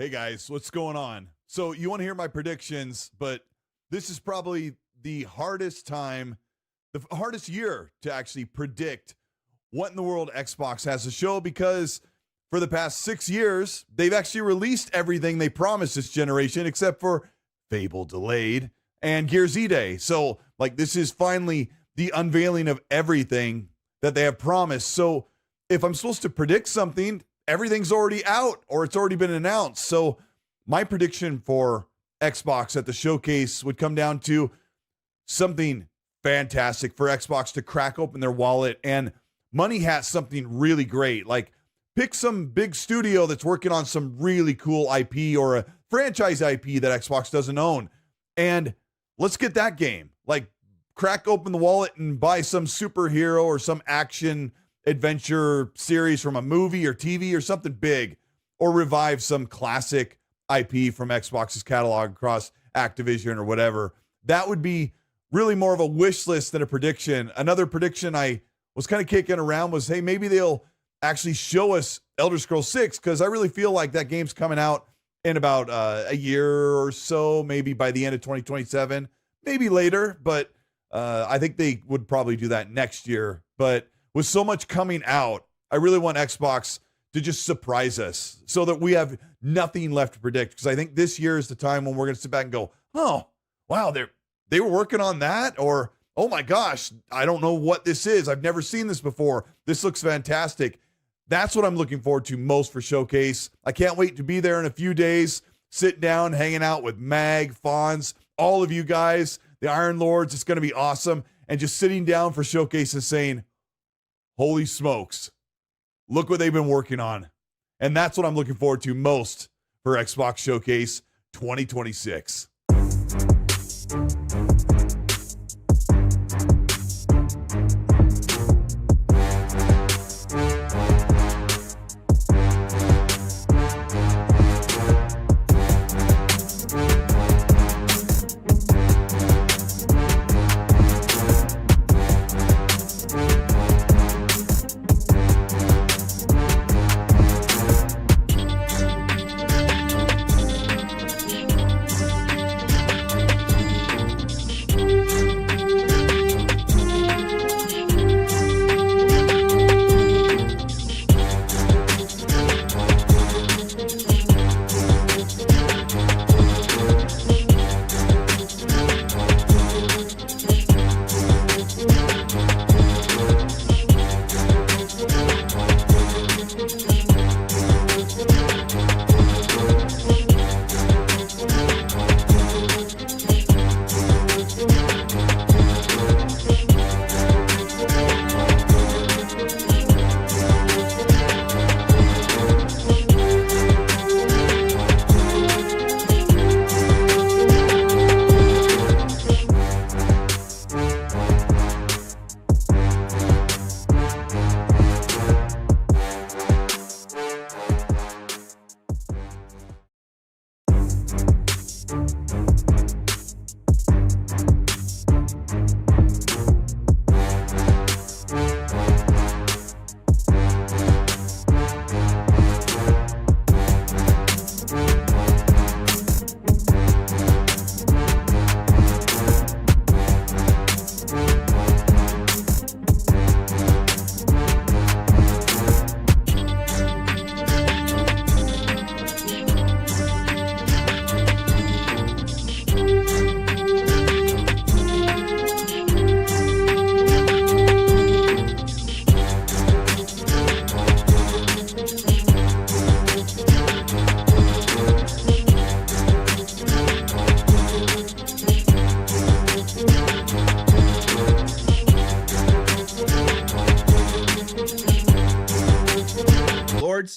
Hey guys, what's going on? So you want to hear my predictions, but this is probably the hardest time, the hardest year to actually predict what in the world Xbox has to show, because for the past 6 years, they've actually released everything they promised this generation except for Fable delayed and Gears E-Day. So like this is finally the unveiling of everything that they have promised. So if I'm supposed to predict something, everything's already out or it's already been announced. So my prediction for Xbox at the showcase would come down to something fantastic for Xbox to crack open their wallet, and money has something really great. Like pick some big studio that's working on some really cool IP or a franchise IP that Xbox doesn't own, and let's get that game. Like crack open the wallet and buy some superhero or some action adventure series from a movie or TV or something big, or revive some classic IP from Xbox's catalog across Activision or whatever. That would be really more of a wish list than a prediction. Another prediction I was kind of kicking around was, hey, maybe they'll actually show us Elder Scrolls 6, because I really feel like that game's coming out in about a year or so, maybe by the end of 2027, maybe later, but I think they would probably do that next year. But with so much coming out, I really want Xbox to just surprise us so that we have nothing left to predict, because I think this year is the time when we're going to sit back and go, oh, wow, they were working on that, or, oh my gosh, I don't know what this is. I've never seen this before. This looks fantastic. That's what I'm looking forward to most for Showcase. I can't wait to be there in a few days, sit down, hanging out with Mag, Fonz, all of you guys, the Iron Lords. It's going to be awesome. And just sitting down for Showcase and saying, holy smokes, look what they've been working on. And that's what I'm looking forward to most for Xbox Showcase 2026.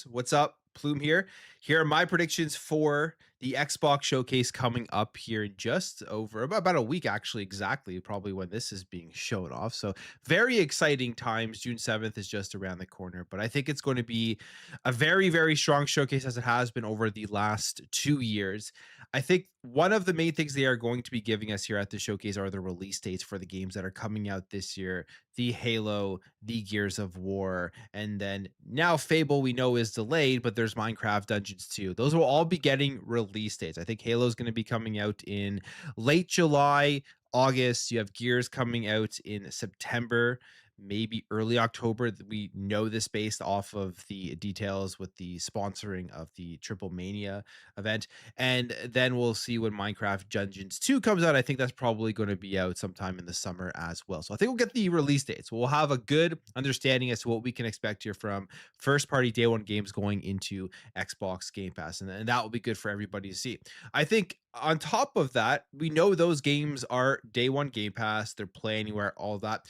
What's up? Plume here. Here are my predictions for the Xbox showcase coming up here in just over about a week, actually, exactly, probably when this is being shown off. So very exciting times. June 7th is just around the corner, but I think it's going to be a very, very strong showcase, as it has been over the last 2 years. I think one of the main things they are going to be giving us here at the showcase are the release dates for the games that are coming out this year the Halo, the Gears of War, and then now Fable we know is delayed, but there's Minecraft Dungeons 2. Those will all be getting release dates. I think Halo is going to be coming out in late July, August. You have Gears coming out in September, maybe early October. We know this based off of the details with the sponsoring of the Triple Mania event. And then we'll see when Minecraft Dungeons 2 comes out. I think that's probably going to be out sometime in the summer as well. So I think we'll get the release dates. We'll have a good understanding as to what we can expect here from first party day one games going into Xbox Game Pass. And that will be good for everybody to see. I think on top of that, we know those games are day one Game Pass, they're play anywhere, all that.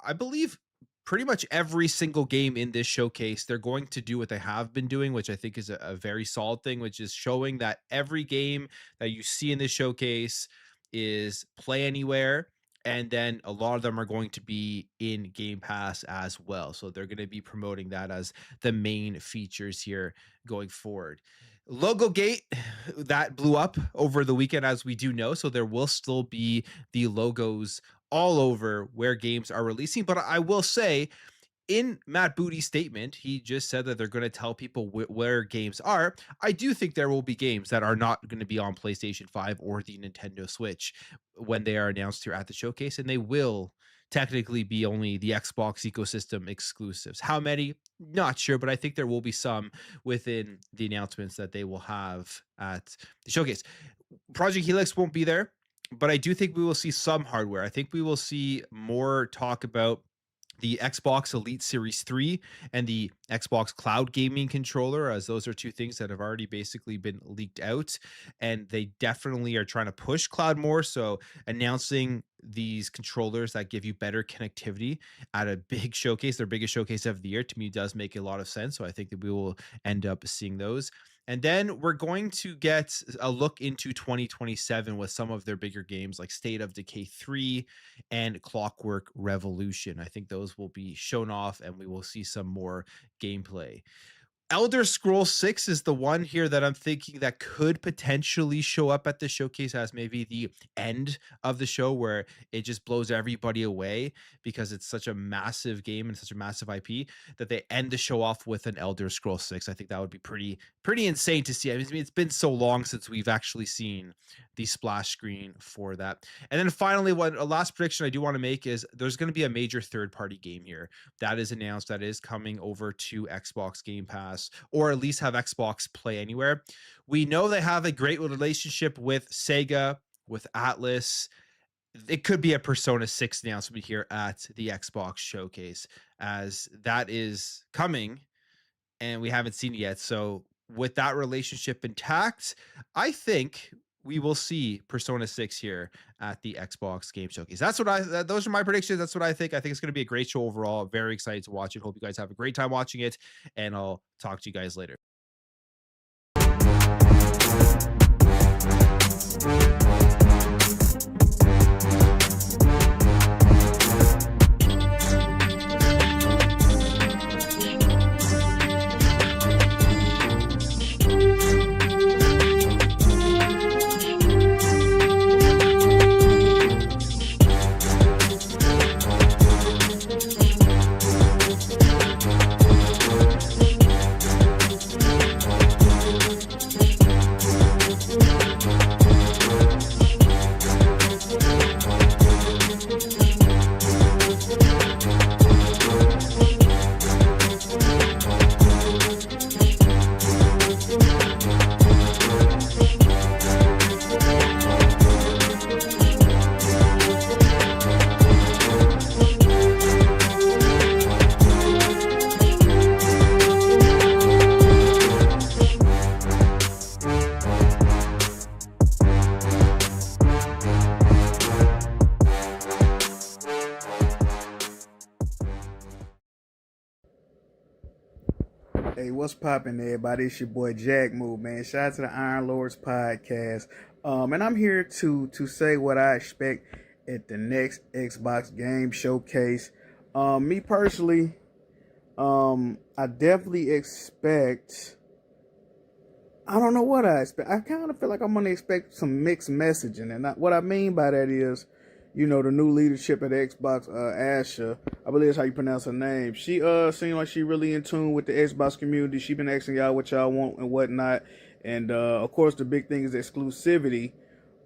I believe pretty much every single game in this showcase, they're going to do what they have been doing, which I think is a very solid thing, which is showing that every game that you see in this showcase is play anywhere. And then a lot of them are going to be in Game Pass as well. So they're going to be promoting that as the main features here going forward. Logo Gate that blew up over the weekend, as we do know. So there will still be the logos all over where games are releasing. But I will say, in Matt Booty's statement, he just said that they're going to tell people where games are. I do think there will be games that are not going to be on PlayStation 5 or the Nintendo Switch when they are announced here at the showcase, and they will technically be only the Xbox ecosystem exclusives. How many? Not sure, but I think there will be some within the announcements that they will have at the showcase. Project Helix won't be there, but I do think we will see some hardware. I think we will see more talk about the Xbox Elite Series 3 and the Xbox Cloud Gaming Controller, as those are two things that have already basically been leaked out. And they definitely are trying to push cloud more. So announcing these controllers that give you better connectivity at a big showcase, their biggest showcase of the year, to me does make a lot of sense. So I think that we will end up seeing those. And then we're going to get a look into 2027 with some of their bigger games like State of Decay 3 and Clockwork Revolution. I think those will be shown off and we will see some more gameplay. Elder Scrolls 6 is the one here that I'm thinking that could potentially show up at the showcase as maybe the end of the show, where it just blows everybody away because it's such a massive game and such a massive IP that they end the show off with an Elder Scrolls 6. I think that would be pretty insane to see. I mean, it's been so long since we've actually seen the splash screen for that. And then finally, a last prediction I do want to make is there's going to be a major third-party game here that is announced that is coming over to Xbox Game Pass, or at least have Xbox Play Anywhere. We know they have a great relationship with Sega, with Atlas. It could be a Persona 6 announcement here at the Xbox showcase, as that is coming and we haven't seen it yet. So with that relationship intact, I think we will see Persona 6 here at the Xbox Game Showcase. Those are my predictions. That's what I think. I think it's going to be a great show overall. Very excited to watch it. Hope you guys have a great time watching it, and I'll talk to you guys later. Hey, what's poppin', everybody? It's your boy Kidsmoove, man. Shout out to the Iron Lords podcast. And I'm here to say what I expect at the next Xbox game showcase. Me personally, I definitely expect, I don't know what I expect. I kind of feel like I'm going to expect some mixed messaging. And what I mean by that is, the new leadership at Xbox, Asha, I believe that's how you pronounce her name. She seemed like she really in tune with the Xbox community. She been asking y'all what y'all want and whatnot. And of course the big thing is exclusivity.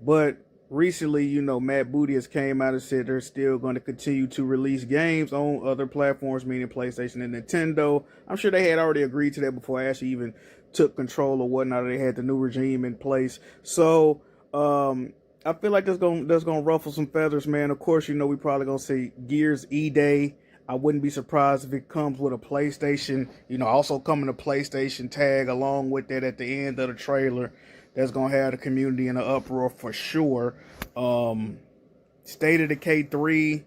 But recently, Matt Booty has came out and said they're still going to continue to release games on other platforms, meaning PlayStation and Nintendo. I'm sure they had already agreed to that before Asha even took control or whatnot. They had the new regime in place. So I feel like that's gonna ruffle some feathers, man. Of course, we probably gonna see Gears E-Day. I wouldn't be surprised if it comes with a PlayStation, also coming a PlayStation tag along with that at the end of the trailer. That's gonna have the community in an uproar for sure. State of Decay 3.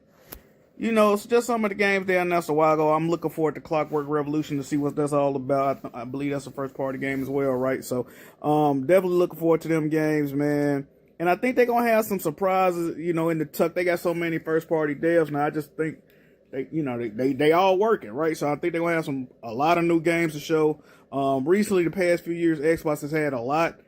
It's just some of the games they announced a while ago. I'm looking forward to Clockwork Revolution to see what that's all about. I believe that's a first party game as well, right? So definitely looking forward to them games, man. And I think they're going to have some surprises, in the tuck. They got so many first party devs now. I just think they all working, right? So I think they're going to have a lot of new games to show. Recently, the past few years, Xbox has had a lot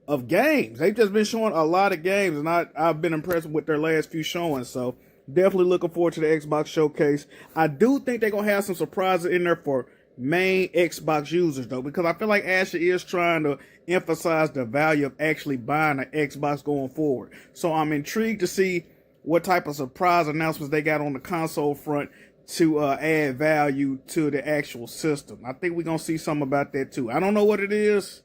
of games. They've just been showing a lot of games, and I've been impressed with their last few showings. So definitely looking forward to the Xbox showcase. I do think they're going to have some surprises in there for main Xbox users, though, because I feel like Asher is trying to emphasize the value of actually buying an Xbox going forward. So I'm intrigued to see what type of surprise announcements they got on the console front to add value to the actual system. I think we're going to see something about that, too. I don't know what it is,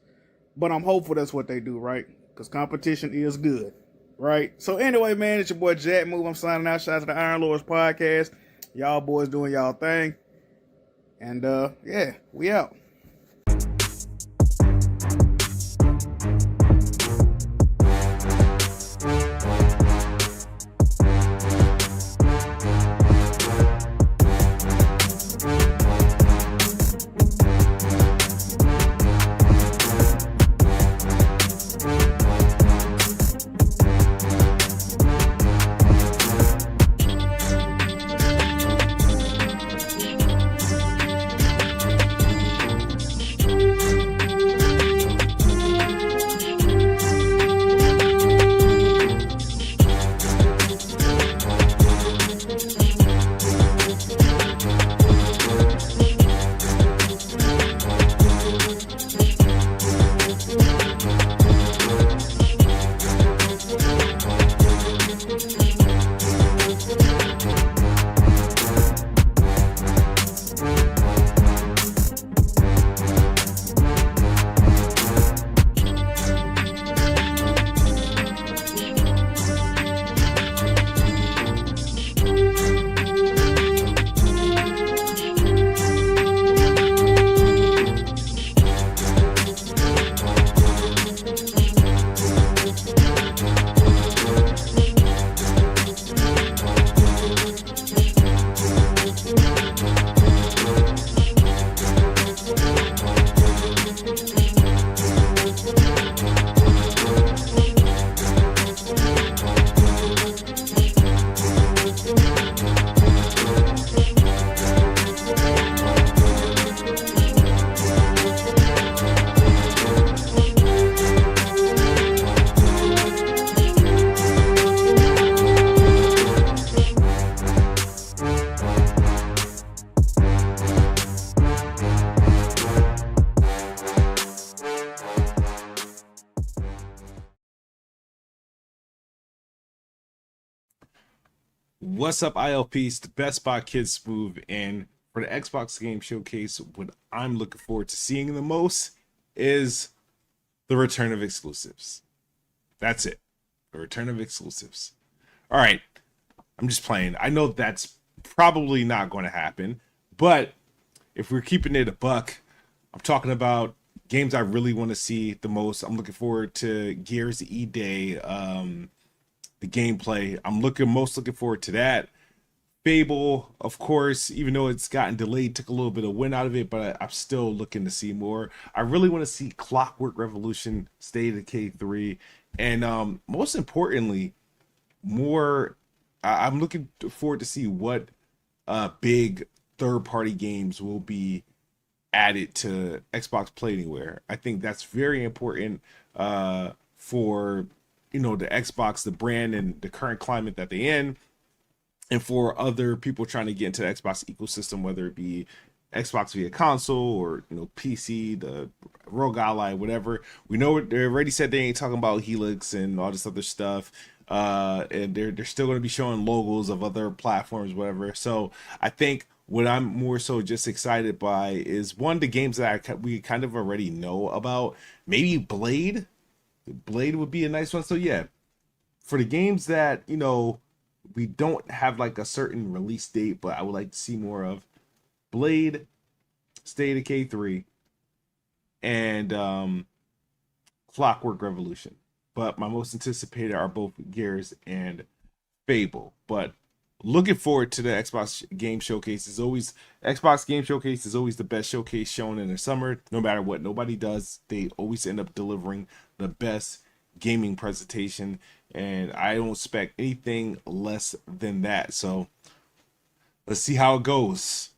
but I'm hopeful that's what they do, right? Because competition is good, right? So anyway, man, it's your boy Kidsmoove. I'm signing out. Shout out to the Iron Lords podcast. Y'all boys doing y'all thing. And yeah, we out. What's up, ILP? It's the best by Kidsmoove, and for the Xbox Game Showcase, what I'm looking forward to seeing the most is the return of exclusives. That's it. The return of exclusives. All right. I'm just playing. I know that's probably not going to happen, but if we're keeping it a buck, I'm talking about games I really want to see the most. I'm looking forward to Gears E-Day, the gameplay. I'm most looking forward to that. Fable, of course, even though it's gotten delayed, took a little bit of win out of it, but I'm still looking to see more. I really want to see Clockwork Revolution, State of Decay 3, and most importantly, more. I'm looking forward to see what big third-party games will be added to Xbox Play Anywhere. I think that's very important for the Xbox, the brand, and the current climate that they're in, and for other people trying to get into the Xbox ecosystem, whether it be Xbox via console or PC, the Rogue Ally, whatever. We know they already said they ain't talking about Helix and all this other stuff. And they're still going to be showing logos of other platforms, whatever. So I think what I'm more so just excited by is, one, the games that we kind of already know about. Maybe Blade would be a nice one. So yeah, for the games that we don't have like a certain release date, but I would like to see more of: Blade, State of K3, and Clockwork Revolution. But my most anticipated are both Gears and Fable. But looking forward to the Xbox Game Showcase. Xbox Game Showcase is always the best showcase shown in the summer. No matter what nobody does, they always end up delivering the best gaming presentation, and I don't expect anything less than that. So let's see how it goes.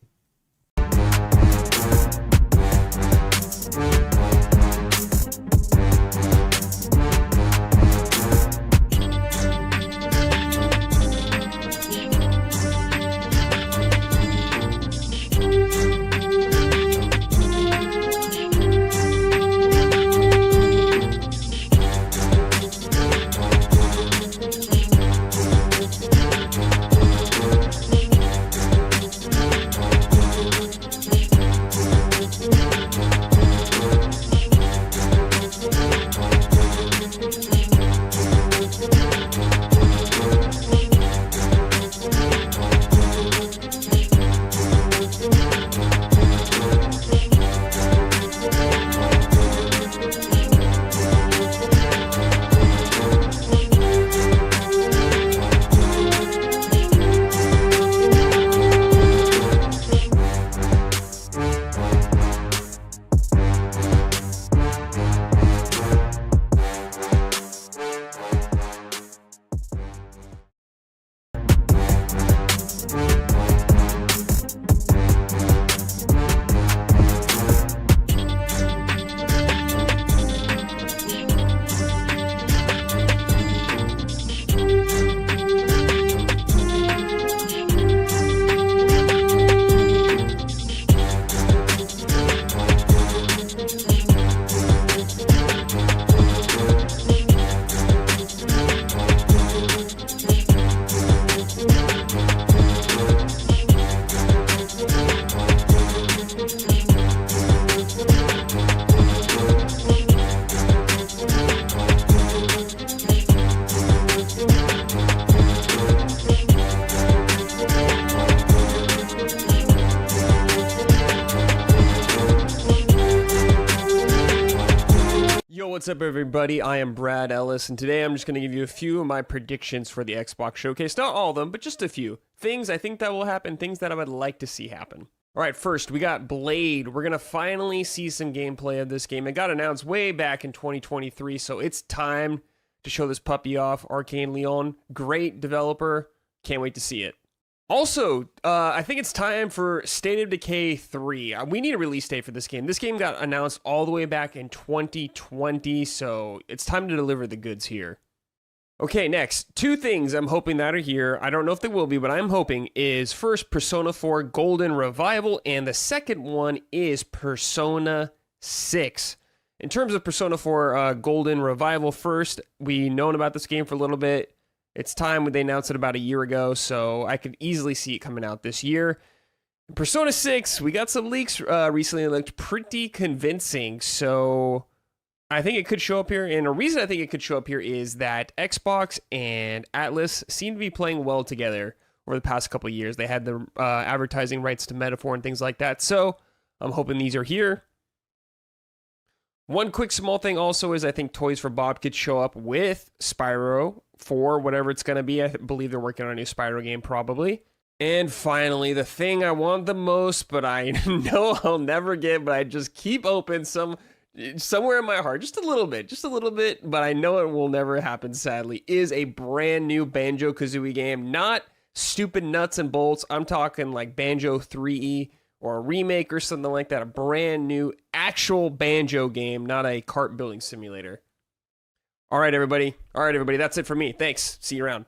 What's up, everybody? I am Brad Ellis, and today I'm just going to give you a few of my predictions for the Xbox Showcase. Not all of them, but just a few. Things I think that will happen, things that I would like to see happen. Alright, first, we got Blade. We're going to finally see some gameplay of this game. It got announced way back in 2023, so it's time to show this puppy off. Arcane Leon, great developer. Can't wait to see it. Also, I think it's time for State of Decay 3. We need a release date for this game. This game got announced all the way back in 2020, so it's time to deliver the goods here. Okay, next. Two things I'm hoping that are here. I don't know if they will be, but I'm hoping is first Persona 4 Golden Revival, and the second one is Persona 6. In terms of Persona 4 Golden Revival first, we known about this game for a little bit. It's time when they announced it about a year ago, so I could easily see it coming out this year. Persona 6, we got some leaks recently that looked pretty convincing, so I think it could show up here. And a reason I think it could show up here is that Xbox and Atlas seem to be playing well together over the past couple of years. They had the advertising rights to Metaphor and things like that, so I'm hoping these are here. One quick small thing also is I think Toys for Bob could show up with Spyro 4, whatever it's going to be. I believe they're working on a new Spyro game probably. And finally, the thing I want the most, but I know I'll never get, but I just keep open somewhere in my heart, just a little bit, but I know it will never happen, sadly, is a brand new Banjo-Kazooie game. Not stupid nuts and bolts. I'm talking like Banjo 3E. Or a remake or something like that. A brand new actual Banjo game, not a cart building simulator. All right, everybody. That's it for me. Thanks. See you around.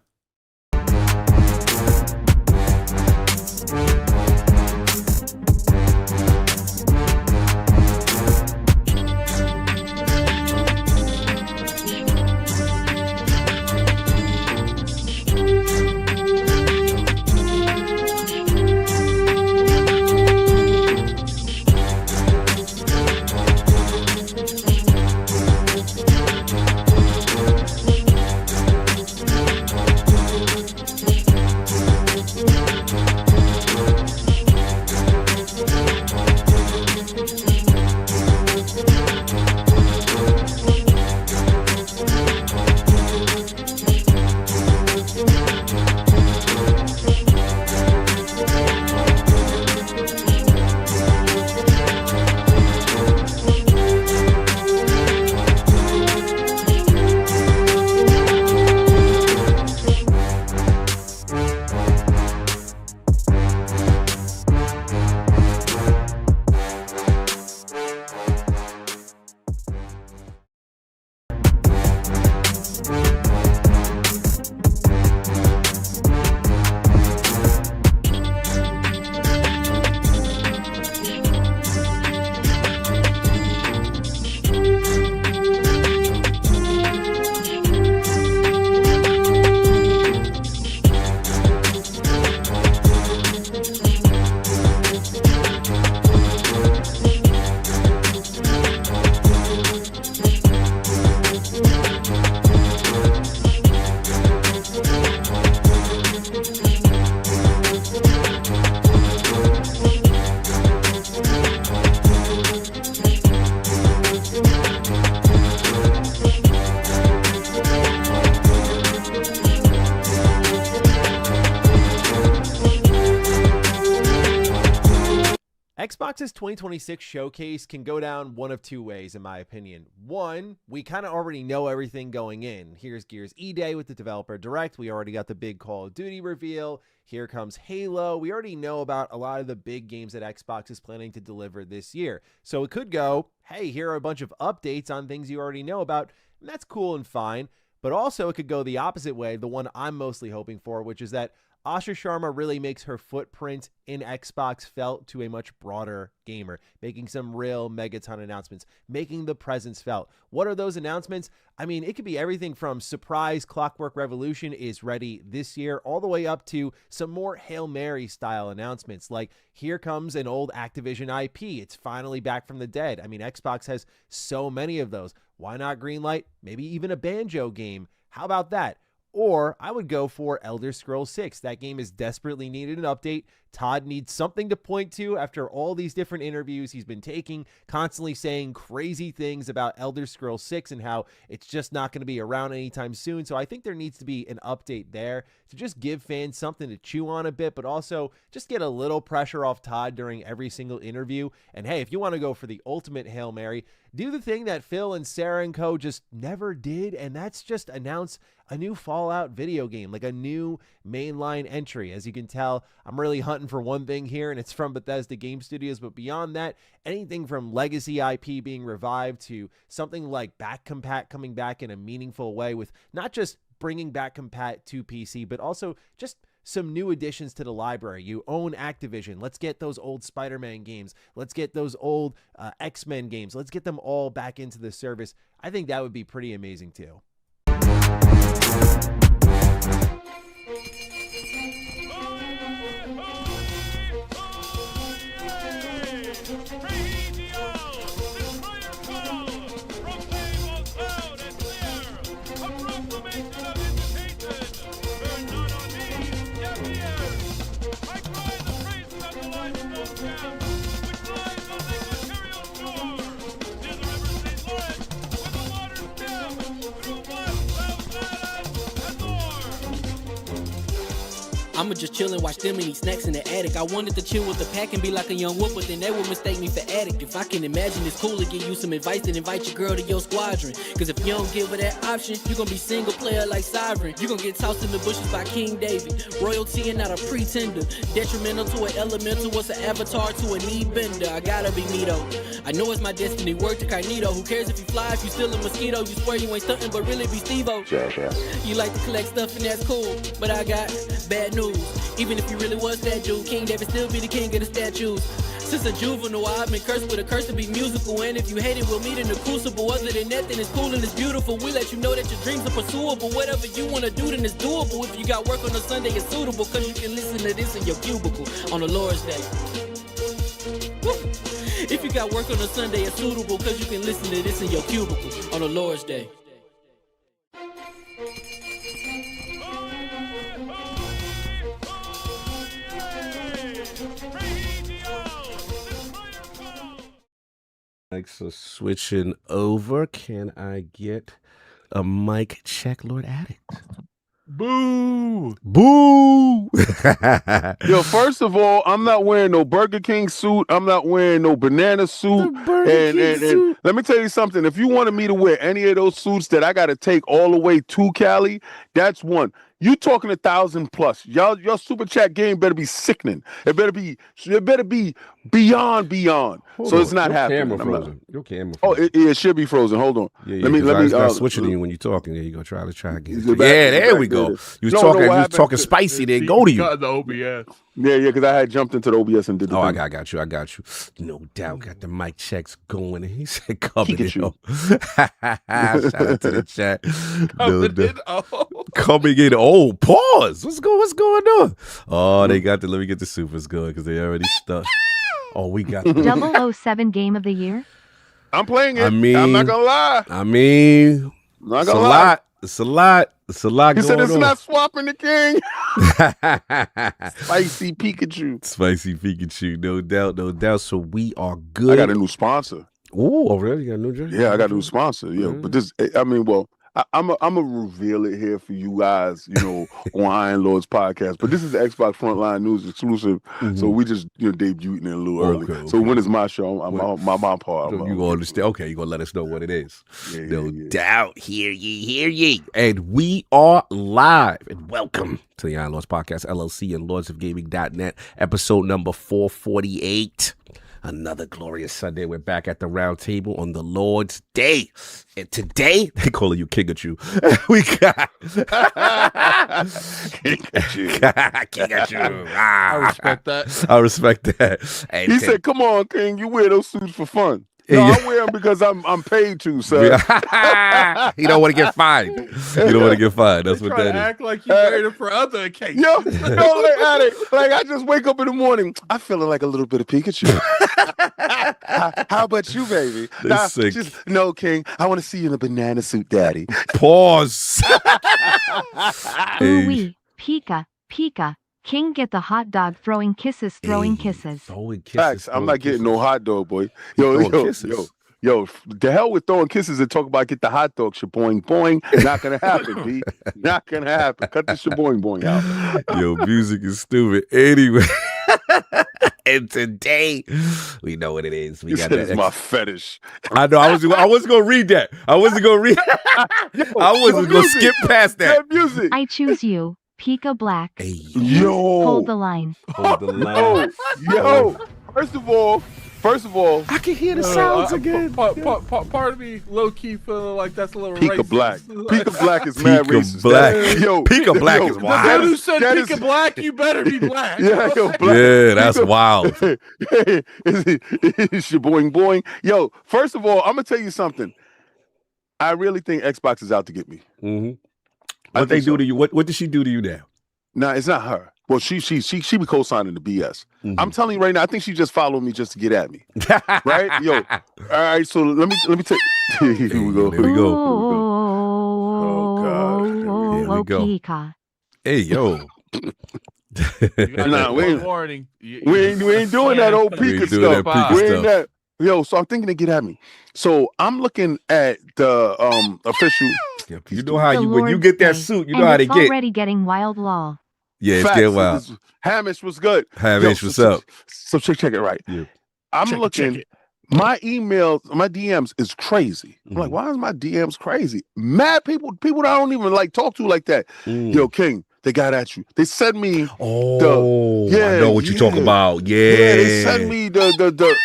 Xbox's 2026 showcase can go down one of two ways, in my opinion. One, we kind of already know everything going in. Here's Gears E-Day with the Developer Direct. We already got the big Call of Duty reveal. Here comes Halo. We already know about a lot of the big games that Xbox is planning to deliver this year. So it could go, hey, here are a bunch of updates on things you already know about, and that's cool and fine. But also it could go the opposite way, the one I'm mostly hoping for, which is that Asha Sharma really makes her footprint in Xbox felt to a much broader gamer, making some real megaton announcements, making the presence felt. What are those announcements? I mean, it could be everything from surprise Clockwork Revolution is ready this year, all the way up to some more Hail Mary style announcements, like here comes an old Activision IP. It's finally back from the dead. I mean, Xbox has so many of those. Why not greenlight maybe even a Banjo game? How about that? Or I would go for Elder Scrolls 6. That game is desperately needed an update. Todd needs something to point to after all these different interviews he's been taking, constantly saying crazy things about Elder Scrolls 6 and how it's just not going to be around anytime soon. So I think there needs to be an update there to just give fans something to chew on a bit, but also just get a little pressure off Todd during every single interview. And hey, if you want to go for the ultimate Hail Mary, do the thing that Phil and Sarah and co just never did, and that's just announce a new Fallout video game, like a new mainline entry. As you can tell, I'm really hunting for one thing here, and it's from Bethesda Game Studios, but beyond that, anything from legacy IP being revived to something like Back Compat coming back in a meaningful way, with not just bringing Back Compat to PC, but also just some new additions to the library. You own Activision. Let's get those old Spider-Man games. Let's get those old X-Men games. Let's get them all back into the service. I think that would be pretty amazing too. I'ma just chill and watch them and eat snacks in the attic. I wanted to chill with the pack and be like a young whoop, but then they would mistake me for Addict. If I can imagine it's cool to give you some advice, then invite your girl to your squadron. Cause if you don't give her that option, you gon' be single player like Sovereign. You gon' get tossed in the bushes by King David. Royalty and not a pretender. Detrimental to an elemental, what's an avatar to a knee bender? I gotta be me though. I know it's my destiny, word to Cognito. Who cares if you fly, if you still a mosquito? You swear you ain't stunting, but really be Steve-O. You like to collect stuff and that's cool, but I got bad news. Even if you really was that Jew, King David still be the king of the statues. Since a juvenile, I've been cursed with a curse to be musical. And if you hate it, we'll meet in the crucible. Other than that, then it's cool and it's beautiful. We let you know that your dreams are pursuable. Whatever you wanna do, then it's doable. If you got work on a Sunday, it's suitable. Cause you can listen to this in your cubicle on the Lord's Day. Woo. If you got work on a Sunday, it's suitable. Cause you can listen to this in your cubicle on the Lord's Day. So switching over, can I get a mic check, Lord Addict? Boo! Boo! Yo, first of all, I'm not wearing no Burger King suit. I'm not wearing no banana suit. And let me tell you something. If you wanted me to wear any of those suits that I got to take all the way to Cali, that's one. You talking 1,000 plus. Your super chat game better be sickening. It better be beyond. Hold so on. it's not Your happening. Your camera Oh, frozen. it should be frozen. Hold on. Yeah, let me start switching to you when you're talking. There you go. Try again. Is it back? Yeah, Is it there back? we go. There it is. You was No, talking, what you was happened? talking spicy. Then go to you. Got the OBS. Yeah, because I had jumped into the OBS and did the Oh, thing. I got you. No doubt. Got the mic checks going. And he said, coming in. Pikachu. Shout out to the chat. Coming in. Oh, pause. What's going on? Oh, they got let me get the supers going because they already stuck. Oh, we got 007 game of the year. I'm playing it. I mean, I'm not gonna lie. It's a lot. It's a lot. It's a lot He going said it's on. not swapping the king. Spicy Pikachu. Spicy Pikachu, no doubt. So we are good. I got a new sponsor. Oh, really? You got a new jersey? Yeah, I got a new sponsor. Yeah, but this, I mean, well, I'm gonna reveal it here for you guys, on Iron Lord's podcast. But this is the Xbox Frontline News exclusive, so we just debuting it a little early. Okay. So when it's my show, I'm my part. So you gonna understand? Okay, you gonna let us know what it is? Yeah, No doubt. Hear ye. And we are live. And welcome to the Iron Lords Podcast, LLC, and lordsofgaming.net, episode number 448. Another glorious Sunday. We're back at the round table on the Lord's Day. And today, they calling you Kingachu. We got Kingachu. I respect that. And he said, "Come on, King, you wear those suits for fun." No, I wear them because I'm paid to, sir. You don't want to get fined. That's what that is. Act like you wear it for other occasions. Yo, like Addict. Like I just wake up in the morning, I feeling like a little bit of Pikachu. How about you, baby? No, King. I want to see you in a banana suit, Daddy. Pause. Ooh-wee. Pika. King get the hot dog throwing kisses. Facts. I'm not getting no hot dog, boy. Yo, the hell with throwing kisses and talk about get the hot dog, shaboing boing. Not gonna happen, B. Not gonna happen. Cut the shaboing boing out. Yo, music is stupid. Anyway. And today, we know what it is. We got that. It's my fetish. I know. I wasn't gonna read that. I wasn't gonna skip past that. Music. I choose you. Pika Black. Hey. Yo. Hold the line. Yo. First of all, I can hear the sounds again. Part of me low key feeling like that's a little Pika racist. Black. Pika Black is mad racist. Pika Black is wild. The dude who said Pika Black, you better be black. Black. Yeah, that's wild. It's your boing. Yo, first of all, I'm gonna tell you something. I really think Xbox is out to get me. Mm-hmm. What they do to you? What did she do to you now? No, it's not her. Well, she be co-signing the BS. Mm-hmm. I'm telling you right now, I think she just followed me just to get at me. Right? Yo. All right, so let me take here we go. Oh God. Pika. Hey, yo. Nah, we ain't doing that old Pika stuff. Yo, so I'm thinking to get at me. So I'm looking at the official. You know how when you get that suit, you know how they get. It's already getting wild law. Yeah, it's Facts. getting wild. Hamish was good. Hamish, what's up? So check it right. Yeah. I'm Check looking. it. My emails, my DMs is crazy. I'm Mm-hmm. like, why is my DMs crazy? Mad people that I don't even like talk to like that. Yo, King, they got at you. They sent me. I know what you're talking about. Yeah, they sent me the.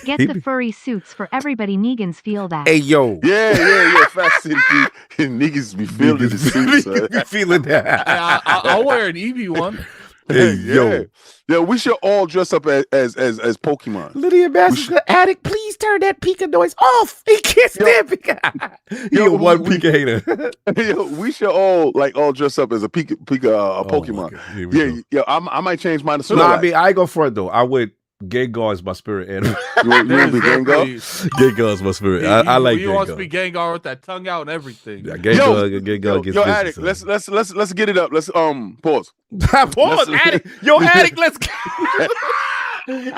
Get the furry suits for everybody. Negans feel that. Hey, yo. Yeah. Fast City niggas be feeling the suits. be feeling that. I'll wear an Eevee one. Hey, yo. Yeah, we should all dress up as Pokemon. Lydia Master, Addict, please turn that Pika noise off. He can't stand Pika. You're one Pika hater. Yo, we should all dress up as a Pika Pokemon. Yeah. I might change mine to No, I mean, I ain't go front though. I would. Gengar is my spirit animal. You want to be Gengar? Gengar is my spirit. I like Gengar. You want to be Gengar with that tongue out and everything. Yeah, Gengar gets Addict. Let's get it up. Let's pause. Pause, Addict. Yo, Addict. Let's. Yo, I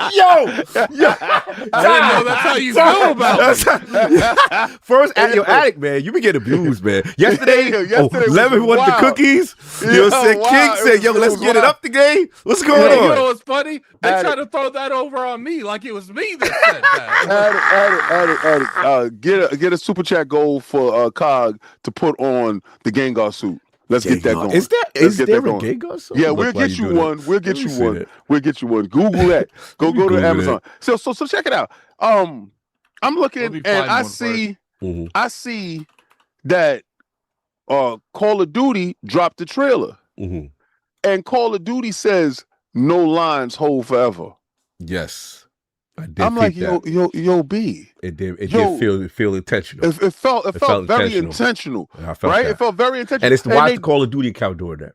didn't know that's how you feel about it. First, Addict, man, you been getting abused, man. Yesterday, Lemon was wanted the wild. cookies. You know what I'm saying? King said, yo, let's get it up the game. What's going on? You know what's funny? They try to throw that over on me like it was me that said that. Addict. Get a super chat goal for Cog to put on the Gengar suit. Let's get that going. Is there a Gengar suit? Yeah, we'll get you one. We'll get you one. We'll get you one. Google that. Go to Amazon. So check it out. I'm looking and I see that Call of Duty dropped the trailer. And Call of Duty says no lines hold forever. Yes. I'm like, yo, B. It did feel intentional. It felt very intentional. Right? That. It felt very intentional. And it's why the Call of Duty account doing that.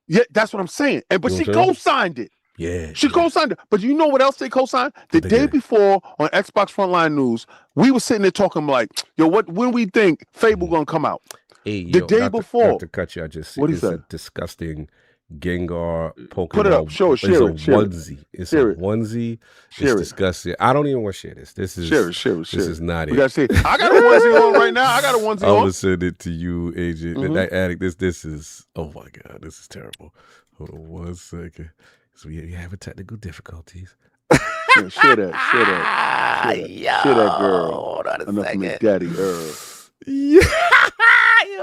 Yeah, that's what I'm saying. But she co-signed it. Yeah. She co-signed it. But you know what else they co-signed? The day before on Xbox Frontline News, we were sitting there talking like, yo, when we think Fable gonna come out? Hey, the day before. Not to cut you, I just see what is a that? Gengar Pokemon. Put it up. Share it. Onesie. It's a onesie. It's disgusting. I don't even want to share this. This is share it. This is not we it. Gotta see. I got a onesie on right now. I got a onesie on. I'm gonna send it to you, Agent. That Addict. This is. Oh my God. This is terrible. Hold on 1 second. So we having technical difficulties. Share that girl. Hold on a Enough second. of Daddy. Yeah.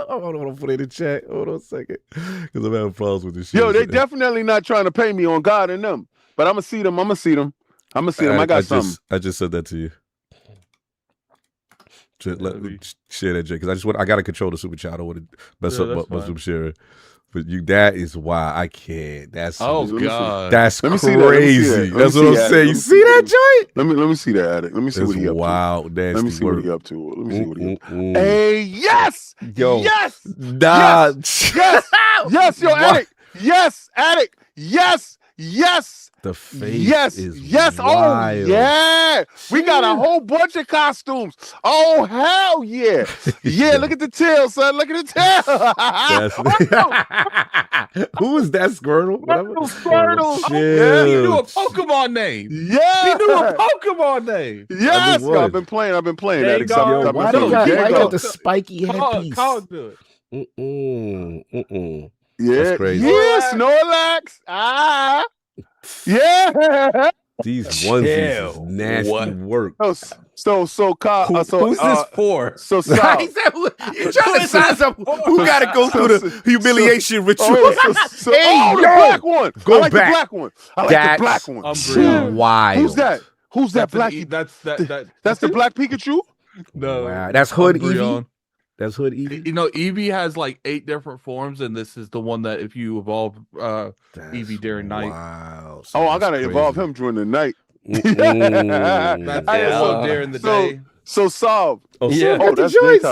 Hold on, put it in the chat. Hold on a second, because I'm having problems with this shit. Yo, they definitely not trying to pay me on God and them, but I'm gonna see them. I got something. I just said that to you. Let me share that, Jay, because I gotta control the super chat. I don't want to mess up Muslim sharing. But that is why I can't. That's God. That's crazy. That's what I'm saying. You see that, Joy? Let me see that, Addict. Let me see what he up to. Wow, nasty. Let me see work. what he up to. Let me see what he up to. Hey, yes! Yo. Yes! Nah. Yes, yo, Addict! Yes, Addict! Yes! The face is yes. wild. Oh, yeah. We got a whole bunch of costumes. Oh, hell yeah. Yeah, look at the tail, son. Look at the tail. Who is that, Squirtle? Squirtle. Yeah, he knew a Pokemon name. Yeah. He knew a Pokemon name. Yes. I've been playing that. Why do you got the spiky headpiece? Cog do it. Yeah. That's crazy. Yeah, Snorlax. Yeah. These onesies is nasty work. So who's this for? So you trying to size up who got to go through the humiliation ritual? The black one. Go I like back. The black one. I like the black one. Wild. Who's that black? That's the black Pikachu? No. Wow. That's Hood Eevee. That's Hood Eevee. You know, Eevee has like 8 different forms, and this is the one that if you evolve Eevee during night. Wow. So I gotta evolve him during the night. That's also during the day. So Solve. Solve got the joint.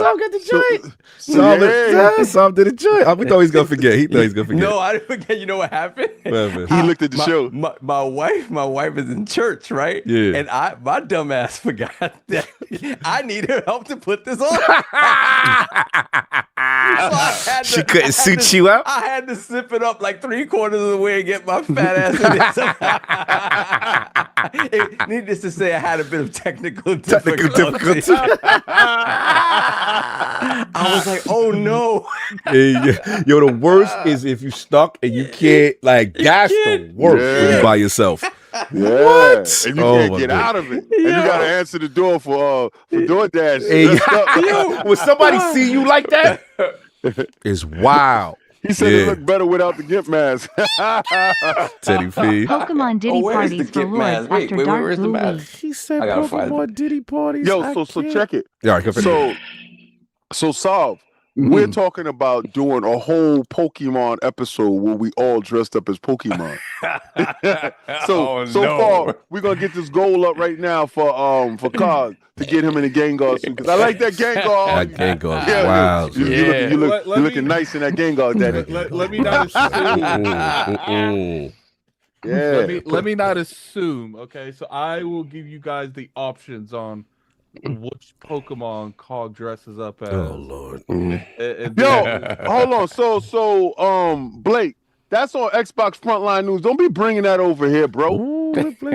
Solve did the joint. We thought he was gonna forget. He thought he was gonna forget. No, I didn't forget. You know what happened? He looked at the show. My wife is in church, right? Yeah. And my dumb ass forgot that I need her help to put this on. She couldn't suit you up. I had to zip it up like 3/4 of the way and get my fat ass in it. Needless to say, I had a bit of technical difficulty. I was like, oh no. Yo, the worst is if you stuck and you can't, like, that's the worst when you by yourself. Yeah. What? And you can't get out of it. And you gotta answer the door for DoorDash. Hey, when somebody see you like that, it's wild. He said it looked better without the gimp mask. Teddy Fee. Pokemon Diddy parties for Lords after dark where's the Blue map? Week. He said I gotta find Pokemon Diddy parties. Yo, so check it. All right, go finish. So Solve, we're talking about doing a whole Pokemon episode where we all dressed up as Pokemon. So far, we're gonna get this goal up right now for Cog to get him in a Gengar suit, because I like that Gengar. That Gengar is wild. You're looking nice in that Gengar, Daddy. Let me not assume. Let me not assume. Okay, so I will give you guys the options on which Pokemon Cog dresses up as. Oh Lord. Yo, hold on. So Blake, that's on Xbox Frontline News. Don't be bringing that over here, bro. Don't bring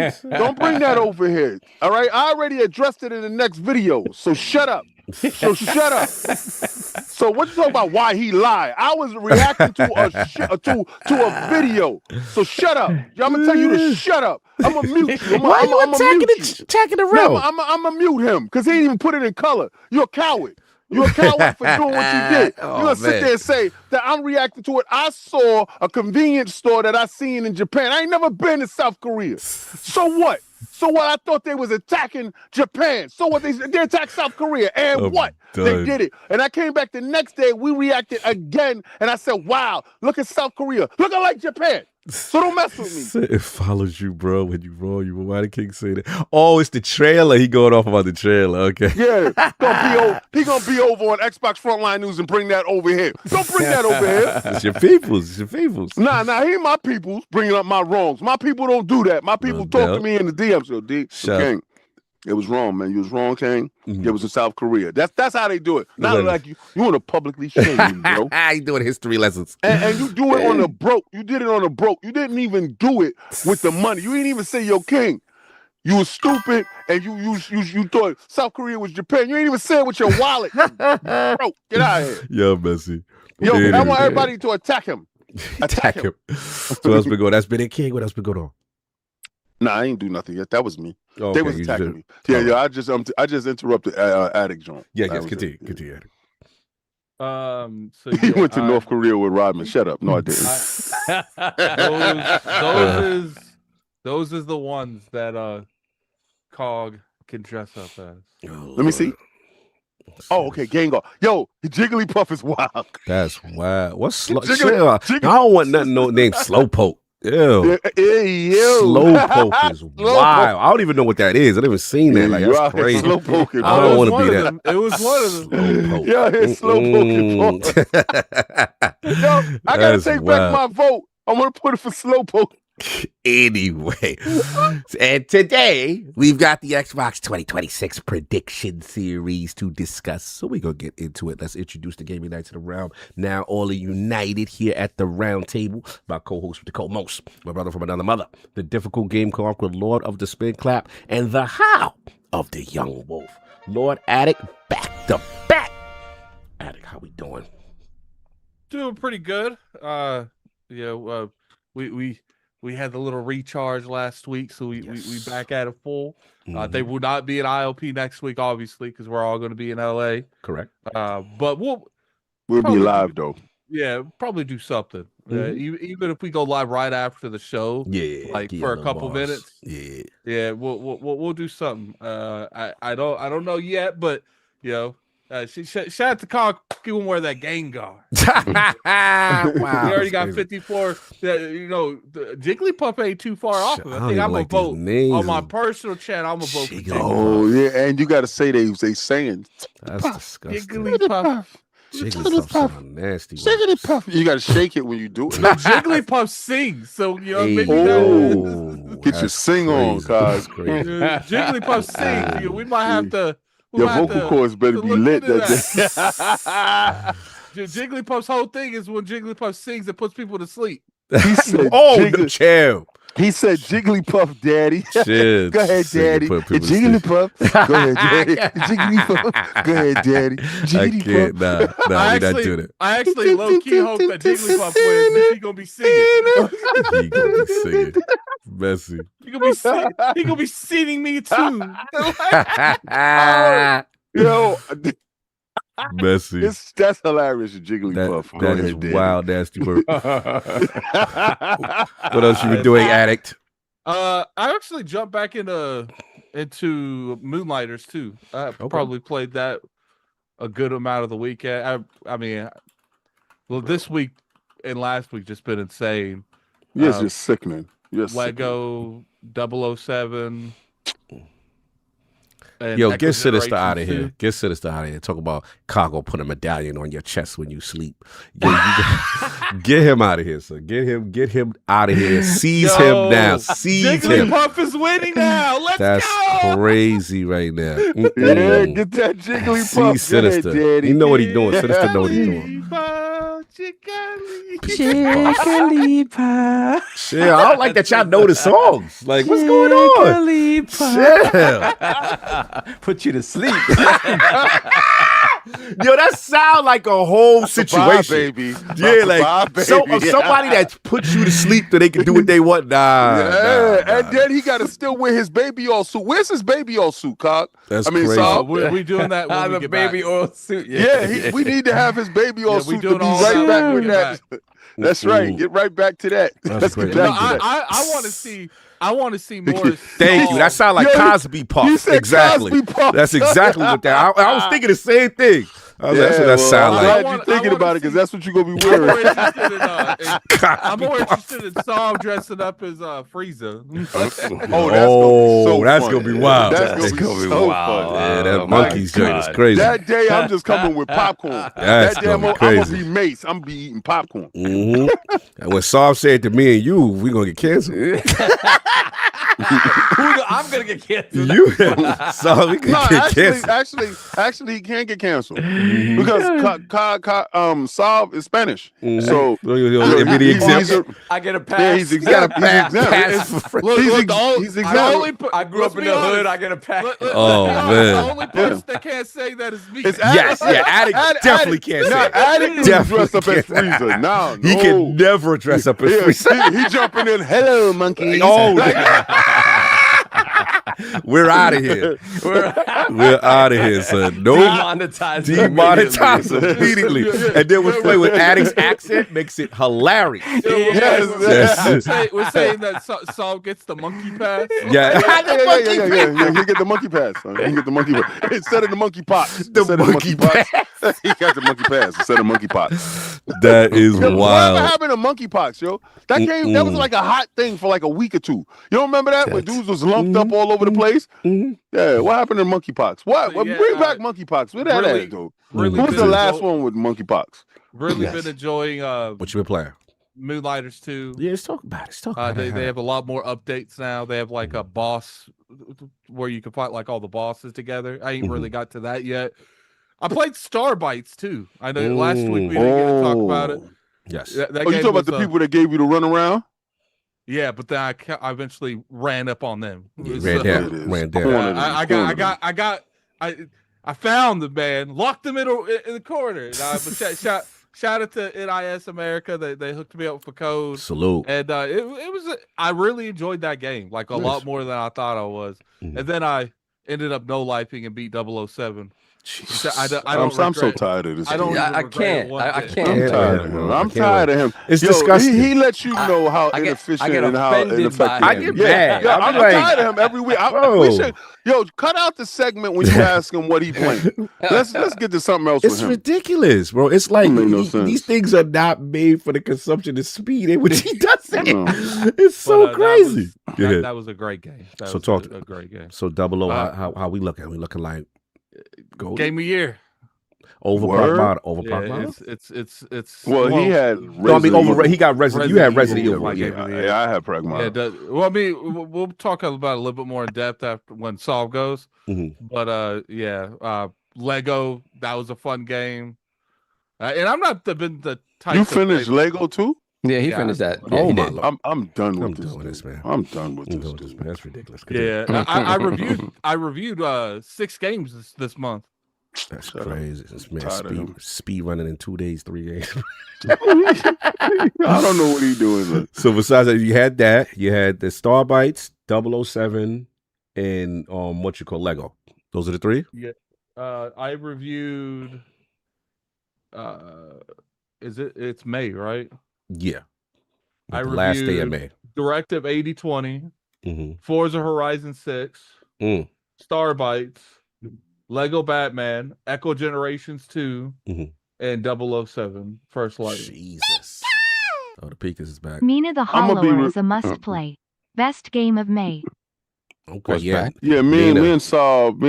that over here. All right, I already addressed it in the next video. So shut up. So shut up. So what you talking about? Why he lied? I was reacting to a video. So shut up. I'm gonna tell you to shut up. I'm gonna mute you. Why are you attacking the real? I'm gonna mute him because he didn't even put it in color. You're a coward. You're a coward for doing what you did. You're gonna sit there and say that I'm reacting to it. I saw a convenience store that I seen in Japan. I ain't never been to South Korea. So what? So what? I thought they was attacking Japan. So what? They attacked South Korea. And what? They did it. And I came back the next day. We reacted again. And I said, wow, look at South Korea. Looking like Japan. So don't mess with me. It follows you, bro. When you roll, why did King say that? Oh, it's the trailer. He going off about the trailer. Okay. Yeah. He gonna be over on Xbox Frontline News and bring that over here. Don't bring that over here. It's your peoples. It's your peoples. Nah, he ain't my peoples bringing up my wrongs. My people don't do that. My people talk to me in the DMs. So, King, it was wrong, man. You was wrong, King. It was in South Korea. That's how they do it. Not like you want to publicly shame me, bro. You doing history lessons. And you do it on the broke. You did it on the broke. You didn't even do it with the money. You didn't even say, yo, King, you was stupid and you thought South Korea was Japan. You ain't even say it with your wallet. Bro, get out of here. Yo, Messi. Yo, I want everybody to attack him. Attack him. So what's been going on? That's been it, King. What else been going on? Nah, I ain't do nothing yet. That was me. Oh, they was attacking me. Yeah. I just interrupted Addict joint. Yeah, continue, Addict. So he went to North Korea with Rodman. Shut up. No, I didn't. Those is the ones that Cog can dress up as. Let me see. Oh, okay, Gengar. Yo, Jigglypuff is wild. That's wild. What's slow? I don't want nothing named Slowpoke. Ew. Slowpoke is wild. I don't even know what that is. I never seen that. Like, that's crazy. Slowpoke. I don't want to be that. It was one of them. Yeah, it's Slowpoke. Yo, I gotta take back my vote. I'm gonna put it for Slowpoke. Anyway, and today we've got the Xbox 2026 prediction series to discuss. So we're going to get into it. Let's introduce the gaming night to the round. Now all are united here at the round table. My co-host with the co-most, my brother from another mother, the difficult game conqueror, Lord of the Spin Clap, and the how of the young wolf. Lord Addict, back to back. Addict, how we doing? Doing pretty good. We had the little recharge last week, so we back at it full. They will not be in ILP next week, obviously, because we're all going to be in LA. Correct. But we'll be live though. Yeah, probably do something. Even if we go live right after the show, like for a couple minutes. Yeah, we'll do something. I don't know yet, but shout out to Cog. Give him wear that Gengar. Wow, we already got 54. Jigglypuff ain't too far off of it. I think I'm gonna vote on my personal channel. I'm gonna vote for Jigglypuff. Oh yeah, and you got to say they saying that's disgusting. Jigglypuff. Jigglypuff sound nasty. Jigglypuff. You got to shake it when you do it. No, Jigglypuff sings, so maybe get your sing on, guys. Jigglypuff sings. We might have to. Your vocal cords better be lit that day. Jigglypuff's whole thing is when Jigglypuff sings, it puts people to sleep. Chill. He said Jigglypuff, Daddy. Shit. Go ahead, Daddy. Jigglypuff. Go ahead, Daddy. Jigglypuff. Go ahead, Daddy. I can't. Nah, we're not doing it. I actually low-key hope that Jigglypuff wins. He gonna be singing. He gonna be singing. Messy. He gonna be singing me too. Yo, Messy. That's hilarious, Jigglypuff. That is wild, nasty bird. What else you been doing, Addict? I actually jumped back into Moonlighters too. I probably played that a good amount of the weekend. I mean, well, this week and last week just been insane. Yeah, it's just sickening. Lego 007. Yo, get Sinister out of here. Get Sinister out of here. Talk about Cargo put a medallion on your chest when you sleep. Get him out of here, son. Get him out of here. Seize him now. Seize him. Jigglypuff is winning now. Let's go. That's crazy right now. Yeah, get that Jigglypuff. See Sinister. You know what he's doing. Sinister know what he's doing. Jigglypuff. Shit, I don't like that y'all know the songs. Like, what's going on? Shit. Put you to sleep. Yo, that sound like a whole situation, baby. Yeah, like somebody that puts you to sleep so they can do what they want. Nah. And then he got to still wear his baby oil suit. Where's his baby oil suit, Cock? That's crazy. We doing that when we get baby back. oil suit. Yeah, we need to have his baby oil suit to be all right that back when with we that. get That's right. Get right back to that. Let's get back to that. I want to see more. Thank you. That sound like Cosby Puff. You said Exactly. Cosby Puff. That's exactly what that. I was thinking the same thing. That's what that sound I'm like. glad you're thinking about it because that's what you're going to be wearing. I'm more interested in Saul dressing up as Frieza. That's going to be wild. That's going to be so fun. Yeah, that monkey's joint is crazy. That day, I'm just coming with popcorn. That's that day, I'm gonna going be to crazy. be Mace. I'm going to be eating popcorn. And when Saul said to me and you, we're going to get canceled. I'm gonna get canceled. Saul, we can get canceled. Actually, he can't get canceled because Saul is Spanish. So I get a pass. Yeah, he's exempt. He's exempt. I grew up in the hood. I get a pass. Oh man! The only person that can't say that is me. Addict definitely can't say. Addict dressed up as Frieza. No, he can never dress up as Frieza. He jumping in. Hello, monkey. We're out of here. We're out of here, son. No, demonetize immediately. And then we're playing with Addict's accent, makes it hilarious. We're saying that Saul gets the monkey pass. Yeah. He get the monkey pass. He get the monkey pass instead of the monkey pops. The monkey pass. He got the monkey pass instead of monkey pox. That is wild. Whatever happened to monkey pox, yo? That was like a hot thing for like a week or two. You don't remember that? When dudes was lumped up all over the place? Yeah, what happened to monkeypox? Bring back monkeypox. Where that at, dude? Who was the last one with monkeypox? Really been enjoying what you been playing? Moonlighters 2. Yeah, let's talk about it. They have a lot more updates now. They have like a boss where you can fight like all the bosses together. I ain't really got to that yet. I played Starbites too. I know last week we didn't get to talk about it. Yes. You talking about the people that gave you the runaround? Yeah, but then I eventually ran up on them. Ran down. I found the man, locked them in the corner. Shout out to NIS America. They hooked me up with a code. Salute. And I really enjoyed that game, like a lot more than I thought I was. And then I ended up no-lifing and beat 007. I'm so tired of this. I can't. I'm tired of him. It's disgusting. He lets you know how inefficient and how ineffective. I get mad. I'm tired of him every week. Cut out the segment when you ask him what he playing. Let's get to something else with him. It's ridiculous, bro. It's like these things are not made for the consumption of speed in which he does it. It's so crazy. That was a great game. A great game. So 00, how we looking? We looking like gold? Game of year. Over Park Model? It's he had he got Resident. You had Resident Evil. Yeah, I had Pragma. Well, I mean, we'll talk about it a little bit more in depth after when Saul goes. But Lego, that was a fun game. And I'm not been the type. You finished Lego too? Yeah, he finished that. Yeah, Oh he my did. lord! I'm done with I'm this. done with this, man. I'm done with I'm this. done with this, man. That's ridiculous. Yeah, I reviewed 6 games this month. That's crazy. This man Tired of him. speed running in 2 days, 3 days. I don't know what he's doing. So besides that, you had the Star Bites, 007, and what you call Lego. Those are the 3? Yeah. I reviewed it's May, right? Yeah. I The reviewed last day of May. Directive 8020, Forza Horizon 6, Star Bites, Lego Batman, Echo Generations 2, and 007 First Light. Jesus. Oh, the Pika's is back. Mina the Hollower is a must play. Best game of May. Okay, yeah. Yeah, me and Sav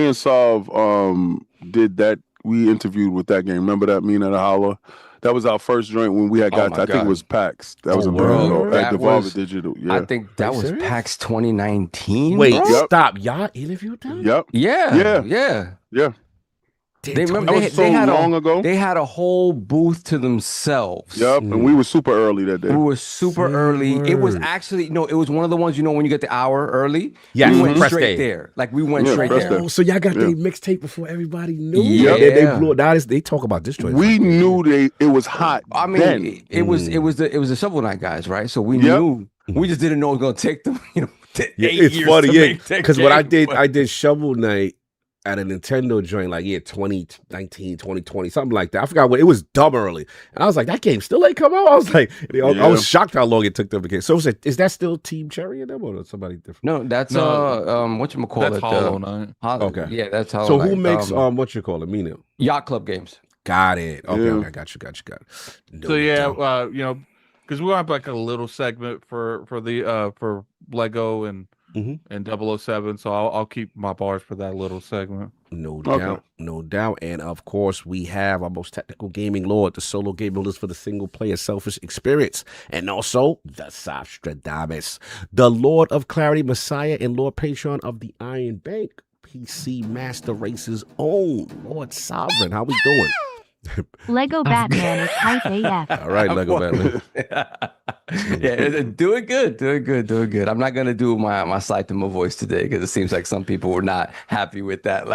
did that. We interviewed with that game. Remember that, Mina the Hollower? That was our first joint when we had got to, I think it was PAX. That was a bro. At Devolver Digital. Yeah. I think that was PAX 2019. Wait, bro? stop. Y'all interviewed them? Yep. Yeah. They had long ago. They had a whole booth to themselves. Yep, and we were super early that day. We were super early. It was actually it was one of the ones when you get the hour early. Yeah, we went press straight day. there. Like we went straight there. Oh, so y'all got their mixtape before everybody knew. Yeah, they blew it. Now they talk about this joint. We knew it was hot. I mean, then. it was the Shovel Knight guys, right? So we knew. We just didn't know it was gonna take them. 8 it's years funny, to make that because what I game, did Shovel Knight at a Nintendo joint, 2019, 2020, something like that. I forgot what it was. Dumb early, and I was like, that game still ain't come out. I was like, I was shocked how long it took them to get. So is that still Team Cherry in them or somebody different? No, that's whatchamacallit. That's Hollow Knight. Okay, yeah, that's Hollow So Knight. who makes Mina? Yacht Club Games. Got it. Okay, got you. So because we have like a little segment for Lego and 007, so I'll keep my bars for that little segment. No doubt. And of course, we have our most technical gaming lord, the solo gamer list for the single player selfish experience, and also the Sostradamus, the Lord of Clarity, Messiah, and Lord Patron of the Iron Bank, PC Master Race's own Lord Sovereign. How we doing? Lego Batman is hype AF. All right, Lego Batman. Yeah, doing good. I'm not gonna do my Saitama voice today because it seems like some people were not happy with that.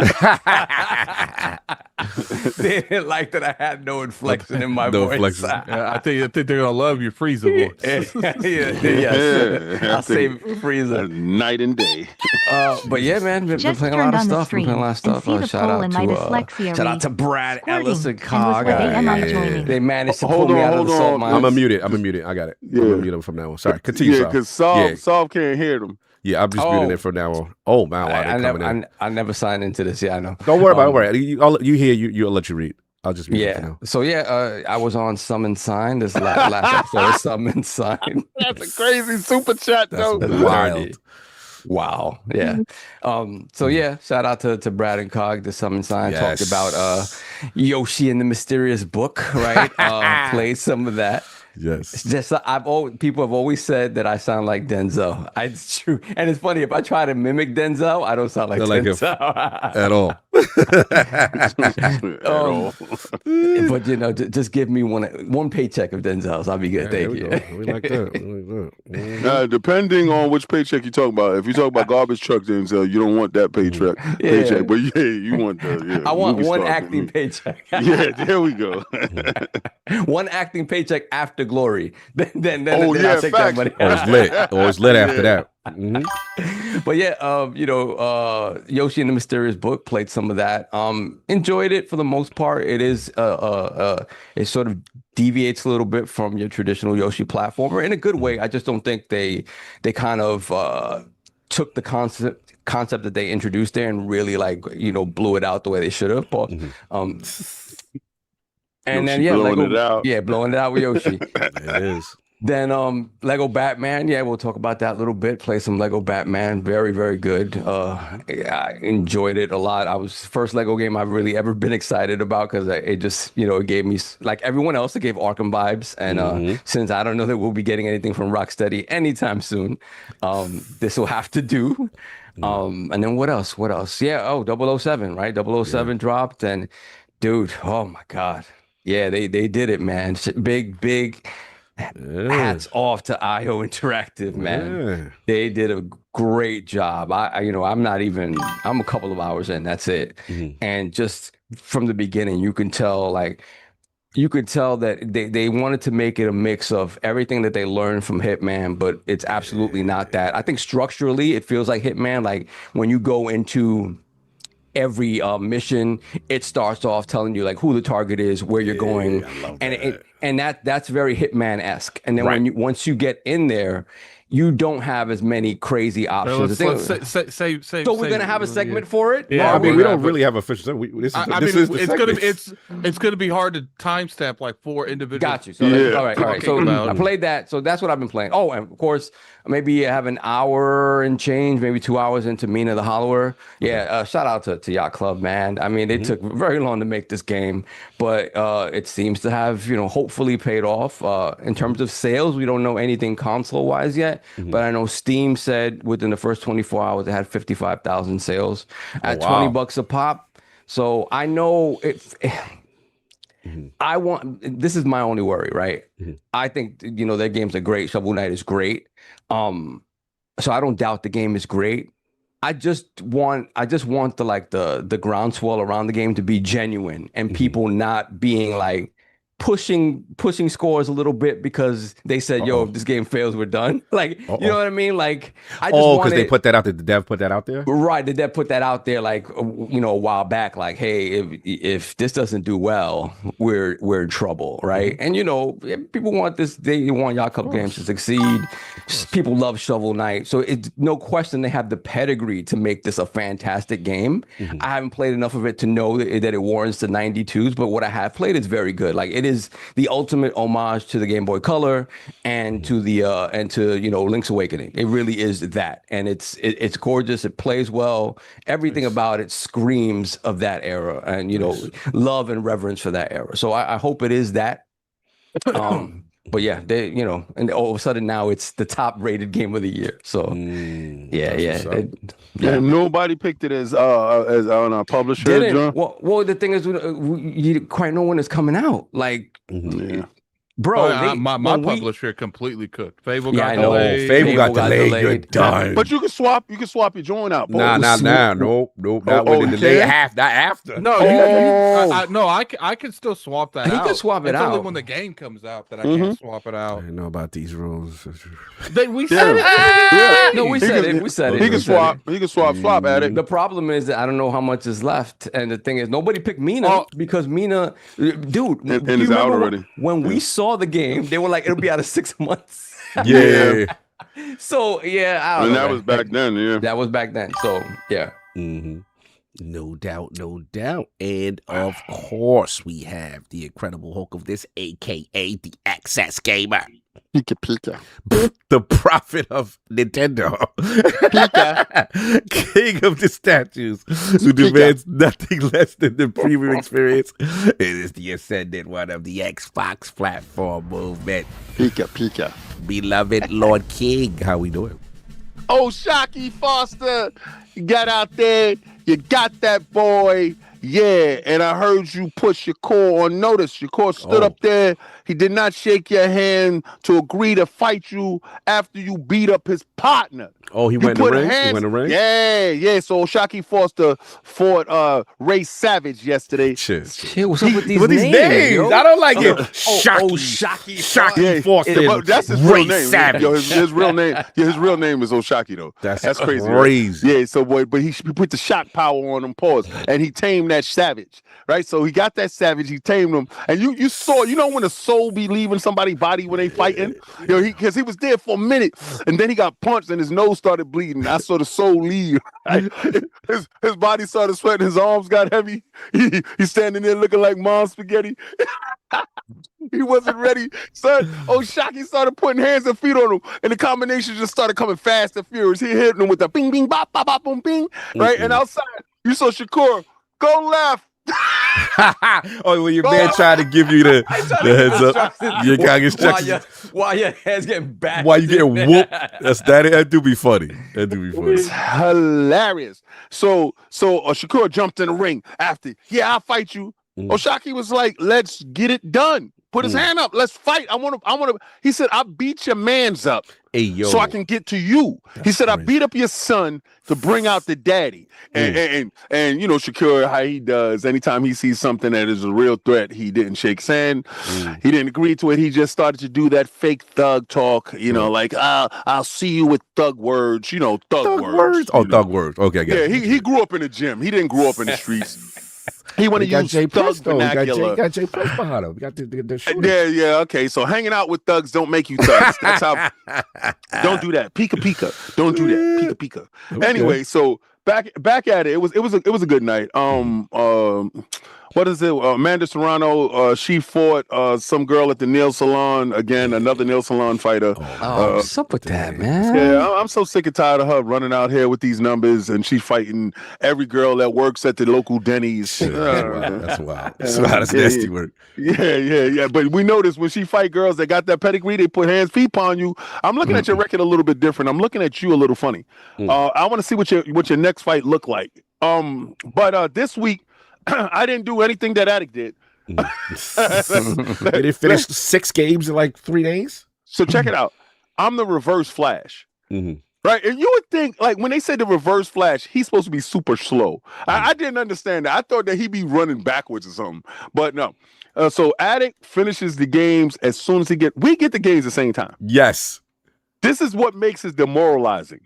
They didn't like that I had no inflection in my voice. I think they're gonna love your Frieza voice. I'll say Frieza night and day. But yeah, man, been playing a lot of stuff. Shout out to Brad Ellis and Cog. They managed to pull me out of the salt mines. I'm gonna mute it. I got it. I'm gonna mute him from now on. Sorry, continue. Yeah, because Saul can't hear them. Yeah, I'm just muting it from now on. Oh man, I never signed into this. Yeah, I know. Don't worry about it. You hear I'll let you read. I'll just mute it for now. So I was on Summon Sign this last episode of Summon Sign. That's a crazy super chat though. That's wild. Wow. Yeah. So yeah, shout out to Brad and Cog, the Summon Sign. Yes. Talked about Yoshi and the Mysterious Book, right? Played some of that. Yes. It's just people have always said that I sound like Denzel. It's true. And it's funny, if I try to mimic Denzel, I don't sound like Denzel. At all. But just give me one paycheck of Denzel's. I'll be good. Thank you. We like that. Depending on which paycheck you talk about. If you talk about garbage truck Denzel, you don't want that paycheck. But you want the I want one acting paycheck. Yeah, there we go. One acting paycheck after Glory. Then I'll take that money. Always lit after that. But yeah, Yoshi and the Mysterious Book, played some of that. Enjoyed it for the most part. It is it sort of deviates a little bit from your traditional Yoshi platformer in a good way. I just don't think they kind of took the concept that they introduced there and really blew it out the way they should have. But and then blowing it out with Yoshi. It is. Then Lego Batman, we'll talk about that a little bit. Play some Lego Batman, very, very good. I enjoyed it a lot. I was first Lego game I've really ever been excited about because it just, it gave me, like everyone else, it gave Arkham vibes. And since I don't know that we'll be getting anything from Rocksteady anytime soon, this will have to do. And then what else? Yeah, 007, right? 007 dropped, and dude, oh my God. Yeah, they did it, man. Big hats off to IO Interactive, man. They did a great job. I'm a couple of hours in, that's it. And just from the beginning, you can tell that they wanted to make it a mix of everything that they learned from Hitman, but it's absolutely not that. I think structurally it feels like Hitman. Like when you go into every mission, it starts off telling you like who the target is, where you're going, and that's very Hitman-esque. And then once you get in there, you don't have as many crazy options. So we're gonna have a segment for it. Yeah, we don't really have official. It's gonna be hard to timestamp like 4 individual. Got you. So all right. So I played that. So that's what I've been playing. Oh, and of course, maybe you have an hour and change, maybe 2 hours into Mina the Hollower. Yeah, shout out to Yacht Club, man. I mean, they took very long to make this game, but it seems to have hopefully paid off. In terms of sales, we don't know anything console wise yet. But I know Steam said within the first 24 hours it had 55,000 sales at $20 a pop. So I know this is my only worry, right? I think their games are great. Shovel Knight is great. So I don't doubt the game is great. I just want the groundswell around the game to be genuine and people not being like pushing scores a little bit because they said, "Yo, if this game fails, we're done." Like, you know what I mean? Like, I just because they put that out there. The dev put that out there, right? The dev put that out there, like a while back. Like, hey, if this doesn't do well, we're in trouble, right? And people want this. They want Yacht Club games to succeed. People love Shovel Knight, so it's no question they have the pedigree to make this a fantastic game. I haven't played enough of it to know that it warrants the 92s, but what I have played is very good. Like, it is the ultimate homage to the Game Boy Color and to Link's Awakening. It really is that, and it's gorgeous. It plays well. Everything about it screams of that era, and love and reverence for that era. So I hope it is that. But yeah, they and all of a sudden now it's the top rated game of the year. So And nobody picked it as on a publisher. Didn't. Well, the thing is, you didn't quite know when it's coming out. Like, bro, my publisher completely cooked. Fable got delayed. Fable got delayed. You're done. But you can swap your joint out. Nah. Nope. That wasn't delayed. After. No, I can still swap that out. He can swap it out. It's only when the game comes out that I can't swap it out. I didn't know about these rules. We said it. No, we said it. We said it. He can swap. He can swap at it. The problem is that I don't know how much is left, and the thing is, nobody picked Mina because Mina, dude. And it's out already. When we saw the game, they were like, it'll be out of 6 months. Yeah. So I don't know. And that was back then. Yeah. That was back then. So yeah. No doubt. And of course, we have the Incredible Hulk of this, aka the Access Gamer. Pika. The prophet of Nintendo. King of the statues, who demands nothing less than the premium experience. It is the ascendant one of the Xbox platform movement. Pika. Beloved Lord King. How we doing? Oh, Shocky Foster, you got out there. You got that boy. Yeah, and I heard you push your core on notice. Your core stood up there. He did not shake your hand to agree to fight you after you beat up his partner. Oh, he went in the ring? Yeah. So Shocky Foster fought Ray Savage yesterday. Shit, what's up with these names? Yo? I don't like it. Shocky Foster. That's his Ray real name. Savage. Yo, his real name. Yeah, his real name is Oshaki though. That's crazy. Right? Yeah. So but he put the shock power on him. Pause. And he tamed that Savage. Right. So he got that Savage. He tamed him. And you saw. When the soul be leaving somebody's body when they fighting. Because he was there for a minute, and then he got punched and his nose started bleeding. I saw the soul leave. Right? His body started sweating. His arms got heavy. He's standing there looking like mom spaghetti. He wasn't ready. Son, Shocky started putting hands and feet on him, and the combination just started coming fast and furious. He hit him with the bing, bing, bop, bop, bop, boom, bing. Right? And outside, you saw Shakur go left. Your man tried to give you the heads up. You got instructions. While your head's getting back. While you getting whooped. That do be funny. It's hilarious. So Shakur jumped in the ring after. Yeah, I'll fight you. Oshaki was like, let's get it done. Put his hand up. Let's fight. I want to. He said, I beat your mans up so I can get to you. He said, I beat up your son to bring out the daddy. And you know, Shakur, how he does. Anytime he sees something that is a real threat, he didn't shake his hand. He didn't agree to it. He just started to do that fake thug talk, you know, like, I'll see you with thug words, you know, thug words. Oh, thug words. Okay, I got yeah, he grew up in the gym. He didn't grow up in the streets. He want to use thug vernacular. He got Jay Press behind him. We got the shooter. Yeah, okay. So hanging out with thugs don't make you thugs. That's how. Don't do that. Pika. Don't do that. Pika. Okay. Anyway, so back at it. It was a good night. What is it? Amanda Serrano, she fought some girl at the nail salon. Again, another nail salon fighter. What's up with that, man? Yeah, I'm so sick and tired of her running out here with these numbers, and she's fighting every girl that works at the local Denny's. That's wild. That's nasty work. Yeah. But we notice when she fight girls that got that pedigree, they put hands, feet on you. I'm looking at your record a little bit different. I'm looking at you a little funny. I want to see what your next fight look like. But this week, I didn't do anything that Addict did. Did it finish 6 games in like 3 days? So check it out. I'm the reverse Flash. Right? And you would think, like, when they say the reverse Flash, he's supposed to be super slow. I didn't understand that. I thought that he'd be running backwards or something. But no. So Addict finishes the games as soon as we get the games at the same time. Yes. This is what makes it demoralizing.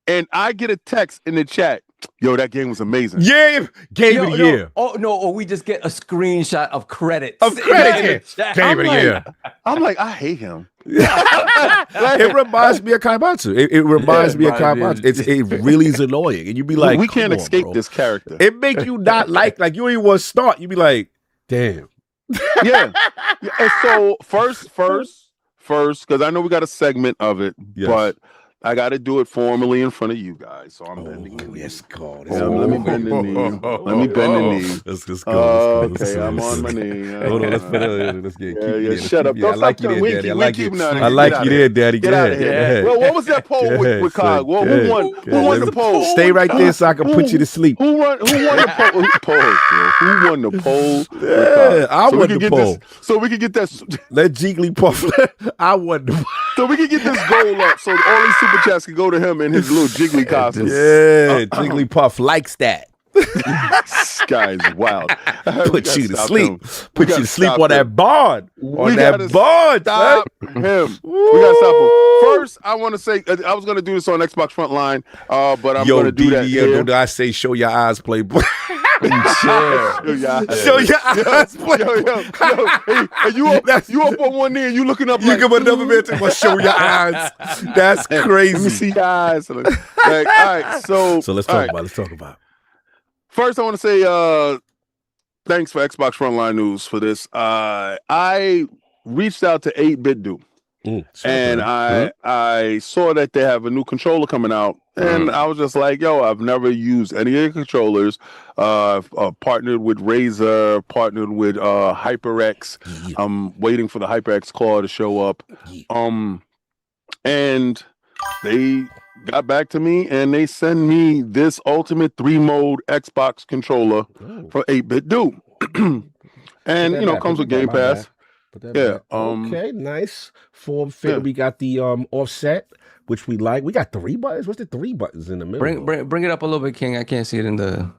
And I get a text in the chat. Yo, that game was amazing. Yeah, game of the year. Oh no, or we just get a screenshot of credits. Game of the year. I'm like, I hate him. It reminds me of Kaibatsu. It reminds me of Kaibatsu. It really is annoying. And you'd be like, we can't escape this character. It make you not like you don't even want to start. You'd be like, damn. Yeah. And so first, because I know we got a segment of it, but I got to do it formally in front of you guys. So I'm bending the knee. Yes, God. Let me bend the knee. Let me bend the knee. Let's go. Okay, I'm on my knee. Hold on. Let's get Yeah, shut up. I like you there, Daddy. I like you there, Daddy. Get out of here. Well, what was that poll with Cog? Well, who won the poll? Stay right there so I can put you to sleep. Who won the poll? Who won the poll? Yeah, I won the poll. So we can get that. Let Jigglypuff. I won the poll. So we can get this goal up so all these super chats can go to him in his little Jiggly costume. Yeah, Jigglypuff likes that. This guy is wild. Put you to sleep. Put you to sleep on that bond. On that bond. Stop him. We gotta stop him. First, I want to say I was gonna do this on Xbox Frontline, but I'm gonna do that here. I say show your eyes, Playboy. Show your eyes, Playboy. Hey, you up on one knee and you looking up. You give another man to show your eyes. That's crazy. Let me see your eyes. Like, all right, so let's talk about. Let's talk about. First, I want to say thanks for Xbox Frontline News for this. I reached out to 8-Bit Do, and I saw that they have a new controller coming out, and I was just like, yo, I've never used any of the controllers. I've partnered with Razer, partnered with HyperX. I'm waiting for the HyperX Claw to show up. And they got back to me and they send me this ultimate 3-mode Xbox controller for 8-Bit Do. And you know, comes with Game Pass. Yeah. Okay, nice. Form fit. We got the offset, which we like. We got 3 buttons. What's the 3 buttons in the middle? Bring it up a little bit, King. I can't see it in the.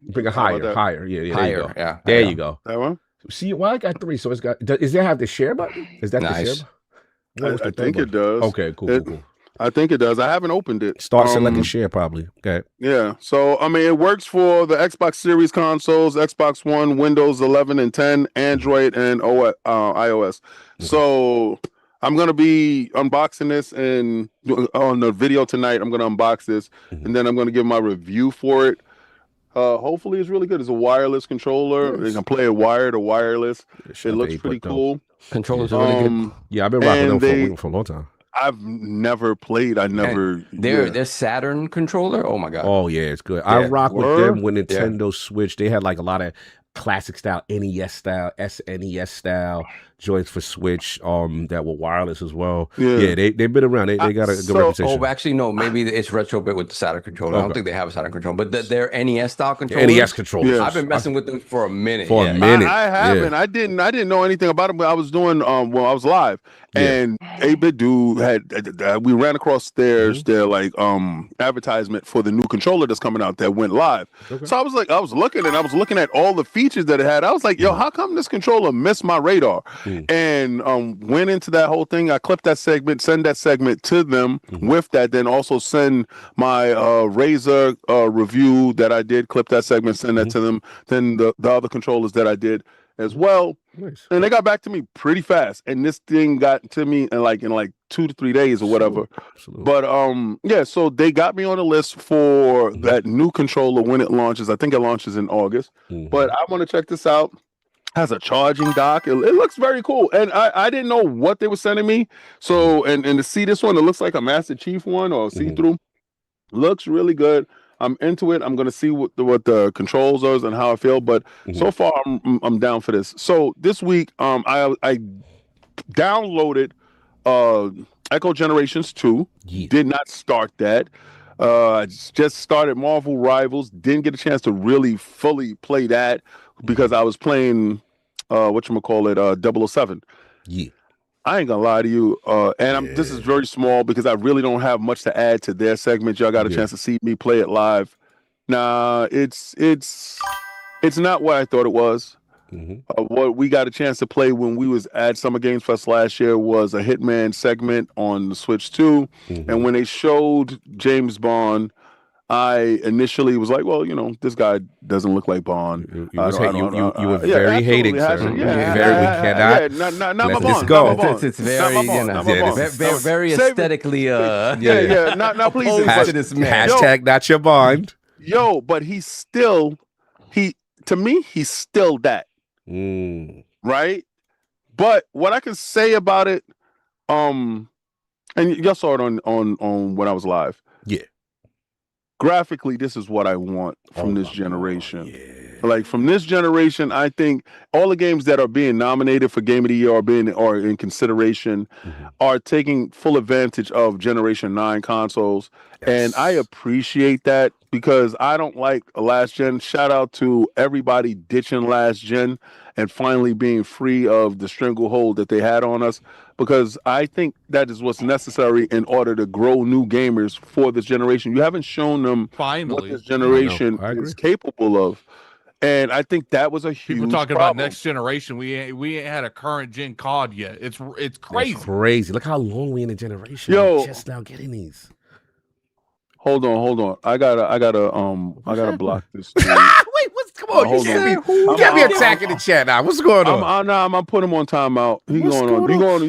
Bring it higher. Yeah, higher. Yeah. There you go. That one. See, I got 3. So it's got. Does it have the share button? Is that the share button? I think it does. Okay, cool. I think it does. I haven't opened it. Start selecting share probably. Okay. Yeah. So I mean, it works for the Xbox Series consoles, Xbox One, Windows 11 and 10, Android, and iOS. So I'm gonna be unboxing this and on the video tonight. I'm gonna unbox this and then I'm gonna give my review for it. Hopefully, it's really good. It's a wireless controller. You can play it wired or wireless. It looks pretty cool. Controllers are really good. Yeah, I've been rocking them for a long time. I've never played. Their Saturn controller. Oh my god. Oh yeah, it's good. I rock with them when Nintendo Switch. They had like a lot of classic style, NES style, SNES style, joints for Switch that were wireless as well. Yeah. Yeah, they've been around. They got a good reputation. Oh, actually, no. Maybe it's retrobit with the Saturn controller. I don't think they have a Saturn controller, but they're NES style controllers. NES controllers. Yes. I've been messing with them for a minute. I haven't. I didn't know anything about them, but I was doing I was live, and 8-Bit Dude had we ran across their like advertisement for the new controller that's coming out that went live. So I was looking at all the features that it had. I was like, yo, how come this controller missed my radar? And went into that whole thing. I clipped that segment, send that segment to them with that, then also send my Razer review that I did, clip that segment, send that to them, then the other controllers that I did as well. Nice. And they got back to me pretty fast. And this thing got to me in like 2 to 3 days or whatever. Absolutely. But so they got me on the list for that new controller when it launches. I think it launches in August. But I want to check this out. Has a charging dock. It looks very cool. And I didn't know what they were sending me. So and to see this one, it looks like a Master Chief one or see-through. Looks really good. I'm into it. I'm gonna see what the controls are and how I feel. But so far, I'm down for this. So this week, I downloaded Echo Generations 2. Did not start that. I just started Marvel Rivals. Didn't get a chance to really fully play that because I was playing whatchamacallit, 007. Yeah. I ain't gonna lie to you, and this is very small because I really don't have much to add to their segment. Y'all got a chance to see me play it live. Nah, it's not what I thought it was. What we got a chance to play when we was at Summer Games Fest last year was a Hitman segment on the Switch 2, and when they showed James Bond, I initially was like, well, this guy doesn't look like Bond. You were very hating, sir. We cannot not let my this Bond. go. It's very, very aesthetically not pleasing. to this man. Hashtag not your Bond. Yo, but he's still to me, he's still that. Right? But what I can say about it, and y'all saw it on when I was live. Yeah. Graphically, this is what I want from this generation. Like from this generation, I think all the games that are being nominated for Game of the Year or in consideration are taking full advantage of Generation 9 consoles. And I appreciate that because I don't like last gen. Shout out to everybody ditching last gen and finally being free of the stranglehold that they had on us, because I think that is what's necessary in order to grow new gamers for this generation. You haven't shown them what this generation is capable of. And I think that was a huge People talking problem. about next generation. We ain't had a current gen COD yet. It's crazy. It's crazy. Look how long we in the generation. Yo, We're just now getting these. Hold on. I gotta block this. Wait, come on? You can't be attacking the chat now. What's going on? I'm gonna put him on timeout. You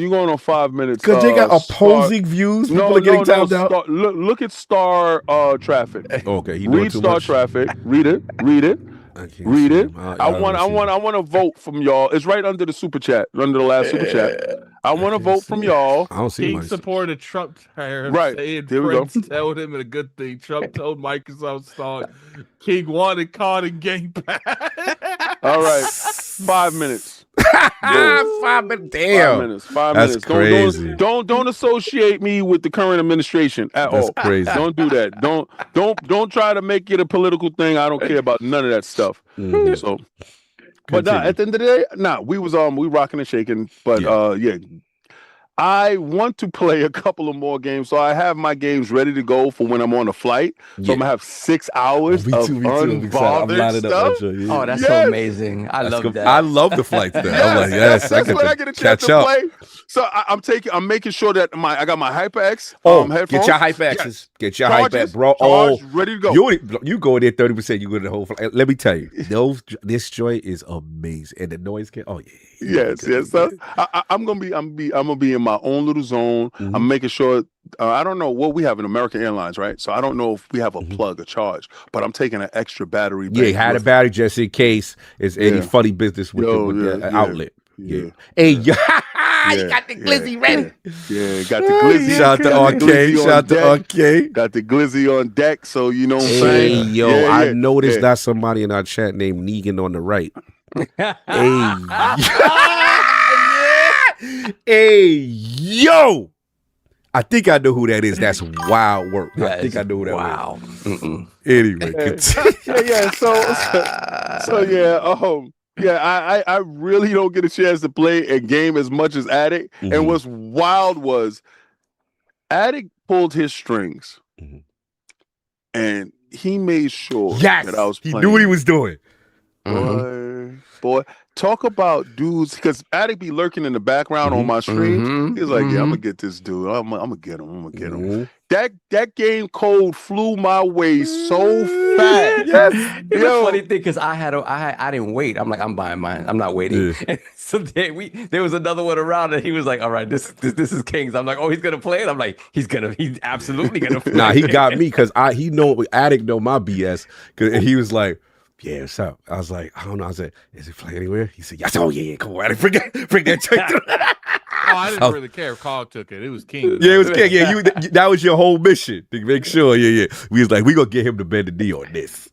going on 5 minutes? Because they got opposing views. People are getting timed out. Look at Star Traffic. Okay, read Star Traffic. Read it. Read it. I want to vote from y'all. It's right under the super chat, under the last super chat. I want to vote from y'all. I don't see King supported Trump tariffs. Right. Saying There we go. Prince told him a good thing. Trump told Microsoft stock. King wanted COD and Game Pass. All right. 5 minutes. 5 minutes. Damn. 5 minutes. 5 That's minutes. crazy. Don't associate me with the current administration at all. That's crazy. Don't do that. Don't try to make it a political thing. I don't care about none of that stuff. So, but at the end of the day, we was we rocking and shaking. But I want to play a couple of more games, so I have my games ready to go for when I'm on a flight. So I'm gonna have 6 hours of unbothered stuff. Oh, that's so amazing! I love that. I love the flights there. I'm like, yes, that's when I get a chance to play. So I'm making sure that I got my HyperX headphones. Get your HyperXs. Get your HyperX, bro. Ready to go. You go in there 30%. You go to the whole flight. Let me tell you, this joint is amazing, and the noise can. Oh yeah. Yes. So I'm gonna be in my own little zone. I'm making sure. I don't know what we have in American Airlines, right? So I don't know if we have a plug or charge, but I'm taking an extra battery. Yeah, had a battery just in case it's any funny business with the outlet. Yeah. Hey, you got the glizzy ready. Yeah, got the glizzy. Shout out to RK. Got the glizzy on deck, so you know what I'm saying? Hey, yo, I know there's not somebody in our chat named Negan on the right. Hey. Hey, yo. I think I know who that is. That's wild work. I think I know who that is. Wow. Anyway, yeah. I really don't get a chance to play a game as much as Addict. Mm-hmm. And what's wild was Addict pulled his strings, and he made sure that I was playing. He knew what he was doing. Boy, talk about dudes, because Addict be lurking in the background on my streams. He's like, yeah, I'm gonna get this dude. I'm gonna get him. That game code flew my way so fast. It's a funny thing because I didn't wait. I'm like, I'm buying mine. I'm not waiting. And so there was another one around, and he was like, all right, this is King's. I'm like, oh, he's gonna play it. I'm like, he's absolutely gonna play. Nah, he got me because he know Addict know my BS. And he was like, yeah, what's up? I was like, I don't know. I said, is it play anywhere? He said, yes. Oh yeah, come on, Addict. Bring that check. I didn't really care if Cog took it. It was King. Yeah, it was King. Yeah, that was your whole mission to make sure. Yeah. We was like, we gonna get him to bend the knee on this.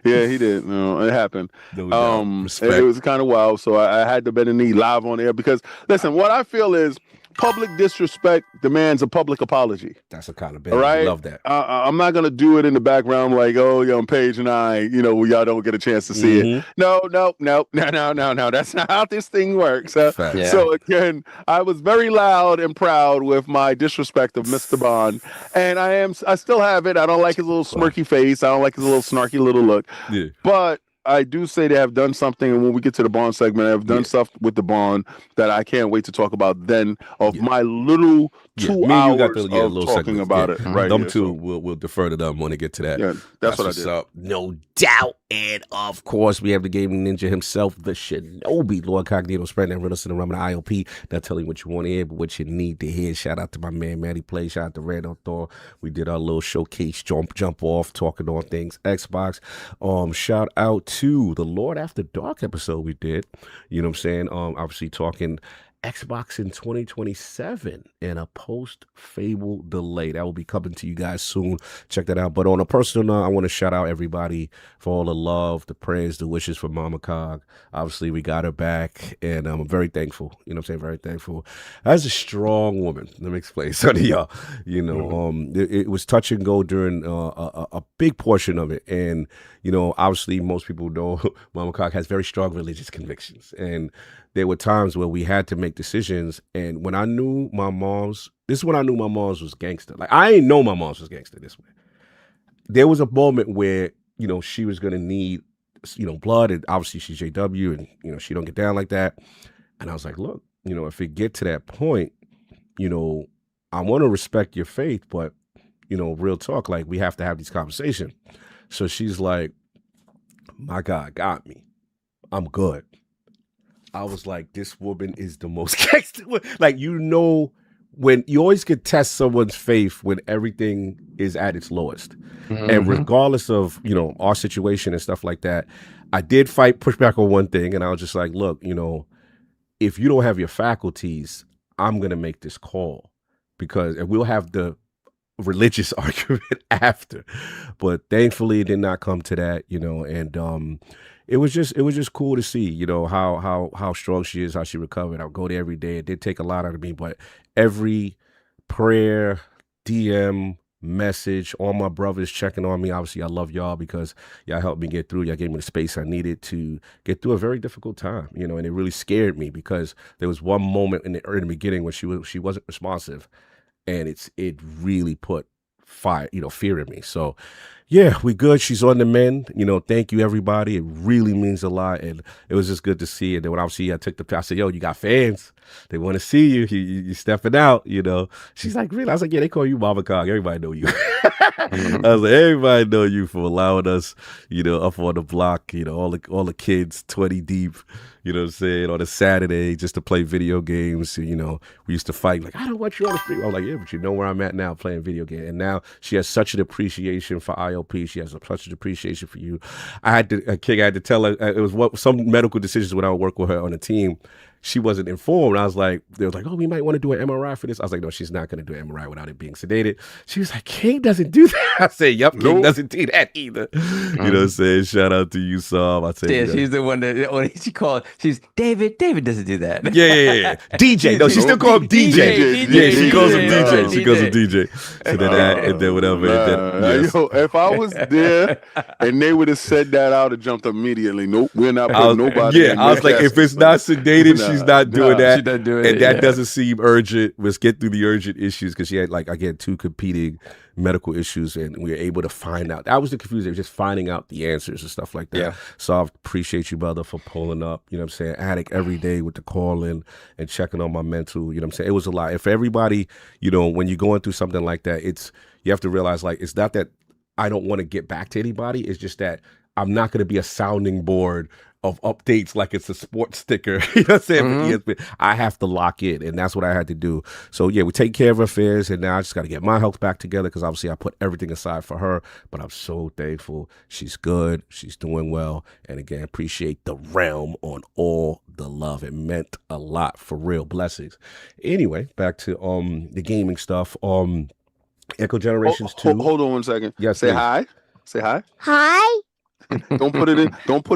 Yeah, he did. No, it happened. It was kind of wild. So I had to bend the knee live on air because, listen, what I feel is public disrespect demands a public apology. That's a kind of bad. All right? I love that. I'm not going to do it in the background like, oh, young Paige and I, y'all don't get a chance to see it. No. That's not how this thing works. So again, I was very loud and proud with my disrespect of Mr. Bond. And I still have it. I don't like his little smirky face. I don't like his little snarky little look. Yeah. But I do say they have done something, and when we get to the Bond segment, I have done stuff with the Bond that I can't wait to talk about then of my little 2 hours of talking about it. Right. Them two, we'll defer to them when they get to that. Yeah, that's what I did. Up. No doubt. And of course, we have the gaming ninja himself, the Shinobi, Lord Cognito, spreading that riddles in the realm of the ILP. Not telling what you want to hear, but what you need to hear. Shout out to my man, Matty Play. Shout out to Randall Thor. We did our little showcase jump off, talking on things Xbox. Shout out to the Lord After Dark episode we did. You know what I'm saying? Obviously talking Xbox in 2027 and a post-Fable delay. That will be coming to you guys soon. Check that out. But on a personal note, I want to shout out everybody for all the love, the prayers, the wishes for Momma Cog. Obviously, we got her back, and I'm very thankful. You know what I'm saying? Very thankful. As a strong woman, let me explain something to y'all. It was touch and go during a big portion of it. And, obviously, most people know Momma Cog has very strong religious convictions. And there were times where we had to make decisions, and when I knew my mom's, this is when I knew my mom's was gangster. Like, I ain't know my mom's was gangster this way. There was a moment where, she was going to need, blood, and obviously she's JW, and, she don't get down like that. And I was like, look, if it get to that point, I want to respect your faith, but, real talk, like, we have to have these conversations. So she's like, my God got me. I'm good. I was like, this woman is the most gangster. Like, when you always could test someone's faith when everything is at its lowest. And regardless of, our situation and stuff like that, I did push back on one thing. And I was just like, look, if you don't have your faculties, I'm going to make this call and we'll have the religious argument after. But thankfully it did not come to that, and, it was just cool to see, how strong she is, how she recovered. I'll go there every day. It did take a lot out of me, but every prayer, DM, message, all my brothers checking on me. Obviously, I love y'all because y'all helped me get through. Y'all gave me the space I needed to get through a very difficult time, and it really scared me because there was one moment in the beginning when she wasn't responsive, and it really put fear in me. So yeah, we good. She's on the mend. Thank you, everybody. It really means a lot. And it was just good to see it. And then when obviously I said, yo, you got fans. They want to see you. You stepping out, She's like, really? I was like, yeah, they call you Momma Cog. Everybody know you. I was like, everybody know you for allowing us, up on the block, all the kids 20 deep, what I'm saying, on a Saturday just to play video games. We used to fight like, I don't want you on the street. I was like, yeah, but you know where I'm at now playing video games. And now she has such an appreciation for ILP. She has such an appreciation for you. I had to tell her, it was some medical decisions when I would work with her on the team. she wasn't informed. I was like, they were like, oh, we might want to do an MRI for this. I was like, no, she's not going to do an MRI without it being sedated. She was like, King doesn't do that. I said, yep, King doesn't do that either. You know what I'm saying? Shout out to you, Sam. I said, yeah, she's the one that when she called. She's David. David doesn't do that. Yeah. DJ. No, she still calls him DJ. Yeah, she calls him DJ. She calls him DJ. So then whatever. Yes. Yo, if I was there and they would have said that, I would have jumped immediately. Nope, we're not putting nobody. Yeah, I was like, if it's not sedated, she's not doing that. She doesn't do it, and that doesn't seem urgent. Let's get through the urgent issues because she had, like, again, 2 competing medical issues, and we were able to find out. That was the confusion, just finding out the answers and stuff like that. Yeah. So I appreciate you, brother, for pulling up. You know what I'm saying? Addict every day with the calling and checking on my mental. You know what I'm saying? It was a lot. If everybody, you know, when you're going through something like that, you have to realize, like, it's not that I don't want to get back to anybody. It's just that I'm not going to be a sounding board of updates like it's a sports sticker. You know what I'm saying? Mm-hmm. I have to lock in, and that's what I had to do. So, yeah, we take care of affairs, and now I just got to get my health back together because obviously I put everything aside for her, but I'm so thankful. She's good. She's doing well. And, again, appreciate the realm on all the love. It meant a lot, for real. Blessings. Anyway, back to the gaming stuff. Echo Generations 2. Hold on 1 second. Yes, say please. hi. Say hi. Hi. Don't put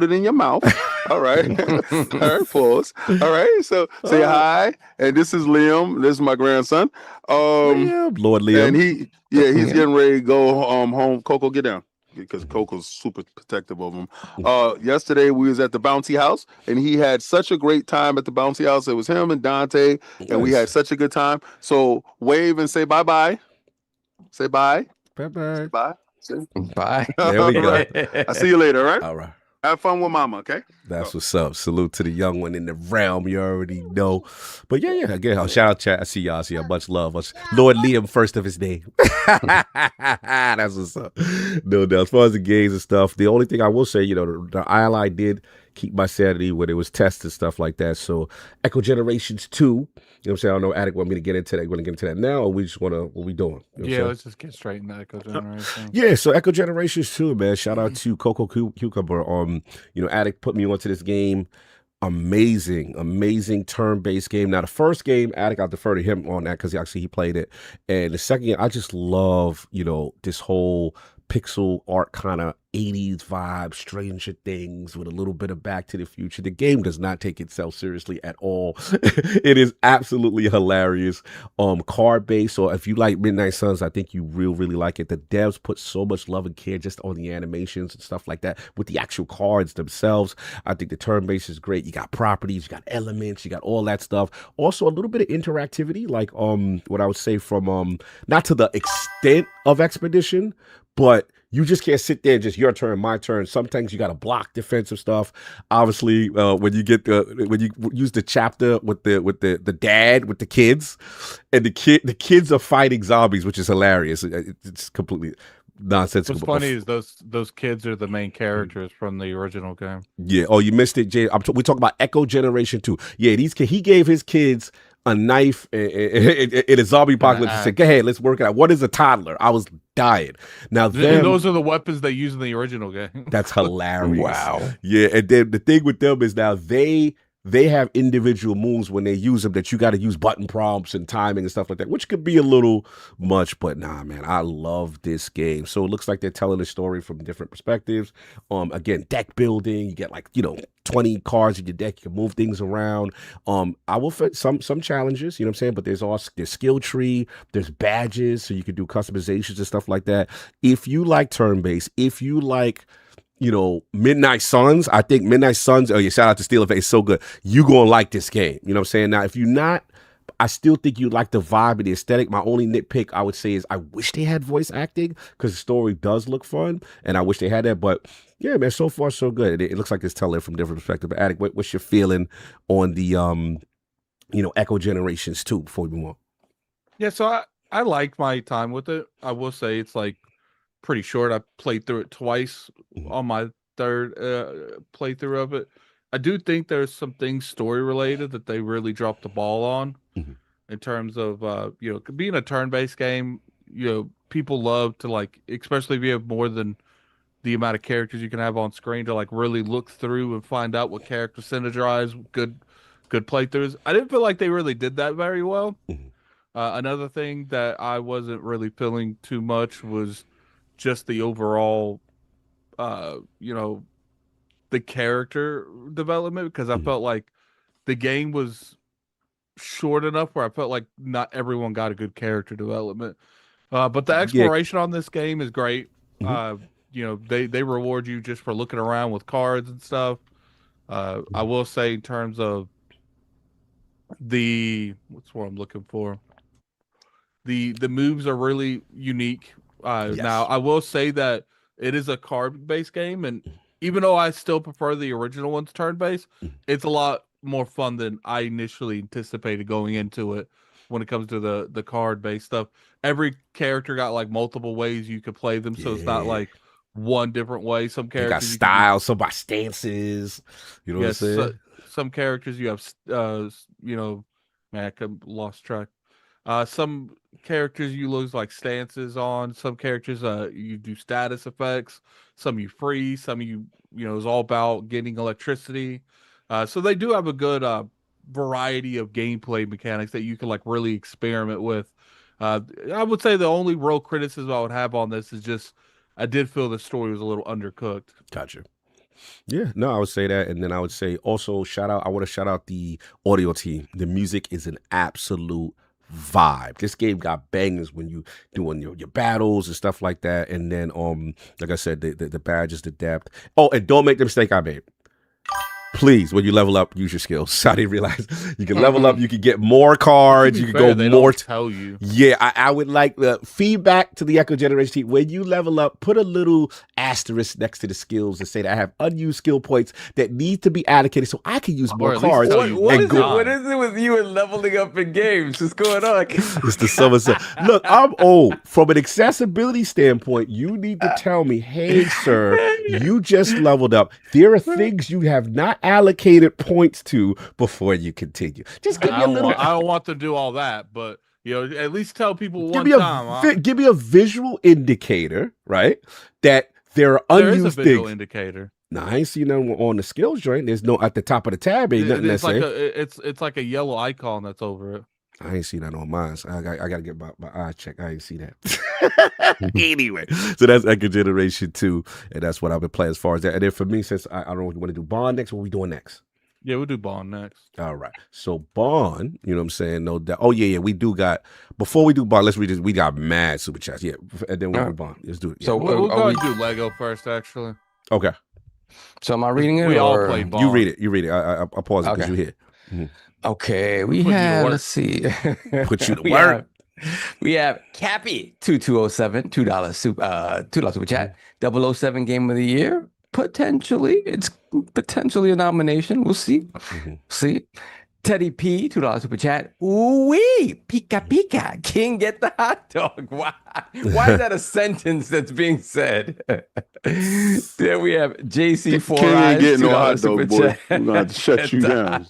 it in your mouth. All right. All right, pause. All right. So say hi. And this is Liam. This is my grandson. Lord Liam. And he's getting ready to go home. Coco, get down. Because Coco's super protective of him. Yesterday we was at the bouncy house, and he had such a great time at the bouncy house. It was him and Dante, and we had such a good time. So wave and say bye-bye. Say bye. Bye-bye. Say bye. Bye. There we go. Right. I'll see you later, all right? All right. Have fun with Momma, okay? That's what's up. Salute to the young one in the realm. You already know. But yeah. Again, shout out chat. I see y'all. Much love. Lord Liam, first of his name. That's what's up. No doubt. As far as the games and stuff, the only thing I will say, you know, the ILI did keep my sanity when it was tested, stuff like that. So Echo Generations 2, you know what I'm saying? I don't know, Addict want me to get into that. You want to get into that now, or we just want to, what we doing? You know let's just get straight into Echo Generations. Yeah, so Echo Generations 2, man. Shout out to Coco Cucumber. You know, Addict put me onto this game. Amazing turn-based game. Now, the first game, Addict, I'll defer to him on that because he played it. And the second game, I just love, you know, this whole pixel art kind of 80s vibe, Stranger Things with a little bit of Back to the Future. The game does not take itself seriously at all. It is absolutely hilarious. Card based, so if you like Midnight Suns, I think you really like it. The devs put so much love and care just on the animations and stuff like that with the actual cards themselves. I think the turn based is great. You got properties, you got elements, you got all that stuff. Also a little bit of interactivity, like what I would say from not to the extent of Expedition, but you just can't sit there and just your turn, my turn. Sometimes you got to block defensive stuff. Obviously, when you use the chapter with the dad with the kids, and the kids are fighting zombies, which is hilarious. It's completely nonsensical. What's funny is those kids are the main characters from the original game. Yeah. Oh, you missed it, Jay. We talking about Echo Generation 2. Yeah, he gave his kids a knife in a zombie apocalypse and said, go ahead, let's work it out. What is a toddler? I was dying. Now, those are the weapons they use in the original game. That's hilarious. Wow. Yeah, and then the thing with them is now they have individual moves when they use them that you got to use button prompts and timing and stuff like that, which could be a little much, but nah, man, I love this game. So it looks like they're telling the story from different perspectives. Again, deck building, you get 20 cards in your deck, you can move things around. I will fit some challenges, you know what I'm saying? But there's skill tree, there's badges, so you can do customizations and stuff like that. If you like turn-based, if you like Midnight Suns. I think Midnight Suns, shout out to Steelers, it's so good. You gonna like this game. You know what I'm saying? Now, if you're not, I still think you like the vibe and the aesthetic. My only nitpick I would say is I wish they had voice acting because the story does look fun, and I wish they had that. But yeah, man, so far so good. It looks like it's telling from different perspectives. But Addict, what's your feeling on the Echo Generations 2 before we move on? Yeah, so I like my time with it. I will say it's pretty short. I played through it twice on my third playthrough of it. I do think there's some things story related that they really dropped the ball on in terms of being a turn-based game. People love to especially if you have more than the amount of characters you can have on screen to really look through and find out what character synergize good good playthroughs. I didn't feel like they really did that very well. Another thing that I wasn't really feeling too much was just the overall, the character development, because I felt like the game was short enough where I felt like not everyone got a good character development. But the exploration on this game is great. They reward you just for looking around with cards and stuff. I will say in terms of what's what I'm looking for. The moves are really unique. Now I will say that it is a card-based game, and even though I still prefer the original ones turn-based, it's a lot more fun than I initially anticipated going into it when it comes to the card-based stuff. Every character got like multiple ways you could play them, so it's not like one different way. Some characters got styles, some by stances. You know what I'm saying? Some characters you have, man, I lost track. Some characters you lose like stances on. Some characters you do status effects. Some you freeze. Some is all about getting electricity. So they do have a good variety of gameplay mechanics that you can like really experiment with. I would say the only real criticism I would have on this is just I did feel the story was a little undercooked. Gotcha. Yeah, no, I would say that. And then I would say also I want to shout out the audio team. The music is an absolute vibe. This game got bangers when you doing your battles and stuff like that. And then like I said, the badges, the depth. Oh, and don't make the mistake I made. Please, when you level up, use your skills. I didn't realize you can level up. You can get more cards. You can go more. Tell you. Yeah, I would like the feedback to the Echo Generation team. When you level up, put a little asterisk next to the skills and say that I have unused skill points that need to be allocated so I can use more cards. What is it with you and leveling up in games? What's going on? It's the summer. Look, I'm old. From an accessibility standpoint, you need to tell me, hey, sir, you just leveled up. There are things you have not allocated points to before you continue. Just give me a little. I don't want to do all that, but at least tell people give me a visual indicator, right? That there are unused there is a visual things. Indicator. No, I ain't seen nothing on the skills joint. There's no at the top of the tab. Ain't nothing that's it's like a yellow icon that's over it. I ain't see that on mine. So I gotta get my eye check. I ain't see that. Anyway, so that's Echo Generation 2, and that's what I've been playing as far as that. And then for me, since I don't know what you want to do Bond next, what are we doing next? Yeah, we'll do Bond next. All right. So Bond, you know what I'm saying? No doubt. Oh yeah, we do got. Before we do Bond, let's read this. We got mad super chats. Yeah, and then we'll do Bond. Let's do it. Yeah. So we'll go and do Lego first, actually. Okay. So am I reading it? We all play Bond. You read it. I pause it because you're here. Mm-hmm. Okay, we have. Let's see. Put you to work. We have Cappy 2207 $2 super chat 007 Game of the Year. It's potentially a nomination. We'll see. See. Teddy P $2 super chat. Ooh wee, pika pika. King get the hot dog. Why is that a sentence that's being said? There we have JC 4 King Eyes. Ain't getting no hot dog, boy. We're gonna have to shut you down.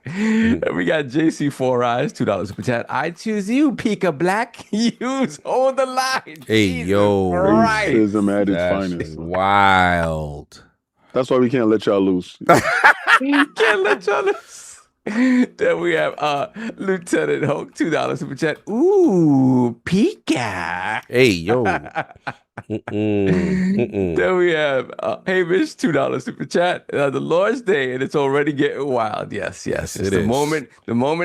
We got JC 4 Eyes $2 super chat. I choose you, Pika Black. Use hold the line. Hey, Jesus yo, racism at its finest. Wild. That's why we can't let y'all loose. Can't let y'all loose. Then we have Lieutenant Hulk $2 super chat. Ooh, Pika. Hey, yo. Then we have Hamish $2 super chat. The Lord's Day, and it's already getting wild. Yes. It's the moment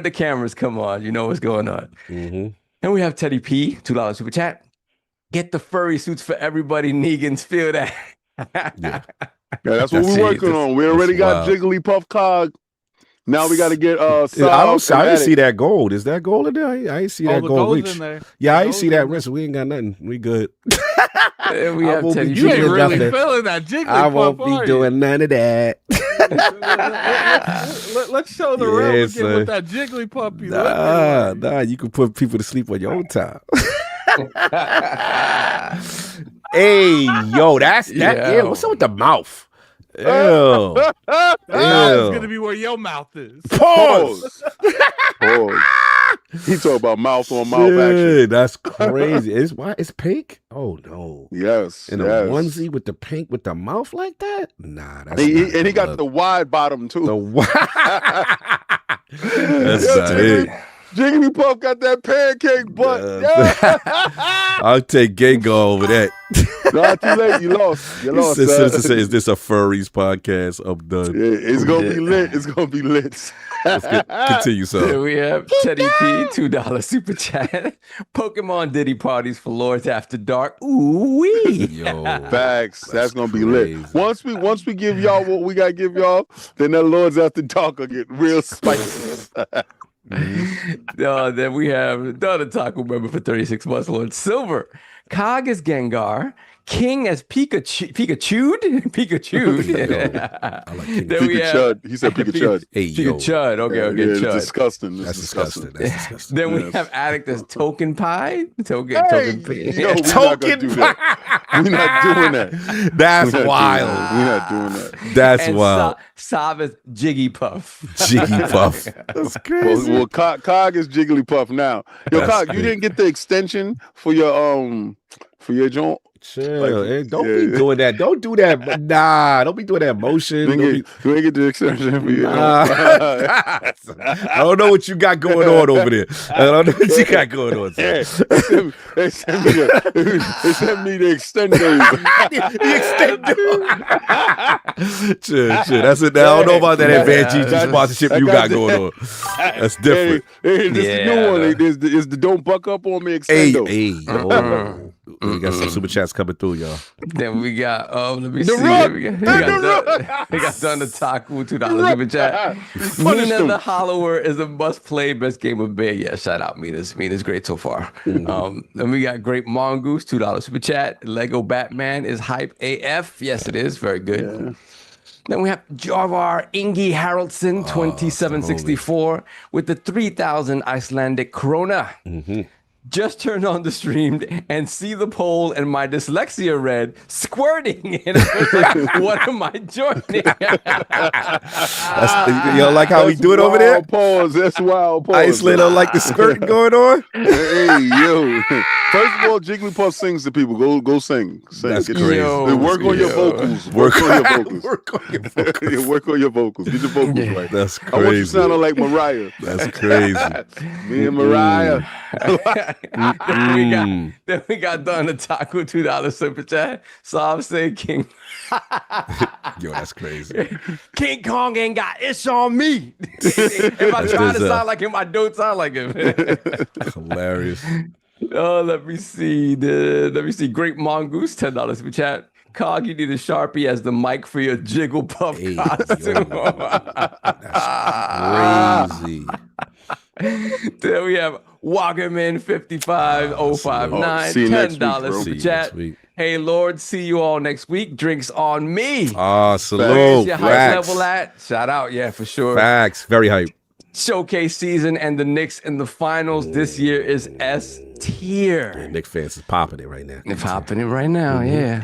the cameras come on, you know what's going on. And we have Teddy P $2 super chat. Get the furry suits for everybody. Negans, feel that. Yeah, that's what we're working on. We already got Jigglypuff Cog. Now we got to get I didn't see that gold. Is that gold in there? I ain't see that gold reach. Yeah, I ain't see that risk. We ain't got nothing. We good. We have Teddy. You ain't really feeling that Jigglypuff. I won't be doing none of that. Let's show the real again with that Jigglypuff. Nah, you can put people to sleep on your own time. Hey, yo, that's that. Yeah, what's up with the mouth? Ew. It's gonna be where your mouth is. Pause. He talk about mouth on mouth action. That's crazy. It's pink? Oh no. Yes. In a onesie with the pink with the mouth like that? Nah, that's he got the wide bottom too. The That's not it. Jigglypuff got that pancake butt. I'll take Gengar over that. Not too late. You lost. You lost. Citizen said, "Is this a furries podcast?" I'm done. Yeah, it's gonna be lit. It's gonna be lit. Continue, son. There we have Teddy P, $2 super chat. Pokemon Diddy parties for Lords After Dark. Ooh wee. Yo, facts. That's gonna be lit. Once we give y'all what we gotta give y'all, then that Lords After Dark will get real spicy. Then we have another Taco member for 36 months, Lord Silver. Cog as Gengar. King as Pikachu. I like King. Pikachu. He said Pikachu. Hey, Pikachu. Okay. Yeah, Chud. it's disgusting. That's disgusting. Then we have Addict as Token Pie. Token Pie. Token Pie. We're not doing that. That's wild. We're not doing that. That's wild. Sav is Jigglypuff. Jigglypuff. That's crazy. Well, Cog is Jigglypuff now. Yo, Cog, you didn't get the extension for your joint. Chill. Don't be doing that. Don't do that. Nah, don't be doing that motion. You ain't get the extension for you. I don't know what you got going on over there. I don't know what you got going on. Yeah, they sent me the extendo. Chill. That's it. I don't know about that advanced GG sponsorship you got going on. That's different. Hey, this is the new one. It's the don't buck up on me extendo. We got some super chats coming through, y'all. Then we got let me see. We got Done the Taco, $2 super chat. Mina the Hollower is a must-play best game of bear. Yeah, shout out Mina's great so far. Then we got Great Mongoose, $2 super chat. Lego Batman is hype AF. Yes, it is. Very good. Yeah. Then we have Jarvar Ingi Haraldson, 2764, with the 3,000 Icelandic krona. Just turned on the stream and see the poll and my dyslexia read squirting. And I was like, what am I joining? You don't like how we do it over there? That's wild pause. Iceland don't like the skirting going on? Hey, yo. First of all, Jigglypuff sings to people. Go sing. That's crazy. Work on your vocals. Work on your vocals. Work on your vocals. Work on your vocals. Get your vocals right. That's crazy. I want you sounding like Mariah. That's crazy. Me and Mariah. Then we got Done the Taco, $2 super chat. So I'm saying King. Yo, that's crazy. King Kong ain't got it's on me. If I try to sound like him, I don't sound like him. Hilarious. Oh, let me see. Great Mongoose, $10 super chat. Cog, you need a Sharpie as the mic for your Jigglypuff costume. That's crazy. Then we have Wagaman 55059, $10 super chat. Hey Lord, see you all next week. Drinks on me. Salute. Where's your hype level at? Shout out, yeah, for sure. Facts, very hype. Showcase season and the Knicks in the finals this year is S tier. Yeah, Knicks fans is popping it right now. They're popping it right now, yeah.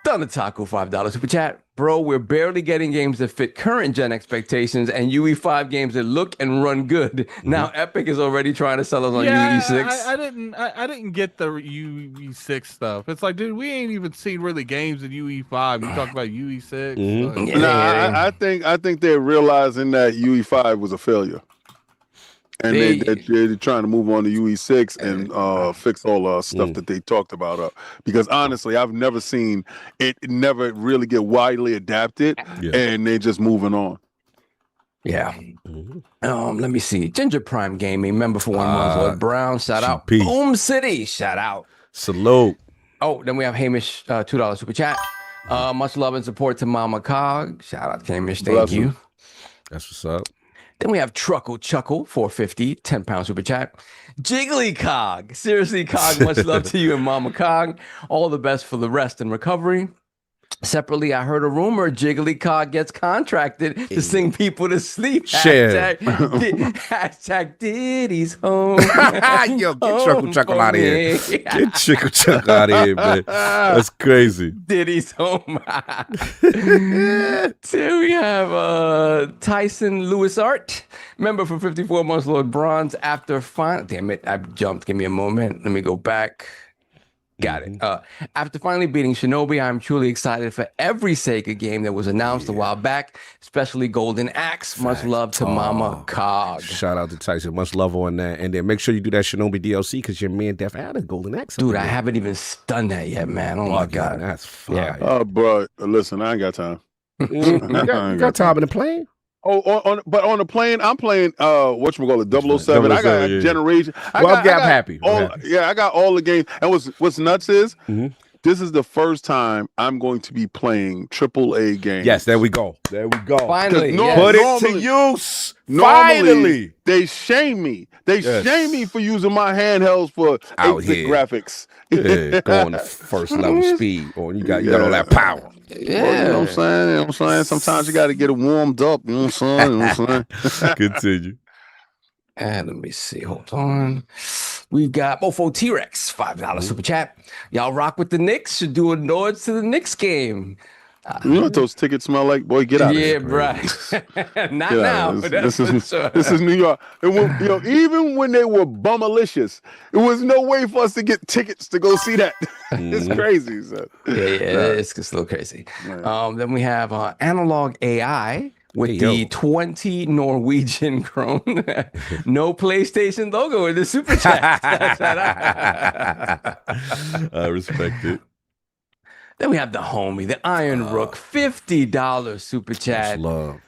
Done the Taco, $5 super chat. Bro, we're barely getting games that fit current gen expectations and UE5 games that look and run good. Now Epic is already trying to sell us on UE6. I didn't get the UE6 stuff. It's like, dude, we ain't even seen really games in UE5. You talk about UE6. I think they're realizing that UE5 was a failure. And they're trying to move on to UE6 and fix all the stuff that they talked about. Because honestly, I've never seen it never really get widely adapted, and they're just moving on. Yeah. Let me see. Ginger Prime Gaming, member for 1 month. Lord Brown, shout out. Boom City, shout out. Salute. Oh, then we have Hamish, $2 super chat. Much love and support to Momma Cog. Shout out to Hamish. Thank you. That's what's up. Then we have Truckle Chuckle, $4.50, 10 super chat. Jiggly Cog. Seriously, Cog, much love to you and Momma Cog. All the best for the rest and recovery. Separately, I heard a rumor Jiggly Cog gets contracted to sing people to sleep. Share. Hashtag Diddy's home. Yo, get Truckle Chuckle out of here. Get Truckle Chuckle out of here, man. That's crazy. Diddy's home. So we have Tyson Lewis Art, member for 54 months, Lord Bronze. After final, damn it, I jumped. Give me a moment. Let me go back. Got it. After finally beating Shinobi, I'm truly excited for every Sega game that was announced a while back, especially Golden Axe. Much love to Mama Cog. Shout out to Tyson. Much love on that. And then make sure you do that Shinobi DLC because your man Def had a Golden Axe. Dude, I haven't even done that yet, man. Oh my God. That's fire. Oh, bro, listen, I ain't got time. You got time in the plane? Oh, but on the plane, I'm playing whatchamacallit, 007. I got Generation. I'm happy. I got all the games. And what's nuts is this is the first time I'm going to be playing AAA games. Yes, there we go. Finally, put it to use. Finally, they shame me. They shame me for using my handhelds for 8-bit graphics. Going to first level speed, or you got all that power. Yeah, well, you know what I'm saying? Sometimes you got to get it warmed up. You know what I'm saying? Continue. And let me see. Hold on. We've got Mofo T-Rex, $5 super chat. Y'all rock with the Knicks. Should do a nods to the Knicks game. You know what those tickets smell like? Boy, get out of here. Yeah, right. Not now. This is New York. Even when they were bummalicious, there was no way for us to get tickets to go see that. It's crazy. So. It's just a little crazy. Then we have Analog AI with the 20 Norwegian krone. No PlayStation logo in the super chat. I respect it. Then we have the homie, the Iron Rook, $50 super chat. Love.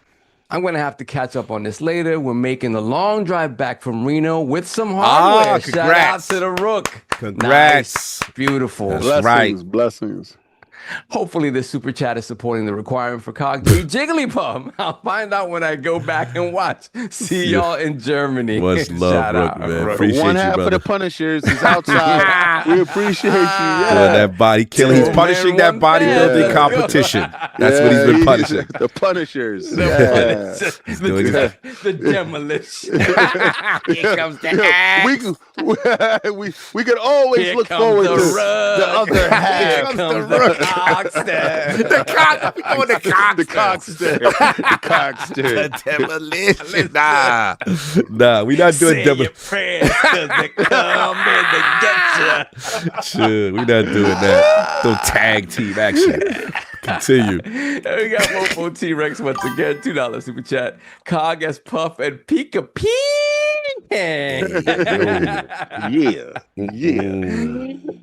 I'm going to have to catch up on this later. We're making the long drive back from Reno with some hardware. Shout out to the Rook. Congrats. Nice. Beautiful. That's Blessings. Hopefully the super chat is supporting the requirement for Cog to be Jigglypuff. I'll find out when I go back and watch. See y'all in Germany. Much love, Rook, man. Appreciate One you, half brother. of the Punishers is outside. We appreciate you. That body killing. He's punishing that bodybuilding competition. That's what he's been punishing. The Punishers. He's doing that. The demolition. Here comes the axe. We could always look forward to the other half. Here comes the Rook. The cockster. The demolition. Nah, we not doing demolition. Sure, we not doing that. No tag team action. Continue. We got Mofo T-Rex once again, $2 super chat. Cog as Puff and Pika Pee. Yeah.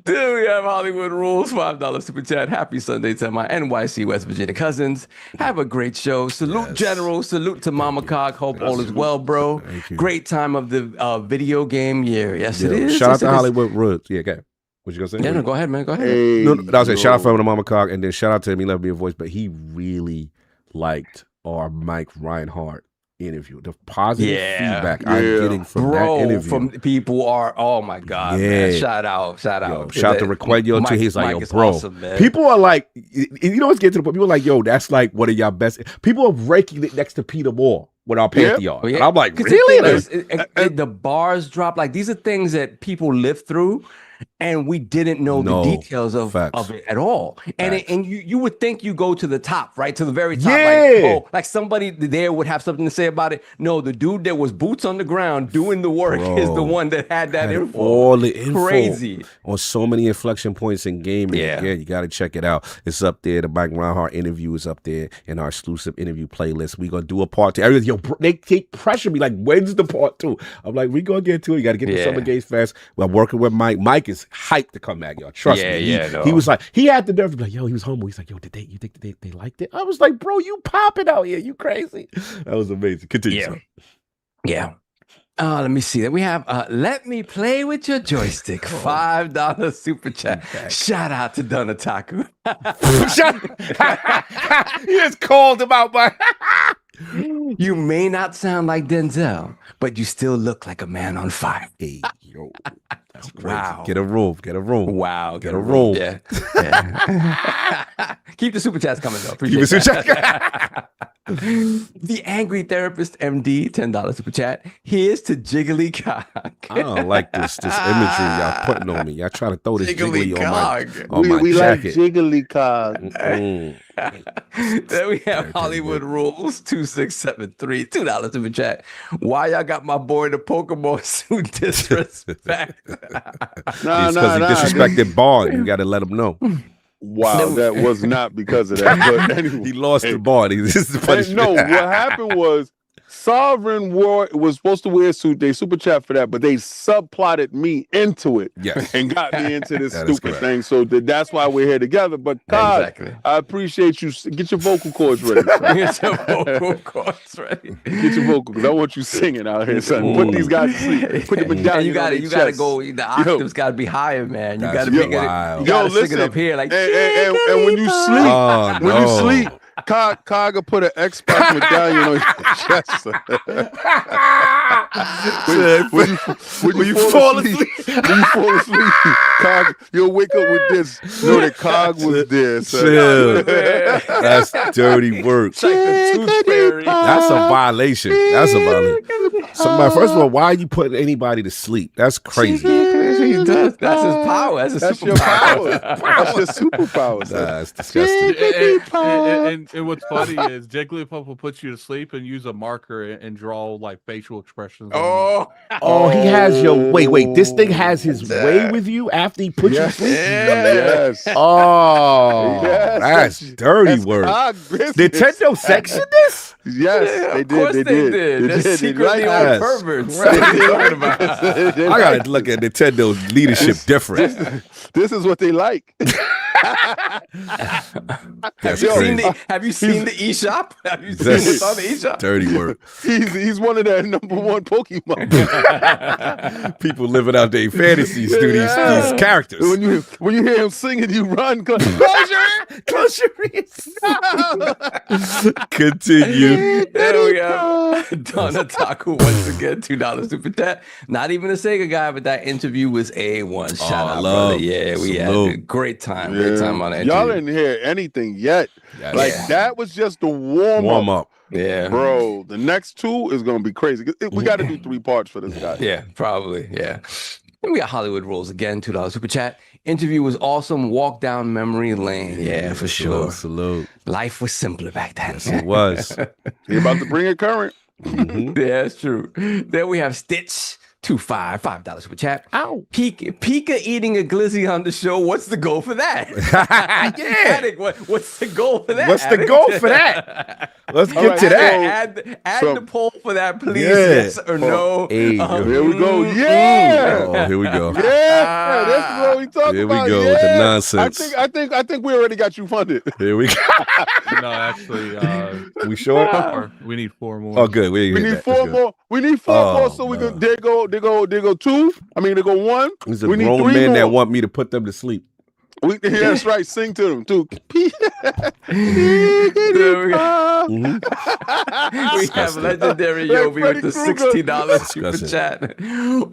Then we have Hollywood Rules, $5 super chat. Happy Sunday to my NYC West Virginia cousins. Have a great show. Salute, General. Salute to Mama Cog. Hope all is well, bro. Great time of the video game year. Yes, it is. Shout out to Hollywood Rules. Yeah, okay. What you gonna say? Yeah, no, go ahead, man. Go ahead. Hey, no, I was saying shout out to Mama Cog, and then shout out to him. He left me a voice, but he really liked our Mike Reinhardt interview. The positive feedback I'm getting from that interview. From people are, oh my God, man. Shout out. Shout out to Requello too. He's like, yo, bro. Awesome, people are like, you know what's getting to the point? People are like, yo, that's like one of y'all best. People are ranking it next to Peter Moore with our Pantheon. And I'm like, really? The bars drop. Like, these are things that people live through. And we didn't know the details of it at all. And you would think you go to the top, right? To the very top. Like somebody there would have something to say about it. No, the dude that was boots on the ground doing the work is the one that had that info. All the info. Crazy. On so many inflection points in gaming. Yeah, you got to check it out. It's up there. The Mike Reinhardt interview is up there in our exclusive interview playlist. We're going to do a part 2. Yo, they pressure me like, when's the part 2? I'm like, we going to get to it. You got to get to Summer Games fast. We're working with Mike. Mike is hyped to come back, y'all. Trust me. He was like, he had the nerve to be like, yo, he was humble. He's like, yo, you think they liked it? I was like, bro, you popping out here. You crazy. That was amazing. Continue. Yeah. Let me see that we have let me play with your joystick. $5 super chat. Shout out to Donataku. You just called him out by You may not sound like Denzel, but you still look like a man on fire. Hey, yo. That's crazy. Wow. Get a room. Wow. Get a room. Yeah. Keep the super chats coming though. Keep the super chats. The Angry Therapist MD, $10 super chat. Here's to Jiggly Cog. I don't like this imagery y'all putting on me. Y'all trying to throw this jiggly on my we jacket. like jiggly cog. Then we have Hollywood Rules 2673, $2 super chat. Why y'all got my boy in the Pokemon suit disrespect? It's because he disrespected Bond. You got to let him know. Wow, that was not because of that. But anyway, he lost the ball. This is the punishment. No, what happened was Sovereign was supposed to wear a suit. They super chat for that, but they subplotted me into it and got me into this stupid thing. So that's why we're here together. But God, I appreciate you. Get your vocal cords ready. Get your vocal cords ready. Get your vocal cords. I want you singing out here, son. Put these guys to sleep. Put them down. You got to go. The octaves got to be higher, man. You got to bring it. You got to sing it up here, like. And when you sleep, when you sleep. Kaga put an Xbox medallion on your chest. when you fall asleep, Cog, you'll wake up with this. Know that Cog was there. That's dirty work. Like the tooth fairy. That's a violation. Somebody, first of all, why are you putting anybody to sleep? That's crazy. He does. That's his power. That's your power. That's your superpower. That's disgusting. And what's funny is Jigglypuff will put you to sleep and use a marker and draw like facial expressions. He has your wait. This thing has his way with you after he puts you to sleep. Yes. That's dirty work. Nintendo section this? Yes, they did. They did. They're secretly all perverts. I gotta look at Nintendo's leadership different. This is what they like. Have you seen the eShop? Have you seen what's on the eShop? Dirty work. He's one of their #1 Pokemon. People living out their fantasies through these characters. When you hear him singing, you run. Close your ears. Continue. There we go. Donna Taku once again, $2 super chat. Not even a Sega guy, but that interview was A1. Shout out, brother. Yeah, we had a great time. Great time on that interview. Y'all didn't hear anything yet. That was just the warm up. Yeah, bro. The next 2 is gonna be crazy. We got to do 3 parts for this guy. Yeah, probably. Yeah. And we got Hollywood Rules again, $2 super chat. Interview was awesome. Walk down memory lane. Yeah, for sure. Salute. Life was simpler back then. Yes, it was. You're about to bring it current. Yeah, that's true. Then we have Stitch. $5 super chat. Ow. Pika eating a glizzy on the show. What's the goal for that? Addict, what's the goal for that? What's the goal for that? Let's get to that. Add the poll for that, please. Yes or no. Hey, here we go. Yeah. Oh, here we go. Yeah. This is what we talk about. Here we go with the nonsense. I think we already got you funded. Here we go. No, actually, we short? We need 4 more. Oh, good. We need 4 more. We need 4 more, so we can. They go 2. I mean, they go 1. There's a grown man that want me to put them to sleep. That's right. Sing to them too. We have legendary Yobi with the $60 super chat.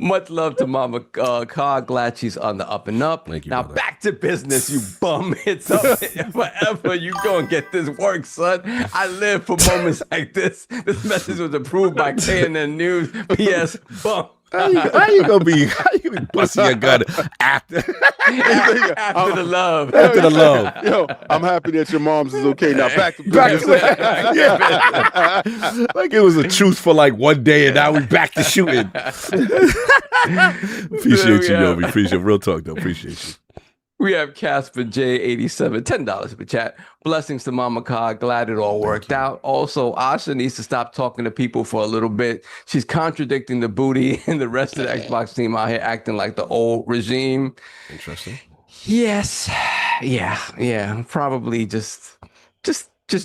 Much love to Mama Car. Glad she's on the up and up. Thank you, now brother. back to business, you bum. It's up forever. You go and get this work, son. I live for moments like this. This message was approved by KNN News. P.S. Bum. How you gonna be busting your gun after the love? After the love. Yo, I'm happy that your mom's is okay. Now back to like it was a truce for like 1 day, and now we back to shooting. Appreciate you, Yobi. Appreciate real talk though. Appreciate you. We have Casper J87, $10 super chat. Blessings to Mama Ka. Glad it all worked out. Also, Asha needs to stop talking to people for a little bit. She's contradicting the booty and the rest of the Xbox team out here acting like the old regime. Interesting. Yes. Yeah. Probably just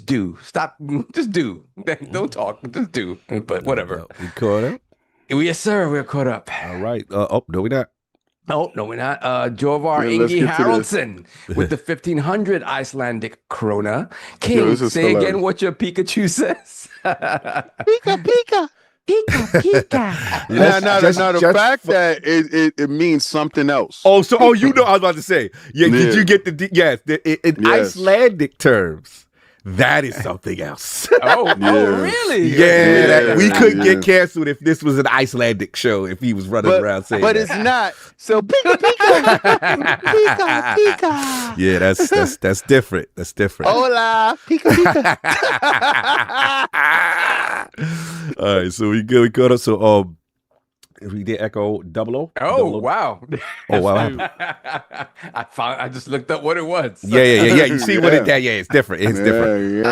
do. Stop. Just do. Don't talk. Just do. But whatever. We caught up? Yes, sir. We're caught up. All right. No, we're not. Oh, no, we're not. Jovar Ingi Haraldson with the 1500 Icelandic krona. King, say hilarious. again what your Pikachu says. Pika. Now, the fact that it means something else. You know, I was about to say, did you get in Icelandic terms? That is something else. Oh, really? Yeah, we couldn't get canceled if this was an Icelandic show, if he was running around saying but that. it's not. So Pika Pika Pika Pika. Yeah, that's different. That's different. Hola Pika Pika. All right, so we good. We caught up. So we did Echo 00. Oh, wow. Oh, wow. I just looked up what it was. Yeah. You see what it? Yeah, it's different. It's different.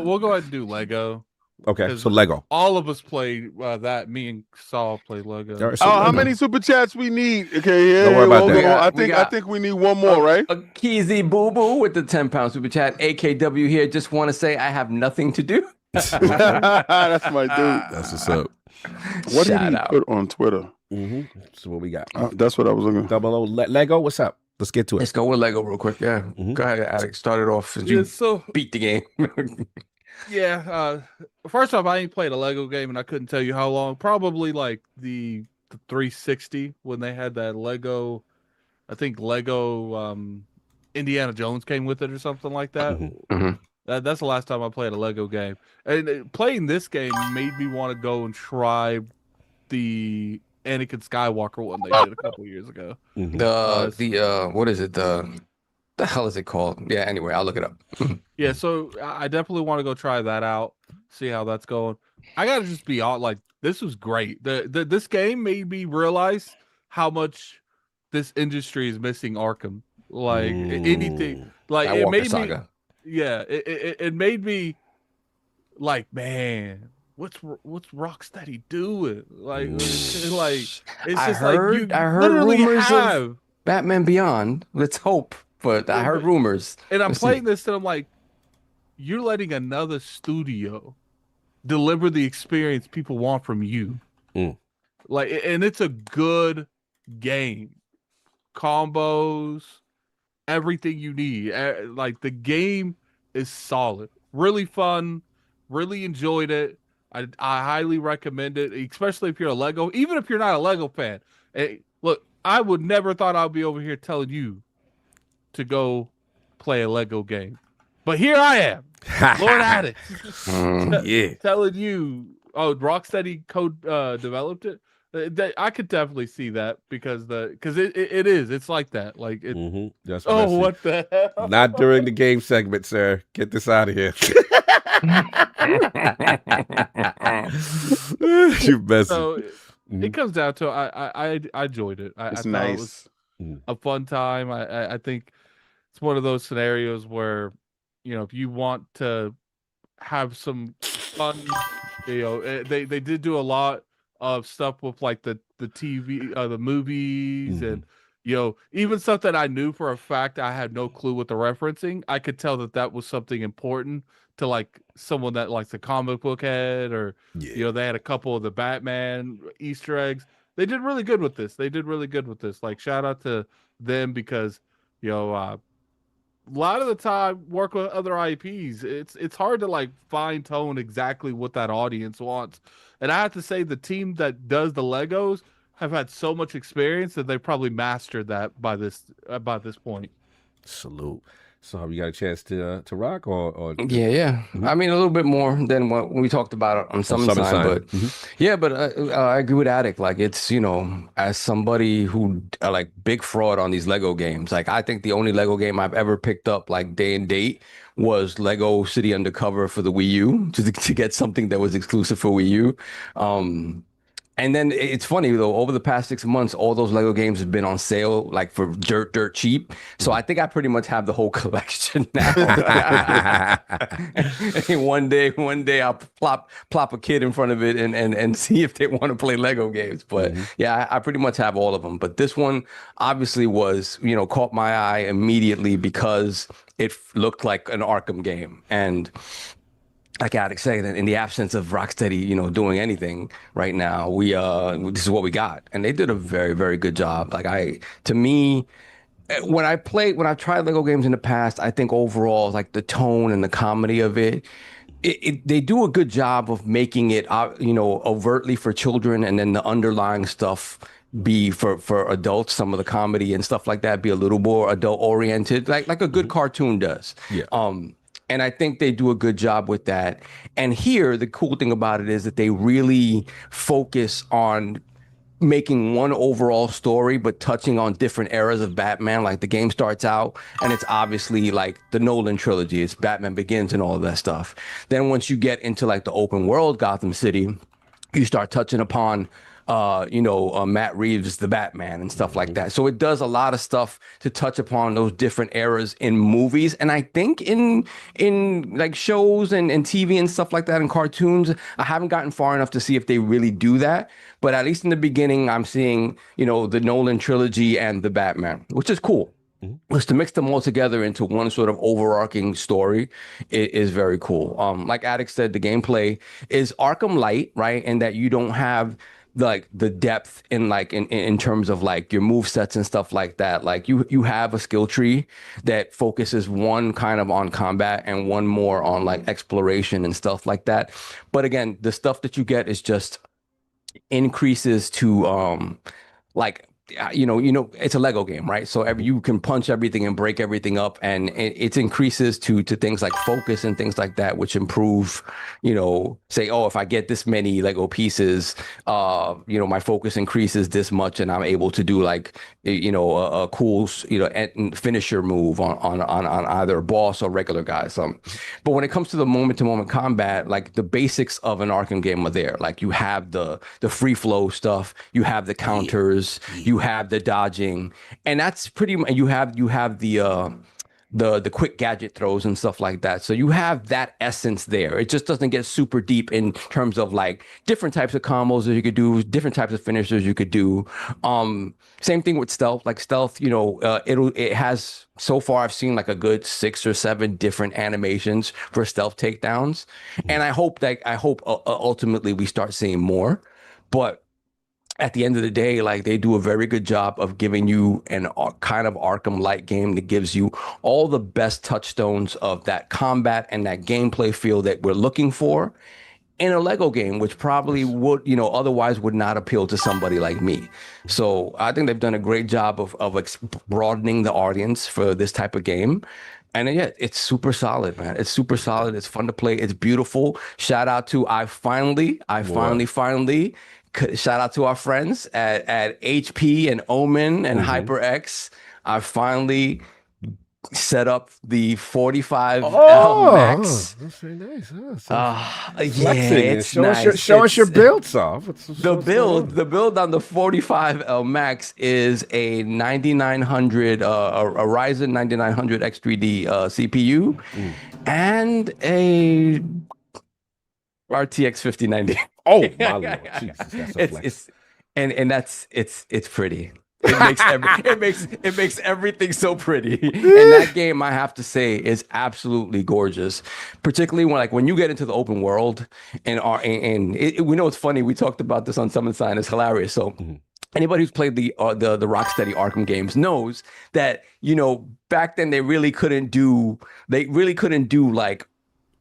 We'll go ahead and do Lego. Okay, so Lego. All of us played that. Me and Saul played Lego. Right, so how many super chats we need? Okay, yeah. Don't worry about that. I think we need one more, right? Keezy Boo Boo with the 10-pound super chat. AKW here. Just want to say I have nothing to do. That's my dude. That's what's up. What did he put on Twitter? So what we got? That's what I was looking. 00 Lego. What's up? Let's get to it. Let's go with Lego real quick. Yeah. Go ahead, Addict. Start it off. So beat the game. Yeah. First off, I ain't played a Lego game, and I couldn't tell you how long. Probably like the 360 when they had that Lego. I think Lego Indiana Jones came with it or something like that. That's the last time I played a Lego game. And playing this game made me want to go and try the Anakin Skywalker one they did a couple years ago. What is it? The hell is it called? Yeah, anyway, I'll look it up. Yeah, so I definitely want to go try that out, see how that's going. I gotta just be all like, this was great. This game made me realize how much this industry is missing Arkham. Like anything, like it made me. Yeah, it made me like, man, what's Rocksteady doing? Like, it's just I heard rumors of Batman Beyond. Let's hope, but I heard rumors. And I'm playing this, and I'm like, you're letting another studio deliver the experience people want from you. Like, and it's a good game, combos, everything you need. Like, the game is solid, really fun, really enjoyed it. I highly recommend it, especially if you're a Lego, even if you're not a Lego fan. Hey, look, I would never thought I'd be over here telling you to go play a Lego game, but here I am, Lord Addict, telling you, Rocksteady developed it. I could definitely see that because it's like that. Like it. That's what the hell? Not during the game segment, sir. Get this out of here. You messy. So it comes down to I enjoyed it. I thought it was a fun time. I think it's one of those scenarios where, if you want to have some fun, they did do a lot of stuff with like the TV, the movies, and even stuff that I knew for a fact I had no clue what the referencing. I could tell that was something important to like someone that likes a comic book head, or they had a couple of the Batman Easter eggs. They did really good with this. Like, shout out to them because a lot of the time work with other IPs. It's hard to like fine tone exactly what that audience wants. And I have to say the team that does the Legos have had so much experience that they probably mastered that by this point. Salute. So have you got a chance to rock or Yeah. I mean, a little bit more than what we talked about on Summer Sign, but yeah, but I agree with Addict. Like, it's, as somebody who like big fraud on these Lego games, like I think the only Lego game I've ever picked up like day and date was Lego City Undercover for the Wii U, to get something that was exclusive for Wii U. And then it's funny though, over the past 6 months, all those Lego games have been on sale, like for dirt cheap. So I think I pretty much have the whole collection now. one day I'll plop a kid in front of it and see if they want to play Lego games. But yeah, I pretty much have all of them. But this one obviously was, caught my eye immediately because it looked like an Arkham game. And like Addict said, in the absence of Rocksteady, doing anything right now, this is what we got, and they did a very, very good job. Like when I've tried Lego games in the past, I think overall, like the tone and the comedy of it, they do a good job of making it, overtly for children, and then the underlying stuff be for adults. Some of the comedy and stuff like that be a little more adult oriented, like a good cartoon does. Yeah. And I think they do a good job with that. And here, the cool thing about it is that they really focus on making one overall story, but touching on different eras of Batman. Like the game starts out and it's obviously like the Nolan trilogy. It's Batman Begins and all of that stuff. Then once you get into like the open world Gotham City, you start touching upon Matt Reeves, the Batman and stuff like that. So it does a lot of stuff to touch upon those different eras in movies. And I think in like shows and TV and stuff like that and cartoons, I haven't gotten far enough to see if they really do that. But at least in the beginning, I'm seeing, the Nolan trilogy and the Batman, which is cool. Was to mix them all together into one sort of overarching story is very cool. Like Addict said, the gameplay is Arkham Light, right? And that you don't have like the depth in terms of like your move sets and stuff like that. Like you have a skill tree that focuses one kind of on combat and one more on like exploration and stuff like that. But again, the stuff that you get is just increases to it's a Lego game, right? So you can punch everything and break everything up, and it increases to things like focus and things like that, which improve, say, oh, if I get this many Lego pieces, my focus increases this much, and I'm able to do like, a cool, finisher move on either a boss or regular guys. But when it comes to the moment-to-moment combat, like the basics of an Arkham game are there. Like you have the free flow stuff, you have the counters, you have the dodging, and that's pretty much, you have the quick gadget throws and stuff like that. So you have that essence there. It just doesn't get super deep in terms of like different types of combos that you could do, different types of finishers you could do. Same thing with stealth. Like stealth, it has, so far I've seen like a good 6 or 7 different animations for stealth takedowns, and I hope ultimately we start seeing more. But at the end of the day, like they do a very good job of giving you an kind of Arkham-like game that gives you all the best touchstones of that combat and that gameplay feel that we're looking for in a Lego game, which probably would, otherwise would not appeal to somebody like me. So I think they've done a great job of broadening the audience for this type of game. And yeah, it's super solid, man. It's super solid. It's fun to play. It's beautiful. Shout out to finally shout out to our friends at HP and Omen and HyperX. I finally set up the 45L Max. That's very nice. Show us your build, Soft. The build on the 45L Max is a 9900, a Ryzen 9900 X3D CPU, and a RTX 5090. Oh my Lord, Jesus, that's a flex. It's pretty. It makes everything so pretty. And that game, I have to say, is absolutely gorgeous. Particularly when you get into the open world we know it's funny. We talked about this on Summon Sign. It's hilarious. So. Anybody who's played the Rocksteady Arkham games knows that back then they really couldn't do like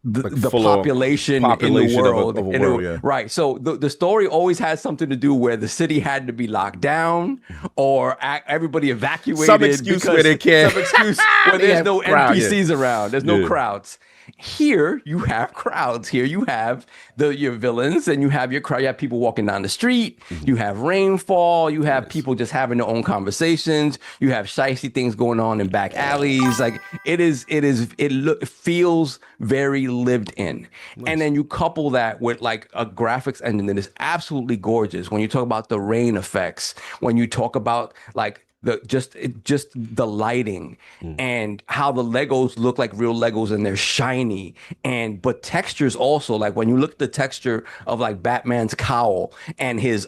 the population in the world, of a world, yeah. Right. So the story always has something to do where the city had to be locked down or everybody evacuated. Some excuse where they can't. Some excuse where there's no crowd, NPCs around. There's no crowds. Here you have crowds. Here you have your villains, and you have your crowd. You have people walking down the street. You have rainfall. You have people just having their own conversations. You have shicey things going on in back alleys. Like it feels very lived in. And then you couple that with like a graphics engine that is absolutely gorgeous. When you talk about the rain effects, when you talk about like just the lighting and how the Legos look like real Legos and they're shiny, but textures also, like when you look at the texture of like Batman's cowl and his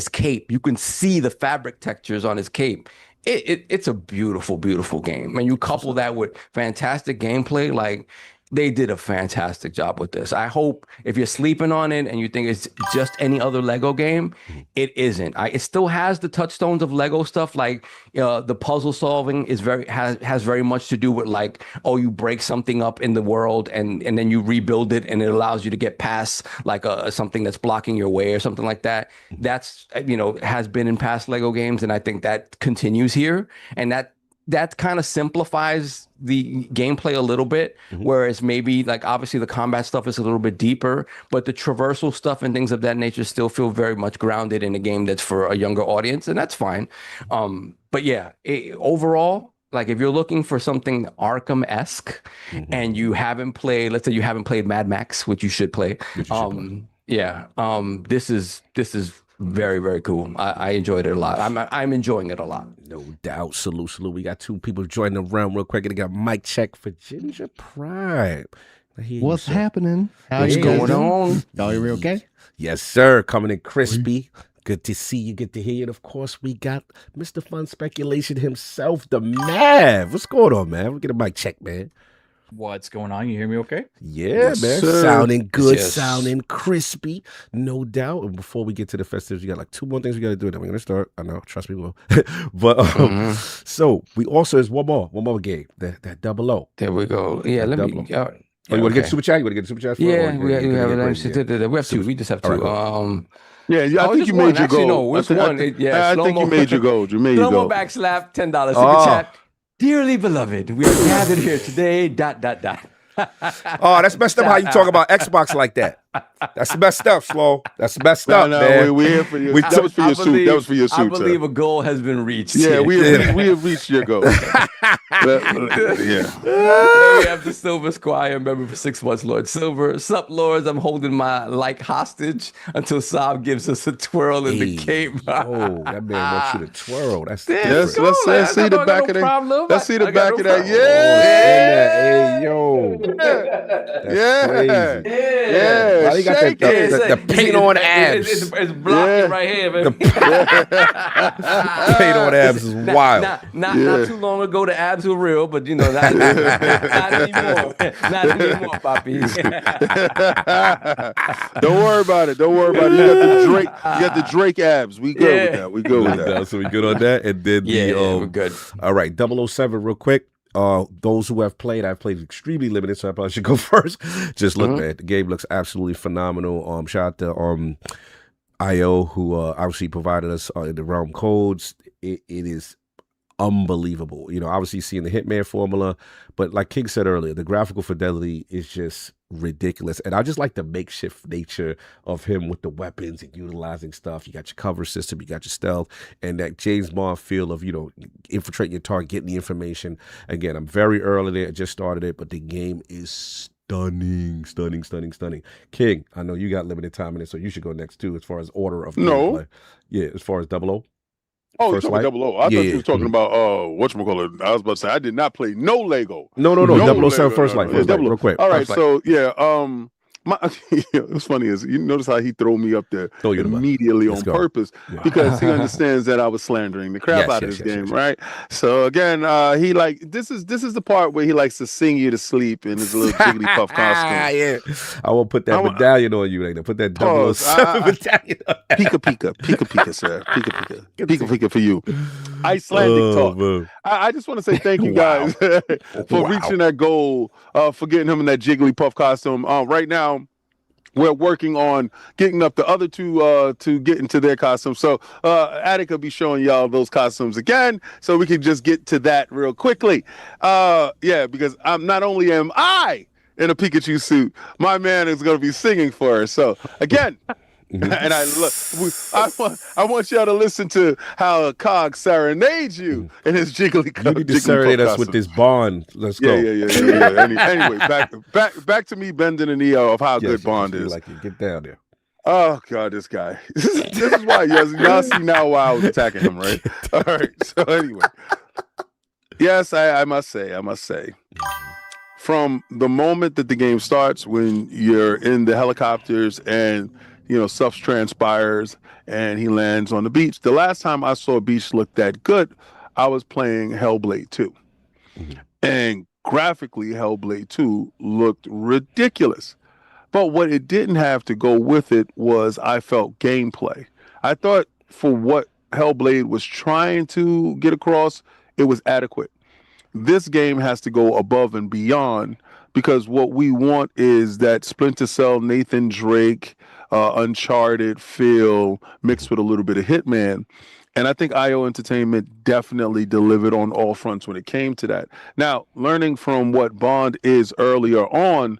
cape, you can see the fabric textures on his cape. It's a beautiful, beautiful game. And you couple that with fantastic gameplay, like they did a fantastic job with this. I hope if you're sleeping on it and you think it's just any other Lego game, it isn't. It still has the touchstones of Lego stuff, like the puzzle solving has very much to do with like, oh, you break something up in the world and then you rebuild it and it allows you to get past like something that's blocking your way or something like that. That's has been in past Lego games, and I think that continues here, and that that kind of simplifies the gameplay a little bit, whereas maybe like obviously the combat stuff is a little bit deeper, but the traversal stuff and things of that nature still feel very much grounded in a game that's for a younger audience, and that's fine. But yeah, overall, like if you're looking for something Arkham-esque and you haven't played, let's say you haven't played Mad Max, which you should play. This is very, very cool. I enjoyed it a lot. I'm enjoying it a lot. No doubt. Salute. We got two people joining the room real quick. And they got mic check for Ginger Prime. What's happening? What's going on? Y'all hear me okay? Yes, sir. Coming in crispy. Good to see you. Good to hear you. And of course, we got Mr. Fun Speculation himself, the Mav. What's going on, man? We'll get a mic check, man. What's going on? You hear me okay? Yeah, Yes, man. sir. Sounding good, Yes. sounding crispy, no doubt. And before we get to the festivities, we got like 2 more things we got to do. Then we're going to start. I know, trust me, we'll. But so we also, there's one more game, that 00. There we go. Yeah, let me. you want to get super chat? You want to get super chat? Yeah, we have two. We just have two. Yeah, I think you made your goal. I think you made your goal. You made your Slow-mo goal. back slap, $10 super chat. Dearly beloved, we are gathered here today. ... Oh, that's messed up how you talk about Xbox like that. That's messed up, Slow. That's messed up, man. We're here for you. That was for your suit. That was for your suit. I believe a goal has been reached. Yeah, we have reached your goal. Yeah. We have the Silver Squire, member for 6 months, Lord Silver. Sup, Lords, I'm holding my like hostage until Saab gives us a twirl in the cape. Oh, that man wants you to twirl. That's Yes, different. let's see the back of that. Let's see the back of that. Hey, yo. Yeah. Crazy. Yeah. Why you got the paint on abs? It's blocking right here, man. Paint on abs is wild. Not too long ago, the abs were real, but you know, not anymore. Not anymore, Papi. Don't worry about it. Don't worry about it. You got the Drake abs. We good with that. We good with that. So we good on that. And then we're good. All right, 007 real quick. Those who have played, I've played extremely limited, so I probably should go first. Just look, man, the game looks absolutely phenomenal. Shout out to IO, who obviously provided us in the realm codes. It is unbelievable. You know, obviously seeing the Hitman formula, but like King said earlier, the graphical fidelity is just ridiculous. And I just like the makeshift nature of him with the weapons and utilizing stuff. You got your cover system, you got your stealth, and that James Bond feel of, you know, infiltrating your target, getting the information. Again, I'm very early there. I just started it, but the game is stunning. King, I know you got limited time in it, so you should go next too as far as order of gameplay. Yeah, as far as 00. Oh, you're talking about 00. I thought you were talking about whatchamacallit. I was about to say I did not play no Lego. No. 007 First Light. Real quick. All right, so yeah, what's funny is you notice how he threw me up there immediately on purpose because he understands that I was slandering the crap out of this game, right? So again, he like this is the part where he likes to sing you to sleep in his little Jigglypuff costume. Yeah, I will put that medallion on you later. Put that 007 medallion on. Pika, sir. Pika for you. Icelandic talk. Man. I just want to say thank you guys for reaching that goal, for getting him in that Jigglypuff costume. Right now, we're working on getting up the other two to get into their costumes. So Addict will be showing y'all those costumes again, so we can just get to that real quickly. Because not only am I in a Pikachu suit, my man is going to be singing for us. So again. And I want y'all to listen to how Cog serenades you in his Jigglypuff. You need to serenade us with this Bond. Let's go. Yeah. Anyway, back to me bending the knee of how good Bond is. Like you get down there. Oh God, this guy. This is why y'all see now why I was attacking him, right? All right. So anyway, yes, I must say. From the moment that the game starts, when you're in the helicopters and stuff transpires and he lands on the beach. The last time I saw a beach look that good, I was playing Hellblade 2. And graphically, Hellblade 2 looked ridiculous. But what it didn't have to go with it was, I felt, gameplay. I thought for what Hellblade was trying to get across, it was adequate. This game has to go above and beyond, because what we want is that Splinter Cell, Nathan Drake, Uncharted feel mixed with a little bit of Hitman. And I think IO Entertainment definitely delivered on all fronts when it came to that. Now, learning from what Bond is earlier on,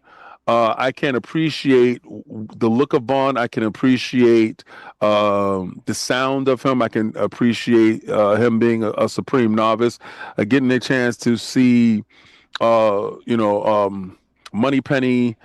I can appreciate the look of Bond. I can appreciate the sound of him. I can appreciate him being a supreme novice. Getting a chance to see, Moneypenny,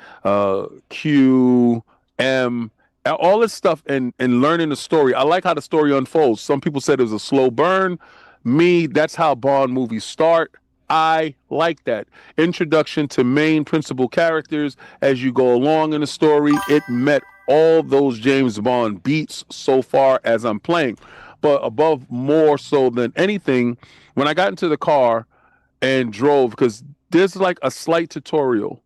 Q, M, all this stuff, and learning the story. I like how the story unfolds. Some people said it was a slow burn. Me, that's how Bond movies start. I like that. Introduction to main principal characters as you go along in the story. It met all those James Bond beats so far as I'm playing. But above more so than anything, when I got into the car and drove, because there's like a slight tutorial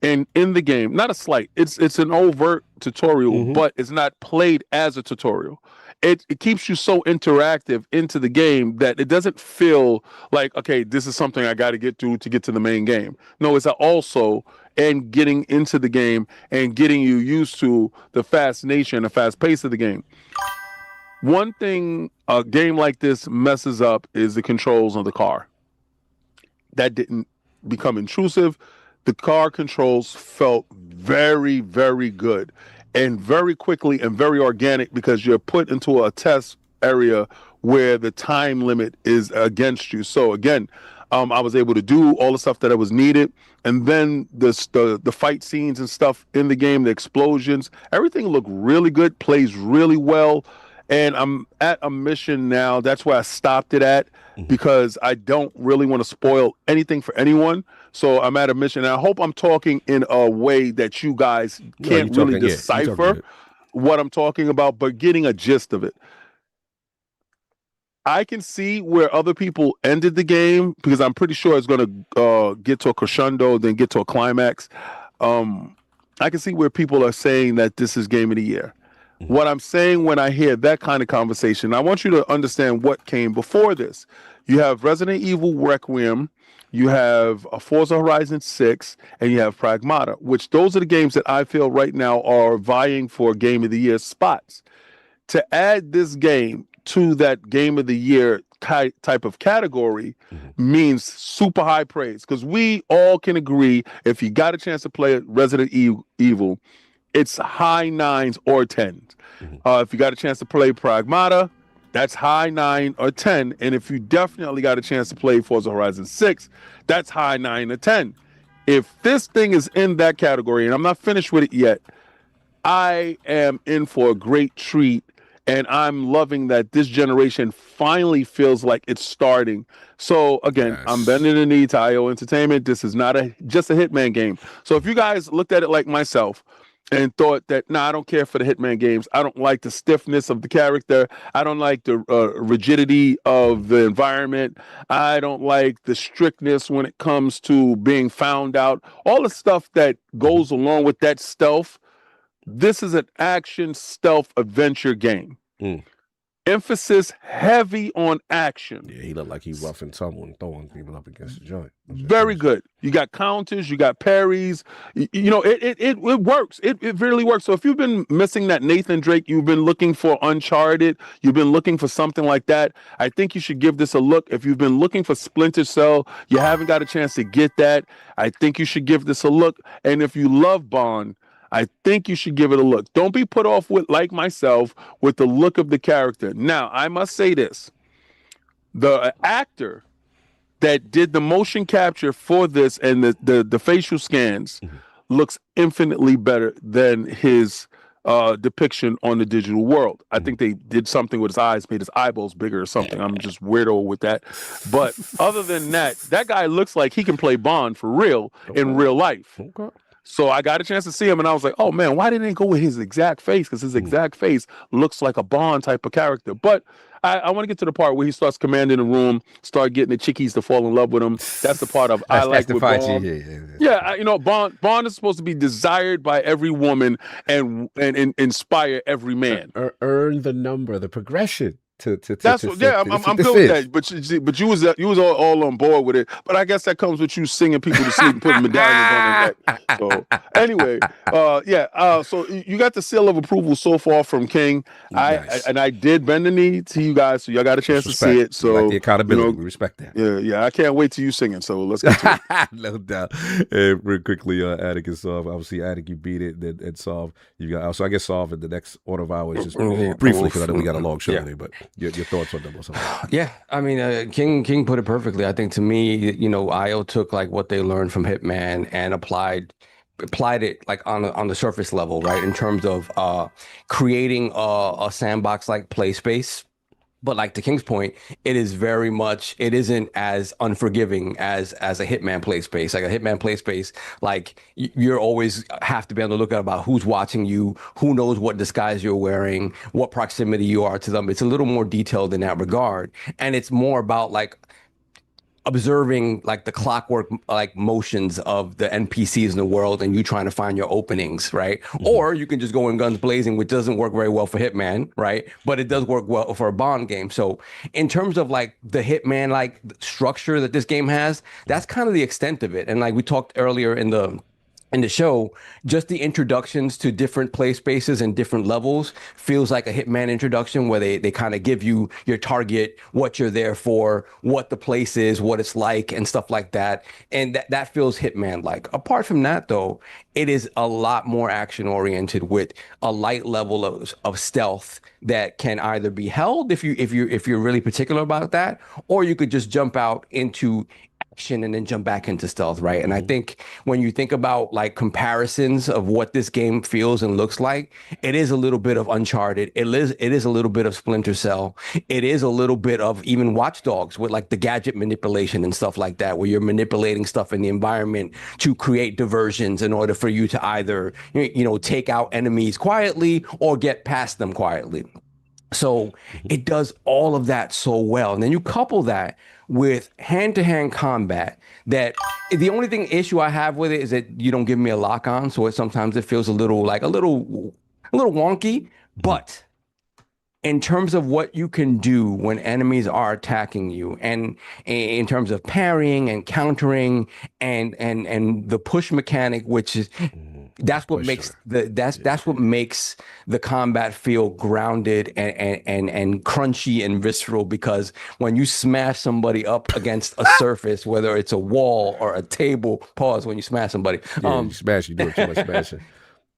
in the game. Not a slight, it's an overt tutorial, but it's not played as a tutorial. It keeps you so interactive into the game that it doesn't feel like, okay, this is something I got to get through to get to the main game. No, it's also and getting into the game and getting you used to the fast nature and the fast pace of the game. One thing a game like this messes up is the controls of the car. That didn't become intrusive. The car controls felt very, very good and very quickly and very organic because you're put into a test area where the time limit is against you. So again, I was able to do all the stuff that was needed. And then the fight scenes and stuff in the game, the explosions, everything looked really good, plays really well. And I'm at a mission now. That's where I stopped it at because I don't really want to spoil anything for anyone. So I'm at a mission. And I hope I'm talking in a way that you guys can't really decipher what I'm talking about, but getting a gist of it. I can see where other people ended the game because I'm pretty sure it's going to get to a crescendo, then get to a climax. I can see where people are saying that this is game of the year. What I'm saying when I hear that kind of conversation, I want you to understand what came before this. You have Resident Evil Requiem, you have Forza Horizon 6, and you have Pragmata, which those are the games that I feel right now are vying for Game of the Year spots. To add this game to that Game of the Year type of category means super high praise because we all can agree if you got a chance to play Resident Evil, it's high 9s or 10s. If you got a chance to play Pragmata, that's high 9 or 10. And if you definitely got a chance to play Forza Horizon 6, that's high 9 or 10. If this thing is in that category, and I'm not finished with it yet, I am in for a great treat. And I'm loving that this generation finally feels like it's starting. So again, I'm bending the knee to IO Entertainment. This is not just a Hitman game. So if you guys looked at it like myself and thought that, I don't care for the Hitman games. I don't like the stiffness of the character. I don't like the rigidity of the environment. I don't like the strictness when it comes to being found out. All the stuff that goes along with that stealth. This is an action stealth adventure game. Emphasis heavy on action. Yeah, he looked like he rough and tumble and throwing people up against the joint. Very good. You got counters, you got parries. It works. It really works. So if you've been missing that Nathan Drake, you've been looking for Uncharted, you've been looking for something like that, I think you should give this a look. If you've been looking for Splinter Cell, you haven't got a chance to get that, I think you should give this a look. And if you love Bond, I think you should give it a look. Don't be put off with, like myself, with the look of the character. Now, I must say this. The actor that did the motion capture for this and the facial scans looks infinitely better than his depiction on the digital world. I think they did something with his eyes, made his eyeballs bigger or something. I'm just weirdo with that. But other than that, that guy looks like he can play Bond for real in real life. So I got a chance to see him, and I was like, oh, man, why didn't they go with his exact face? Because his exact face looks like a Bond type of character. But I want to get to the part where he starts commanding the room, start getting the chickies to fall in love with him. That's the part of I like with Bond. Yeah, Bond is supposed to be desired by every woman and inspire every man. Earn the number, the progression. That's what, yeah, I'm good with that. But you was all on board with it. But I guess that comes with you singing people to sleep and putting medallions on their neck. So anyway, so you got the seal of approval so far from King. Nice. I did bend the knee to you guys, so y'all got a chance to see it. So we like the accountability. We respect that. Yeah. I can't wait till you singing. So let's get to it. No doubt. Real quickly, Addict and Solve. Obviously, Addict, you beat it, and Solve. You got. So I guess Solve in the next order of hours, just briefly, because I know we got a long show today. But your thoughts on them or something? Yeah, I mean, King put it perfectly. I think to me, IO took like what they learned from Hitman and applied it like on the surface level, right? In terms of creating a sandbox like play space. But like to King's point, it isn't as unforgiving as a Hitman play space. Like a Hitman play space, like you're always have to be on the lookout about who's watching you, who knows what disguise you're wearing, what proximity you are to them. It's a little more detailed in that regard. And it's more about like observing like the clockwork like motions of the NPCs in the world and you trying to find your openings, right? Or you can just go in guns blazing, which doesn't work very well for Hitman, right? But it does work well for a Bond game. So in terms of like the Hitman like structure that this game has, that's kind of the extent of it. And like we talked earlier in the show, just the introductions to different play spaces and different levels feels like a Hitman introduction where they kind of give you your target, what you're there for, what the place is, what it's like, and stuff like that. And that feels Hitman-like. Apart from that, though, it is a lot more action-oriented with a light level of stealth that can either be held if you're really particular about that, or you could just jump out into action and then jump back into stealth, right? And I think when you think about like comparisons of what this game feels and looks like, it is a little bit of Uncharted. It is a little bit of Splinter Cell. It is a little bit of even Watch Dogs with like the gadget manipulation and stuff like that, where you're manipulating stuff in the environment to create diversions in order for you to either, take out enemies quietly or get past them quietly. So it does all of that so well. And then you couple that with hand-to-hand combat that the only issue I have with it is that you don't give me a lock on. So sometimes it feels a little wonky, but in terms of what you can do when enemies are attacking you, and in terms of parrying and countering and the push mechanic, which is that's what makes the combat feel grounded and crunchy and visceral, because when you smash somebody up against a surface, whether it's a wall or a table, when you smash somebody, you smash, you do it too much smashing.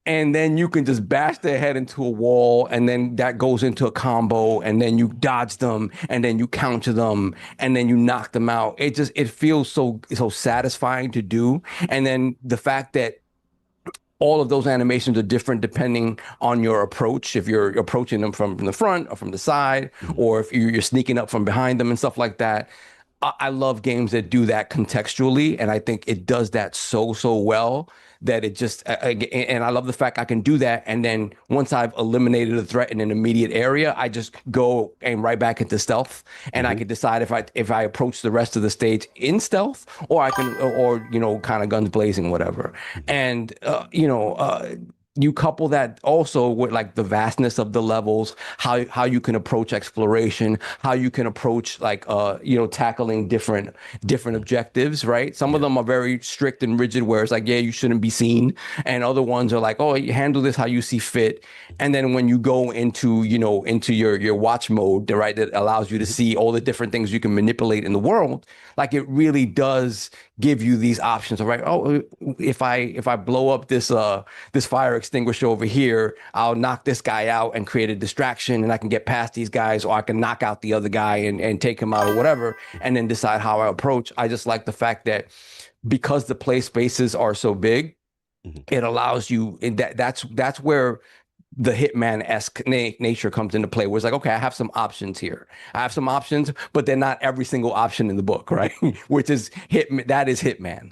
And then you can just bash their head into a wall, and then that goes into a combo, and then you dodge them, and then you counter them, and then you knock them out. It feels so satisfying to do. And then the fact that all of those animations are different depending on your approach. If you're approaching them from the front or from the side, or if you're sneaking up from behind them and stuff like that. I love games that do that contextually, and I think it does that so well that it just, and I love the fact I can do that, and then once I've eliminated a threat in an immediate area, I just go and right back into stealth, and I can decide if I approach the rest of the stage in stealth, or I can, or kind of guns blazing, whatever. And you couple that also with like the vastness of the levels, how you can approach exploration, how you can approach like tackling different objectives, right? Some of them are very strict and rigid, where it's like, yeah, you shouldn't be seen, and other ones are like, oh, you handle this how you see fit. And then when you go into your watch mode, right, that allows you to see all the different things you can manipulate in the world, like it really does give you these options, right? Oh, if I blow up this fire extinguisher over here, I'll knock this guy out and create a distraction, and I can get past these guys, or I can knock out the other guy and take him out or whatever, and then decide how I approach. I just like the fact that because the play spaces are so big, it allows you, that's where the Hitman-esque nature comes into play, where it's like, okay, I have some options here. I have some options, but they're not every single option in the book, right? Which is that is Hitman.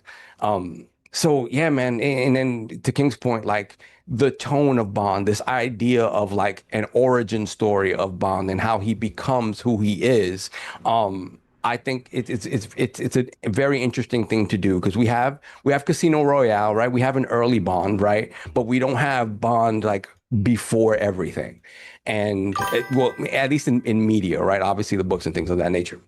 So yeah, man. And then to King's point, like the tone of Bond, this idea of like an origin story of Bond and how he becomes who he is. I think it's a very interesting thing to do, because we have Casino Royale, right? We have an early Bond, right? But we don't have Bond like before everything. And well, at least in media, right? Obviously the books and things of that nature.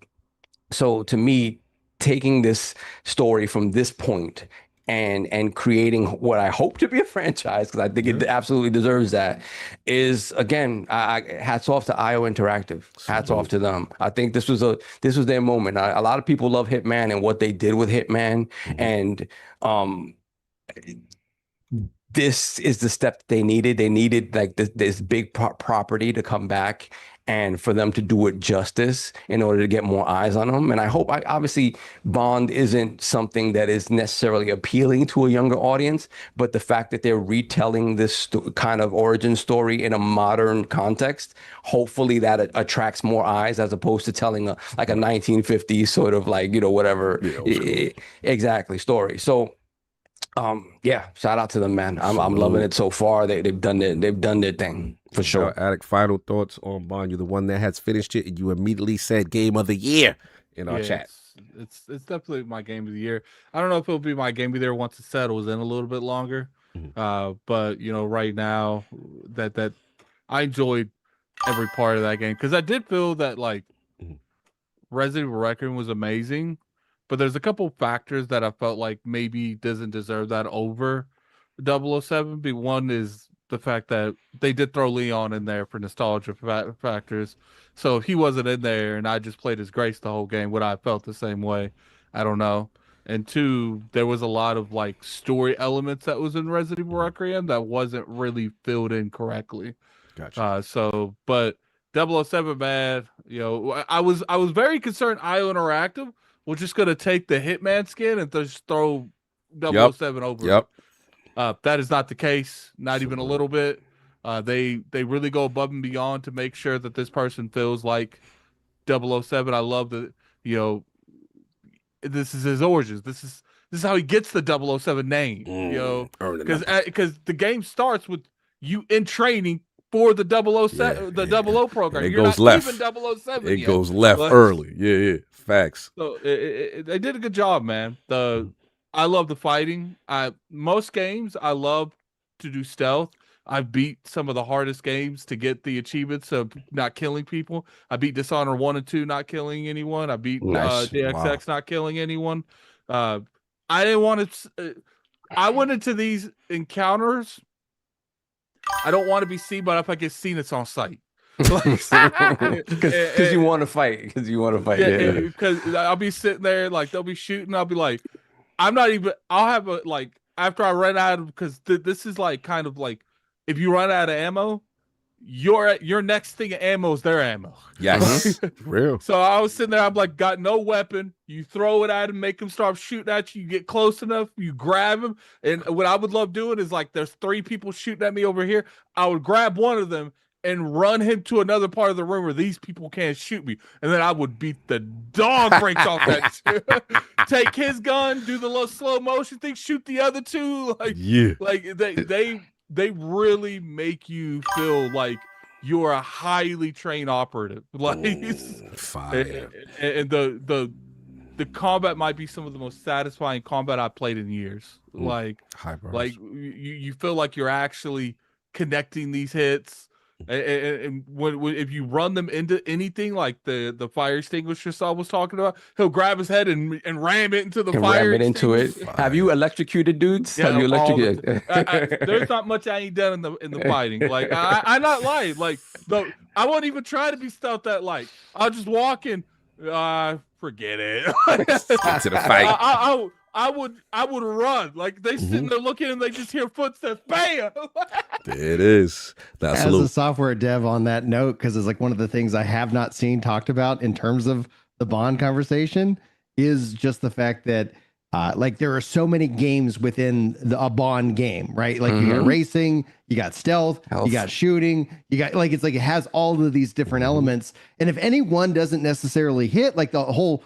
So to me, taking this story from this point and creating what I hope to be a franchise, because I think it absolutely deserves that, is again, hats off to IO Interactive. Hats off to them. I think this was their moment. A lot of people love Hitman and what they did with Hitman, and this is the step that they needed. They needed like this big property to come back and for them to do it justice in order to get more eyes on them. And I hope, obviously, Bond isn't something that is necessarily appealing to a younger audience, but the fact that they're retelling this kind of origin story in a modern context, hopefully that attracts more eyes as opposed to telling a 1950s sort of like, whatever, exactly, story. So, yeah, shout out to them, man. I'm loving it so far. They've done their thing for sure. Addict, final thoughts on Bond. You're the one that has finished it, and you immediately said Game of the Year in our chat. It's definitely my Game of the Year. I don't know if it'll be my Game of the Year once it settles in a little bit longer. But right now that I enjoyed every part of that game, because I did feel that like Resident Evil Requiem was amazing. But there's a couple factors that I felt like maybe doesn't deserve that over 007. One is the fact that they did throw Leon in there for nostalgia factors. So if he wasn't in there and I just played as Grace the whole game, would I have felt the same way? I don't know. And two, there was a lot of like story elements that was in Resident Evil Requiem that wasn't really filled in correctly. Gotcha. But 007, man, I was very concerned IO Interactive was just going to take the Hitman skin and just throw 007 over it. That is not the case, not even a little bit. They really go above and beyond to make sure that this person feels like 007. I love that, this is his origins. This is how he gets the 007 name, because the game starts with you in training for the 007, the 00 program. It You're goes not left. Even 007 It yet. goes left early. Yeah. Facts. So they did a good job, man. I love the fighting. Most games I love to do stealth. I've beat some of the hardest games to get the achievements of not killing people. I beat Dishonored 1 and 2 not killing anyone. I beat DXX not killing anyone. I didn't want to. I went into these encounters. I don't want to be seen, but if I get seen, it's on sight. Because you want to fight. Yeah. Because I'll be sitting there, like they'll be shooting. I'll be like, I'll have a like after I run out of, because this is like kind of like if you run out of ammo, your next thing of ammo is their ammo. Yes, real. So I was sitting there. I'm like, got no weapon. You throw it at him, make him start shooting at you. You get close enough, you grab him. And what I would love doing is like, there's 3 people shooting at me over here. I would grab one of them and run him to another part of the room where these people can't shoot me. And then I would beat the dog breaks off that shit. Take his gun, do the little slow motion thing, shoot the other 2. They really make you feel like you're a highly trained operative. Fire. And the combat might be some of the most satisfying combat I've played in years. You feel like you're actually connecting these hits. And if you run them into anything, like the fire extinguisher Saul was talking about, he'll grab his head and ram it into the fire. Ram it into it. Have you electrocuted dudes? Yeah, have you electrocuted? There's not much I ain't done in the fighting. Like I'm not lying. Like I won't even try to be stealth that light. I'll just walk in. Forget it. To the fight. I would run. Like they sitting there looking and they just hear footsteps. Bam! There it is. That's as a software dev on that note, because it's like one of the things I have not seen talked about in terms of the Bond conversation is just the fact that like there are so many games within a Bond game, right? Like you got racing, you got stealth, you got shooting, you got it's like it has all of these different elements. And if any one doesn't necessarily hit, like the whole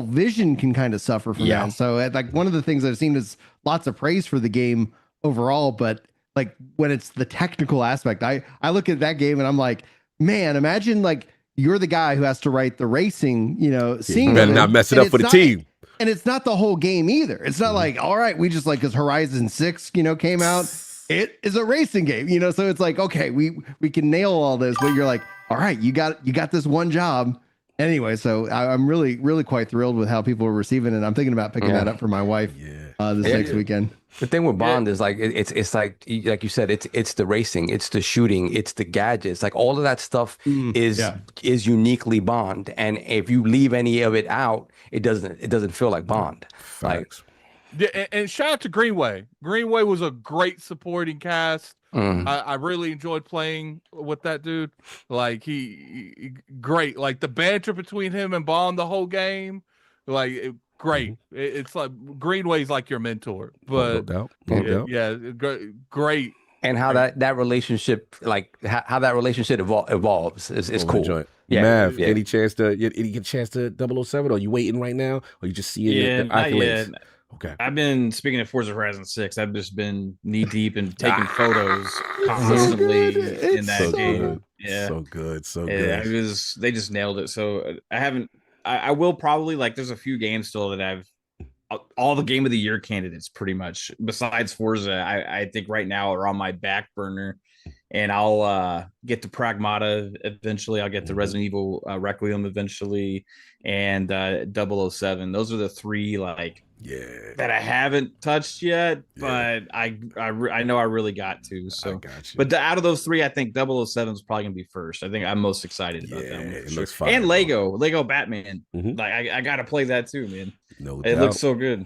vision can kind of suffer from that. So like one of the things I've seen is lots of praise for the game overall, but like when it's the technical aspect, I look at that game and I'm like, man, imagine like you're the guy who has to write the racing, scene. You better not mess it up for the team. And it's not the whole game either. It's not like, all right, we just like, because Horizon 6, came out it is a racing game, you know. So it's like, okay, we can nail all this, but you're like, all right, you got this one job. Anyway, so I'm really quite thrilled with how people are receiving it. I'm thinking about picking that up for my wife this next weekend. The thing with Bond is like it's like you said, it's the racing, it's the shooting, it's the gadgets, like all of that stuff is uniquely Bond. And if you leave any of it out, it doesn't feel like Bond. Facts. And shout out to Greenway. Greenway was a great supporting cast. I really enjoyed playing with that dude. Like he great. Like the banter between him and Bond the whole game, like great. It's like Greenway's like your mentor. But no doubt. Yeah, great. And how that relationship, like how that relationship evolves is cool. Joint. Yeah, Mav, any chance to 007, or you waiting right now, or you just seeing the accolades? Okay. I've been, speaking of Forza Horizon 6, I've just been knee deep in taking photos constantly in that game. Good. Yeah. So good. They just nailed it. So I will probably, like, there's a few games still that all the game of the year candidates pretty much, besides Forza, I think right now are on my back burner. And I'll get to Pragmata eventually. I'll get to Resident Evil Requiem eventually, and 007. Those are the three that I haven't touched yet, but I know I really got to. So, but out of those three, I think 007 is probably gonna be first. I think I'm most excited about that one. It sure. looks fun. And Lego Batman. Like I gotta play that too, man. No doubt. It looks so good.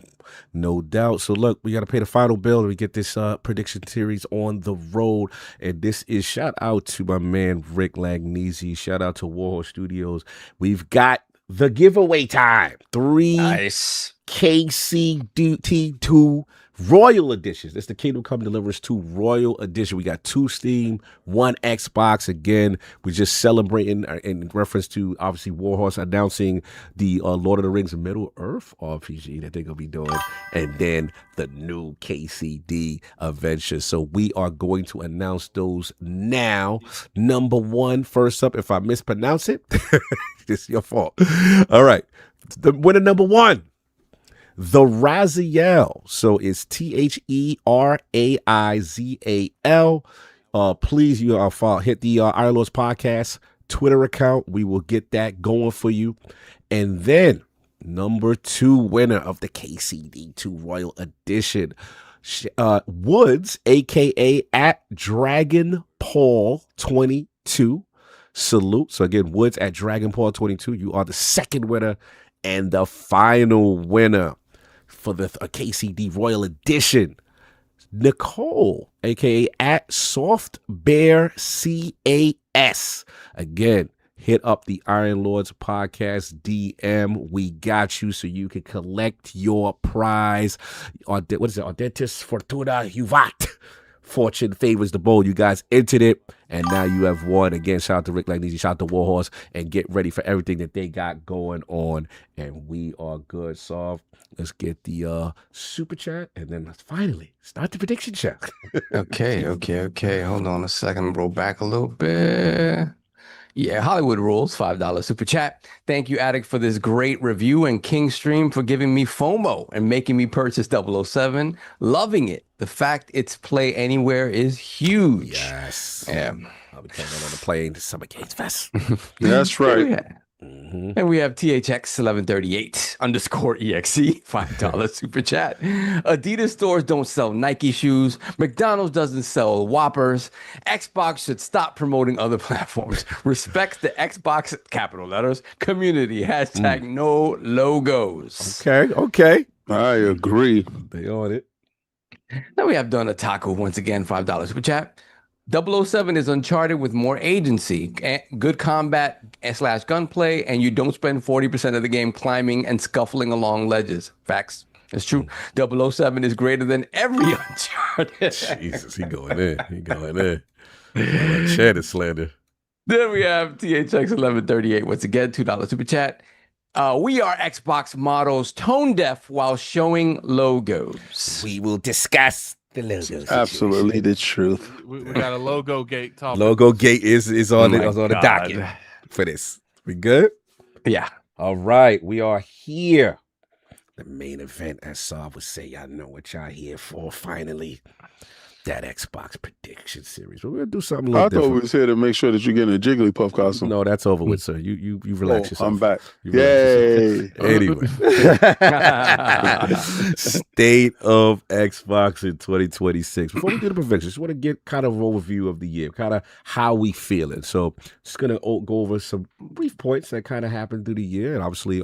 No doubt. So look, we got to pay the final bill to get this prediction series on the road. And this is shout out to my man Rick Lagnese. Shout out to Warhorse Studios. We've got the giveaway time. 3 KCDT2 Royal Editions. It's the Kingdom Come Deliverance 2 Royal Edition. We got 2 Steam, 1 Xbox. Again, we're just celebrating in reference to, obviously, Warhorse announcing the Lord of the Rings Middle Earth RPG that they're going to be doing. And then the new KCD Adventure. So we are going to announce those now. Number 1, first up, if I mispronounce it, it's your fault. All right. The winner number 1. The Raziel. So it's THERAIZAL. Please, hit the Iron Lords Podcast Twitter account. We will get that going for you. And then number 2 winner of the KCD2 Royal Edition, Woods, aka at Dragon Paul 22. Salute. So again, Woods at Dragon Paul 22. You are the second winner and the final winner for the KCD Royal Edition, Nicole, aka at Soft Bear CAS. Again, hit up the Iron Lords Podcast DM. We got you so you can collect your prize. What is it? Audentis Fortuna Juvat. Fortune favors the bold. You guys entered it, and now you have won. Again, shout out to Rick Lagnese, shout out to Warhorse, and get ready for everything that they got going on. And we are good. So let's get the super chat, and then let's finally start the prediction chat. Okay. Hold on a second. Roll back a little bit. Yeah, Hollywood Rules, $5 super chat. Thank you, Addict, for this great review, and King Stream for giving me FOMO and making me purchase 007. Loving it. The fact it's play anywhere is huge. Yes. Yeah. I'll be coming on the plane to Summer Games Fest. That's right. And we have THX1138_EXE, $5 super chat. Adidas stores don't sell Nike shoes. McDonald's doesn't sell Whoppers. Xbox should stop promoting other platforms. Respects the Xbox, capital letters, community. Hashtag no logos. Okay. I agree. They on it. Then we have Donataku once again, $5 super chat. 007 is Uncharted with more agency, good combat / gunplay, and you don't spend 40% of the game climbing and scuffling along ledges. Facts. It's true. 007 is greater than every Uncharted. Jesus, he going in. Cheddar slander. Then we have THX1138 once again, $2 super chat. We are Xbox models tone deaf while showing logos. We will discuss the logos. Absolutely the truth. We got a logo gate topic. Logo gate is on the docket for this. We good? Yeah. All right. We are here. The main event, as Saab would say. Y'all know what y'all here for. Finally, that Xbox prediction series. We're gonna do something a little I thought different. we was here to make sure that you're getting a Jigglypuff costume. No, that's over with, sir. You relax yourself. I'm back. You relax Yay. yourself. Anyway, state of Xbox in 2026. Before we do the predictions, just want to get kind of an overview of the year, kind of how we feeling. So just gonna go over some brief points that kind of happened through the year, and obviously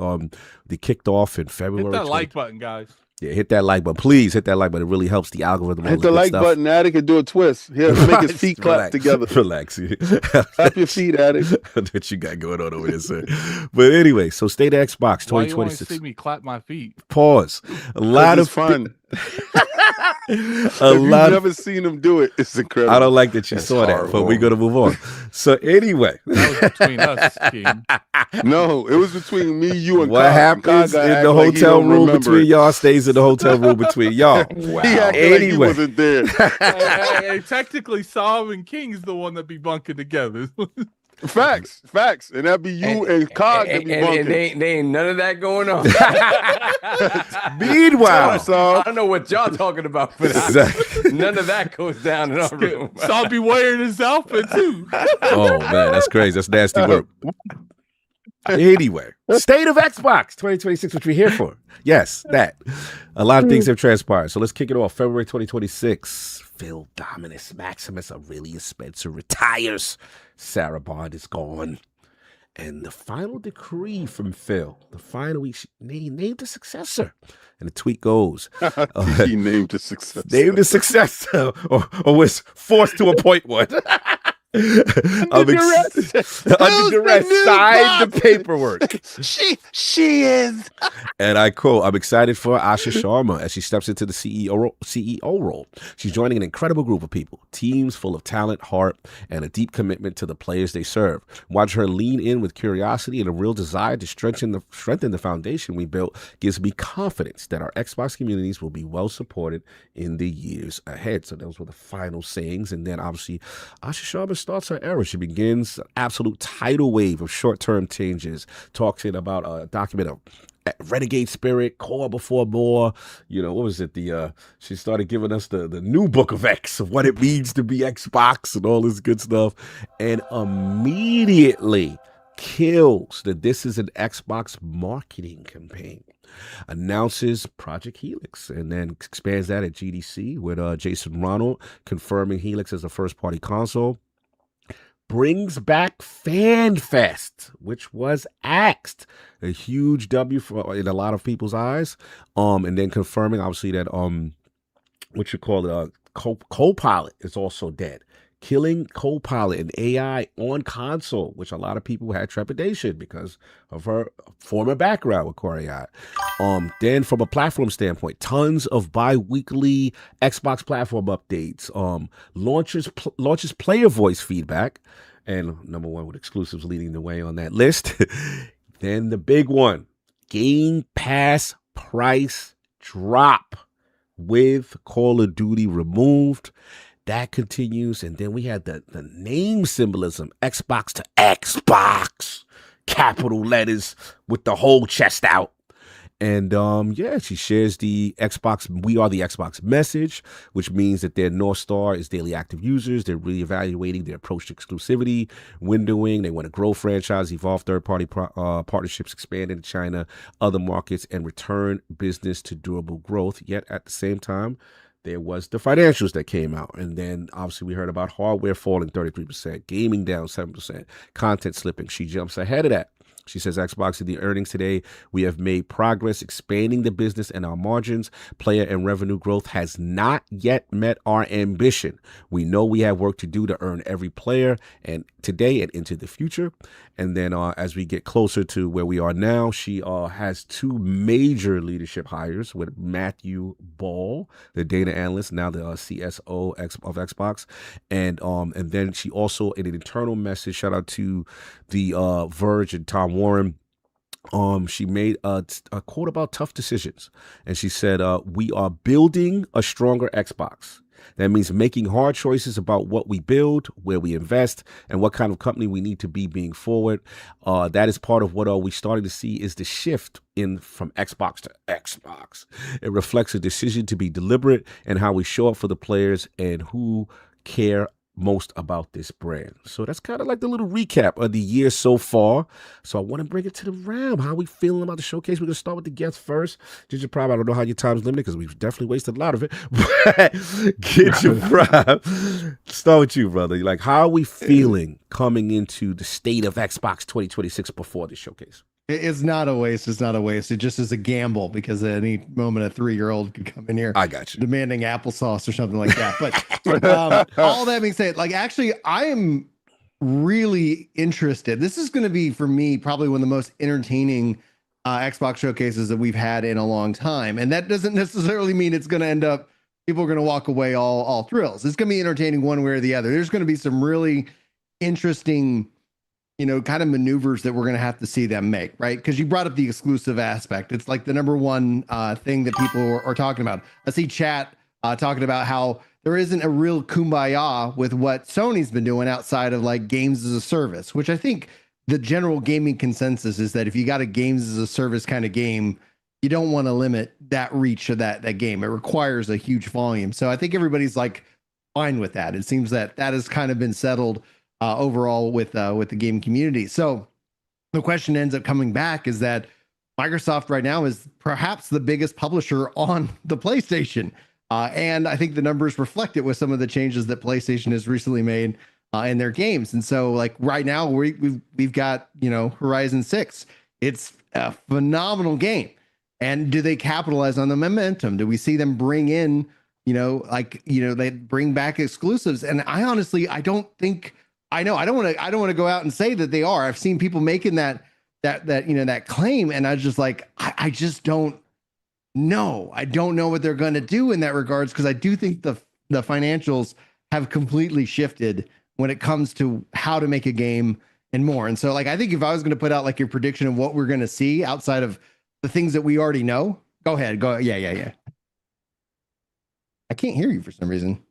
they kicked off in February. Hit that like button, guys. Yeah, hit that like button. Please hit that like button. It really helps the algorithm. Hit the like button, Addict, and do a twist. Yeah, make his feet clap together. Relax. Clap your feet, Addict. What you got going on over there, sir? But anyway, so state of Xbox 2026. Why you want to see me clap my feet? Pause. A lot of fun. You've never seen him do it. It's incredible. I don't like that you saw that, but we're gonna move on. So anyway, that was between us, King. No, it was between me, you, and what Cog. happens Cog in the hotel room between y'all stays in the hotel room between y'all. Wow. He acted like he wasn't there. Hey, technically, Saab and King's the one that be bunking together. Facts, and that'd be you and Cog that be bunking. And they ain't none of that going on. Meanwhile, I don't know what y'all talking about, but none of that goes down in our room. Saab be wearing his outfit too. Oh man, that's crazy. That's nasty work. Anyway, state of Xbox 2026, which we're here for. Yes, that. A lot of things have transpired. So let's kick it off. February 2026. Phil Dominus Maximus Aurelius Spencer retires. Sarah Bond is gone. And the final decree from Phil, the final week, he named a successor. And the tweet goes, he named a successor. Named a successor, or was forced to appoint one. Under duress, signed the paperwork. She is. And I quote, I'm excited for Asha Sharma as she steps into the CEO role. She's joining an incredible group of people, teams full of talent, heart, and a deep commitment to the players they serve. Watch her lean in with curiosity and a real desire to strengthen the foundation we built gives me confidence that our Xbox communities will be well supported in the years ahead. So those were the final sayings. And then obviously Asha Sharma starts her era. She begins an absolute tidal wave of short-term changes, talking about a document of renegade spirit, core before more. You know, what was it? She started giving us the new book of X, of what it means to be Xbox and all this good stuff, and immediately kills that this is an Xbox marketing campaign. Announces Project Helix and then expands that at GDC with Jason Ronald confirming Helix as a first-party console. Brings back FanFest, which was axed. A huge W in a lot of people's eyes. And then confirming, obviously, that Copilot is also dead. Killing Copilot and AI on console, which a lot of people had trepidation because of her former background with Core AI. Then from a platform standpoint, tons of bi-weekly Xbox platform updates. Launches player voice feedback, and number one with exclusives leading the way on that list. Then the big one, Game Pass price drop with Call of Duty removed. That continues, and then we had the name symbolism, Xbox to Xbox, capital letters with the whole chest out. And she shares the Xbox, we are the Xbox message, which means that their North Star is daily active users. They're reevaluating their approach to exclusivity, windowing. They want to grow franchise, evolve third-party partnerships, expand into China, other markets, and return business to durable growth. Yet at the same time, there was the financials that came out. And then obviously we heard about hardware falling 33%, gaming down 7%, content slipping. She jumps ahead of that. She says, Xbox in the earnings today, we have made progress expanding the business and our margins. Player and revenue growth has not yet met our ambition. We know we have work to do to earn every player and today and into the future. And then as we get closer to where we are now, she has two major leadership hires with Matthew Ball, the data analyst, now the CSO of Xbox. And then she also, in an internal message, shout out to the Verge and Tom Warren, she made a quote about tough decisions. And she said, we are building a stronger Xbox. That means making hard choices about what we build, where we invest, and what kind of company we need to be being forward. That is part of what we're starting to see is the shift from Xbox to Xbox. It reflects a decision to be deliberate in how we show up for the players and who care most about this brand. So that's kind of like the little recap of the year so far. So I want to bring it to the round. How are we feeling about the showcase? We're going to start with the guests first. Ginger Prime, I don't know how your time's limited because we've definitely wasted a lot of it. Ginger Prime, start with you, brother. Like, how are we feeling coming into the state of Xbox 2026 before the showcase? It's not a waste. It's not a waste. It just is a gamble because at any moment a 3-year-old could come in here. I got you. Demanding applesauce or something like that. But all that being said, like actually, I am really interested. This is going to be for me probably one of the most entertaining Xbox showcases that we've had in a long time. And that doesn't necessarily mean it's going to end up people are going to walk away all thrills. It's going to be entertaining one way or the other. There's going to be some really interesting kind of maneuvers that we're going to have to see them make, right? Because you brought up the exclusive aspect. It's like the number one thing that people are talking about. I see chat talking about how there isn't a real kumbaya with what Sony's been doing outside of like games as a service, which I think the general gaming consensus is that if you got a games as a service kind of game, you don't want to limit that reach of that game. It requires a huge volume. So I think everybody's like fine with that. It seems that has kind of been settled overall with the game community. So the question ends up coming back is that Microsoft right now is perhaps the biggest publisher on the PlayStation. And I think the numbers reflect it with some of the changes that PlayStation has recently made in their games. And so like right now we've got, Horizon 6. It's a phenomenal game. And do they capitalize on the momentum? Do we see them bring in, they bring back exclusives? And I honestly, I don't want to go out and say that they are. I've seen people making that claim, and I was just like, I just don't know. I don't know what they're going to do in that regards, because I do think the financials have completely shifted when it comes to how to make a game and more. And so, like, I think if I was going to put out like your prediction of what we're going to see outside of the things that we already know, go ahead. Yeah. I can't hear you for some reason.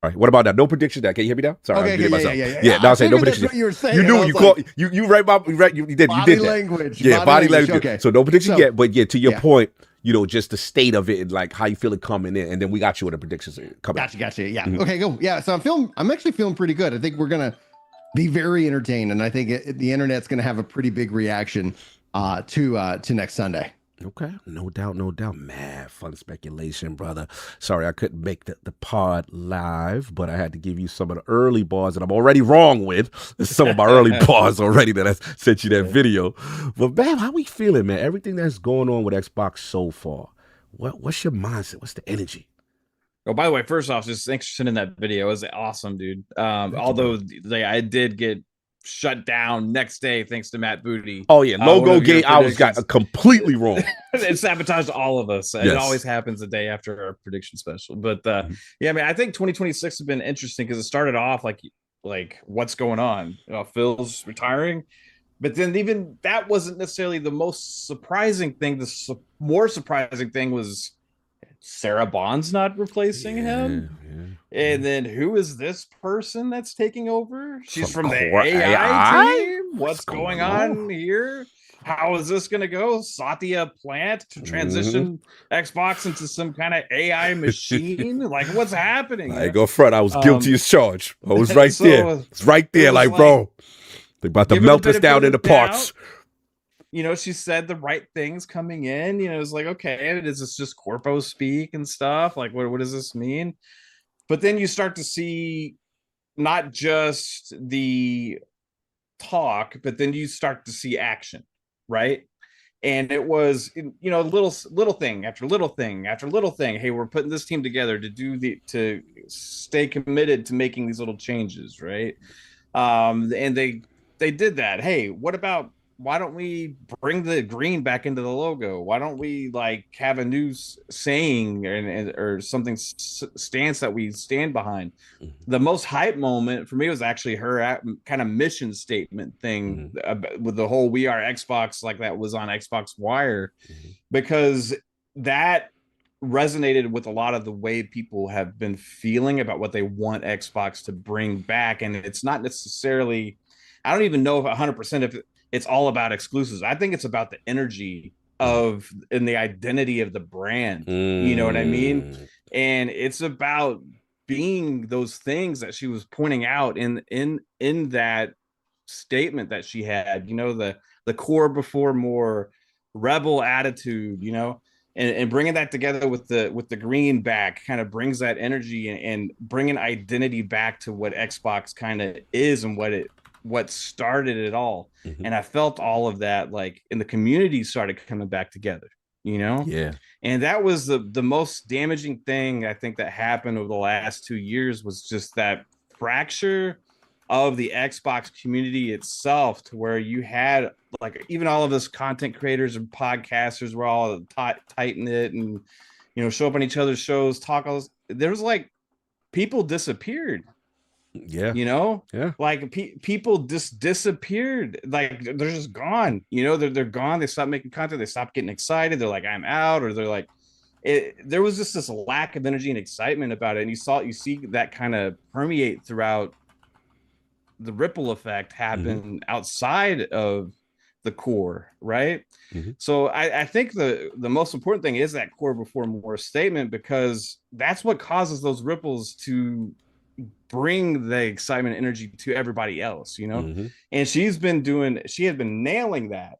All right. What about that? No prediction. Can you hear me now? Sorry, okay, I'm getting myself. Yeah. No, I'm saying no prediction. What you were saying. You knew you called. You right, Bob. You did. Body you did language. That. Yeah, body language. Okay. So no prediction yet, but to your point, just the state of it and like how you feel it coming in, and then we got you with the predictions coming. Gotcha. Yeah. Mm-hmm. Okay. Go. Yeah. So I'm actually feeling pretty good. I think we're gonna be very entertained, and I think the internet's gonna have a pretty big reaction to next Sunday. Okay, no doubt. Mad fun speculation, brother. Sorry, I couldn't make the pod live, but I had to give you some of the early bars that I'm already wrong with. Some of my early bars already that I sent you that video. But man, how we feeling, man? Everything that's going on with Xbox so far. What's your mindset? What's the energy? Oh, by the way, first off, just thanks for sending that video. It was awesome, dude. Although I did get shut down next day thanks to Matt Booty. Oh yeah, logo game. I got completely wrong. It sabotaged all of us. Yes. It always happens the day after our prediction special. But yeah, I mean, I think 2026 has been interesting because it started off like what's going on? Phil's retiring, but then even that wasn't necessarily the most surprising thing. The more surprising thing was Sarah Bond's not replacing him. And then who is this person that's taking over? She's from the AI team. What's going on here? How is this going to go? Satya Plant to transition Xbox into some kind of AI machine? Like, what's happening? I go front. I was guilty as charged. I was right there. It's right there, like, bro. They're about to melt us down into parts. She said the right things coming in. It's like, okay, is this just corpo speak and stuff? Like, what does this mean? But then you start to see not just the talk, but then you start to see action, right? And it was, little thing after little thing after little thing. Hey, we're putting this team together to stay committed to making these little changes, right? And they did that. Hey, why don't we bring the green back into the logo? Why don't we have a new saying or something stance that we stand behind? The most hype moment for me was actually her kind of mission statement thing with the whole "We Are Xbox" like that was on Xbox Wire, because that resonated with a lot of the way people have been feeling about what they want Xbox to bring back. And it's not necessarily, I don't even know if 100% if it's all about exclusives. I think it's about the energy of and the identity of the brand. You know what I mean? And it's about being those things that she was pointing out in that statement that she had, you know, the core before more, rebel attitude, you know, and bringing that together with the green back kind of brings that energy and bringing identity back to what Xbox kind of is and what started it all. And I felt all of that, like, in the community started coming back together, you know? Yeah. And that was the most damaging thing I think that happened over the last 2 years, was just that fracture of the Xbox community itself, to where you had, like, even all of us content creators and podcasters were all tighten it and, you know, show up on each other's shows, talk all this. There was, like, people disappeared. Yeah. You know? Yeah. Like, people just disappeared. Like, they're just gone. You know, they're gone. They stopped making content. They stopped getting excited. They're like, I'm out. Or they're like, there was just this lack of energy and excitement about it. And you see that kind of permeate throughout. The ripple effect happen outside of the core, right? So I think the most important thing is that core before more statement, because that's what causes those ripples to bring the excitement and energy to everybody else, you know? And she had been nailing that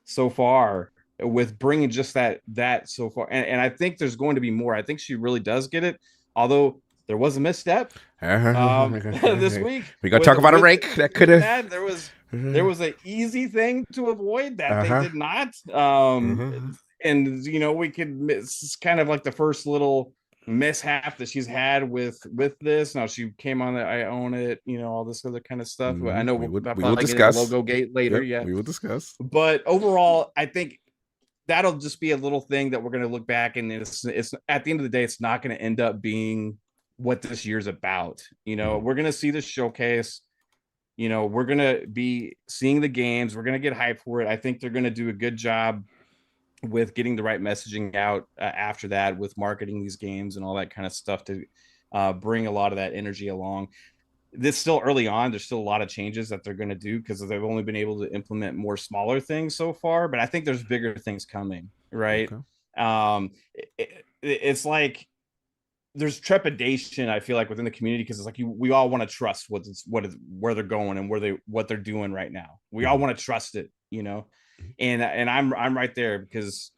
so far, with bringing just that so far. And I think there's going to be more. I think she really does get it, although there was a misstep this week. We gotta talk about a rake that could have. There was an easy thing to avoid that they did not. And you know, we could miss kind of like the first little mishap that she's had with this. Now she came on that I own it, you know, all this other kind of stuff. I know we will discuss logo gate later. Yep, we will discuss. But overall, I think that'll just be a little thing that we're going to look back, and it's at the end of the day, it's not going to end up being what this year's about. You know, we're going to see the showcase. You know, we're going to be seeing the games. We're going to get hyped for it. I think they're going to do a good job with getting the right messaging out after that, with marketing these games and all that kind of stuff to bring a lot of that energy along. This still early on. There's still a lot of changes that they're going to do, because they've only been able to implement more smaller things so far, but I think there's bigger things coming, right? It's like there's trepidation, I feel like, within the community, because it's like we all want to trust where they're going and what they're doing right now. We all want to trust it, you know. And I'm right there, because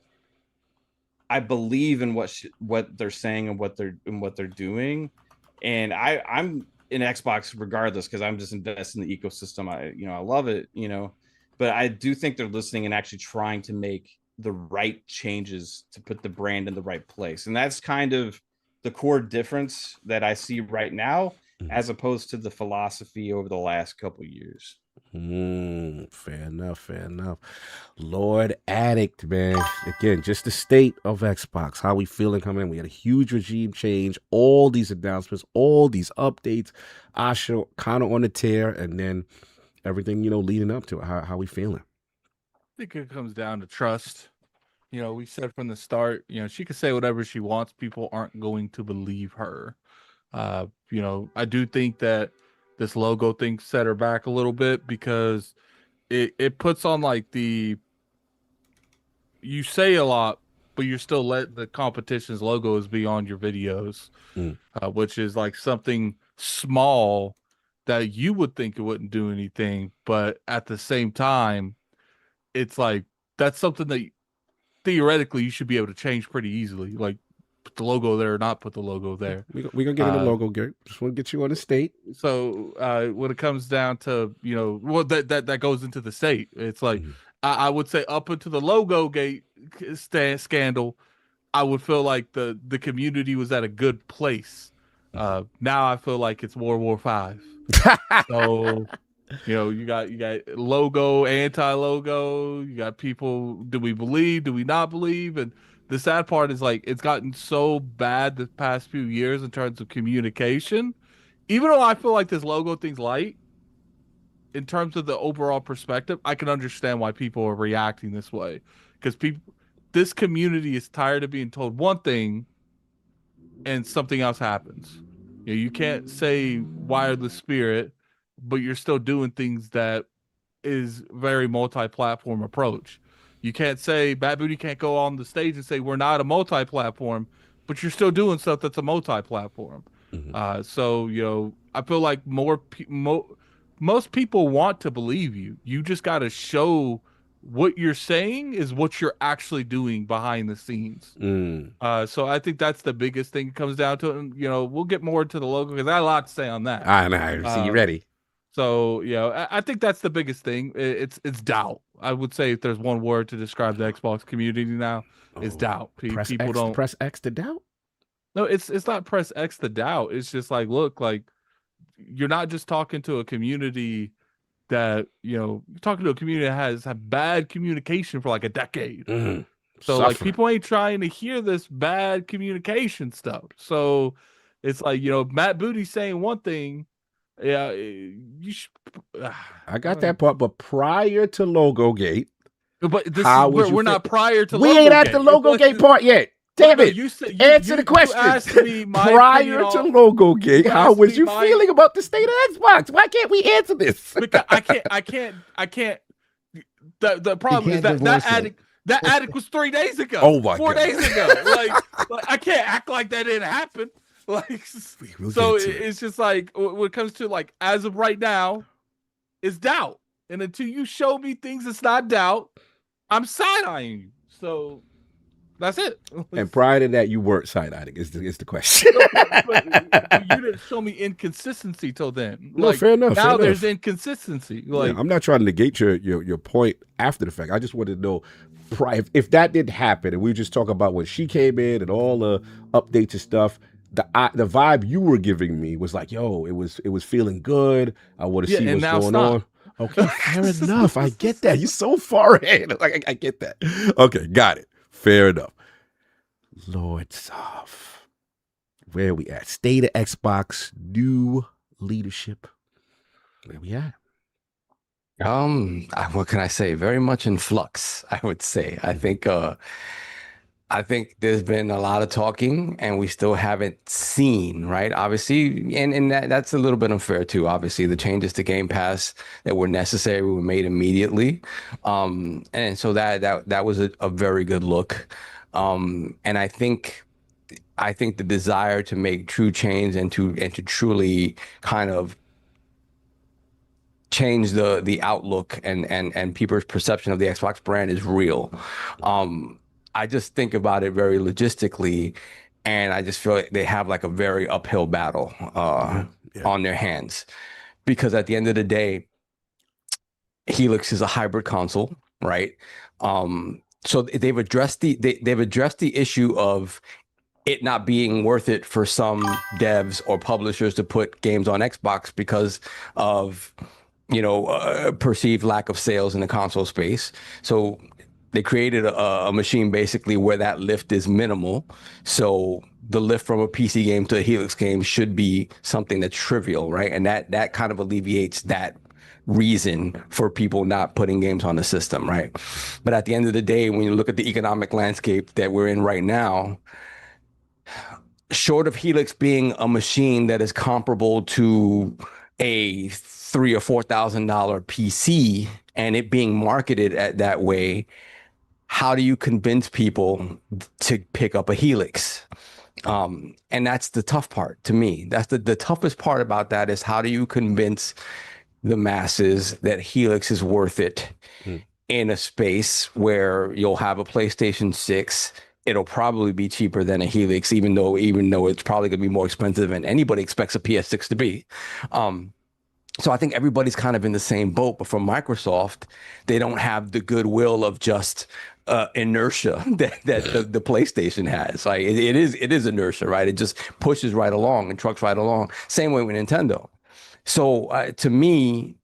I believe in what they're saying and what they're doing, and I'm in Xbox regardless, because I'm just invested in the ecosystem. I love it, you know, but I do think they're listening and actually trying to make the right changes to put the brand in the right place, and that's kind of the core difference that I see right now, as opposed to the philosophy over the last couple of years. Fair enough. Lord Addict, man. Again, just the state of Xbox. How we feeling coming in? We had a huge regime change, all these announcements, all these updates. Asha kind of on the tear, and then everything, you know, leading up to it. How we feeling? I think it comes down to trust. You know, we said from the start, you know, she could say whatever she wants. People aren't going to believe her. You know, I do think that this logo thing set her back a little bit, because it puts on like you say a lot, but you're still letting the competition's logos be on your videos, which is like something small that you would think it wouldn't do anything. But at the same time, it's like, that's something that theoretically you should be able to change pretty easily. Like, put the logo there or not put the logo there. We're going to get in the logo, Gary. Just want to get you on the state. So when it comes down to, you know, well, that goes into the state. It's like, I would say up into the logo gate scandal, I would feel like the community was at a good place. Now I feel like it's World War V. So, you know, you got logo, anti-logo. You got people. Do we believe? Do we not believe? And the sad part is, like, it's gotten so bad the past few years in terms of communication. Even though I feel like this logo thing's light, in terms of the overall perspective, I can understand why people are reacting this way. Because this community is tired of being told one thing and something else happens. You can't say wireless spirit, but you're still doing things that is very multi-platform approach. You can't say Bad Booty can't go on the stage and say we're not a multi-platform, but you're still doing stuff that's a multi-platform. So I feel like most people want to believe you. You just got to show what you're saying is what you're actually doing behind the scenes. So I think that's the biggest thing it comes down to. And, we'll get more into the logo because I have a lot to say on that. I know. See, you ready? So, I think that's the biggest thing. It's doubt. I would say if there's one word to describe the Xbox community now, it's doubt. People don't press X to doubt. No, it's not press X to doubt. It's just like, look, like you're not just talking to a community that you're talking to a community that has had bad communication for like a decade. So like people ain't trying to hear this bad communication stuff. So it's like Matt Booty saying one thing. Yeah, you should. I got that part, but prior to Logo Gate, but we're not prior to. We Logo ain't at Gate. the Logo Gate part yet. Damn it! Answer the question. Prior to Logo Gate, how was you feeling about the state of Xbox? Why can't we answer this? Because I can't. The problem is that Addict was 3 days ago. Oh my 4 God. days ago. Like I can't act like that didn't happen. Like so it's just like when it comes to like as of right now, it's doubt. And until you show me things that's not doubt, I'm side-eyeing you. So that's it. And prior to that, you weren't side-eyeing is the question. but you didn't show me inconsistency till then. No, like, fair enough. Now fair there's enough. inconsistency. Like I'm not trying to negate your point after the fact. I just wanted to know if that didn't happen, and we just talk about when she came in and all the updates and stuff. The vibe you were giving me was like, yo, it was feeling good. I want to see what's going on. Okay, fair enough. I get that. You're so far ahead. Like I get that. Okay, got it. Fair enough. Lord Soft, where are we at? State of Xbox, new leadership. Where we at? What can I say? Very much in flux, I would say. I think there's been a lot of talking and we still haven't seen, right? Obviously, and that's a little bit unfair too. Obviously, the changes to Game Pass that were necessary were made immediately. And so that was a very good look. And I think the desire to make true change and to truly kind of change the outlook and people's perception of the Xbox brand is real. I just think about it very logistically, and I just feel like they have like a very uphill battle on their hands, because at the end of the day, Helix is a hybrid console, right? So they've addressed the issue of it not being worth it for some devs or publishers to put games on Xbox because of perceived lack of sales in the console space. So they created a machine basically where that lift is minimal. So the lift from a PC game to a Helix game should be something that's trivial, right? And that kind of alleviates that reason for people not putting games on the system, right? But at the end of the day, when you look at the economic landscape that we're in right now, short of Helix being a machine that is comparable to a $3,000 or $4,000 PC and it being marketed that way, how do you convince people to pick up a Helix? And that's the tough part to me. That's the toughest part about that is how do you convince the masses that Helix is worth it in a space where you'll have a PlayStation 6. It'll probably be cheaper than a Helix, even though it's probably going to be more expensive than anybody expects a PS6 to be. So I think everybody's kind of in the same boat, but for Microsoft, they don't have the goodwill of just inertia that the PlayStation has. Like it is inertia, right? It just pushes right along and trucks right along. Same way with Nintendo. So to me,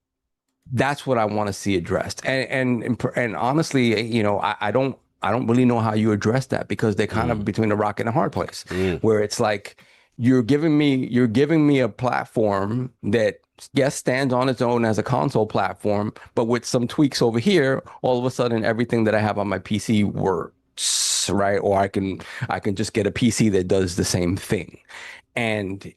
that's what I want to see addressed. And honestly, I don't really know how you address that, because they're kind of between a rock and a hard place, where it's like you're giving me a platform that, yes, stands on its own as a console platform, but with some tweaks over here, all of a sudden everything that I have on my PC works. this, right? Or I can just get a PC that does the same thing. And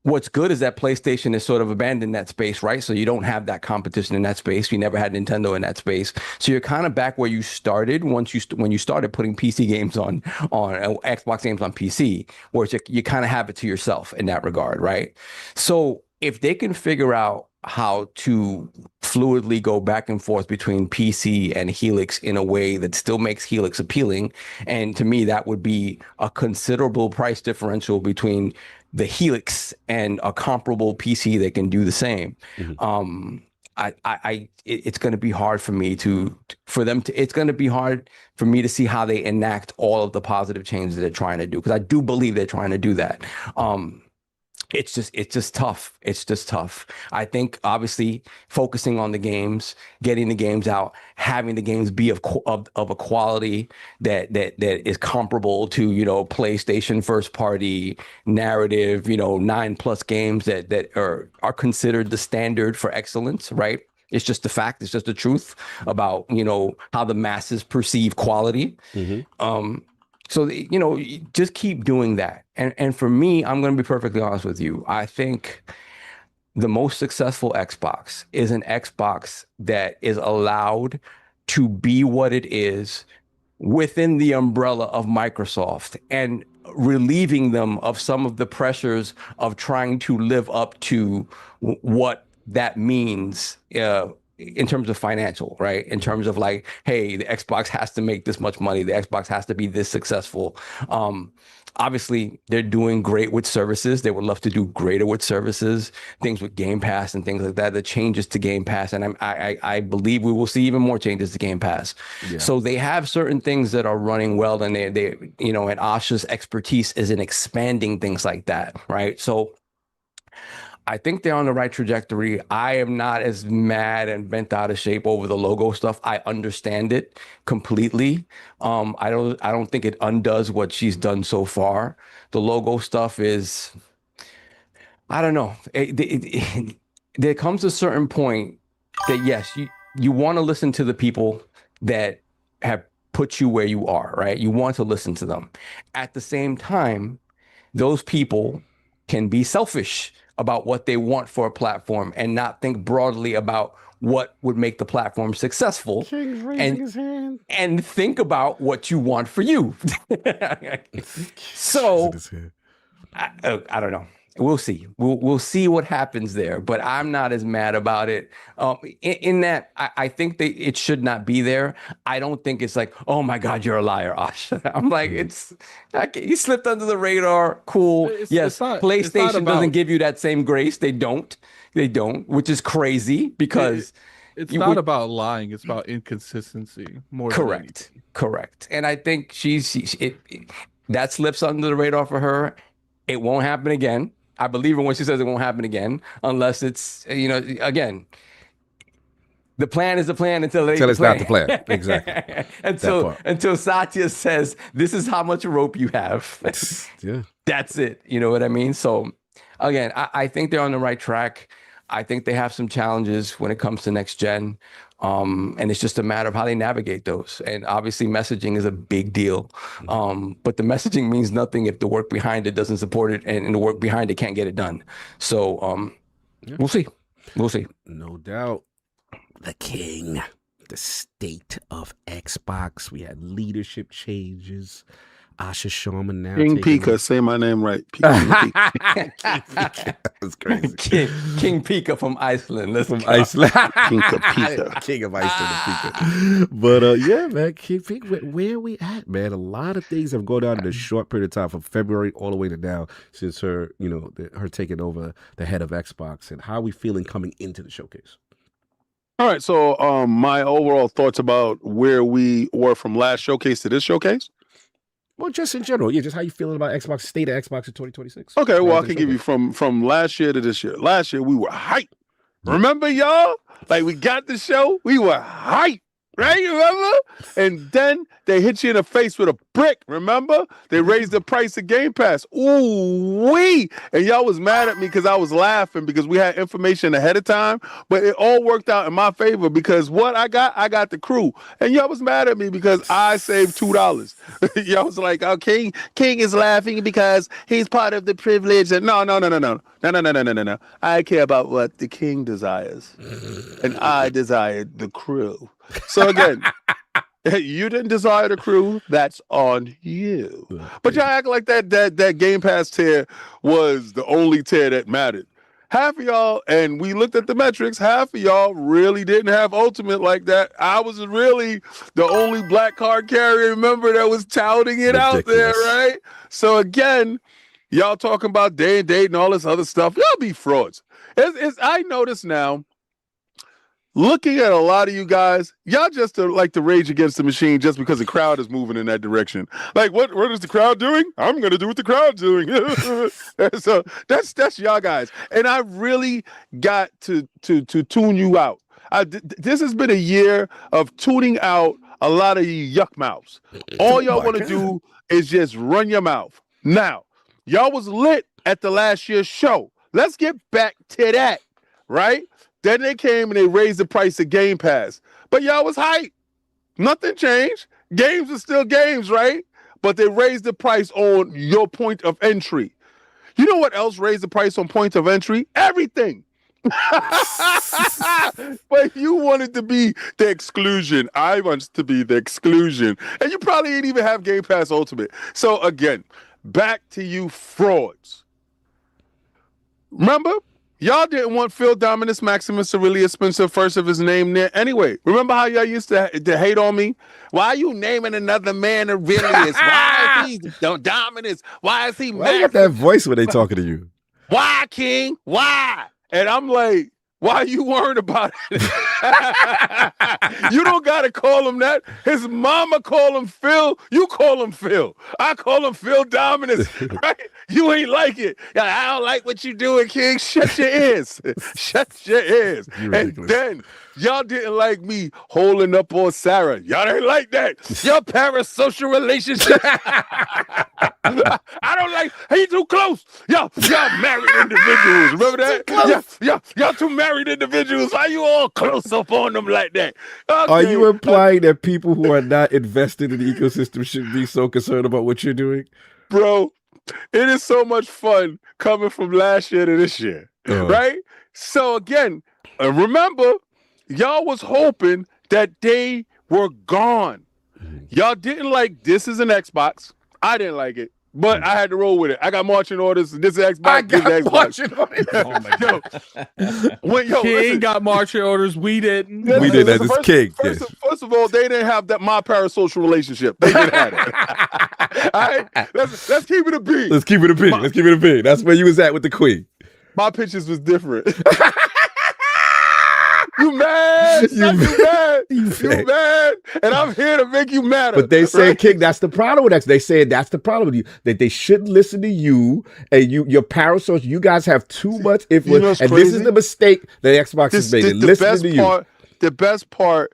what's good is that PlayStation has sort of abandoned that space, right? So you don't have that competition in that space. You never had Nintendo in that space. So you're kind of back where you started when you started putting PC games on Xbox games on PC, where you kind of have it to yourself in that regard, right? So if they can figure out how to fluidly go back and forth between PC and Helix in a way that still makes Helix appealing, and to me that would be a considerable price differential between the Helix and a comparable PC that can do the same. It's going to be hard for me it's going to be hard for me to see how they enact all of the positive changes that they're trying to do, because I do believe they're trying to do that. It's just tough. It's just tough. I think obviously focusing on the games, getting the games out, having the games be of a quality that is comparable to, PlayStation first party narrative, 9+ games that are considered the standard for excellence, right? It's just the fact. It's just the truth about, how the masses perceive quality. So, just keep doing that. And for me, I'm going to be perfectly honest with you. I think the most successful Xbox is an Xbox that is allowed to be what it is within the umbrella of Microsoft and relieving them of some of the pressures of trying to live up to what that means in terms of financial, right? In terms of like, hey, the Xbox has to make this much money. The Xbox has to be this successful. Obviously, they're doing great with services. They would love to do greater with services, things with Game Pass and things like that. The changes to Game Pass, and I believe we will see even more changes to Game Pass. Yeah. So they have certain things that are running well, and they and Asha's expertise is in expanding things like that, right? So I think they're on the right trajectory. I am not as mad and bent out of shape over the logo stuff. I understand it completely. I don't think it undoes what she's done so far. The logo stuff is, I don't know. There comes a certain point that yes, you want to listen to the people that have put you where you are, right? You want to listen to them. At the same time, those people can be selfish about what they want for a platform and not think broadly about what would make the platform successful, and think about what you want for you. So I don't know. We'll see. We'll see what happens there, but I'm not as mad about it. In that, I think it should not be there. I don't think it's like, oh my God, you're a liar, Ash. I'm like, you slipped under the radar. Cool. PlayStation doesn't give you that same grace. They don't, which is crazy because it's not about lying. It's about inconsistency. More correct. And I think that slips under the radar for her. It won't happen again. I believe her when she says it won't happen again, unless it's, again, the plan is the plan until it's not the plan. Exactly. until Satya says, this is how much rope you have. Yeah. That's it. You know what I mean? So again, I think they're on the right track. I think they have some challenges when it comes to next gen. And it's just a matter of how they navigate those. And obviously messaging is a big deal. But the messaging means nothing if the work behind it doesn't support it and the work behind it can't get it done. So we'll see. No doubt. The king, the state of Xbox. We had leadership changes. Asha Sharma now. King Pika, say my name right. Pika. That's crazy. King Pika from Iceland. Iceland. King of Iceland. But yeah, man, King Pika, where are we at, man? A lot of things have gone down in a short period of time, from February all the way to now, since her, her taking over the head of Xbox. And how are we feeling coming into the showcase? All right, so my overall thoughts about where we were from last showcase to this showcase. Well, just in general, just how you feeling about Xbox, state of Xbox in 2026. Okay, well, I can give you from last year to this year. Last year we were hyped. Remember, y'all? Like we got the show, we were hyped. Right? Remember? And then they hit you in the face with a brick. Remember? They raised the price of Game Pass. Ooh wee! And y'all was mad at me because I was laughing because we had information ahead of time, but it all worked out in my favor because what I got the crew. And y'all was mad at me because I saved $2. Y'all was like, "Oh, King is laughing because he's part of the privilege." And no. I care about what the King desires, and I desired the crew. So again, you didn't desire the crew. That's on you. But y'all act like that Game Pass tier was the only tier that mattered. Half of y'all, and we looked at the metrics, half of y'all really didn't have Ultimate like that. I was really the only black card carrier member that was touting it out there, right? So again, y'all talking about day and date and all this other stuff. Y'all be frauds. I notice now, looking at a lot of you guys, y'all just like to rage against the machine just because the crowd is moving in that direction. Like, what is the crowd doing? I'm going to do what the crowd's doing. So that's y'all guys. And I really got to tune you out. This has been a year of tuning out a lot of you yuck mouths. All y'all want to do is just run your mouth. Now, y'all was lit at the last year's show. Let's get back to that, right? Then they came and they raised the price of Game Pass. But y'all was hype. Nothing changed. Games are still games, right? But they raised the price on your point of entry. You know what else raised the price on point of entry? Everything. But you wanted to be the exclusion. I wanted to be the exclusion. And you probably didn't even have Game Pass Ultimate. So again, back to you frauds. Remember? Y'all didn't want Phil Dominus Maximus Aurelius Spencer first of his name there anyway. Remember how y'all used to hate on me? Why are you naming another man Aurelius? Why is he Dominus? Why is he Why you got that voice when they talking to you? Why, King? Why? And I'm like, why are you worried about it? You don't got to call him that. His mama call him Phil. You call him Phil. I call him Phil Dominus. Right? You ain't like it. I don't like what you doing, King. Shut your ears. Shut your ears. And then y'all didn't like me holding up on Sarah. Y'all didn't like that. Your parasocial relationship. I don't like, he too close. Y'all married individuals. Remember that? Y'all two married individuals. Why you all close up on them like that? Okay. Are you implying that people who are not invested in the ecosystem should be so concerned about what you're doing? Bro, it is so much fun coming from last year to this year, right? So again, remember, y'all was hoping that they were gone. Y'all didn't like this is an Xbox. I didn't like it, but I had to roll with it. I got marching orders. This is Xbox. I got marching orders. Oh my God. King got marching orders. We didn't. We did that. It's King. First of all, they didn't have my parasocial relationship. They didn't have it. All right, let's keep it a beat. Let's keep it a beat. Let's keep it a beat. That's where you was at with the queen. My pictures was different. You mad? You mad? You mad? And I'm here to make you mad. But they say, right? King, that's the problem with X. They say that's the problem with you. That they shouldn't listen to you and your parasocial. You guys have too much influence. And crazy? This is the mistake that Xbox has made. Listening to you. The best part,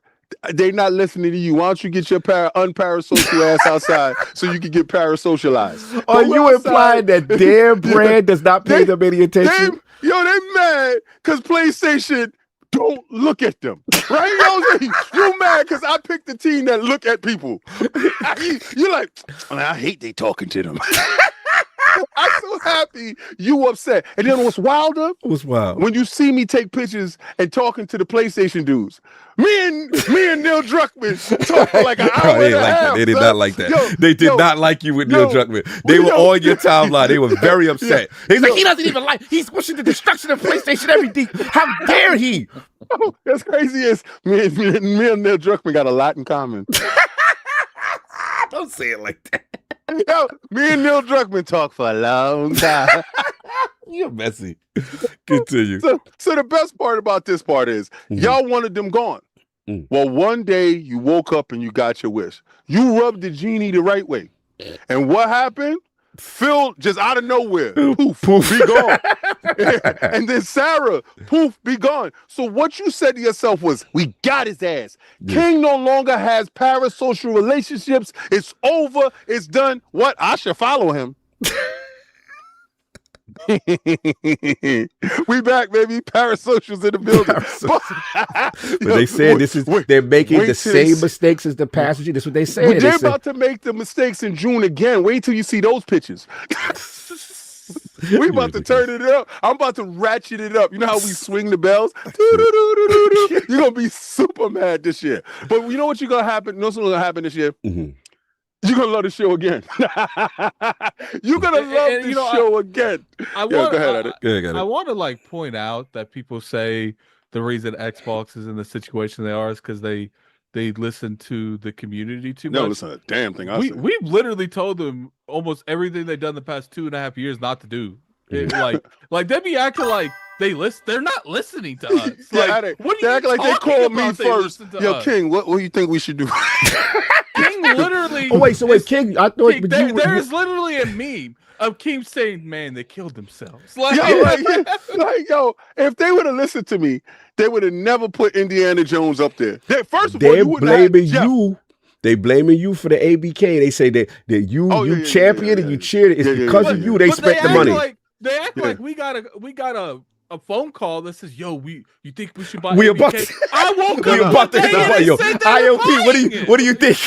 they not listening to you. Why don't you get your unparasocial ass outside so you can get parasocialized? Are you implying that their brand does not pay them any attention? They mad because PlayStation don't look at them, right? You mad because I picked the team that look at people. You're like, I hate they talking to them. I'm so happy you upset. And then what's wilder? What's wild? When you see me take pictures and talking to the PlayStation dudes. Me and Neil Druckmann talk for like an hour and a half. They did not like that. They did not like you with Neil Druckmann. They were on your timeline. They were very upset. He's like, he doesn't even like, he's pushing the destruction of PlayStation everything. How dare he? Oh, that's crazy. Is me and Neil Druckmann got a lot in common. Don't say it like that. Yo, me and Neil Druckmann talk for a long time. You're messy. Continue. So the best part about this part is y'all wanted them gone. Well, one day you woke up and you got your wish. You rubbed the genie the right way. And what happened? Phil just out of nowhere, poof, be gone. And then Sarah, poof, be gone. So what you said to yourself was, we got his ass. King no longer has parasocial relationships. It's over. It's done. What? I should follow him. We back, baby. Parasocials in the building. But they said they're making the same mistakes as the passenger. That's what they said. They're about to make the mistakes in June again. Wait till you see those pictures. We about to turn it up. I'm about to ratchet it up. You know how we swing the bells? You're gonna be super mad this year. But you know what you're gonna happen? You know what's gonna happen this year? You're gonna love the show again. You're gonna love the show again. Go ahead, I want to like point out that people say the reason Xbox is in the situation they are is because they listen to the community too much. No, listen to a damn thing. We've literally told them almost everything they've done the past 2.5 years not to do. Like they be acting like they're not listening to us. Like, what are you act like they called me first. Yo, us? King, what do you think we should do? King literally. Oh wait, King, I thought King, there's literally a meme of King saying, "Man, they killed themselves." Like, yo, if they would have listened to me, they would have never put Indiana Jones up there. First of all, they're blaming you. They blaming you for the ABK. They say that you championed and you cheered. It's because of you. They spent the money. They act like we got a phone call that says, "Yo, you think we should buy?" We about to, I woke we up about one day and yo, it said ILP. What do you think?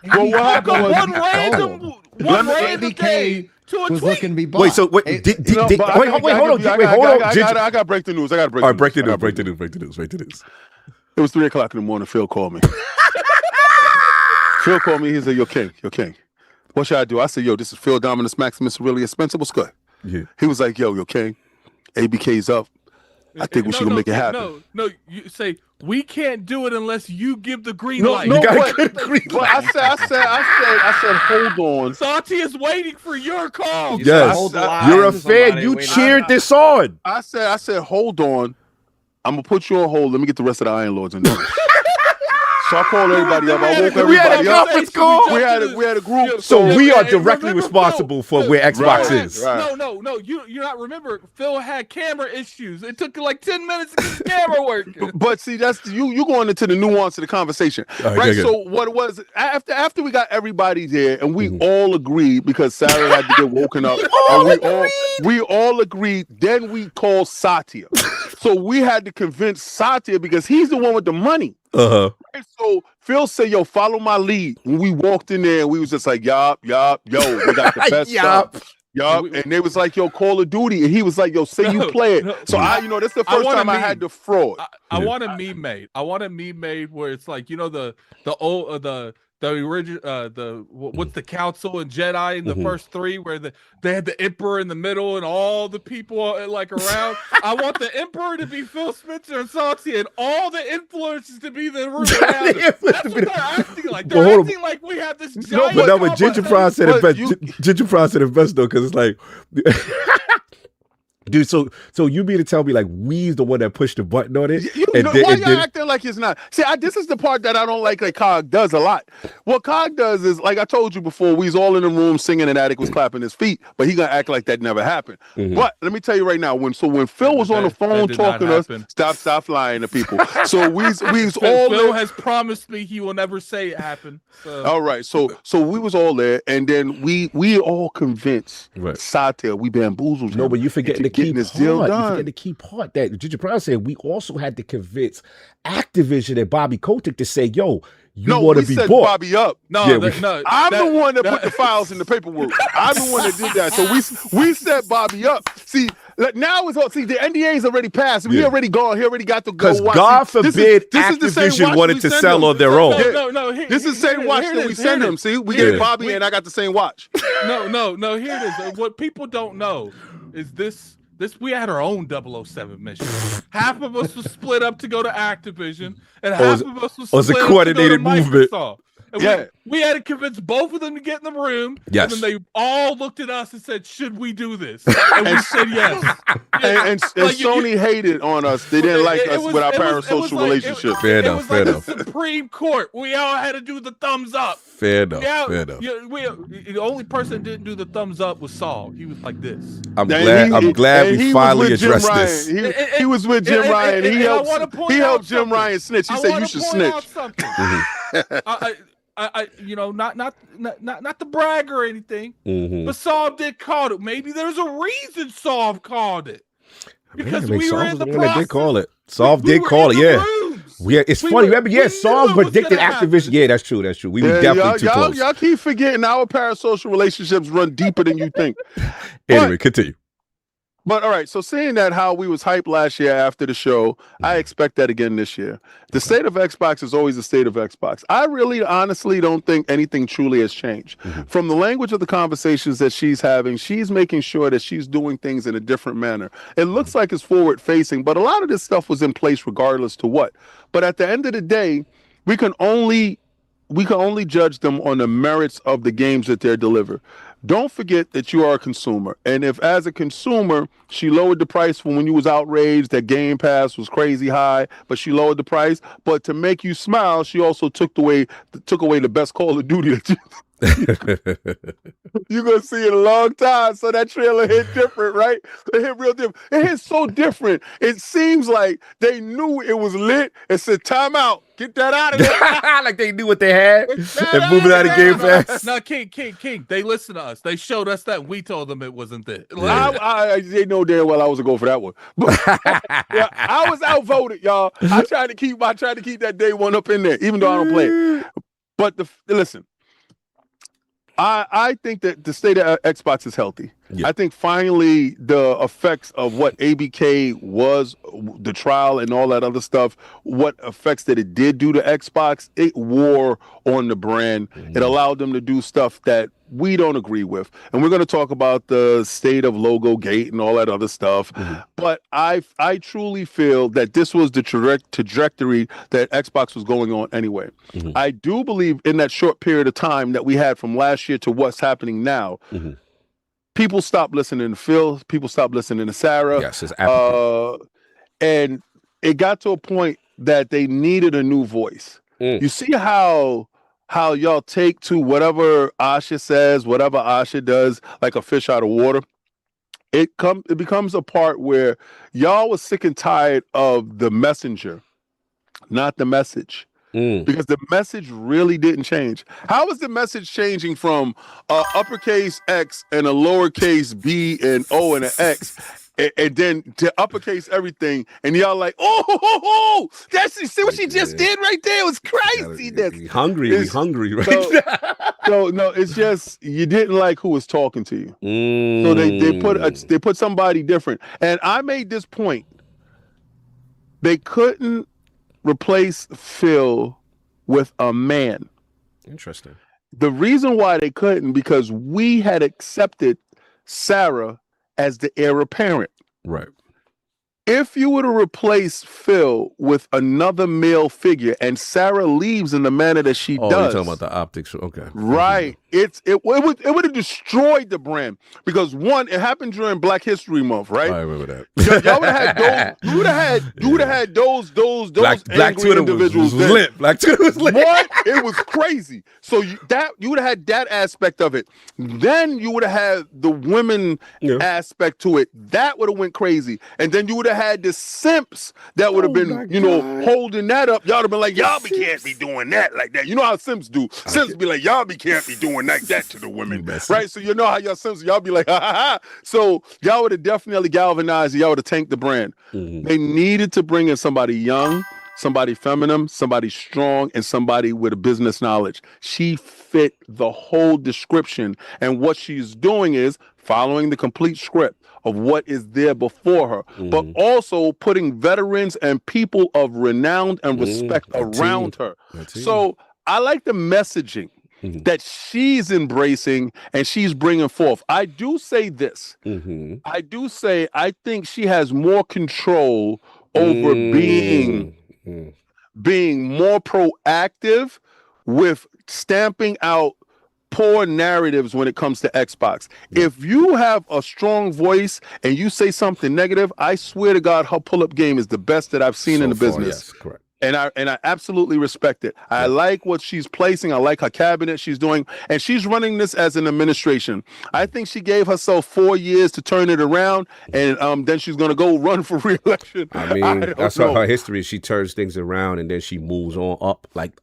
Well, what happened was one random day to a was tweet. looking to be bought. Wait, so what? Wait, hold on. I got to break the news. All right, break the news. It was 3:00 in the morning. Phil called me. Phil called me. He said, "Yo, King, what should I do?" I said, "Yo, this is Phil Dominus Maximus Really Expensive. What's good?" Yeah. He was like, "Yo, King, ABK's up. I think we should make it happen." No, you say we can't do it unless you give the green light. You got a green light. I said, hold on. Sati is waiting for your call. Yes, you're a fan. You cheered this on. I said, hold on. I'm gonna put you on hold. Let me get the rest of the Iron Lords in there. So I called everybody up. I woke everybody up. We had a conference call. We had a group. So we are directly responsible for where Xbox is. Right. No. You not remember? Phil had camera issues. It took like 10 minutes to get the camera working. But see, that's you going into the nuance of the conversation, right? So what it was after we got everybody there and we all agreed because Sarah had to get woken up. We all agreed. Then we called Satya. So we had to convince Satya because he's the one with the money. Right? So Phil said, "Yo, follow my lead." When we walked in there, we was just like, "Yup, yo, we got the best stuff." Yup. And they was like, "Yo, Call of Duty," and he was like, "Yo, say you play it." So that's the first time I had the fraud. I want a meme made. I want a meme made where it's like, the original what's the council and Jedi in the first 3 where they had the Emperor in the middle and all the people like around. I want the Emperor to be Phil Spencer and Salty and all the influences to be the room around us. That's what they're acting like. They're acting like we have this giant. But Ginger Fry said it best. Ginger Fry said it best though, because it's like. Dude, so you mean to tell me like we's the one that pushed the button on it? Why y'all acting like it's not? See, this is the part that I don't like that Cog does a lot. What Cog does is, like I told you before, we's all in the room singing and Addict was clapping his feet, but he gonna act like that never happened. But let me tell you right now, when Phil was on the phone talking to us, stop lying to people. So we's all Phil has promised me he will never say it happened. So. All right, so we was all there, and then we all convinced Satya, we bamboozled him. No, but you forgetting the key this deal part. done. You forget the key part that Ginger Brown said. We also had to convince Activision and Bobby Kotick to say, "Yo, you want to be set bought." Bobby up. I'm the one that put the files in the paperwork. I'm the one that did that. So we set Bobby up. See, now it's all. See, the NDA's already passed. We already gone. He already got to go. Because God forbid Activision wanted to sell on their own. This is the same watch that we sent him. See, we gave Bobby and I got the same watch. No. Here it is. What people don't know is this. We had our own 007 mission. Half of us was split up to go to Activision, and half of us was split up to go to Microsoft. And we had to convince both of them to get in the room. Yes. And then they all looked at us and said, "Should we do this?" And we said yes. And Sony hated on us. They didn't like us with our parasocial relationship. Fair It enough. was Fair like enough. the Supreme Court. We all had to do the thumbs up. Fair enough. Yeah, Fair enough. the only person that didn't do the thumbs up was Saul. He was like this. I'm glad we finally addressed this. He was with Jim Ryan. He helped Jim Ryan snitch. He said you should snitch. I not to brag or anything, but Saul did call it. Maybe there's a reason Saul called it. Because we were in the process. Did call it. Saul did call it. Yeah, it's funny. Remember, Saul predicted Activision. Yeah, that's true. That's true. We were definitely too close. Y'all keep forgetting our parasocial relationships run deeper than you think. Anyway, continue. But all right, so seeing that how we was hyped last year after the show, I expect that again this year. The state of Xbox is always the state of Xbox. I really honestly don't think anything truly has changed. From the language of the conversations that she's having, she's making sure that she's doing things in a different manner. It looks like it's forward facing, but a lot of this stuff was in place regardless to what. But at the end of the day, we can only judge them on the merits of the games that they're delivered. Don't forget that you are a consumer. And if as a consumer, she lowered the price for when you was outraged that Game Pass was crazy high, but she lowered the price. But to make you smile, she also took away the best Call of Duty that you're going to see in a long time. So that trailer hit different, right? It hit real different. It hit so different. It seems like they knew it was lit and said, time out. Get that out of there. Like they knew what they had and moving out of Game Pass. No, King. They listened to us. They showed us that. We told them it wasn't there. They know damn well I wasn't going for that one. But, I was outvoted, y'all. I tried to keep that day one up in there, even though I don't play it. But listen. I think that the state of Xbox is healthy. Yeah. I think finally the effects of what ABK was, the trial and all that other stuff, what effects that it did do to Xbox, it wore on the brand. It allowed them to do stuff that we don't agree with. And we're going to talk about the state of logo gate and all that other stuff. But I truly feel that this was the trajectory that Xbox was going on anyway. I do believe in that short period of time that we had from last year to what's happening now, people stopped listening to Phil. People stopped listening to Sarah. Yes, it's and it got to a point that they needed a new voice. You see how y'all take to whatever Asha says, whatever Asha does, like a fish out of water. It becomes a part where y'all was sick and tired of the messenger, not the message. Because the message really didn't change. How is the message changing from uppercase X and a lowercase B and O and an X, and then to uppercase everything, and y'all like, oh, see what she just did right there? It was crazy. We hungry right now. No, it's just you didn't like who was talking to you. So they put somebody different. And I made this point. They couldn't replace Phil with a man. Interesting. The reason why they couldn't, because we had accepted Sarah as the heir apparent. Right. If you were to replace Phil with another male figure and Sarah leaves in the manner that she does. Oh, you're talking about the optics. Okay. Right. It would have destroyed the brand because one, it happened during Black History Month, right? I remember that. Y'all would have had those. You would have had those Black angry Twitter individuals. was lit. Black Twitter was lit. What? It was crazy. So you would have had that aspect of it. Then you would have had the women aspect to it. That would have went crazy. And then you would have had the simps that would have been, holding that up. Y'all would have been like, y'all can't be doing that like that. You know how simps do. Simps be like, y'all can't be doing like that to the women, right? So you know how y'all simps, y'all be like, ha ha ha. So y'all would have definitely galvanized. Y'all would have tanked the brand. They needed to bring in somebody young, somebody feminine, somebody strong, and somebody with a business knowledge. She fit the whole description. And what she's doing is following the complete script of what is there before her, but also putting veterans and people of renown and respect around her. So I like the messaging that she's embracing and she's bringing forth. I do say this. I do say I think she has more control over being more proactive with stamping out poor narratives when it comes to Xbox. If you have a strong voice and you say something negative, I swear to God, her pull-up game is the best that I've seen in the business. Yes, correct. And I absolutely respect it. I like what she's placing. I like her cabinet she's doing. And she's running this as an administration. I think she gave herself 4 years to turn it around, and then she's going to go run for re-election. I mean, that's her history. She turns things around, and then she moves on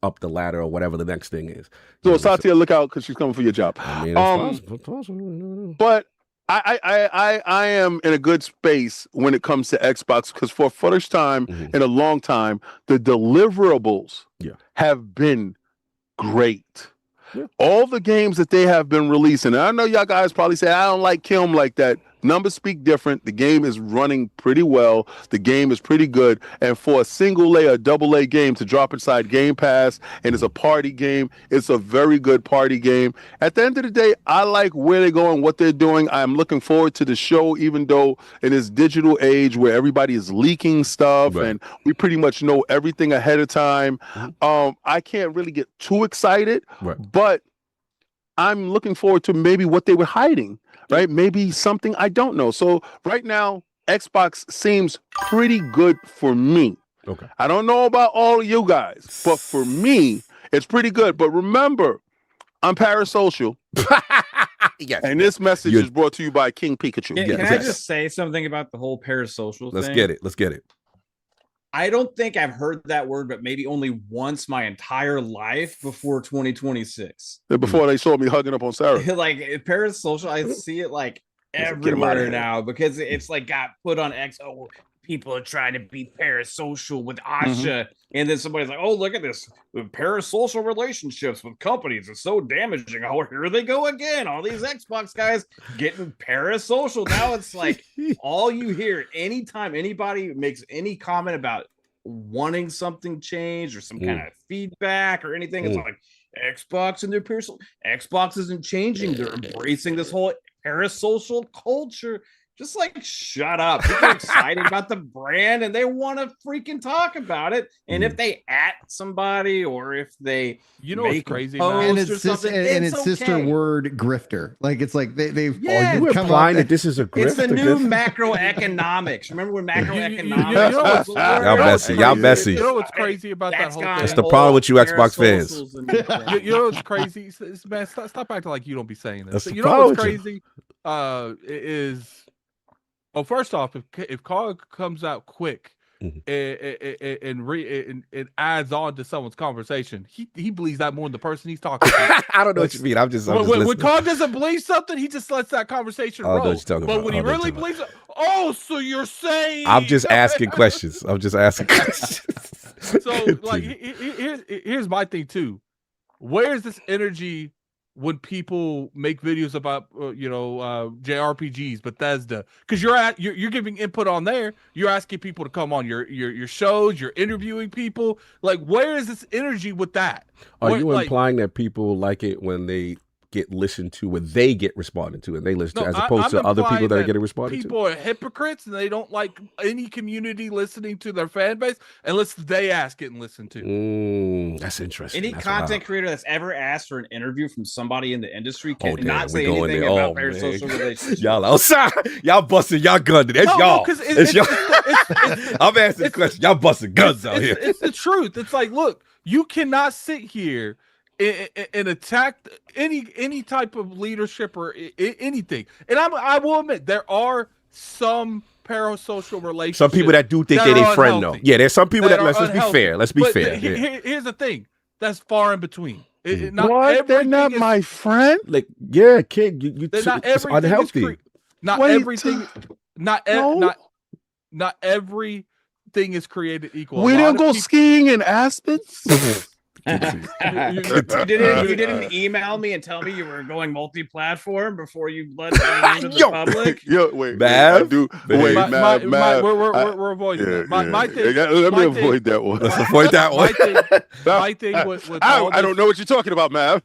up the ladder or whatever the next thing is. So Satya, look out, because she's coming for your job. I mean, it's possible. But I am in a good space when it comes to Xbox, because for first time in a long time, the deliverables have been great. All the games that they have been releasing, and I know y'all guys probably say, I don't like Kilm like that. Numbers speak different. The game is running pretty well. The game is pretty good. And for a single A or double A game to drop inside Game Pass, and it's a party game, it's a very good party game. At the end of the day, I like where they're going, what they're doing. I'm looking forward to the show, even though in this digital age where everybody is leaking stuff and we pretty much know everything ahead of time. I can't really get too excited, but I'm looking forward to maybe what they were hiding. Right? Maybe something I don't know. So right now, Xbox seems pretty good for me. Okay. I don't know about all of you guys, but for me, it's pretty good. But remember, I'm parasocial. Yes. And this message is brought to you by King Pikachu. Can I just say something about the whole parasocial thing? Let's get it. Let's get it. I don't think I've heard that word, but maybe only once my entire life before 2026. Before they saw me hugging up on Sarah. Like parasocial, I see it like everywhere now because it's like got put on X. Oh, people are trying to be parasocial with Asha. And then somebody's like, oh, look at this. The parasocial relationships with companies is so damaging. Oh, here they go again. All these Xbox guys getting parasocial. Now it's like all you hear anytime anybody makes any comment about wanting something changed or some kind of feedback or anything, it's like Xbox and their parasocial. Xbox isn't changing. They're embracing this whole parasocial culture. Just like shut up. People are excited about the brand and they want to freaking talk about it. And if they at somebody or if they what's crazy, and it's sister word grifter. Like it's like they've Are you implying that this is a grift? It's the new macroeconomics. Remember when macroeconomics? Y'all messy. You know what's crazy about that whole thing? That's the problem with you Xbox fans. You know what's crazy? Man, stop acting like you don't be saying this. That's You know what's crazy? Is first off, if COG comes out quick and adds on to someone's conversation, he believes that more than the person he's talking to. I don't know what you mean. I'm just when COG doesn't believe something, he just lets that conversation roll. But when he really believes it, so you're saying I'm just asking questions. So like here's my thing too. Where's this energy when people make videos about JRPGs, Bethesda, because you're giving input on there, you're asking people to come on your shows, you're interviewing people. Like, where is this energy with that? Are you implying that people like it when they get listened to, when they get responded to, and they listen to, as opposed to other people that are getting responded to? People are hypocrites, and they don't like any community listening to their fan base unless they ask it and listen to. That's interesting. Any content creator that's ever asked for an interview from somebody in the industry cannot say anything about parasocial relationships. Y'all outside, y'all busting y'all guns. It's y'all. It's y'all. I'm asking the question. Y'all busting guns out here. It's the truth. It's like, look, you cannot sit here and attack any type of leadership or anything. And I will admit there are some parasocial relationships. Some people that do think they're their friend, though. Yeah, there's some people that let's be fair. Let's be fair. Here's the thing. That's far in between. What? They're not my friend? Like, yeah, kid, it's unhealthy. Not everything is created equal. We didn't go skiing in Aspens? You didn't email me and tell me you were going multi-platform before you let it into the public. Wait, Mav? Mav. We're avoiding that. My thing. Let me avoid that one. Let's avoid that one. My thing with I don't know what you're talking about, Mav.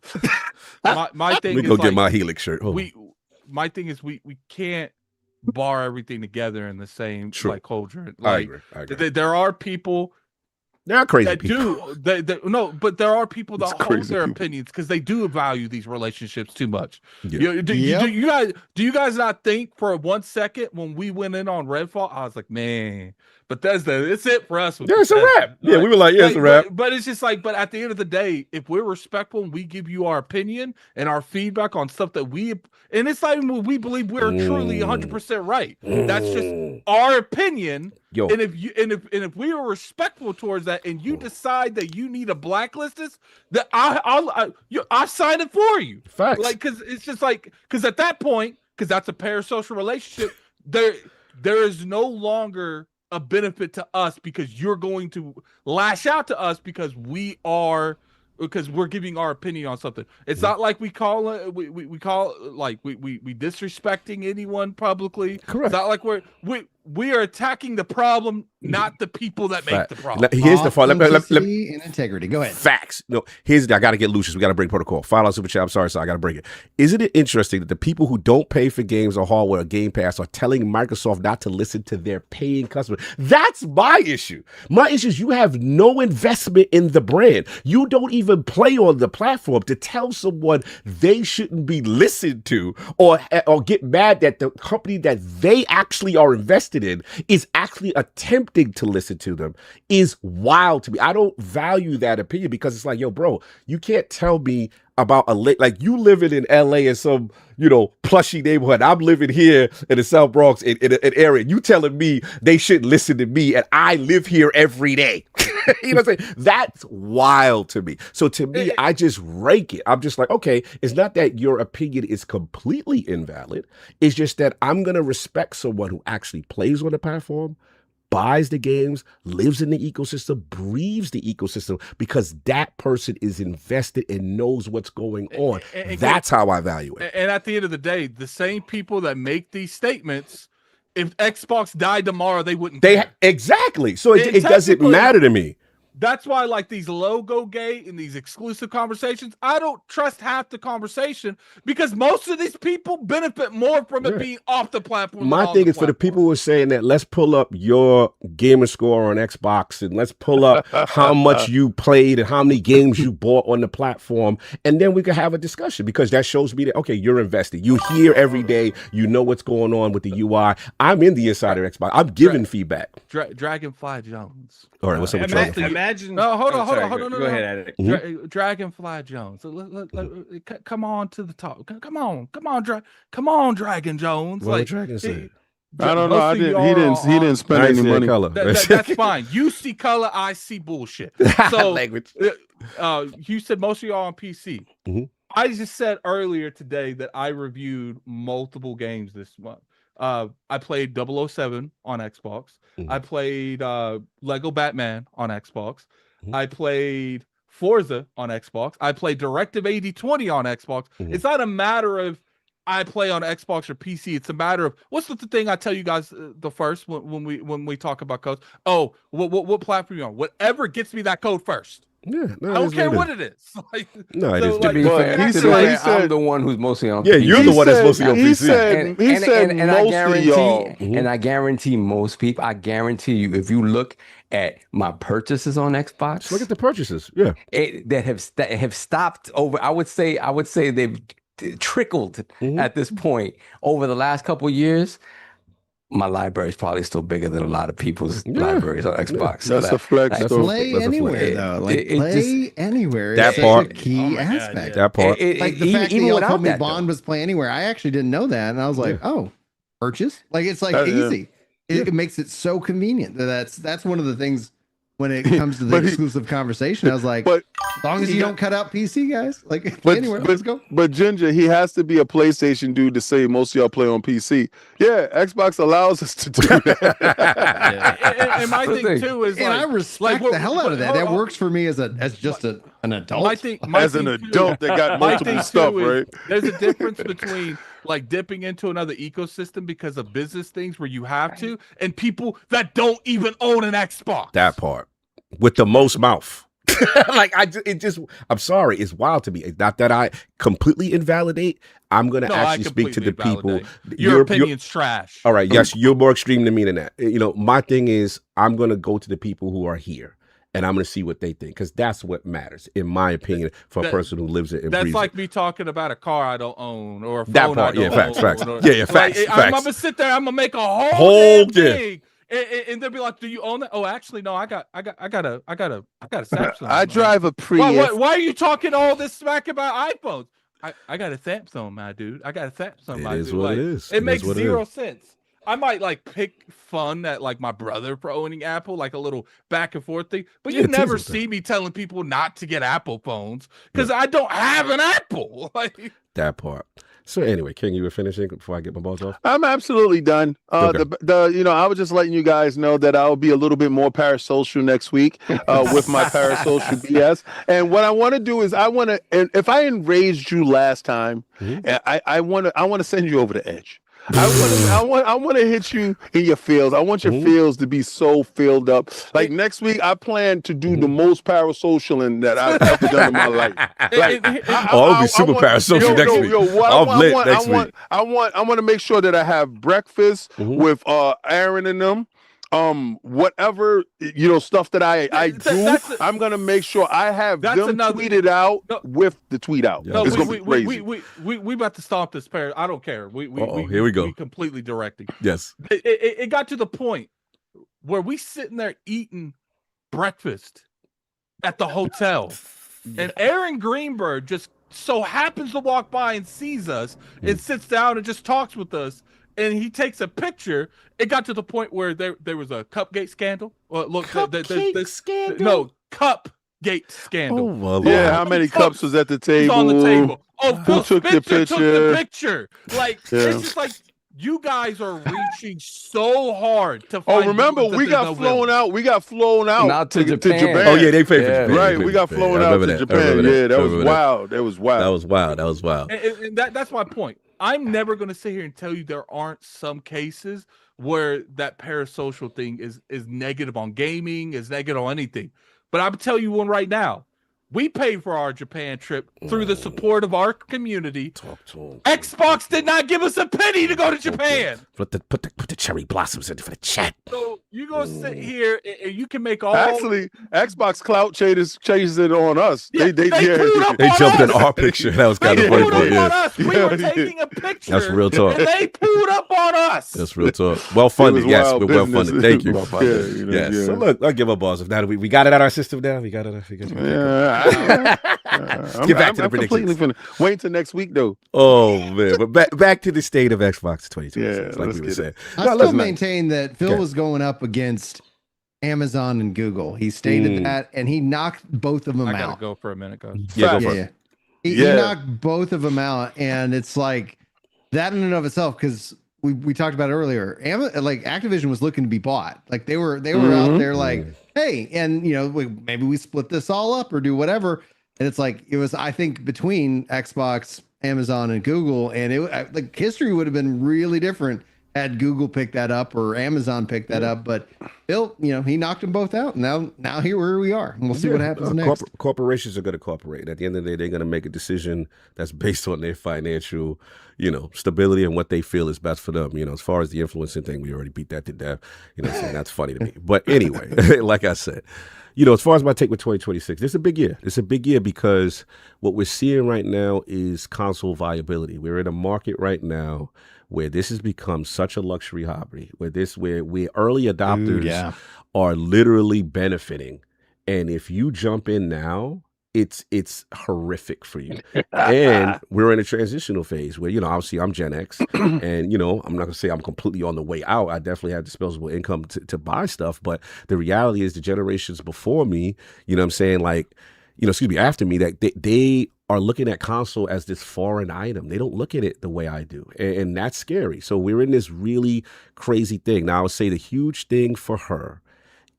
My thing. Let me go get my Helix shirt. My thing is we can't bar everything together in the same like culture. Like, I agree. There are people There are crazy that people. No, but there are people that hold crazy their people. opinions because they do value these relationships too much. Yeah. Do you guys not think for 1 second when we went in on Redfall, I was like, man, Bethesda, it's it for us. With Yeah, it's a Bethesda. wrap. Yeah, we were like, yeah, it's a wrap. But it's just like, but at the end of the day, if we're respectful and we give you our opinion and our feedback on stuff that and it's not even when we believe we're truly 100% right. That's just our opinion. Yo. And if we are respectful towards that, and you decide that you need to blacklist us, that I sign it for you. Facts. Like, because it's just like, because at that point, because that's a parasocial relationship, there is no longer a benefit to us because you're going to lash out to us because we're giving our opinion on something. It's not like we disrespecting anyone publicly. Correct. It's not like we are attacking the problem, not the people that make the problem. Here's the fun. Authenticity and integrity. Go ahead. Facts. No, I got to get Lucius. We got to break protocol. $5 super chat. I'm sorry, so I got to break it. Isn't it interesting that the people who don't pay for games or hardware or Game Pass are telling Microsoft not to listen to their paying customers? That's my issue. My issue is you have no investment in the brand. You don't even play on the platform to tell someone they shouldn't be listened to or get mad that the company that they actually are invested in is actually attempting to listen to them is wild to me. I don't value that opinion because it's like, yo, bro, you can't tell me about like you living in LA in some, plushy neighborhood. I'm living here in the South Bronx in an area. You telling me they shouldn't listen to me and I live here every day. You know what I'm saying? That's wild to me. So to me, I just rank it. I'm just like, okay, it's not that your opinion is completely invalid. It's just that I'm going to respect someone who actually plays on the platform, buys the games, lives in the ecosystem, breathes the ecosystem because that person is invested and knows what's going on. That's how I value it. And at the end of the day, the same people that make these statements, if Xbox died tomorrow, they wouldn't care. Exactly. So it doesn't matter to me. That's why, like, these logo gate and these exclusive conversations, I don't trust half the conversation because most of these people benefit more from it being off the platform. My thing is for the people who are saying that, let's pull up your gamer score on Xbox and let's pull up how much you played and how many games you bought on the platform, and then we can have a discussion because that shows me that, okay, you're invested. You're here every day. You know what's going on with the UI. I'm in the insider Xbox. I'm giving feedback. Dragonfly Jones. All right, what's up with Dragonfly? Imagine. No, hold on. Go ahead, Addict. Dragonfly Jones. Come on to the top. Come on, Dragon Jones. What did Dragon say? I don't know. He didn't spend any money. Color. That's fine. You see color, I see bullshit. So language. You said most of y'all on PC. Mm-hmm. I just said earlier today that I reviewed multiple games this month. I played 007 on Xbox. Mm-hmm. I played Lego Batman on Xbox. Mm-hmm. I played Forza on Xbox. I played Directive 8020 on Xbox. Mm-hmm. It's not a matter of I play on Xbox or PC. It's a matter of what's the thing I tell you guys the first when we talk about codes. Oh, what platform you on? Whatever gets me that code first. Yeah, I don't care what it is. Like, no, it is. To be fair, I'm the one who's mostly on. Yeah, you're the one that's mostly on PC. He said most of y'all. And I guarantee most people. I guarantee you, if you look at my purchases on Xbox, just look at the purchases. Yeah, that have stopped over. I would say they've trickled at this point over the last couple of years. My library is probably still bigger than a lot of people's libraries on Xbox. So that's a flex. Play anywhere, though. Like, play anywhere. That part. A key aspect. That part. Like the fact that y'all told me Bond was Play Anywhere, I actually didn't know that, and I was like, oh, purchase? Like, it's like easy. It makes it so convenient. That's one of the things when it comes to the exclusive conversation. I was like, as long as you don't cut out PC, guys, like anywhere, let's go. But Ginger, he has to be a PlayStation dude to say most of y'all play on PC. Yeah, Xbox allows us to do that. And my thing too is, and I respect the hell out of that. That works for me as just an adult. As an adult that got multiple stuff, right? There's a difference between like dipping into another ecosystem because of business things where you have to, and people that don't even own an Xbox. That part with the most mouth. Like I'm sorry, it's wild to me. It's not that I completely invalidate. I'm gonna actually speak to the people. Your opinion's trash. All right, yes, you're more extreme than me than that. My thing is I'm gonna go to the people who are here. and I'm going to see what they think, because that's what matters, in my opinion, for a person who lives it and That's breathes like it. me talking about a car I don't own or a phone That part, I don't facts. own. Yeah, facts. I'm gonna sit there. I'm gonna make a whole damn thing, and they'll be like, "Do you own that?" Oh, actually, no. I got a Samsung. I drive a Prius. Why are you talking all this smack about iPhones? I got a Samsung, my dude. I got a Samsung, my dude. It is what it is. It makes zero sense. I might like pick fun at like my brother for owning Apple, like a little back and forth thing. But you never see me telling people not to get Apple phones because I don't have an Apple. Like that part. So anyway, King, you were finishing before I get my balls off? I'm absolutely done. Okay. I was just letting you guys know that I'll be a little bit more parasocial next week with my parasocial BS. And what I want to do is and if I enraged you last time, I want to send you over the edge. I want to hit you in your feels. I want your feels to be so filled up. Like next week, I plan to do the most parasocial that I've ever done in my life. Like, I'll be super parasocial next week. I want to make sure that I have breakfast with Aaron and them. Whatever stuff that I do, I'm gonna make sure I have them tweeted out with the tweet out. No, it's gonna be crazy. We about to stomp this pair. I don't care. Here we go. We completely directing. Yes. It got to the point where we sitting there eating breakfast at the hotel, and Aaron Greenberg just so happens to walk by and sees us and sits down and just talks with us. And he takes a picture. It got to the point where there was a Cupgate scandal. Cupgate scandal? No, Cupgate scandal. Oh, my yeah, how many cups was at the table? On the table. Oh, who took the picture? Took the picture. Like it's just like you guys are reaching so hard to find. Oh, remember we got flown out. We got flown out not to Japan. Oh yeah, they paid for Japan. Right, we got flown out to Japan. Yeah, that was wild. That was wild. And that's my point. I'm never going to sit here and tell you there aren't some cases where that parasocial thing is negative on gaming, is negative on anything. But I'm tell you one right now. We paid for our Japan trip through the support of our community. Xbox did not give us a penny to go to Japan. Put the cherry blossoms in for the chat. So you're gonna sit here and you can make all. Actually, Xbox Clout chases it on us. Yeah, they jumped in our picture. That was kind of funny. We were taking a picture. That's real talk. And they pulled up on us. That's real talk. Well funded, yes. We're well funded. Thank you. Yes. So look, I'll give a balls. Now we got it out of our system. Now we got it. Get back to the predictions. Wait until next week, though. Oh man, but back to the state of Xbox 2026. Yeah, like we were saying. I still maintain that Phil was going up against Amazon and Google. He stated that, and he knocked both of them out. I gotta go for a minute, guys. He knocked both of them out, and it's like that in and of itself, because we talked about it earlier. Activision was looking to be bought. Like they were out there like, hey, and maybe we split this all up or do whatever. And it's like it was, I think, between Xbox, Amazon, and Google, and it history would have been really different had Google picked that up or Amazon picked that up. But Bill, he knocked them both out. Now here we are, and we'll see what happens next. Corporations are going to cooperate. At the end of the day, they're going to make a decision that's based on their financial, stability and what they feel is best for them. As far as the influencing thing, we already beat that to death. So that's funny to me. But anyway, like I said, as far as my take with 2026, it's a big year. It's a big year because what we're seeing right now is console viability. We're in a market right now where this has become such a luxury hobby, where early adopters are literally benefiting. And if you jump in now, it's horrific for you. And we're in a transitional phase where, obviously I'm Gen X and, I'm not gonna say I'm completely on the way out. I definitely have disposable income to buy stuff. But the reality is the generations before me, after me, that they are looking at console as this foreign item. They don't look at it the way I do. And that's scary. So we're in this really crazy thing. Now I would say the huge thing for her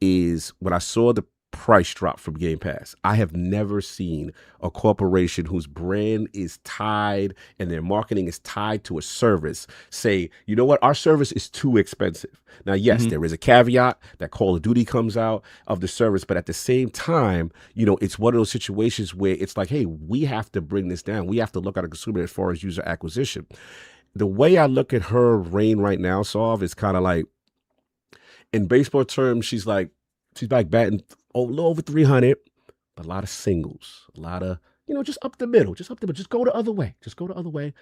is when I saw the price drop from Game Pass. I have never seen a corporation whose brand is tied and their marketing is tied to a service say, you know what, our service is too expensive. Now, yes, there is a caveat that Call of Duty comes out of the service, but at the same time, it's one of those situations where it's like, hey, we have to bring this down. We have to look at a consumer as far as user acquisition. The way I look at her reign right now, Solve, is kind of like, in baseball terms, she's like batting a little over 300, but a lot of singles, a lot of, just up the middle, just go the other way. Just go the other way.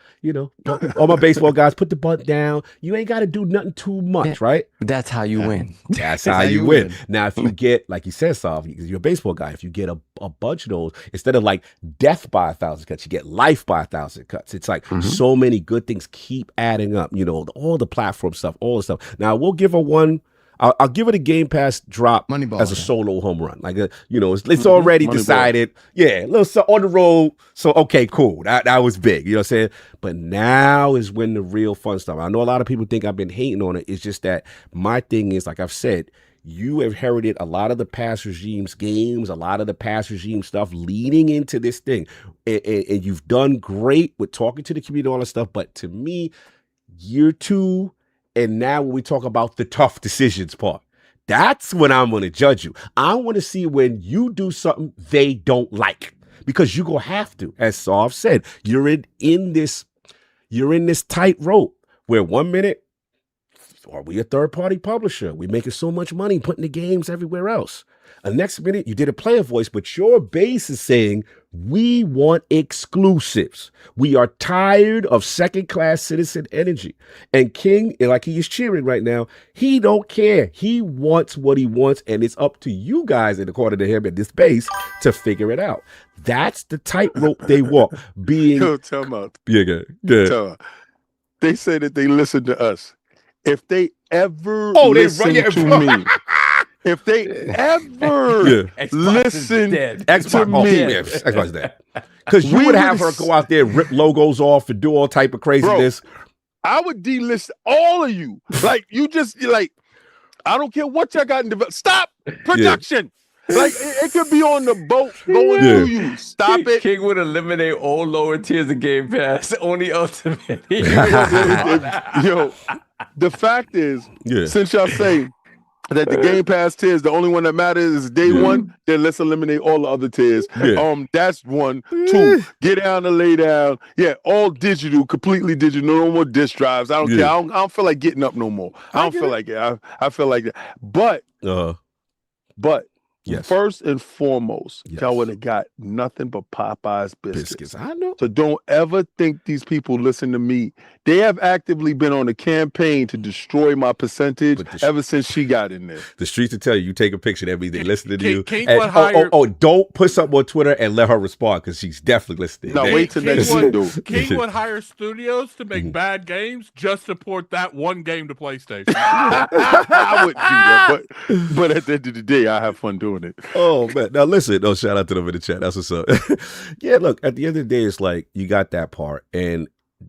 All my baseball guys, put the butt down. You ain't got to do nothing too much, right? That's how you win. That's how you win. Now, if you get, like you said, Sav, because you're a baseball guy, if you get a bunch of those, instead of like death by 1,000 cuts, you get life by 1,000 cuts. It's like so many good things keep adding up, all the platform stuff, all the stuff. Now, we'll give her one. I'll give it a Game Pass drop as a solo home run. Like, it's already decided. Yeah, a little on the road. So, okay, cool. That was big. You know what I'm saying? But now is when the real fun stuff. I know a lot of people think I've been hating on it. It's just that my thing is, like I've said, you inherited a lot of the past regime's games, a lot of the past regime stuff leading into this thing. And you've done great with talking to the community and all that stuff. But to me, year 2, and now when we talk about the tough decisions part, that's when I'm going to judge you. I want to see when you do something they don't like, because you're going to have to. As Sav said, you're in this tightrope where 1 minute, are we a third-party publisher? We're making so much money putting the games everywhere else. The next minute, you did a player voice, but your base is saying, we want exclusives. We are tired of second-class citizen energy. And King, like he is cheering right now, he don't care. He wants what he wants, and it's up to you guys, and according to him, at this base, to figure it out. That's the tightrope they walk. Tell me. Yeah, good. They say that they listen to us. If they ever listen to me, if they ever listen to me, Xbox dead. Because you would have her go out there, rip logos off, and do all type of craziness. Bro, I would delist all of you. Like, I don't care what y'all got in development. Stop production. Like, it could be on the boat going to you. Stop it. King would eliminate all lower tiers of Game Pass. Only Ultimate. Yo, the fact is, since y'all say that the Game Pass tier is the only one that matters is day one, then let's eliminate all the other tiers. That's 1. 2, get down and lay down. Yeah, all digital, completely digital. No more disk drives. I don't care. I don't feel like getting up no more. I don't feel like it. I feel like that. But first and foremost, y'all would have got nothing but Popeye's biscuits. I know. So don't ever think these people listen to me. They have actively been on a campaign to destroy my percentage ever since she got in there. The streets will tell you take a picture every day, listening to you. And, don't put something on Twitter and let her respond, because she's definitely listening. No, wait till next week, dude. King would hire studios to make bad games just to port that one game to PlayStation. I wouldn't do that, but at the end of the day, I have fun doing it. Oh, man. Now, listen. No, shout out to them in the chat. That's what's up. Yeah, look, at the end of the day, it's like you got that part. And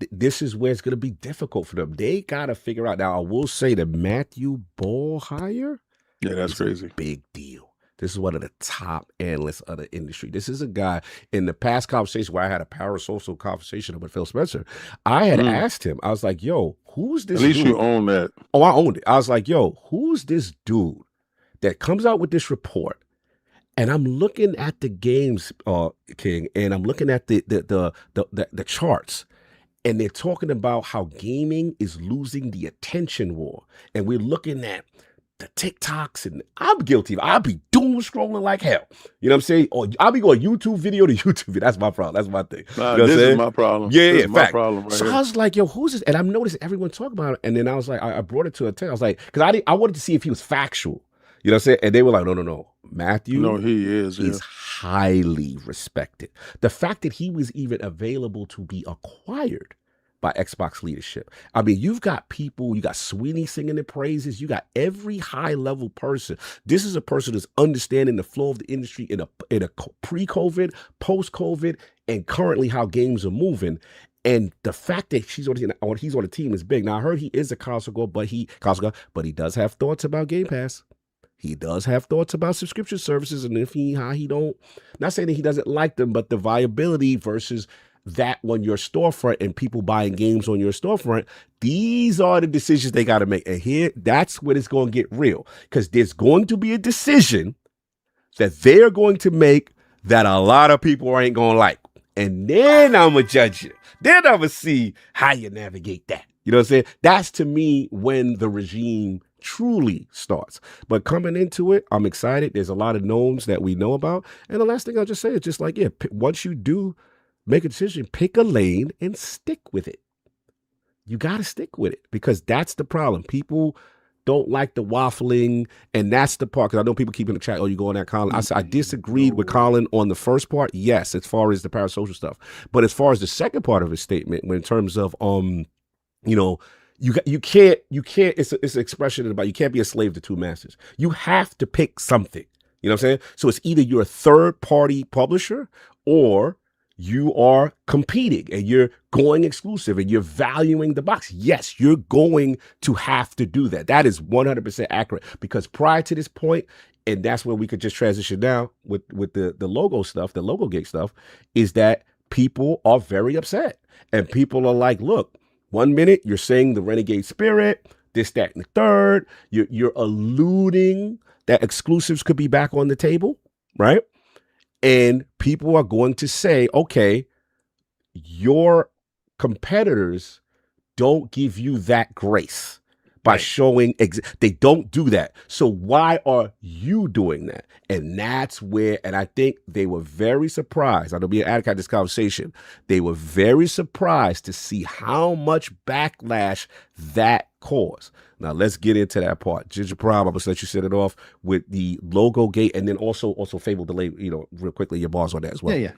this is where it's going to be difficult for them. They got to figure out. Now, I will say the Matthew Ball hire. Yeah, that's crazy. Big deal. This is one of the top analysts of the industry. This is a guy, in the past conversation where I had a parasocial conversation with Phil Spencer, I had asked him, I was like, yo, who's this dude? At least dude? You own that. Oh, I owned it. I was like, yo, who's this dude that comes out with this report? And I'm looking at the games, King, and I'm looking at the charts, and they're talking about how gaming is losing the attention war. And we're looking at the TikToks, and I'm guilty. I'll be doom scrolling like hell. You know what I'm saying? Or I'll be going YouTube video to YouTube video. That's my problem. That's my thing. Nah, you know this is my problem. Yeah, my problem. Right so here. I was like, yo, who's this? And I'm noticing everyone talking about it. And then I was like, I brought it to attention. I was like, because I wanted to see if he was factual. You know what I'm saying? And they were like, no. Matthew, no, he is highly respected. The fact that he was even available to be acquired by Xbox leadership. I mean, you've got people, you got Sweeney singing the praises, you got every high-level person. This is a person that's understanding the flow of the industry in a pre-COVID, post-COVID, and currently how games are moving. And the fact that he's on the team is big. Now, I heard he is a console guy, but he does have thoughts about Game Pass. He does have thoughts about subscription services, and if not saying that he doesn't like them, but the viability versus that on your storefront and people buying games on your storefront, these are the decisions they got to make. And here, that's when it's going to get real, because there's going to be a decision that they're going to make that a lot of people ain't going to like. And then I'm going to judge you. Then I'm going to see how you navigate that. You know what I'm saying? That's, to me, when the regime truly starts. But coming into it, I'm excited. There's a lot of knowns that we know about. And the last thing I'll just say is just like, yeah, once you do make a decision, pick a lane and stick with it. You got to stick with it because that's the problem. People don't like the waffling, and that's the part, because I know people keep in the chat, oh, you going at Colin. I disagreed with Colin on the first part, yes, as far as the parasocial stuff. But as far as the second part of his statement, when in terms of, you know, you can't, it's an expression about you can't be a slave to two masters. You have to pick something. You know what I'm saying? So it's either you're a third-party publisher or you are competing and you're going exclusive and you're valuing the box. Yes, you're going to have to do that. That is 100% accurate, because prior to this point, and that's where we could just transition now with the logo stuff, the logo gate stuff, is that people are very upset. And people are like, look, 1 minute you're saying the renegade spirit, this, that, and the third. You're alluding that exclusives could be back on the table, right? And people are going to say, okay, your competitors don't give you that grace by showing, they don't do that. So why are you doing that? And that's where, and I think they were very surprised. I know me and Addict had this conversation. They were very surprised to see how much backlash that caused. Now let's get into that part. Ginger Prime, I'm gonna let you set it off with the logo gate, and then also Fable delay. You know, real quickly, your bars on that as well. Yeah.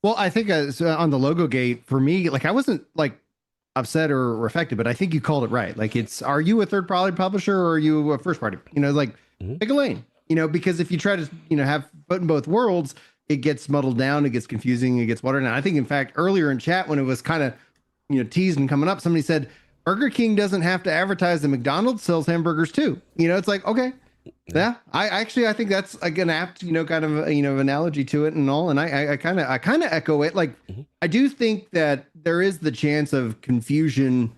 Well, I think so on the logo gate for me, like I wasn't like upset or affected, but I think you called it right. Like are you a third party publisher or are you a first party? You know, like pick a lane. You know, because if you try to have foot in both worlds, it gets muddled down, it gets confusing, it gets watered down. I think in fact earlier in chat when it was kind of teased and coming up, somebody said Burger King doesn't have to advertise that McDonald's sells hamburgers too. It's like, okay, yeah, I think that's like an apt, kind of, analogy to it and all. And I kind of echo it. Like, I do think that there is the chance of confusion,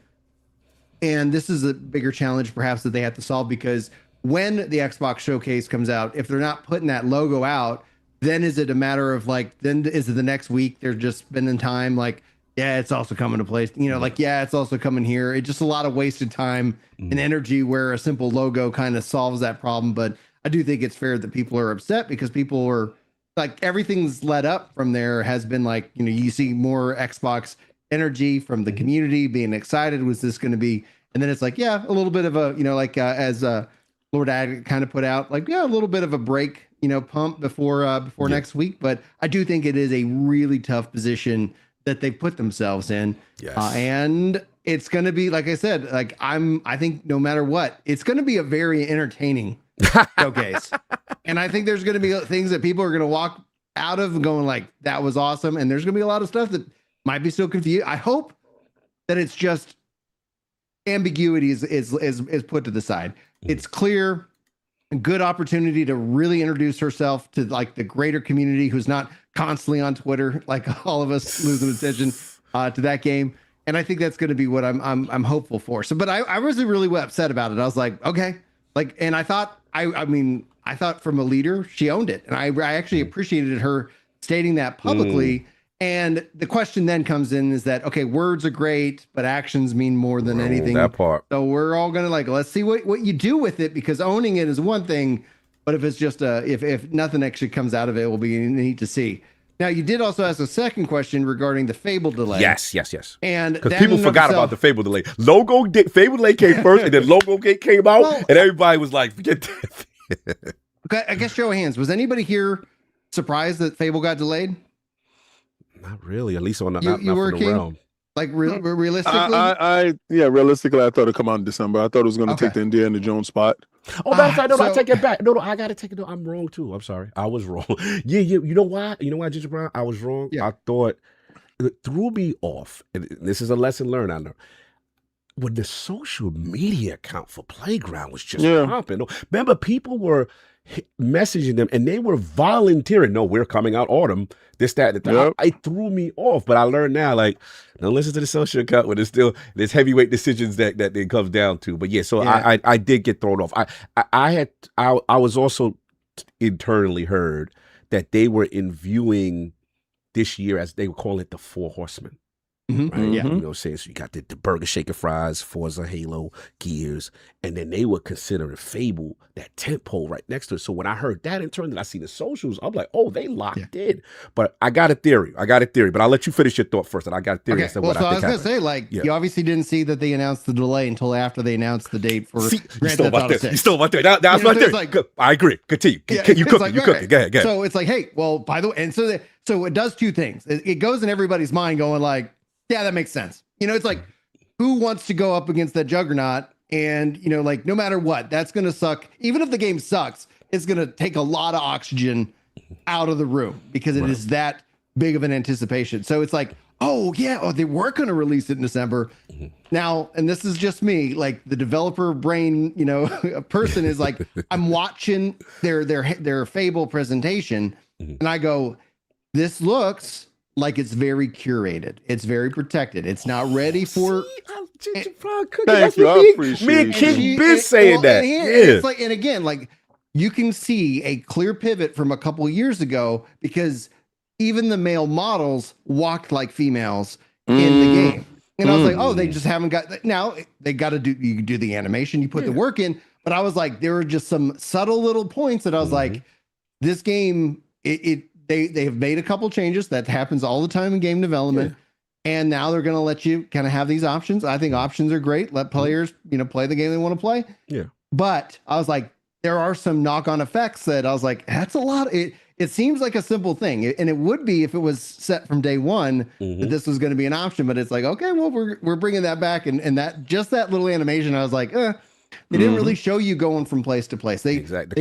and this is a bigger challenge perhaps that they have to solve, because when the Xbox showcase comes out, if they're not putting that logo out, then is it a matter of like, then is it the next week they're just spending time like, yeah, it's also coming to place, like, yeah, it's also coming here. It's just a lot of wasted time and energy where a simple logo kind of solves that problem. But I do think it's fair that people are upset, because people are like, everything's led up from there has been like, you see more Xbox energy from the community being excited. Was this going to be? And then it's like, yeah, a little bit of a, like as Lord Addict kind of put out, like, yeah, a little bit of a break, pump before next week. But I do think it is a really tough position that they put themselves in. Yes. And it's going to be, like I said, like I think no matter what, it's going to be a very entertaining showcase. And I think there's going to be things that people are going to walk out of and going like, that was awesome. And there's going to be a lot of stuff that might be still confused. I hope that it's just ambiguity is put to the side. It's clear, a good opportunity to really introduce herself to like the greater community who's not constantly on Twitter, like all of us losing attention to that game. And I think that's going to be what I'm hopeful for. So, but I wasn't really upset about it. I was like, okay, like, and I thought, I thought from a leader, she owned it. And I actually appreciated her stating that publicly. And the question then comes in is that, okay, words are great, but actions mean more than anything. That part. So we're all going to like, let's see what you do with it, because owning it is one thing, but if it's just if nothing actually comes out of it, will be neat to see. Now, you did also ask a second question regarding the Fable delay. Yes. And because people forgot about the Fable delay. Fable delay came first, and then Logo Gate came out, and everybody was like, forget that. Okay, I guess show of hands. Was anybody here surprised that Fable got delayed? Not really, at least on not from the realm. Like realistically, realistically, I thought it'd come out in December. I thought it was going to take the Indiana Jones spot. Oh, matter of fact, no, I take it back. No, I gotta take it. No, I'm wrong too. I'm sorry, I was wrong. Yeah. You know why? Ginger Brown? I was wrong. Yeah. I thought it threw me off. And this is a lesson learned. I know. When the social media account for Playground was just popping. Remember, people were messaging them and they were volunteering. No, we're coming out autumn. This, that, and that. It threw me off. But I learned now, like, don't listen to the social account when there's heavyweight decisions that it comes down to. But yeah, so I did get thrown off. I was also internally heard that they were viewing this year as they would call it the Four Horsemen. right? Yeah. You know what I'm saying? So you got the Burger Shaker Fries, Forza, Halo, Gears, and then they would consider Fable that tentpole right next to it. So when I heard that in turn, and I see the socials, I'm like, oh, they locked in. But I got a theory. But I'll let you finish your thought first, and I got a theory as to what so I I think was gonna happened. say, you obviously didn't see that they announced the delay until after they announced the date for Grand Theft Auto 6. You stole my theory. That was my theory. I agree. Continue. You cooking. You cooking. Go ahead. So it's like, hey, well, by the way, and so it does two things. It goes in everybody's mind going like, yeah, that makes sense. It's like, who wants to go up against that juggernaut? And, like, no matter what, that's going to suck. Even if the game sucks, it's going to take a lot of oxygen out of the room because it is that big of an anticipation. So it's like, oh, yeah, they were going to release it in December. Now, and this is just me, like the developer brain, person is like, I'm watching their Fable presentation and I go, this looks like it's very curated. It's very protected. It's not ready for. Thank you. I appreciate me and King been saying that. It's like, and again, like you can see a clear pivot from a couple years ago because even the male models walked like females in the game. And I was like, oh, they just haven't got. Now they got to do. You do the animation, you put the work in. But I was like, there were just some subtle little points that I was like, this game, they have made a couple changes. That happens all the time in game development. And now they're going to let you kind of have these options. I think options are great. Let players, play the game they want to play. Yeah. But I was like, there are some knock-on effects that I was like, that's a lot. It seems like a simple thing. And it would be if it was set from day one that this was going to be an option. But it's like, okay, well, we're bringing that back. And that just that little animation, I was like, they didn't really show you going from place to place. They had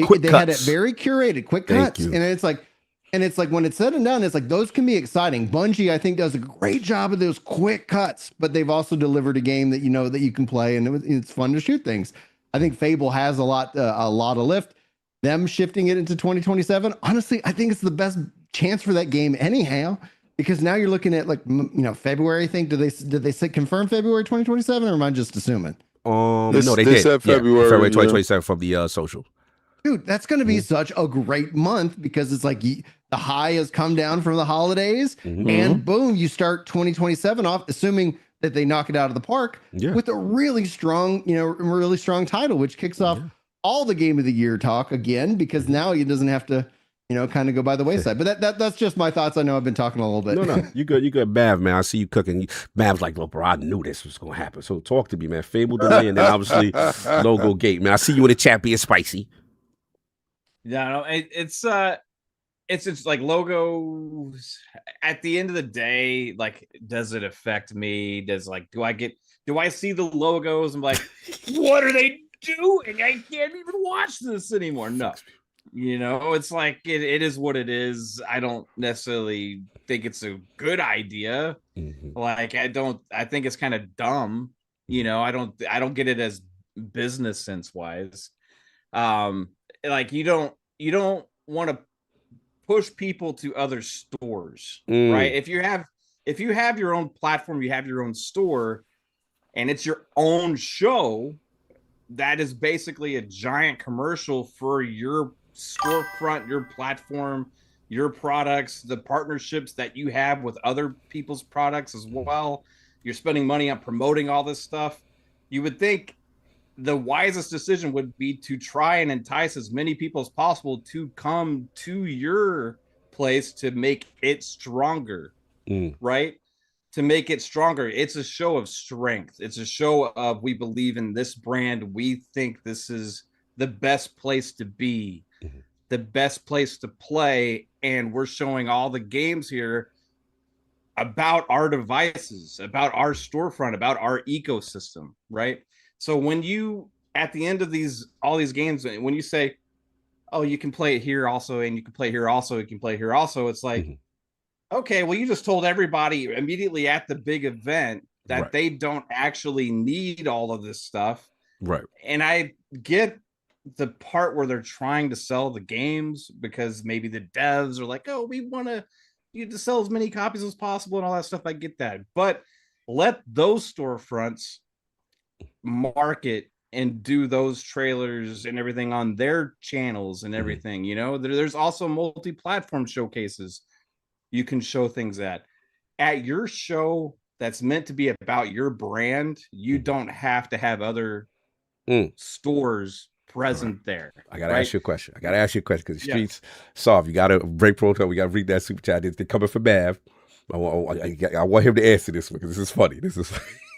it very curated, quick cuts. And it's like, when it's said and done, it's like those can be exciting. Bungie, I think, does a great job of those quick cuts, but they've also delivered a game that that you can play, and it's fun to shoot things. I think Fable has a lot of lift. Them shifting it into 2027, honestly, I think it's the best chance for that game anyhow, because now you're looking at February. I think did they say confirm February 2027, or am I just assuming? No, they did. Said February 2027 from the social. Dude, that's going to be such a great month because it's like the high has come down from the holidays and boom, you start 2027 off, assuming that they knock it out of the park with a really strong, title, which kicks off all the game of the year talk again, because now it doesn't have to, kind of go by the wayside. But that's just my thoughts. I know I've been talking a little bit. No, you good, Mav, man. I see you cooking. Mav's like, look, bro, I knew this was going to happen. So talk to me, man. Fable delay, and then obviously logo gate, man. I see you in the chat being spicy. Yeah, no, it's just like logos. At the end of the day, like, does it affect me? Do I see the logos? I'm like, what are they doing? I can't even watch this anymore. No, it's like it is what it is. I don't necessarily think it's a good idea. Like, I think it's kind of dumb. I don't get it as business sense wise. Like, you don't want to push people to other stores, right? If you have your own platform, you have your own store, and it's your own show, that is basically a giant commercial for your storefront, your platform, your products, the partnerships that you have with other people's products as well. You're spending money on promoting all this stuff. You would think the wisest decision would be to try and entice as many people as possible to come to your place to make it stronger, right? To make it stronger. It's a show of strength. It's a show of, we believe in this brand. We think this is the best place to be, the best place to play. And we're showing all the games here about our devices, about our storefront, about our ecosystem, right? So when you, at the end of all these games, when you say, oh, you can play it here also, and you can play here also, you can play here also, it's like, okay, well, you just told everybody immediately at the big event that they don't actually need all of this stuff. Right. And I get the part where they're trying to sell the games because maybe the devs are like, oh, we want you to sell as many copies as possible and all that stuff. I get that. But let those storefronts market and do those trailers and everything on their channels and everything. There's also multi-platform showcases you can show things at your show. that's meant to be about your brand, you don't have to have other stores present there. I gotta ask you a question. Because the streets soft. You gotta break protocol. We gotta read that super chat. They're coming for Mav. I want him to answer this one because this is funny.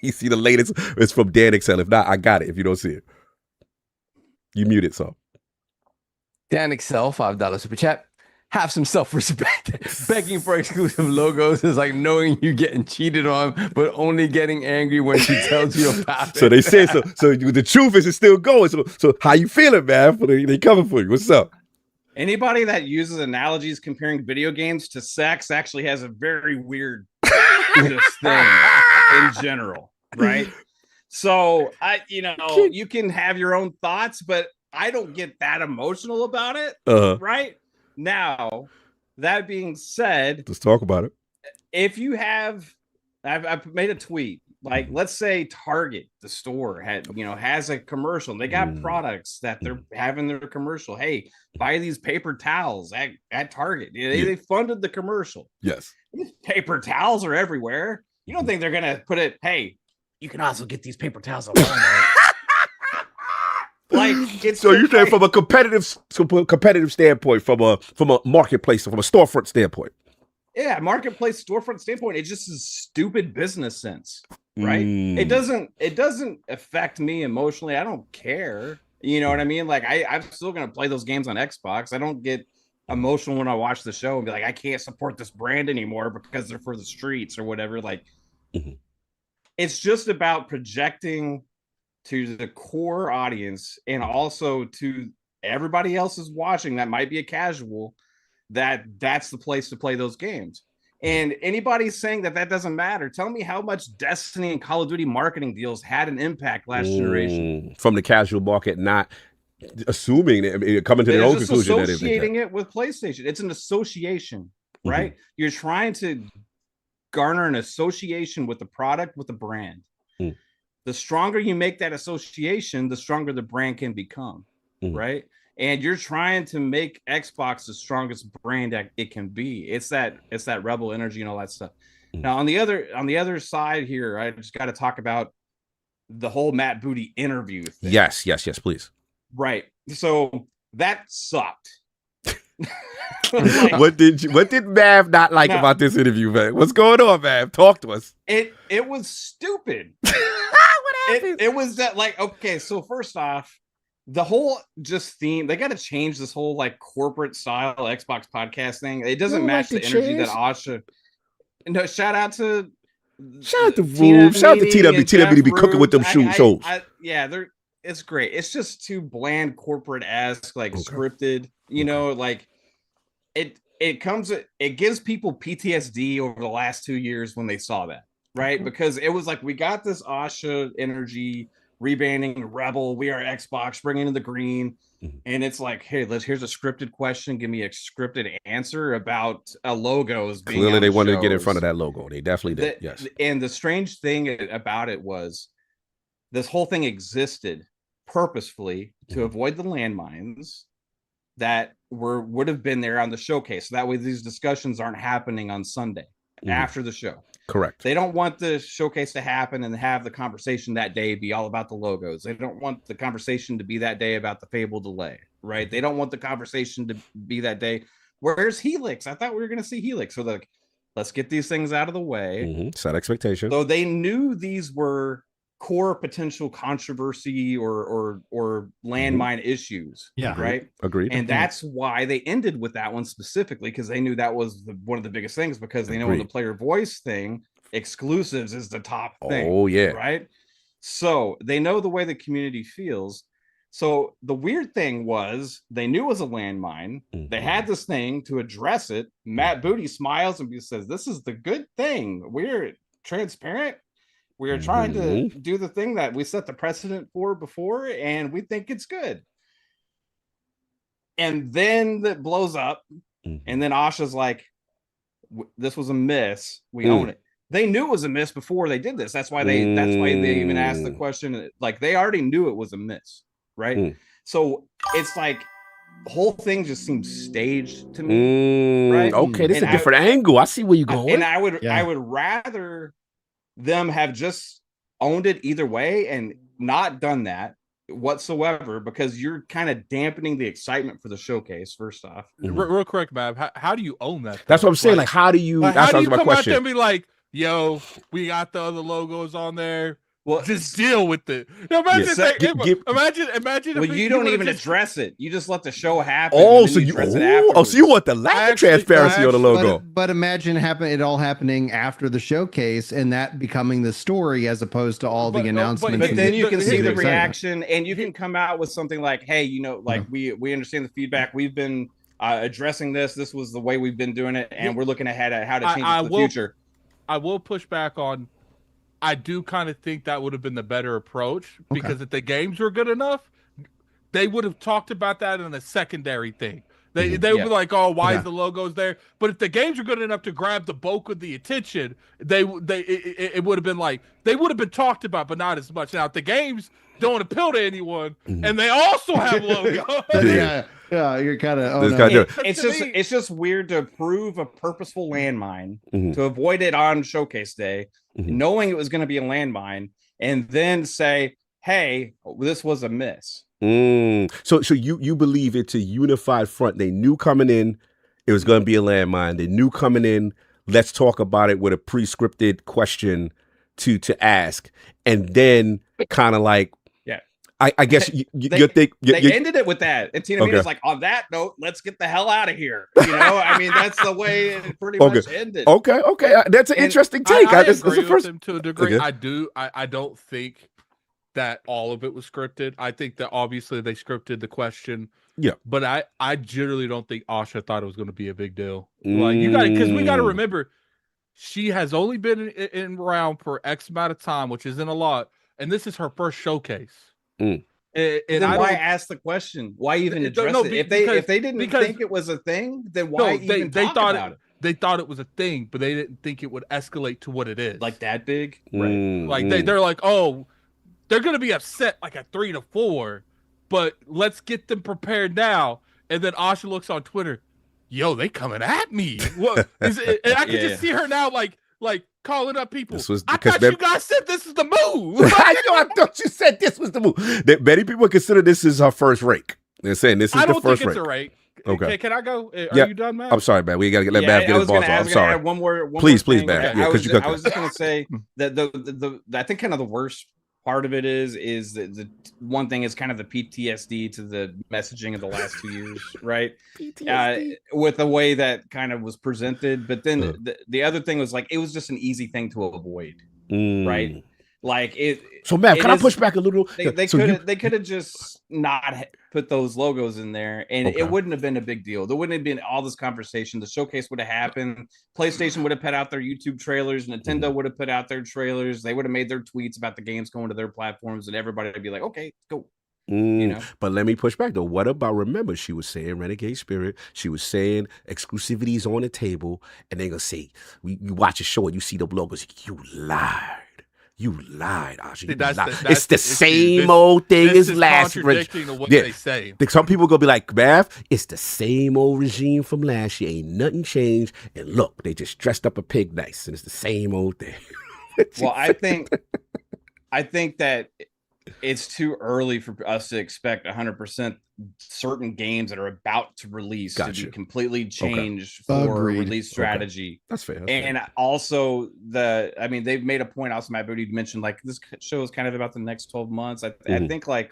You see the latest. It's from Dan Excel. If not, I got it. If you don't see it, you mute it. So Dan Excel, $5 super chat. Have some self-respect. Begging for exclusive logos is like knowing you're getting cheated on, but only getting angry when she tells you about it. So they say so. So the truth is it's still going. So how you feeling, man? They coming for you. What's up? Anybody that uses analogies comparing video games to sex actually has a very weird just thing in general, right? So you can have your own thoughts, but I don't get that emotional about it, right? Now, that being said, let's talk about it. If you have, I've made a tweet. Like, let's say Target, the store, has a commercial. They got products that they're having their commercial. Hey, buy these paper towels at Target. They funded the commercial. Yes. These paper towels are everywhere. You don't think they're gonna put it? Hey, you can also get these paper towels at Walmart. Like, it's so you say from a competitive standpoint, from a marketplace, from a storefront standpoint. Yeah, marketplace storefront standpoint, it just is stupid business sense, right? It doesn't affect me emotionally. I don't care. You know what I mean? Like I'm still gonna play those games on Xbox. I don't get emotional when I watch the show and be like, I can't support this brand anymore because they're for the streets or whatever. Like, it's just about projecting to the core audience and also to everybody else is watching that might be a casual, that's the place to play those games. And anybody saying that doesn't matter, tell me how much Destiny and Call of Duty marketing deals had an impact last generation. From the casual market, not assuming coming to their own conclusion. Associating it with PlayStation. It's an association, right? You're trying to garner an association with the product, with the brand. The stronger you make that association, the stronger the brand can become, right? And you're trying to make Xbox the strongest brand that it can be. It's that rebel energy and all that stuff. Now, on the other side here, I just got to talk about the whole Matt Booty interview thing. Yes, please. Right. So that sucked. Like, what did Mav not like about this interview, man? What's going on, Mav? Talk to us. It was stupid. It was that, like, okay, so first off, the whole just theme, they got to change this whole like corporate style Xbox podcast thing. It doesn't match the energy that Asha. No, shout out to Rube. Shout out to TW. TW be cooking with them shows. It's great. It's just too bland, corporate-esque, like scripted. You know, like it gives people PTSD over the last 2 years when they saw that, right? Because it was like, we got this Asha energy, rebranding Rebel, we are Xbox, bringing in the green, and it's like, hey, here's a scripted question, give me a scripted answer about logos. Clearly, they wanted to get in front of that logo. They definitely did. Yes. And the strange thing about it was, this whole thing existed purposefully to avoid the landmines that would have been there on the showcase. So that way, these discussions aren't happening on Sunday after the show. Correct. They don't want the showcase to happen and have the conversation that day be all about the logos. They don't want the conversation to be that day about the Fable delay, right? They don't want the conversation to be that day, where's Helix? I thought we were going to see Helix. So like, let's get these things out of the way. Set expectations. So they knew these were core potential controversy or landmine issues. Yeah. Right. Agreed. And that's why they ended with that one specifically, because they knew that was one of the biggest things, because they know in the player voice thing, exclusives is the top thing. Oh, yeah. Right. So they know the way the community feels. So the weird thing was, they knew it was a landmine. They had this thing to address it. Matt Booty smiles and says, this is the good thing. We're transparent. We are trying to do the thing that we set the precedent for before, and we think it's good. And then that blows up, and then Asha's like, this was a miss. We own it. They knew it was a miss before they did this. That's why they even asked the question. Like, they already knew it was a miss, right? So it's like, the whole thing just seems staged to me. Right? Okay, this is a different angle. I see where you're going. And I would rather them have just owned it either way and not done that whatsoever, because you're kind of dampening the excitement for the showcase. First off, real quick, Mav, how do you own that? That's what I'm saying. Like, how do you? Like, that's how do you my come question. out there and be like, "Yo, we got the other logos on there. Well, just deal with it." Now, imagine, imagine. Well, you don't even address it. You just let the show happen. Oh, so you so you want the lack of transparency on the logo? But imagine it all happening after the showcase and that becoming the story as opposed to all the announcements. But then you can see the reaction, and you can come out with something like, "Hey, like we understand the feedback. We've been addressing this. This was the way we've been doing it, and we're looking ahead at how to change it in the future." I will push back on. I do kind of think that would have been the better approach, because if the games were good enough, they would have talked about that in a secondary thing. They would be like, "Oh, why is the logos there?" But if the games were good enough to grab the bulk of the attention, it would have been like, they would have been talked about, but not as much. Now, if the games don't appeal to anyone, and they also have logos, you're kind of it's just weird to approve a purposeful landmine to avoid it on showcase day, knowing it was going to be a landmine, and then say, "Hey, this was a miss." So you believe it's a unified front? They knew coming in it was going to be a landmine. They knew coming in, let's talk about it with a pre-scripted question to ask, and then kind of like, I guess they ended it with that, and Tina Mina's like, "On that note, let's get the hell out of here." I mean, that's the way it pretty much ended. Okay, that's an interesting take. I agree with him to a degree. Okay. I don't think that all of it was scripted. I think that obviously they scripted the question. Yeah, but I generally don't think Asha thought it was going to be a big deal. Like, because we got to remember, she has only been in around for X amount of time, which isn't a lot, and this is her first showcase. And then why ask the question? Why even address it? If they didn't think it was a thing, then why even talk about it? They thought it was a thing, but they didn't think it would escalate to what it is. Like that big, right? Like they're like, "Oh, they're gonna be upset like a 3 to 4, but let's get them prepared now." And then Asha looks on Twitter, "Yo, they coming at me." What is it? And I can just see her now, like calling up people. I thought you guys said this is the move. I thought you said this was the move. Many people consider this is her first rake. They're saying this is the first rake. I don't think it's a rake. Okay, can I go? Are you done, Matt? I'm sorry, man. We got to let Matt get his balls off. I'm sorry. One more please, thing. Matt. I was just going to say that the I think kind of the worst part of it is the one thing is kind of the PTSD to the messaging of the last 2 years, right? With the way that kind of was presented. But then the other thing was like, it was just an easy thing to avoid, right? Like it. So, Matt, can I push back a little? They could have just not put those logos in there, and it wouldn't have been a big deal. There wouldn't have been all this conversation. The showcase would have happened. PlayStation would have put out their YouTube trailers. Nintendo would have put out their trailers. They would have made their tweets about the games going to their platforms, and everybody would be like, "Okay, go." But let me push back though. What about, remember, she was saying Renegade Spirit, she was saying exclusivities on the table, and they're gonna say, you watch a show and you see the logos, you lied. You lied, Asha. You lied. It's the same old thing as last. Contradicting to what they say. Some people gonna be like, Mav, it's the same old regime from last year. Ain't nothing changed. And look, they just dressed up a pig nice, and it's the same old thing. Well, I think that it's too early for us to expect 100% certain games that are about to release to be completely changed for release strategy. That's fair. And also they've made a point also, Matt Booty mentioned, like, this show is kind of about the next 12 months. I think like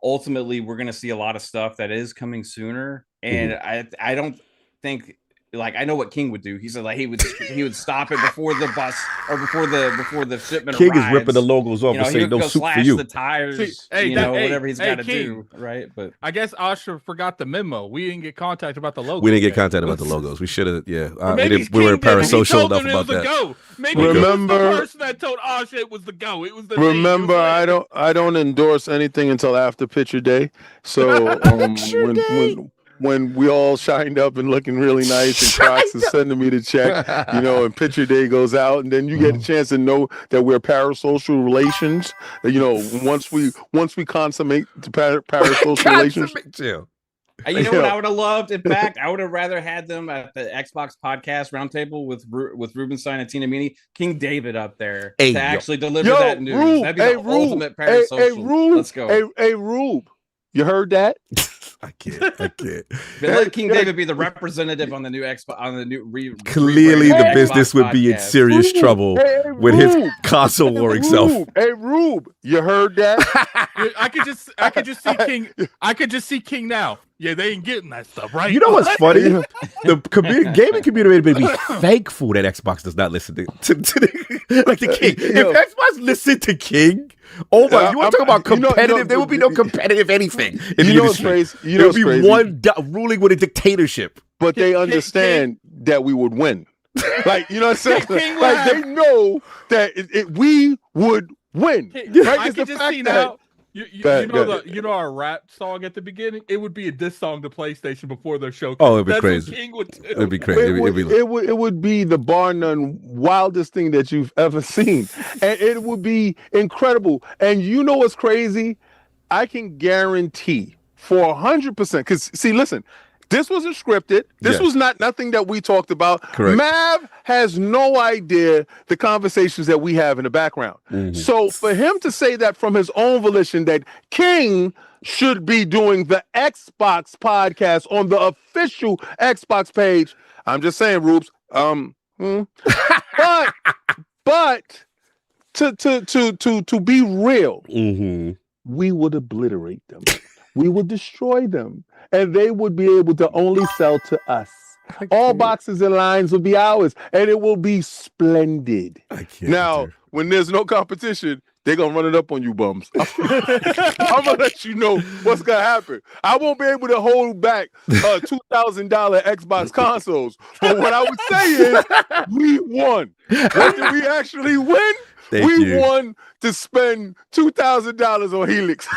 ultimately we're going to see a lot of stuff that is coming sooner. And I don't think, like, I know what King would do. He said like he would stop it before the bus or before the shipment. King arrives. is ripping the logos off and saying no soup for you. The tires, whatever he's got to do, right? But I guess Asha forgot the memo. We didn't get contact about the logos. We didn't get contact about the logos. We should have. Yeah, we were parasocial enough about that. Go. Maybe remember the person that told Asha it was the go. It was the. Remember, I don't endorse anything until after picture day. So when we all shined up and looking really nice, and Crocs is sending me the check, and picture day goes out, and then you get a chance to know that we're parasocial relations. Once we consummate the parasocial relations, You know what I would have loved? In fact, I would have rather had them at the Xbox podcast roundtable with Rubenstein and Tina Meany, King David up there to actually deliver that news. Rube, That'd be the ultimate parasocial. Rube, Let's go. Hey, Rube, you heard that? I can't. But let King David be the representative on the new Xbox on the new Clearly, the business would be in serious trouble with his console warring self. Hey, Rube, you heard that? I could just see King. I could just see King now. Yeah, they ain't getting that stuff, right? You know what's funny? The gaming community would be thankful that Xbox does not listen to the King. If Xbox listened to King, oh my! You want to talk about competitive? There would be no competitive anything. You know what's crazy? There would be one ruling with a dictatorship. But they understand that we would win. Like, you know what I'm saying? Like they know that we would win. Right? I can just see now. You know our rap song at the beginning? It would be a diss song to PlayStation before their show. Oh, it'd be That's crazy. What King would do. It'd be crazy. It would be the bar none wildest thing that you've ever seen, and it would be incredible. And you know what's crazy? I can guarantee for 100%. Because see, listen. This wasn't scripted. This was not nothing that we talked about. Correct. Mav has no idea the conversations that we have in the background. So for him to say that from his own volition that King should be doing the Xbox podcast on the official Xbox page, I'm just saying, Rubes. But to be real, we would obliterate them. We would destroy them. And they would be able to only sell to us. All boxes and lines will be ours, and it will be splendid. Now, when there's no competition, they're going to run it up on you bums. I'm going to let you know what's going to happen. I won't be able to hold back $2,000 Xbox consoles. But what I would say is we won. What did we actually win? We won to spend $2,000 on Helix.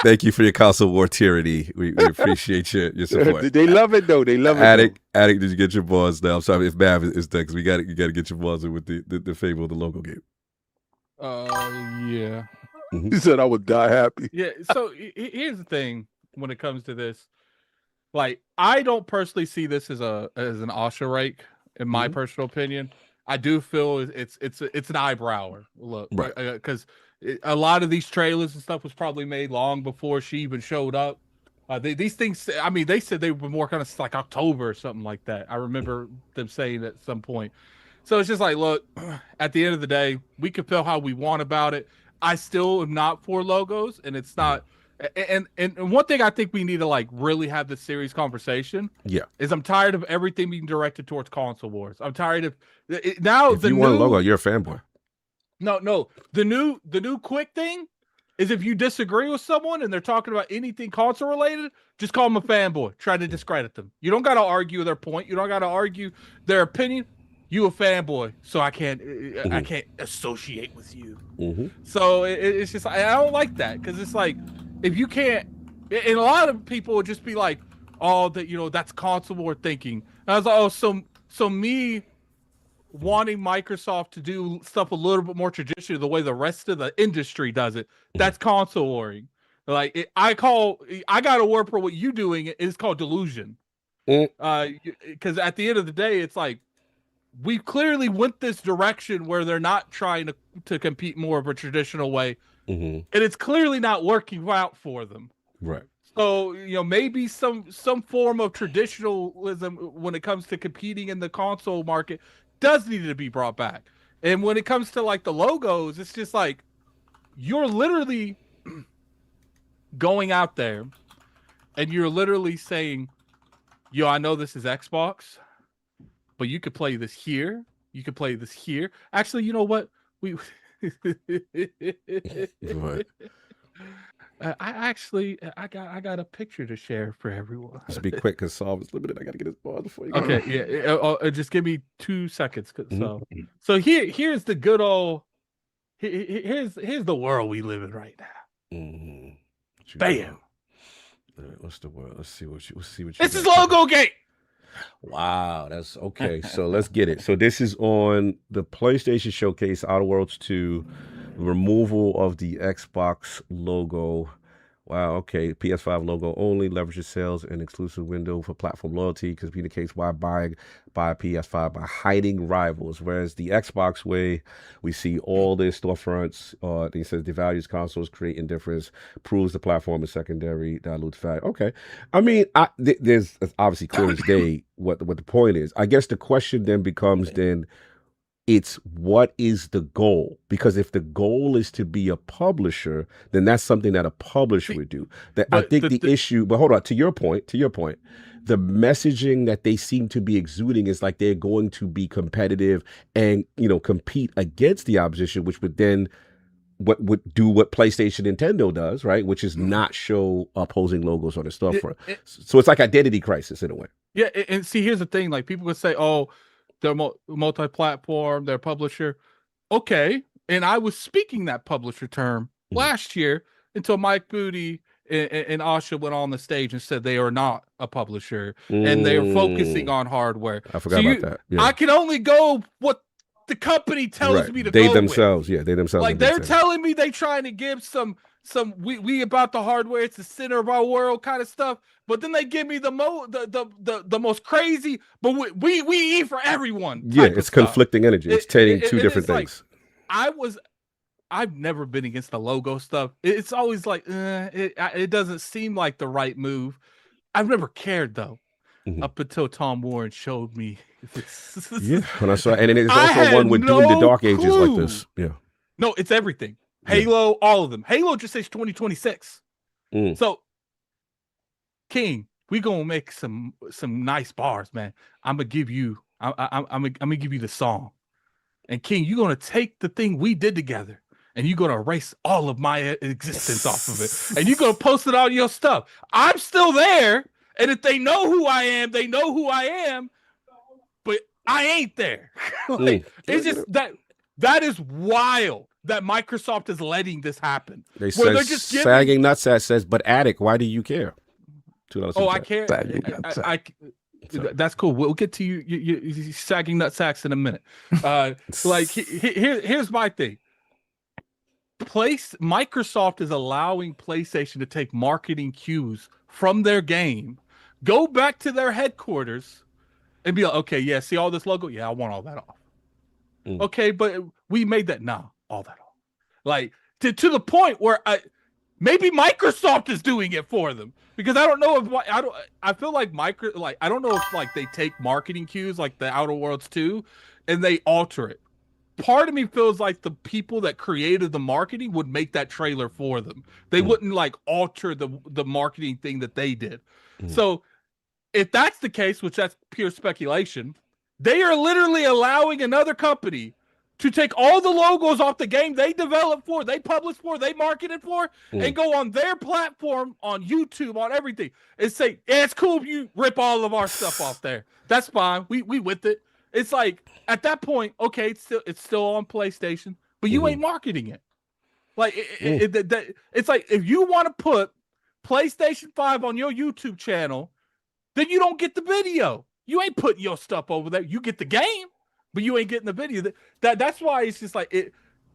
Thank you for your console war tyranny. We appreciate your support. They love it though. They love it. Addict, did you get your balls now? I'm sorry if Mav is done because you got to get your balls in with the Fable, the logo game. Yeah. He said I would die happy. Yeah. So here's the thing when it comes to this. Like, I don't personally see this as an Osher rake, in my personal opinion. I do feel it's an eyebrower look, right? Because a lot of these trailers and stuff was probably made long before she even showed up. These things, I mean, they said they were more kind of like October or something like that. I remember them saying at some point. So it's just like, look, at the end of the day, we can feel how we want about it. I still am not for logos, and it's not. And one thing I think we need to like really have this serious conversation. Is I'm tired of everything being directed towards console wars. I'm tired of now. If you want a logo, you're a fanboy. No. The new quick thing is if you disagree with someone and they're talking about anything console related, just call them a fanboy. Try to discredit them. You don't got to argue their point. You don't got to argue their opinion. You a fanboy, so I can't associate with you. So it's just I don't like that because it's like. If you can't, and a lot of people would just be like, "Oh, that's console war thinking." And I was like, "Oh, so me wanting Microsoft to do stuff a little bit more traditional, the way the rest of the industry does it, that's console warring." Like I got a word for what you doing. It's called delusion. Because at the end of the day, it's like we clearly went this direction where they're not trying to compete more of a traditional way. And it's clearly not working out for them. Right. So, maybe some form of traditionalism when it comes to competing in the console market does need to be brought back. And when it comes to like the logos, it's just like you're literally going out there and you're literally saying, "Yo, I know this is Xbox, but you could play this here. You could play this here. Actually, you know what? What? I got a picture to share for everyone. Just be quick because Saul was limited. I gotta get his ball before you go. Okay, yeah. Just give me 2 seconds. So here's the good old. Here's the world we live in right now. Bam. What's the word? Let's see what you. This is Logo Gate. Wow, that's okay. So let's get it. So this is on the PlayStation Showcase, Outer Worlds 2, removal of the Xbox logo. Wow, okay. PS5 logo only, leverages sales and exclusive window for platform loyalty, communicates why buy a PS5 by hiding rivals. Whereas the Xbox way, we see all their storefronts. He says devalues consoles, create indifference, proves the platform is secondary, dilutes value. Okay. I mean, there's obviously clear as day what the point is. I guess the question then becomes it's what is the goal? Because if the goal is to be a publisher, then that's something that a publisher would do. I think the issue, but hold on, to your point, the messaging that they seem to be exuding is like they're going to be competitive and, compete against the opposition, which would then what PlayStation Nintendo does, right? Which is not show opposing logos on their storefront. So it's like identity crisis in a way. Yeah, and see, here's the thing: like people would say, "Oh, they're multi-platform, they're publisher." Okay, and I was speaking that publisher term last year until Mike Booty and Asha went on the stage and said they are not a publisher and they are focusing on hardware. I forgot about that. Yeah. I can only go what the company tells me to they go themselves, with. Yeah, they themselves. Like they're telling me they trying to give some we about the hardware, it's the center of our world kind of stuff, but then they give me the most crazy, but we eat for everyone. Yeah, it's conflicting energy. It's telling two different things. I've never been against the logo stuff. It's always like it doesn't seem like the right move. I've never cared though, up until Tom Warren showed me. Yeah, when I saw, and then it's also one with Doom the Dark Ages like this. Yeah, no, it's everything. Halo, all of them. Halo just says 2026. So, King, we gonna make some nice bars, man. I'm gonna give you the song, and King, you gonna take the thing we did together, and you gonna erase all of my existence off of it, and you gonna post it on your stuff. I'm still there, and if they know who I am, they know who I am, but I ain't there. It's just that is wild. That Microsoft is letting this happen. They're just sagging nutsack says, but Addict, why do you care? Oh, I care. That's cool. We'll get to you sagging nutsacks in a minute. Here's my thing. Microsoft is allowing PlayStation to take marketing cues from their game, go back to their headquarters, and be like, okay, yeah, see all this logo? Yeah, I want all that off. Okay, but we made that all that off. Like to the point where maybe Microsoft is doing it for them, because I don't know if I feel like I don't know if they take marketing cues like the Outer Worlds 2 and they alter it. Part of me feels like the people that created the marketing would make that trailer for them. They wouldn't alter the marketing thing that they did. So if that's the case, which that's pure speculation, they are literally allowing another company to take all the logos off the game they developed for, they published for, they marketed for, and go on their platform, on YouTube, on everything, and say, yeah, it's cool if you rip all of our stuff off there. That's fine. We with it. It's like, at that point, okay, it's still on PlayStation, but you ain't marketing it. Like, it's like, if you want to put PlayStation 5 on your YouTube channel, then you don't get the video. You ain't putting your stuff over there. You get the game, but you ain't getting the video. That's why it's just like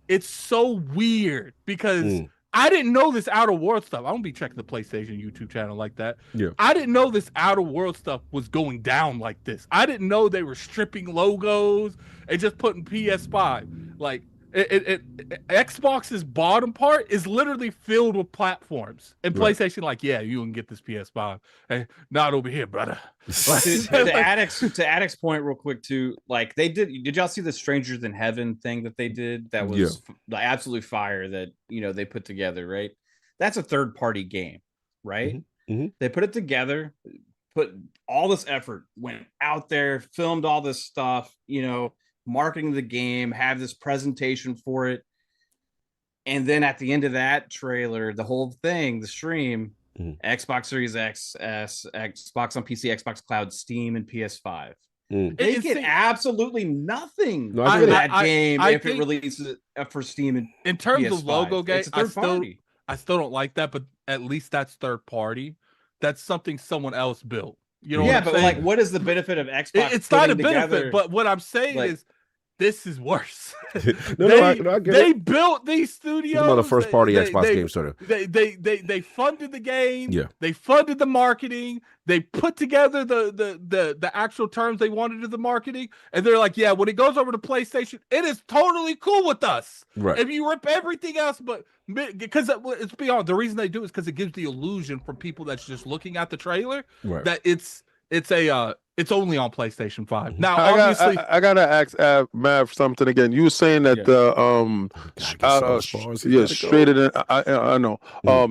it's so weird, because I didn't know this Outer World stuff. I don't be checking the PlayStation YouTube channel like that. Yeah. I didn't know this Outer World stuff was going down like this. I didn't know they were stripping logos and just putting PS5. Like Xbox's bottom part is literally filled with platforms, and PlayStation yeah, you can get this PS5. Hey, not over here, brother. To Addict's point, real quick too. Like did y'all see the Strangers in Heaven thing that they did? That was absolutely fire. That they put together, right? That's a third party game, right? They put it together, put all this effort, went out there, filmed all this stuff, marketing the game, have this presentation for it, and then at the end of that trailer, the whole thing, the stream, Xbox Series X, Xbox on PC, Xbox Cloud, Steam, and PS5. They get absolutely nothing for that game if it releases for Steam and in terms PS5. of logo game. I still don't like that, but at least that's third party. That's something someone else built. But like, what is the benefit of Xbox? It's not a benefit, but what I'm saying is this is worse. I get they it. built these studios. Some of the first party Xbox games, sort of. They funded the game. Yeah. They funded the marketing. They put together the actual terms they wanted of the marketing, and they're like, yeah, when it goes over to PlayStation, it is totally cool with us. Right. If you rip everything else, but because it's beyond the reason they do is because it gives the illusion from people that's just looking at the trailer that it's only on PlayStation 5. Now, obviously, I gotta ask Mav something again. You were saying that straighter than I know,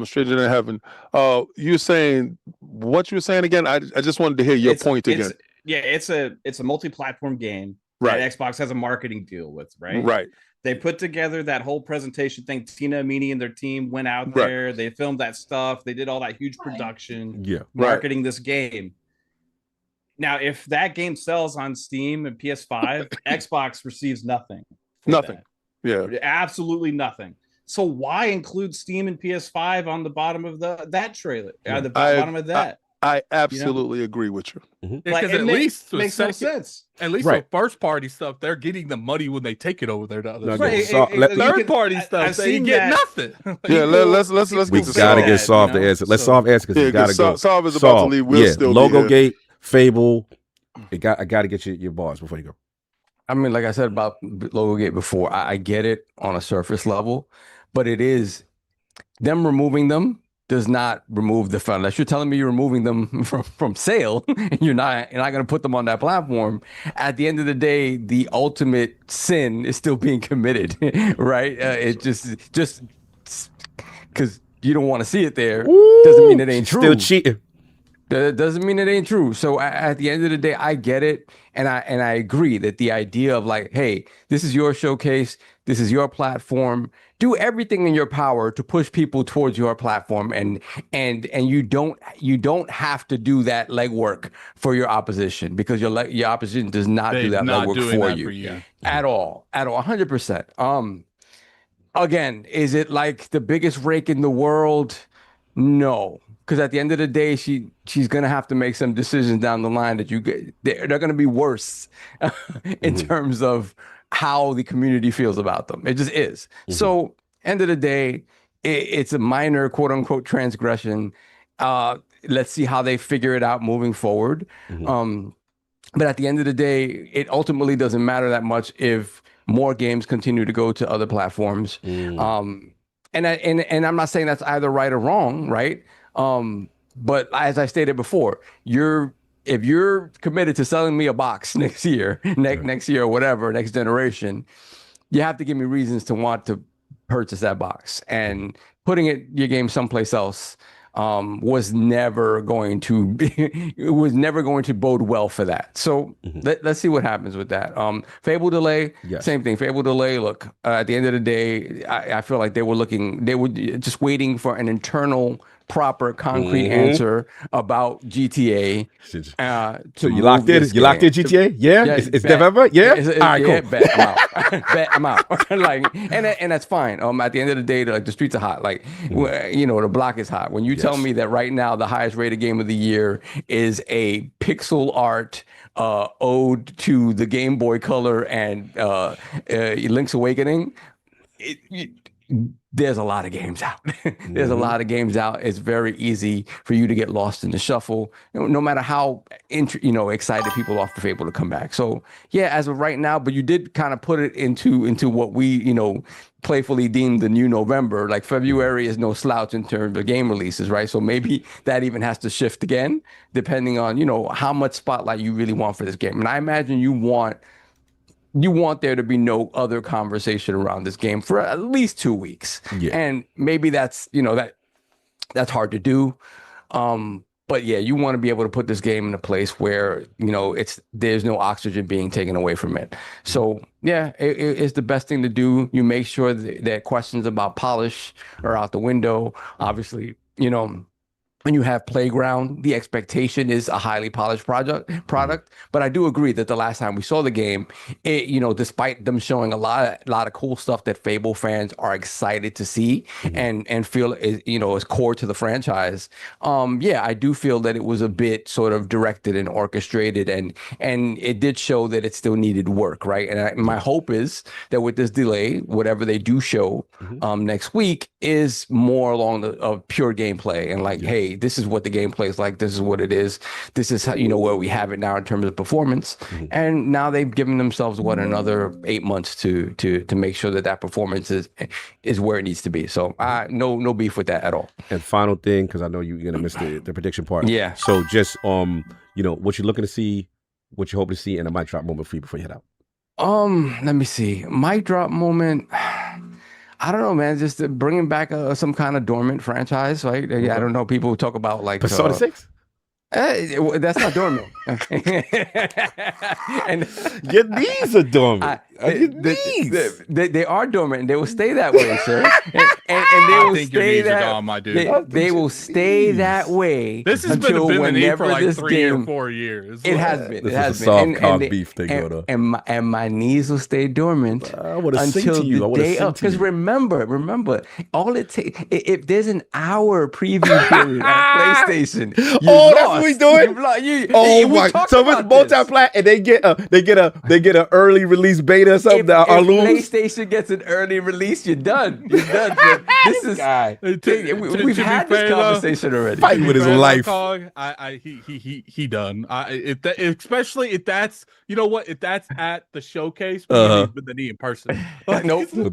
straighter than heaven. You were saying what you were saying again? I just wanted to hear your point again. It's a multi-platform game right. that Xbox has a marketing deal with, right? Right. They put together that whole presentation thing. Tina Amini and their team went out there. They filmed that stuff. They did all that huge production, marketing this game. Now, if that game sells on Steam and PS5, Xbox receives nothing. Nothing. Yeah. Absolutely nothing. So why include Steam and PS5 on the bottom of that trailer? The bottom of that. I absolutely agree with you. Because at least makes no sense. At least with first party stuff, they're getting the money when they take it over there to others. Third party stuff, they get nothing. Let's we gotta get Solve to answer. Let's Solve answer because you gotta go. Solve is about to leave. We'll still Logo Gate, Fable. I got to get your bars before you go. I mean, like I said about Logo Gate before, I get it on a surface level, but it is them removing them does not remove the fun. Unless you're telling me you're removing them from sale and you're not going to put them on that platform. At the end of the day, the ultimate sin is still being committed, right? It just because you don't want to see it there doesn't mean it ain't true. Still cheating. That doesn't mean it ain't true. So at the end of the day, I get it, and I agree that the idea of like, hey, this is your showcase, this is your platform. Do everything in your power to push people towards your platform, and you don't have to do that legwork for your opposition because your opposition does not do that legwork for you at all, 100%. Again, is it like the biggest rake in the world? No. Because at the end of the day, she's gonna have to make some decisions down the line that they're gonna be worse in terms of how the community feels about them. It just is. So end of the day, it's a minor quote unquote transgression. Let's see how they figure it out moving forward. But at the end of the day, it ultimately doesn't matter that much if more games continue to go to other platforms. And I'm not saying that's either right or wrong, right? But as I stated before, if you're committed to selling me a box next year, next year or whatever, next generation, you have to give me reasons to want to purchase that box. And putting your game someplace else was never going to bode well for that. So let's see what happens with that. Fable delay, same thing. Fable delay. Look, at the end of the day, I feel like they were just waiting for an internal, proper, concrete answer about GTA. So you locked in? You locked in GTA? Yeah. It's November. Yeah. All right, cool. Bet I'm out. And that's fine. At the end of the day, the streets are hot. Like the block is hot. When you tell me that right now the highest rated game of the year is a pixel art ode to the Game Boy Color and Link's Awakening, there's a lot of games out. There's a lot of games out. It's very easy for you to get lost in the shuffle, no matter how excited people are for Fable to come back. So yeah, as of right now, but you did kind of put it into what we playfully deemed the new November. Like February is no slouch in terms of game releases, right? So maybe that even has to shift again, depending on how much spotlight you really want for this game. And I imagine you want there to be no other conversation around this game for at least 2 weeks. And maybe that's that's hard to do. But yeah, you want to be able to put this game in a place where there's no oxygen being taken away from it. So yeah, it's the best thing to do. You make sure that questions about polish are out the window. Obviously, when you have Playground, the expectation is a highly polished product. But I do agree that the last time we saw the game, it, you know, despite them showing a lot of cool stuff that Fable fans are excited to see and feel is, you know, is core to the franchise. Yeah, I do feel that it was a bit sort of directed and orchestrated, and it did show that it still needed work, right? And my hope is that with this delay, whatever they do show next week is more along the pure gameplay and like, hey, this is what the gameplay is like. This is what it is. This is how, you know, where we have it now in terms of performance. And now they've given themselves another 8 months to make sure that performance is where it needs to be. So no beef with that at all. And final thing, because I know you're gonna miss the prediction part. Yeah. So just you know, what you're looking to see, what you hope to see, and a mic drop moment for you before you head out. Let me see. Mic drop moment. I don't know, man. Just bringing back some kind of dormant franchise, right? Okay. I don't know. People talk about like Persona 6. That's not dormant. And your knees are dormant. They are dormant, and they will stay that way, sir. And they will stay that. Gone, my dude. They will stay that way. This has been a bimini for like 3 or 4 years. It has been. This it has is been. A soft beef they go to. And my knees will stay dormant until the day of. Because remember, all it takes, if there's an hour preview period on PlayStation, that's what we doing. So if it's multi-plat and they get an early release beta or something, if PlayStation gets an early release, you're done. You're done. This is we've had this conversation already. Fighting with his life. He done. Especially if that's, you know what, if that's at the showcase, with the knee in person. Nope. No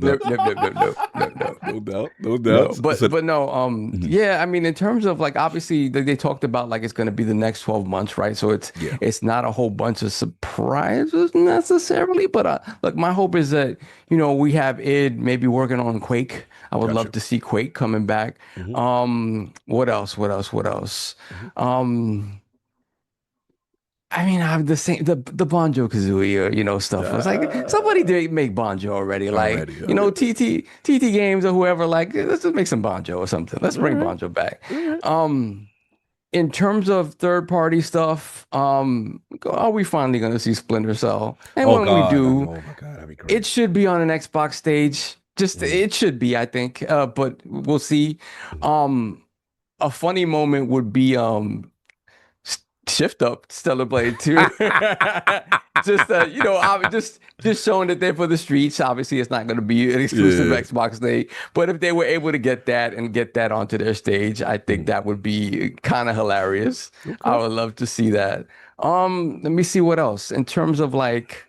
doubt. But no. Yeah. I mean, in terms of like, obviously they talked about like it's going to be the next 12 months, right? So it's not a whole bunch of surprises necessarily, but look, my hope is that, you know, we have id maybe working on Quake. I would love to see Quake coming back. What else? I mean, I have the same the Banjo Kazooie, you know, stuff. It's like somebody did make Banjo already. Like, you know, TT Games or whoever, like, let's just make some Banjo or something. Let's bring Banjo back. In terms of third-party stuff, are we finally going to see Splinter Cell? And when we do, it should be on an Xbox stage. Just it should be, I think. But we'll see. A funny moment would be Shift Up Stellar Blade 2. Just you know, just showing that they're for the streets. Obviously, it's not going to be an exclusive Xbox thing, but if they were able to get that onto their stage, I think that would be kind of hilarious. Okay. I would love to see that. Let me see what else in terms of like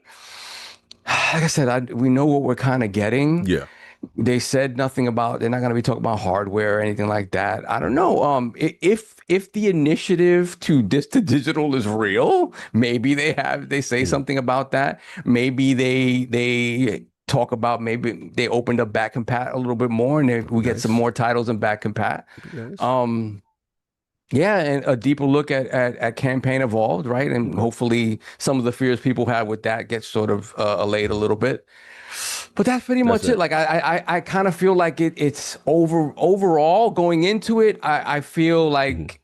I said, we know what we're kind of getting. Yeah. They said nothing about, they're not going to be talking about hardware or anything like that. I don't know. If the initiative to digital is real, maybe they say something about that. Maybe they talk about, maybe they opened up back compat a little bit more and we get some more titles in back compat. Yeah, and a deeper look at Campaign Evolved, right? And hopefully some of the fears people have with that gets sort of allayed a little bit. But that's pretty much it. Like I kind of feel like it's overall going into it. I feel like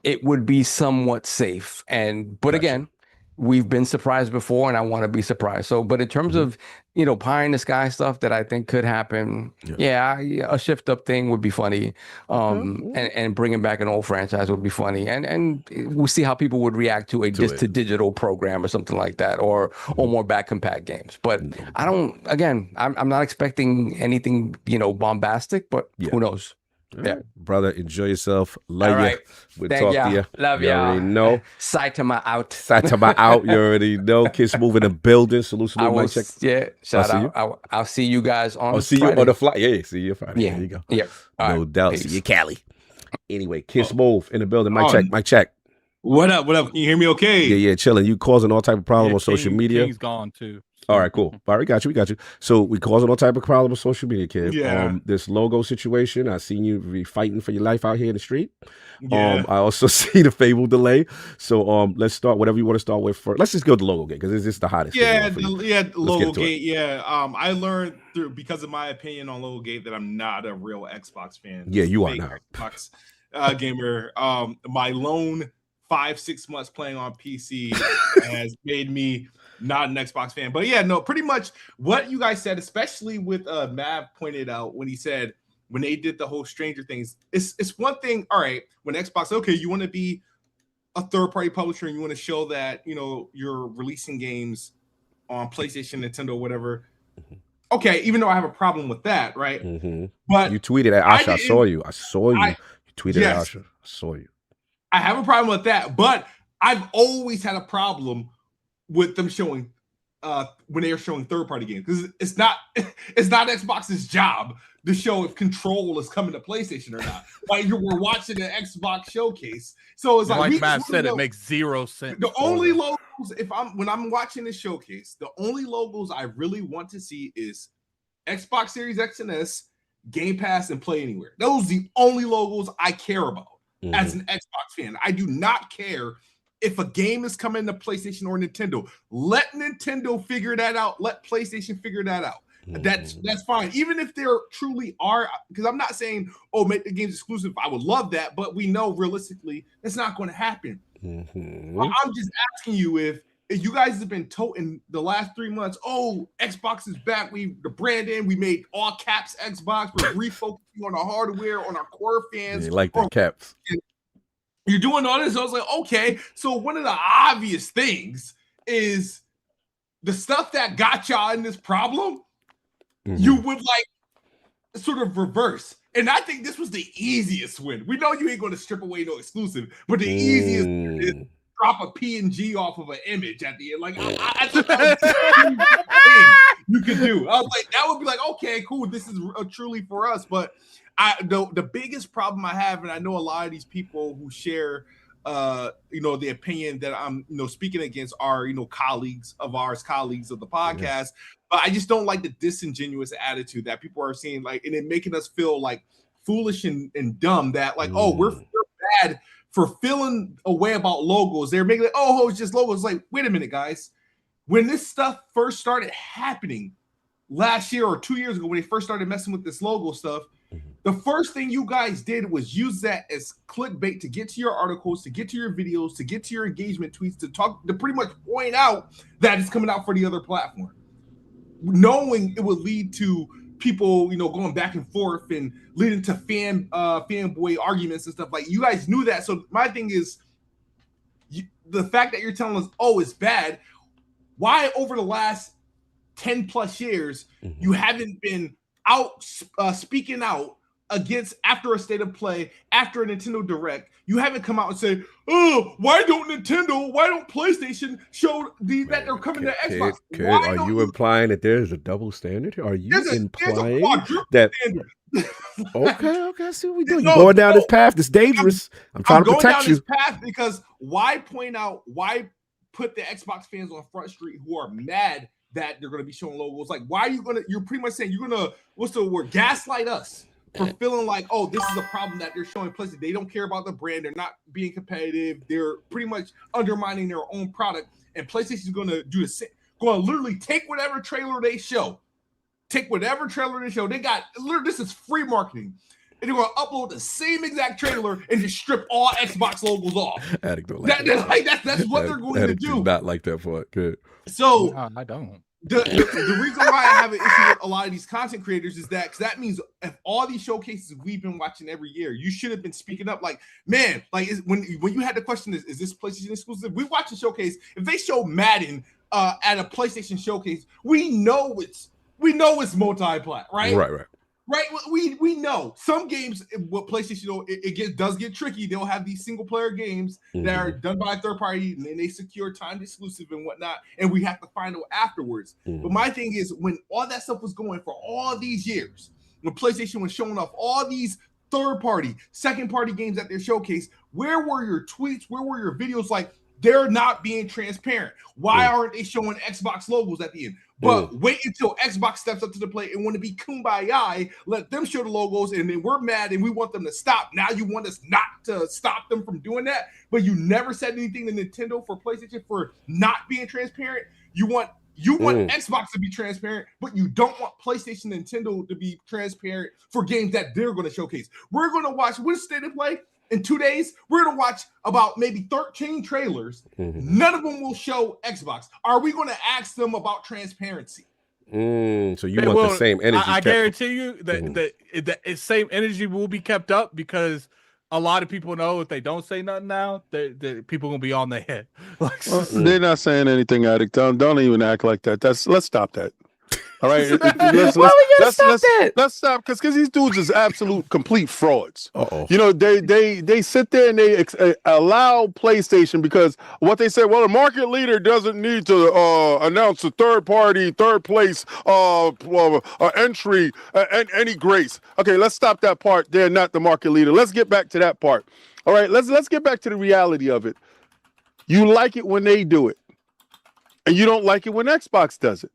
it would be somewhat safe. But again, we've been surprised before, and I want to be surprised. So, but in terms of, you know, pie in the sky stuff that I think could happen, a Shift Up thing would be funny. And bringing back an old franchise would be funny. And we'll see how people would react to a digital program or something like that, or more back compat games. But I don't. Again, I'm not expecting anything, you know, bombastic. But who knows? Yeah, brother, enjoy yourself. Love you. We'll talk to you. Love you. Already know. Saitama out. Saitama out. You already know. Kidsmoove in the building. Salute. Mic check. Yeah. Shout out. I'll see you guys on. I'll see Friday. you on the fly. Yeah. See you Friday. Yeah. There you go. Yep. No doubt. See you, Cali. Anyway, Kidsmoove in the building. Mic check. Mic check. What up? What up? Can you hear me? Okay. Yeah. Chilling. You causing all type of problem on social media. King's gone too. All right, cool. All right, we got you. So we causing all type of problem on social media, kid. Yeah. This logo situation, I seen you be fighting for your life out here in the street. Yeah. I also see the Fable delay. So let's start whatever you want to start with first. Let's just go to the logo gate because it's just the hottest. Logo gate. Yeah. I learned because of my opinion on logo gate that I'm not a real Xbox fan. Yeah, you are now. Xbox gamer. My lone 5-6 months playing on PC has made me not an Xbox fan. But yeah, no, pretty much what you guys said, especially with Mav pointed out when he said when they did the whole Stranger Things, it's one thing. All right, when Xbox, okay, you want to be a third-party publisher and you want to show that you're releasing games on PlayStation, Nintendo, whatever. Okay, even though I have a problem with that, right? But you tweeted at Asha. I saw you. You tweeted at Asha. I saw you. I have a problem with that, but I've always had a problem with them showing when they are showing third-party games, because it's not Xbox's job to show if Control is coming to PlayStation or not. Like we're watching an Xbox showcase, so it's like Matt said, it makes zero sense. The only logos, when I'm watching this showcase, the only logos I really want to see is Xbox Series X and S, Game Pass, and Play Anywhere. Those are the only logos I care about as an Xbox fan. I do not care if a game is coming to PlayStation or Nintendo. Let Nintendo figure that out. Let PlayStation figure that out. That's fine. Even if there truly are, because I'm not saying, oh, make the games exclusive. I would love that, but we know realistically it's not going to happen. I'm just asking you if you guys have been told in the last 3 months, oh, Xbox is back. The branding, we made all caps Xbox. We're refocusing on the hardware, on our core fans. Yeah, like the caps. You're doing all this. I was like, okay. So one of the obvious things is the stuff that got y'all in this problem, you would like sort of reverse. And I think this was the easiest win. We know you ain't going to strip away no exclusive, but the easiest win is drop a PNG off of an image at the end. Like I thought that was the thing you could do. I was like, that would be like, okay, cool. This is truly for us. But the biggest problem I have, and I know a lot of these people who share the opinion that I'm speaking against are colleagues of the podcast, but I just don't like the disingenuous attitude that people are seeing, like, and it making us feel like foolish and dumb that like, oh, we're bad for feeling a way about logos. They're making like, oh, it's just logos. Like, wait a minute, guys. When this stuff first started happening last year or 2 years ago, when they first started messing with this logo stuff, the first thing you guys did was use that as clickbait to get to your articles, to get to your videos, to get to your engagement tweets, to pretty much point out that it's coming out for the other platform, knowing it would lead to people, going back and forth and leading to fanboy arguments and stuff. Like, you guys knew that. So my thing is, the fact that you're telling us, oh, it's bad, why over the last 10 plus years you haven't been out speaking out against, after a state of play, after a Nintendo Direct, you haven't come out and said, oh, why don't PlayStation show that they're coming to Xbox? Kid, are you implying that there's a double standard? Are you implying that? Okay, I see what we're doing. You're going down this path. It's dangerous. I'm trying to protect you. This path because why put the Xbox fans on Front Street who are mad that they're going to be showing logos? Like, why are you going to, you're pretty much saying you're going to, what's the word, gaslight us for feeling like, oh, this is a problem that they're showing places. They don't care about the brand. They're not being competitive. They're pretty much undermining their own product. And PlayStation's going to do the same, going to literally take whatever trailer they show. They got, literally, this is free marketing. And they're going to upload the same exact trailer and just strip all Xbox logos off. Addict don't like that. That's what they're going to do. Not like that part. Good. So no, I don't. The reason why I have an issue with a lot of these content creators is that because that means if all these showcases we've been watching every year, you should have been speaking up. Like, man, like when you had the question, is this PlayStation exclusive? We watch a showcase. If they show Madden at a PlayStation showcase, we know it's multi-plat, right? Right. We know some games with PlayStation, it does get tricky. They'll have these single player games that are done by a third party, and then they secure timed exclusive and whatnot, and we have to find out afterwards. But my thing is, when all that stuff was going for all these years, when PlayStation was showing off all these third party, second party games at their showcase, where were your tweets? Where were your videos? Like, they're not being transparent. Why aren't they showing Xbox logos at the end? But wait until Xbox steps up to the plate and want to be kumbaya, let them show the logos, and then we're mad and we want them to stop. Now you want us not to stop them from doing that, but you never said anything to Nintendo for PlayStation for not being transparent. You want You want Xbox to be transparent, but you don't want PlayStation and Nintendo to be transparent for games that they're going to showcase. We're going to watch what's State of Play in 2 days. We're going to watch about maybe 13 trailers. None of them will show Xbox. Are we going to ask them about transparency? So you want the same energy? I guarantee you that the same energy will be kept up because a lot of people know if they don't say nothing now, the people gonna be on their head. Like, they're not saying anything, Addict. Don't even act like that. Let's stop that. All right, let's stop because these dudes is absolute complete frauds. You know, they sit there and they allow PlayStation because what they say. Well, the market leader doesn't need to announce a third place entry and any grace. Okay, let's stop that part. They're not the market leader. Let's get back to that part. All right, let's get back to the reality of it. You like it when they do it, and you don't like it when Xbox does it.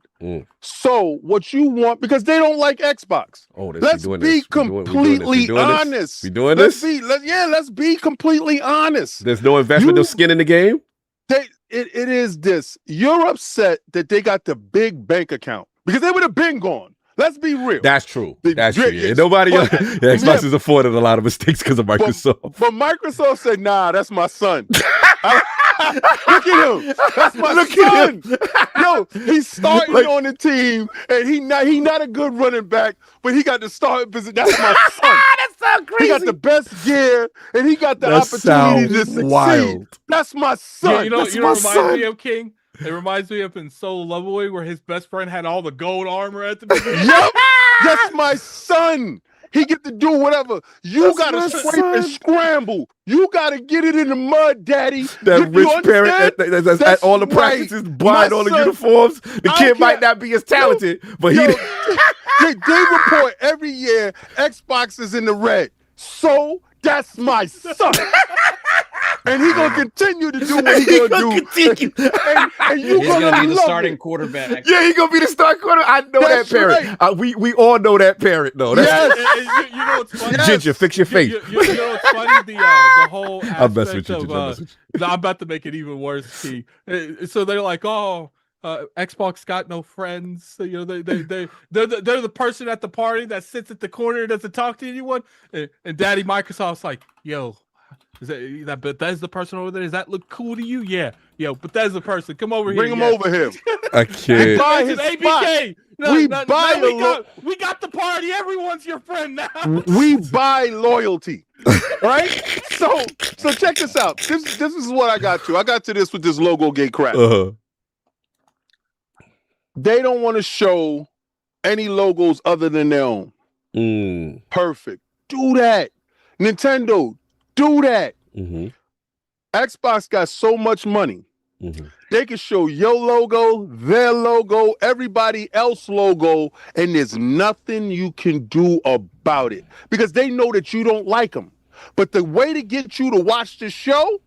So what you want, because they don't like Xbox. Let's be completely honest. We doing this? Let's be completely honest. There's no investment, no skin in the game. It is this. You're upset that they got the big bank account because they would have been gone. Let's be real. That's true. That's true. Yeah. Nobody else. Xbox has afforded a lot of mistakes because of Microsoft. But Microsoft said, "Nah, that's my son." Look at him. That's my son. Yo, he's starting on the team, and he not a good running back, but he got the starting position. That's my son. That's so crazy. He got the best gear, and he got the opportunity to succeed. Wild. That's my son. Yeah, you know, That's you know what reminds me of, King? It reminds me of in Solo Leveling where his best friend had all the gold armor at the beginning. Yep. That's my son. He get to do whatever. You gotta scrape and scramble. You gotta get it in the mud, daddy. That rich parent that's at all the practices, buying all the uniforms. The kid might not be as talented, but they report every year Xbox is in the red. So that's my son. And he gonna continue to do what he gonna do. And he's gonna be the starting quarterback. Yeah, he gonna be the starting quarterback. I know that parent. Right. We all know that parent though. Yes. You know what's funny? Ginger, fix your face. You know what's funny? The whole I'm messing with aspect of I'm about to make it even worse, Key. So they're like, oh, Xbox got no friends. So, you know, they're the person at the party that sits at the corner and doesn't talk to anyone. And Daddy Microsoft's like, yo. Is that Bethesda person over there? Does that look cool to you? Yeah. Yo, Bethesda person, come over here. Bring him over here. A kid. We buy his ABK. We got the party. Everyone's your friend now. We buy loyalty. Right? So check this out. This is what I got to. I got to this with this logo gate crap. They don't want to show any logos other than their own. Perfect. Do that. Nintendo, do that. Xbox got so much money. They can show your logo, their logo, everybody else's logo, and there's nothing you can do about it because they know that you don't like them. But the way to get you to watch the show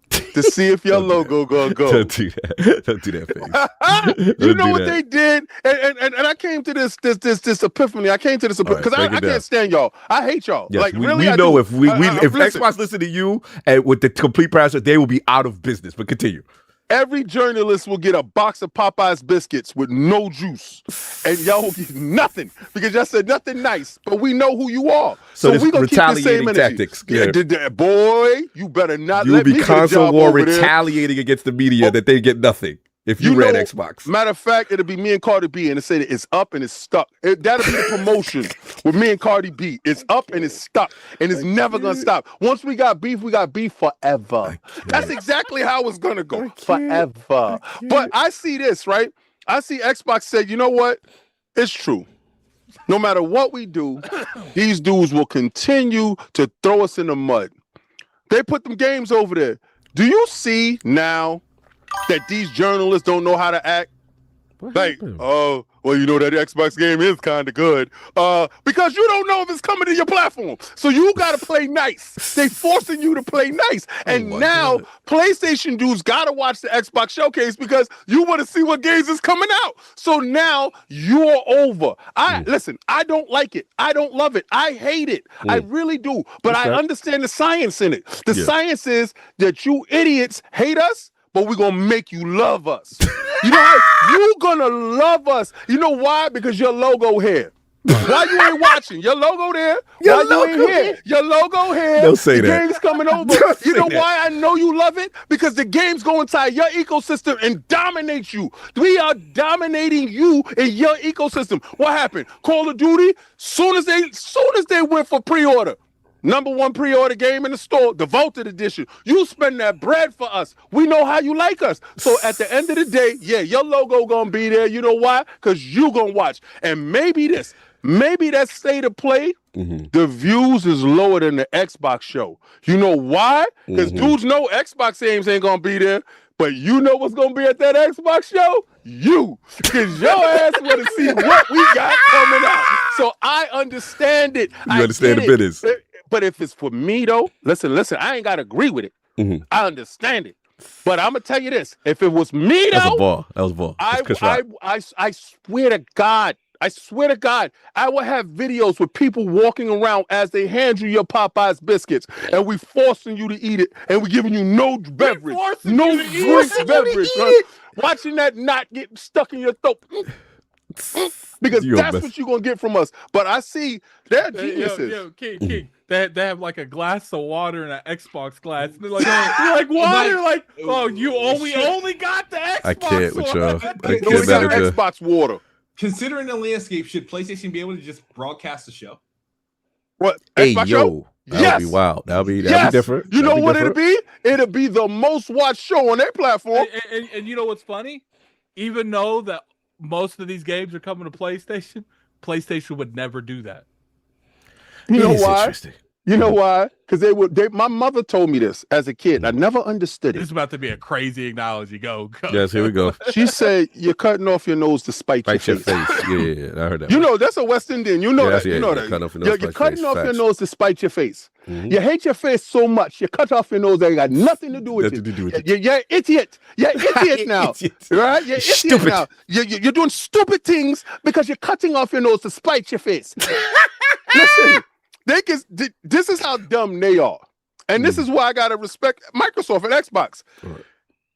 to see if your logo gonna go. Don't do that. Don't do that, face. You know what they did, and I came to this epiphany. I came to this because I can't stand y'all. I hate y'all. Yes, like we really, know if if Xbox listen to you and with the complete pressure, they will be out of business. But continue. Every journalist will get a box of Popeye's biscuits with no juice, and y'all will get nothing because y'all said nothing nice. But we know who you are, so we gonna keep the same energy. Tactics. Yeah. Boy, you better not. You will be console war retaliating against the media that they get nothing. If you ran Xbox. Matter of fact, it'll be me and Cardi B, and it said it's up and it's stuck. That'll be the promotion with me and Cardi B. It's up and it's stuck, and it's never gonna stop. Once we got beef forever. That's exactly how it's gonna go, forever. But I see this, right? I see Xbox said, you know what? It's true. No matter what we do, these dudes will continue to throw us in the mud. They put them games over there. Do you see now that these journalists don't know how to act? Like, oh, well, you know that Xbox game is kind of good. Because you don't know if it's coming to your platform. So you got to play nice. They forcing you to play nice. And now PlayStation dudes got to watch the Xbox showcase because you want to see what games is coming out. So now you're over. Listen, I don't like it. I don't love it. I hate it. I really do. But I understand the science in it. The science is that you idiots hate us, but we're gonna make you love us. You know how you gonna love us? You know why? Because your logo here. Why you ain't watching? Your logo there. Why you ain't here? Your logo here. Don't say the that. game's coming over. You know why I know you love it? Because the game's going inside your ecosystem and dominate you. We are dominating you in your ecosystem. What happened? Call of Duty. Soon as they went for pre-order. #1 pre-order game in the store, the Vaulted Edition. You spend that bread for us. We know how you like us. So at the end of the day, yeah, your logo gonna be there. You know why? Because you gonna watch. And maybe that state of play, the views is lower than the Xbox show. You know why? Because dudes know Xbox games ain't gonna be there. But you know what's gonna be at that Xbox show? You. Because your ass wanna see what we got coming out. So I understand it. You understand the business. But if it's for me though, listen, I ain't gotta agree with it. I understand it. But I'm gonna tell you this: if it was me though, that was a ball. I swear to God, I will have videos with people walking around as they hand you your Popeyes biscuits, and we forcing you to eat it, and we giving you no beverage, no drink beverage. Watching that not get stuck in your throat. Because that's what you're gonna get from us. But I see they're geniuses. King. They have like a glass of water and an Xbox glass. And they're like, water, like, oh, you only got the Xbox. I can't with y'all. We got Xbox water. Considering the landscape, should PlayStation be able to just broadcast the show? What? Hey, Xbox yo. show? That would be wild. That'd be different. You know what it'd be? It'd be the most watched show on their platform. And you know what's funny? Even though that most of these games are coming to PlayStation would never do that. You know why? You know why? Because my mother told me this as a kid. I never understood it. This is about to be a crazy analogy. Go. Yes, here we go. She said, "You're cutting off your nose to spite your face." Yeah, I heard that. You know, that's a West Indian. You know that. Yeah, you know that. You're cutting off your nose to spite your face. You hate your face so much, you cut off your nose. That ain't got nothing to do with it. You're idiot. You're idiot now. Right? You're idiot now. You're doing stupid things because you're cutting off your nose to spite your face. Listen. This is how dumb they are. And this is why I gotta respect Microsoft and Xbox.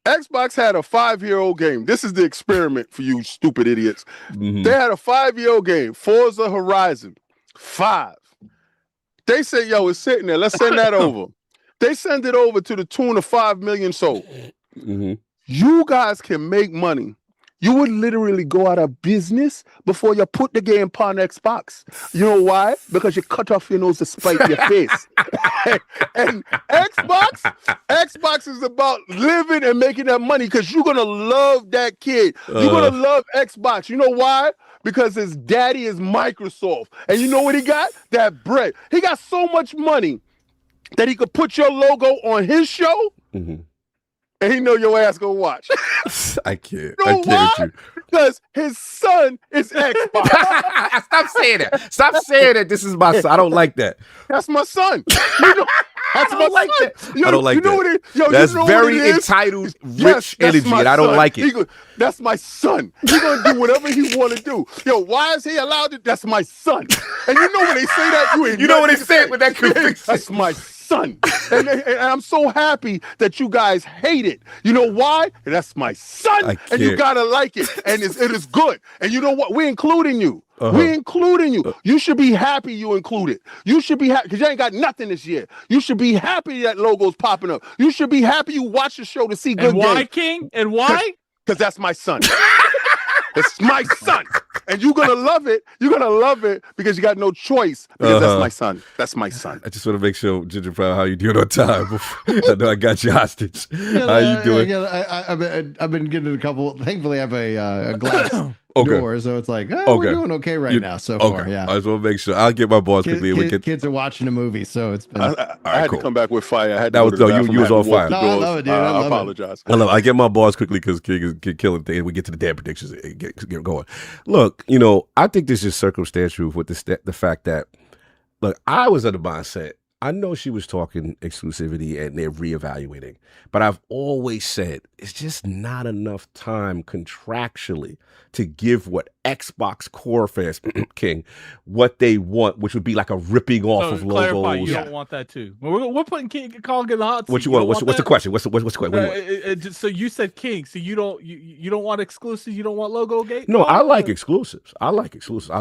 Xbox had a 5-year-old game. This is the experiment for you stupid idiots. They had a 5-year-old game, Forza Horizon 5. They say, yo, it's sitting there. Let's send that over. They send it over to the tune of 5 million sold. You guys can make money. You would literally go out of business before you put the game upon Xbox. You know why? Because you cut off your nose to spite your face. And Xbox is about living and making that money because you're going to love that kid. You're going to love Xbox. You know why? Because his daddy is Microsoft. And you know what he got? That bread. He got so much money that he could put your logo on his show. And he know your ass gonna watch. I can't. You know why? Because his son is Xbox. Stop saying that. Stop saying that. This is my son. I don't like that. That's my son. You know, that's my like son. that. I don't like that. That's you know very entitled, rich energy, and I don't like it. That's my son. He's gonna do whatever he want to do. Yo, why is he allowed to? That's my son. And you know when they say that, you know when they say it with that conviction. That's my son. And I'm so happy that you guys hate it. You know why? That's my son. And you gotta like it. And it is good. And you know what? We're including you. We're including you. You should be happy you included. You should be happy because you ain't got nothing this year. You should be happy that logo's popping up. You should be happy you watch the show to see good games. And why, King? And why? Because that's my son. It's my son. And you're going to love it. You're going to love it because you got no choice because that's my son. That's my son. I just want to make sure, Ginger Brown, how you doing on time? I know I got you hostage. How you doing? I've been getting a couple. Thankfully, I have a glass door, so it's like, we're doing okay right now so far. Yeah. I just want to make sure. I'll get my boss quickly. Kids are watching a movie, so it's been. I had to come back with fire. I had that was you was on fire. No, I love it, dude. I apologize. I get my boss quickly because King is killing things. We get to the damn predictions and get going. Look, I think this is circumstantial with the fact that, look, I was under the mindset I know she was talking exclusivity and they're reevaluating, but I've always said it's just not enough time contractually to give what Xbox core fans, King, what they want, which would be like a ripping off of clarify, logos. You don't want that too. We're putting King Kong in the hot seat. What you want? What's the question? What's the question? What do you want? So you said King, so you don't want exclusives. You don't want logo gate. No, I like exclusives. I love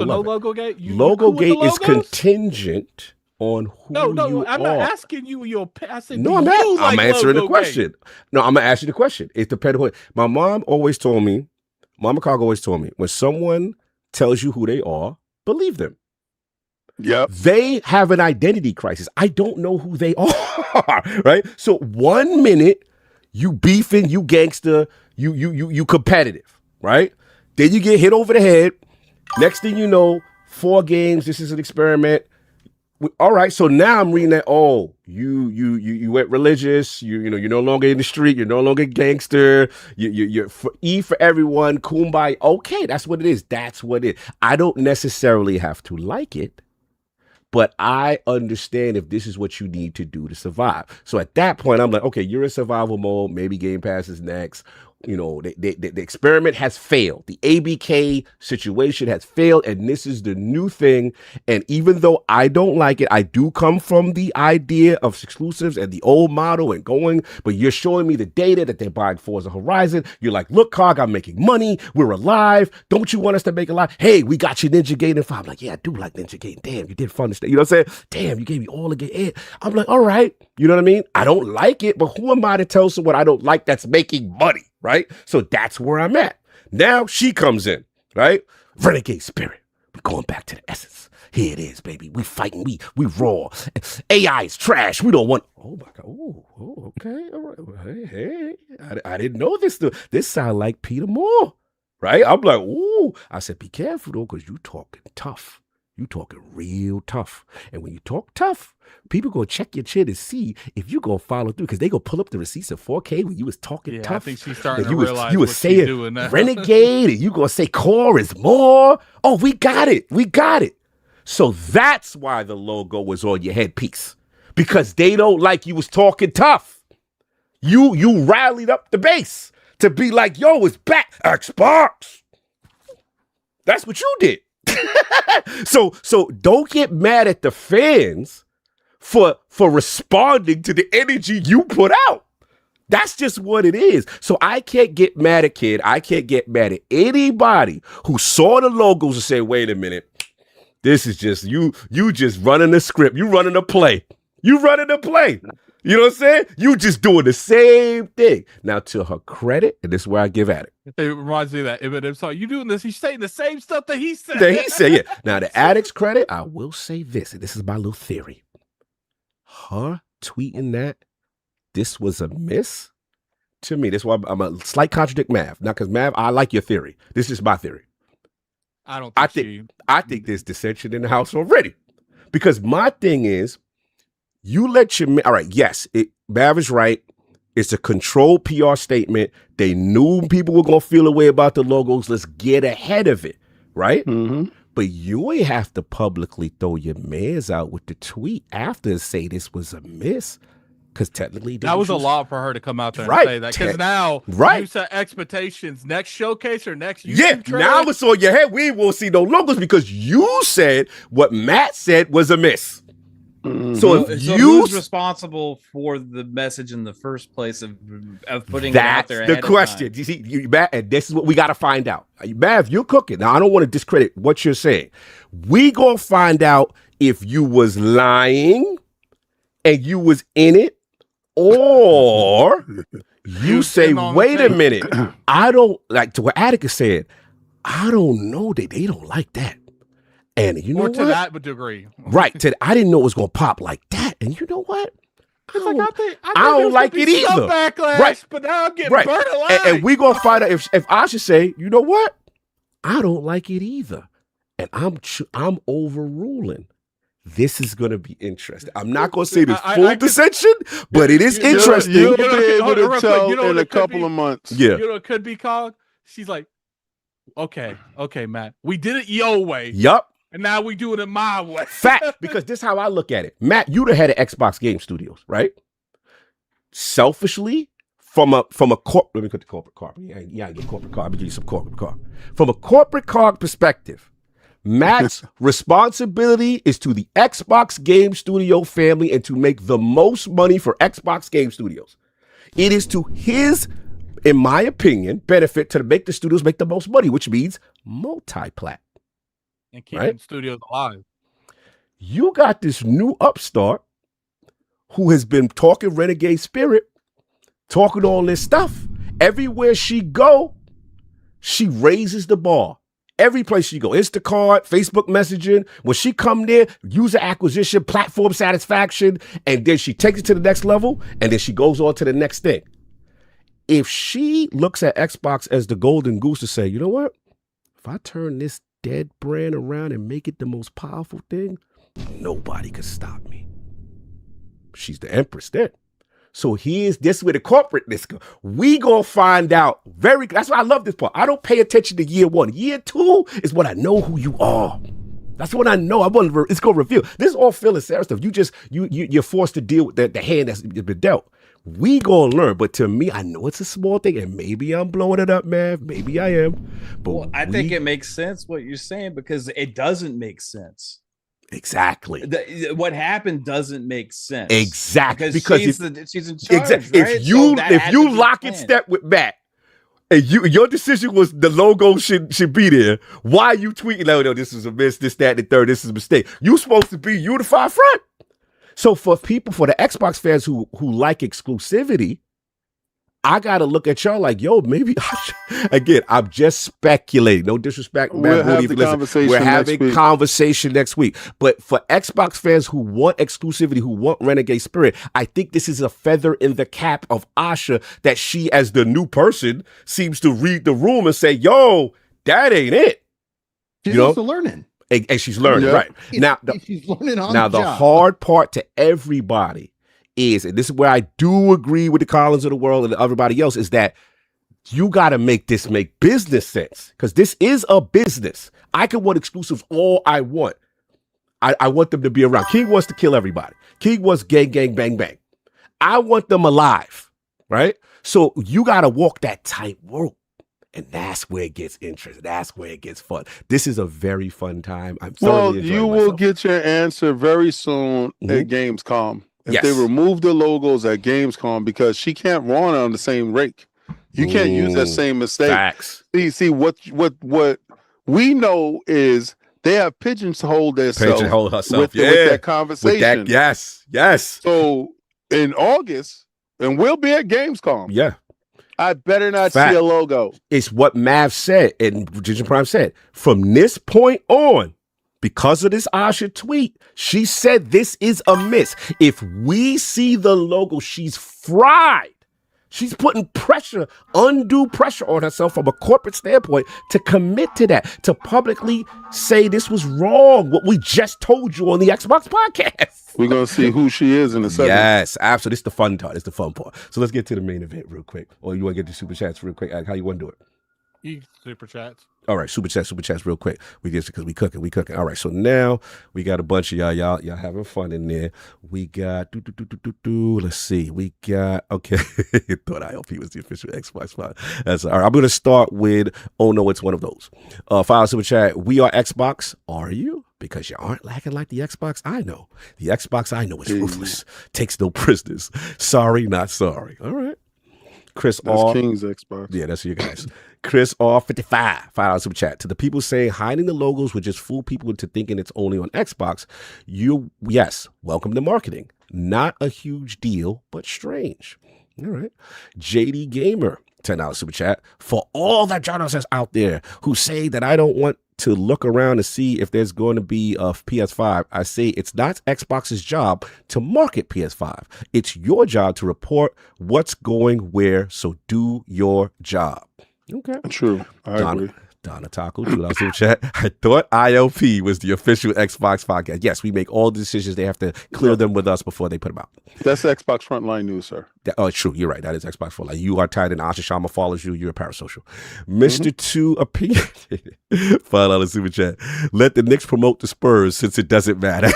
no it. logo gate. Logo gate is contingent on who you I'm are. not asking you. I said, no, I'm answering the question. No, I'm gonna ask you the question. It depends on. My mom always told me, Momma Cog always told me, when someone tells you who they are, believe them. Yep. They have an identity crisis. I don't know who they are, right? So 1 minute you beefing, you gangster, you competitive, right? Then you get hit over the head. Next thing you know, 4 games. This is an experiment. All right, so now I'm reading that. Oh, you went religious. You're no longer in the street. You're no longer gangster. You're for E for everyone. Kumbaya. Okay, that's what it is. That's what it is. I don't necessarily have to like it, but I understand if this is what you need to do to survive. So at that point, I'm like, okay, you're in survival mode. Maybe Game Pass is next. The experiment has failed. The ABK situation has failed, and this is the new thing. And even though I don't like it, I do come from the idea of exclusives and the old model and going, but you're showing me the data that they're buying Forza Horizon. You're like, look, Cog, I'm making money. We're alive. Don't you want us to make a lot? Hey, we got you Ninja Gaiden 5. I'm like, yeah, I do like Ninja Gaiden. Damn, you did fun to stay. You know what I'm saying? Damn, you gave me all the game. I'm like, all right. You know what I mean? I don't like it, but who am I to tell someone I don't like that's making money? Right? So that's where I'm at. Now she comes in, right? Renegade spirit. We're going back to the essence. Here it is, baby. We fighting. We raw. AI is trash. We don't want. Oh my God. Oh, okay. All right. Hey. I didn't know this. This sound like Peter Moore, right? I'm like, ooh. I said, be careful though, because you talking tough. You talking real tough. And when you talk tough, people gonna check your chin and see if you gonna follow through, because they gonna pull up the receipts in 4K when you was talking tough. I think she's starting to you realize what was she's saying doing now. renegade, and you gonna say core is more. Oh, we got it. So that's why the logo was on your headpiece, because they don't like you was talking tough. You rallied up the base to be like, yo, it's back, Xbox. That's what you did. So don't get mad at the fans for responding to the energy you put out. That's just what it is. So I can't get mad at Kid. I can't get mad at anybody who saw the logos and say, wait a minute, this is just you just running the script. You running a play. You running a play. You know what I'm saying? You just doing the same thing. Now, to her credit, and this is where I give Addict. It reminds me of that Eminem song. You doing this? He's saying the same stuff that he said. Yeah. Now, the Addict's credit, I will say this, and this is my little theory. Her tweeting that this was a miss, to me, that's why I'm a slight contradict Mav. Not because Mav, I like your theory. This is my theory. I think there's dissension in the house already. Because my thing is, you let your all right, yes, Mav is right. It's a controlled PR statement. They knew people were gonna feel a way about the logos. Let's get ahead of it, right? Mm-hmm. But you ain't have to publicly throw your mans out with the tweet after and say this was a miss. Because technically that was a lot for her to come out there and say that. Because now you set expectations next showcase or next YouTube trailer. Now it's on your head. We won't see no logos because you said what Matt said was a miss. Mm-hmm. So who's responsible for the message in the first place of putting it out there? That's the question. You see, Matt, and this is what we got to find out. Matt, you're cooking. Now, I don't want to discredit what you're saying. We gonna find out if you was lying and you was in it, or you say, wait a minute, I don't like, to what Attica said, I don't know that they don't like that. And you know what? Or to that degree. Right. I didn't know it was going to pop like that. And you know what? I don't like it either. Backlash, right. But now I'm getting burnt alive. And we going to find out if I should say, you know what? I don't like it either. And I'm overruling. This is going to be interesting. I'm not going to say the full dissension, but it is interesting. You'll be able to tell in a couple of months. Yeah. You know, it could be called. She's like, okay, Matt. We did it your way. Yup. and now we doing it my way. Fact, because this is how I look at it. Matt, you the head of Xbox Game Studios, right? Selfishly, from a let me put the corporate card. Yeah, I get corporate card. Let me give you some corporate card. From a corporate card perspective, Matt's responsibility is to the Xbox Game Studio family and to make the most money for Xbox Game Studios. It is to his, in my opinion, benefit to make the studios make the most money, which means multi-plat. And keeping studios alive. You got this new upstart who has been talking Renegade Spirit, talking all this stuff. Everywhere she go, she raises the bar. Every place she go, Instacart, Facebook messaging, when she come there, user acquisition, platform satisfaction, and then she takes it to the next level, and then she goes on to the next thing. If she looks at Xbox as the golden goose to say, you know what? If I turn this dead brand around and make it the most powerful thing, nobody could stop me. She's the empress then. So here's this where the corporateness go. We gonna find out that's why I love this part. I don't pay attention to year 1. Year 2 is when I know who you are. That's what I know. It's gonna reveal. This is all Phil and Sarah stuff. You're forced to deal with the hand that's been dealt. We gonna learn, but to me, I know it's a small thing, and maybe I'm blowing it up, man. Maybe I am. But I think it makes sense what you're saying because it doesn't make sense. Exactly. What happened doesn't make sense. Exactly. Because she's in charge. Right? If you lock in step with Matt, and your decision was the logo should be there, why are you tweeting? Oh no, this is a miss, this, that, and the third, this is a mistake. You supposed to be unified front. So for the Xbox fans who like exclusivity, I got to look at y'all like, yo, maybe again, I'm just speculating. No disrespect. We're having conversation next week. But for Xbox fans who want exclusivity, who want Renegade Spirit, I think this is a feather in the cap of Asha that she, as the new person, seems to read the room and say, yo, that ain't it. She's also learning. And she's learning, right. Now, she's learning on the job. hard part to everybody is, and this is where I do agree with the Collins of the world and everybody else, is that you got to make business sense, because this is a business. I can want exclusives all I want. I want them to be around. King wants to kill everybody. King wants gang, gang, bang, bang. I want them alive, right? So you got to walk that tightrope. And that's where it gets interesting. That's where it gets fun. This is a very fun time. I'm thoroughly enjoying you myself. will get your answer very soon at Gamescom. If they remove the logos at Gamescom, because she can't run on the same rake. You can't use that same mistake. Facts. See what we know is they have pigeonholed themselves with that conversation. With that, yes. So in August, and we'll be at Gamescom. Yeah. I better not see a logo. It's what Mav said and Ginger Prime said. From this point on, because of this Asha tweet, she said this is a miss. If we see the logo, she's fried. She's putting pressure, undue pressure on herself from a corporate standpoint to commit to that, to publicly say this was wrong, what we just told you on the Xbox podcast. We're going to see who she is in a second. Yes, absolutely. It's the fun part. It's the fun part. So let's get to the main event real quick. Or you want to get to super chats real quick? How you want to do it? You super chats. All right, super chats real quick. We get because we cooking. All right, so now we got a bunch of y'all having fun in there. We got let's see. We got okay. Thought ILP was the official Xbox spot. That's all right. I'm gonna start with no, it's one of those. File super chat. We are Xbox. Are you? Because you aren't lacking like the Xbox I know. The Xbox I know is ruthless. Takes no prisoners. Sorry, not sorry. All right. Chris that's King's Xbox. Yeah, that's you guys. Chris R55, $5 super chat. To the people saying hiding the logos would just fool people into thinking it's only on Xbox, yes, welcome to marketing. Not a huge deal, but strange. All right. JD Gamer, $10 super chat. For all that journalists out there who say that I don't want to look around to see if there's going to be a PS5, I say it's not Xbox's job to market PS5. It's your job to report what's going where, so do your job. Okay. True. I agree. Donna Taco, $2 super chat. I thought ILP was the official Xbox podcast. Yes, we make all the decisions. They have to clear them with us before they put them out. That's Xbox Frontline News, sir. Oh, true. You're right. That is Xbox Frontline. You are tied in. Asha Sharma follows you. You're a parasocial. Mr. 2 Opinion. $5 super chat. Let the Knicks promote the Spurs since it doesn't matter.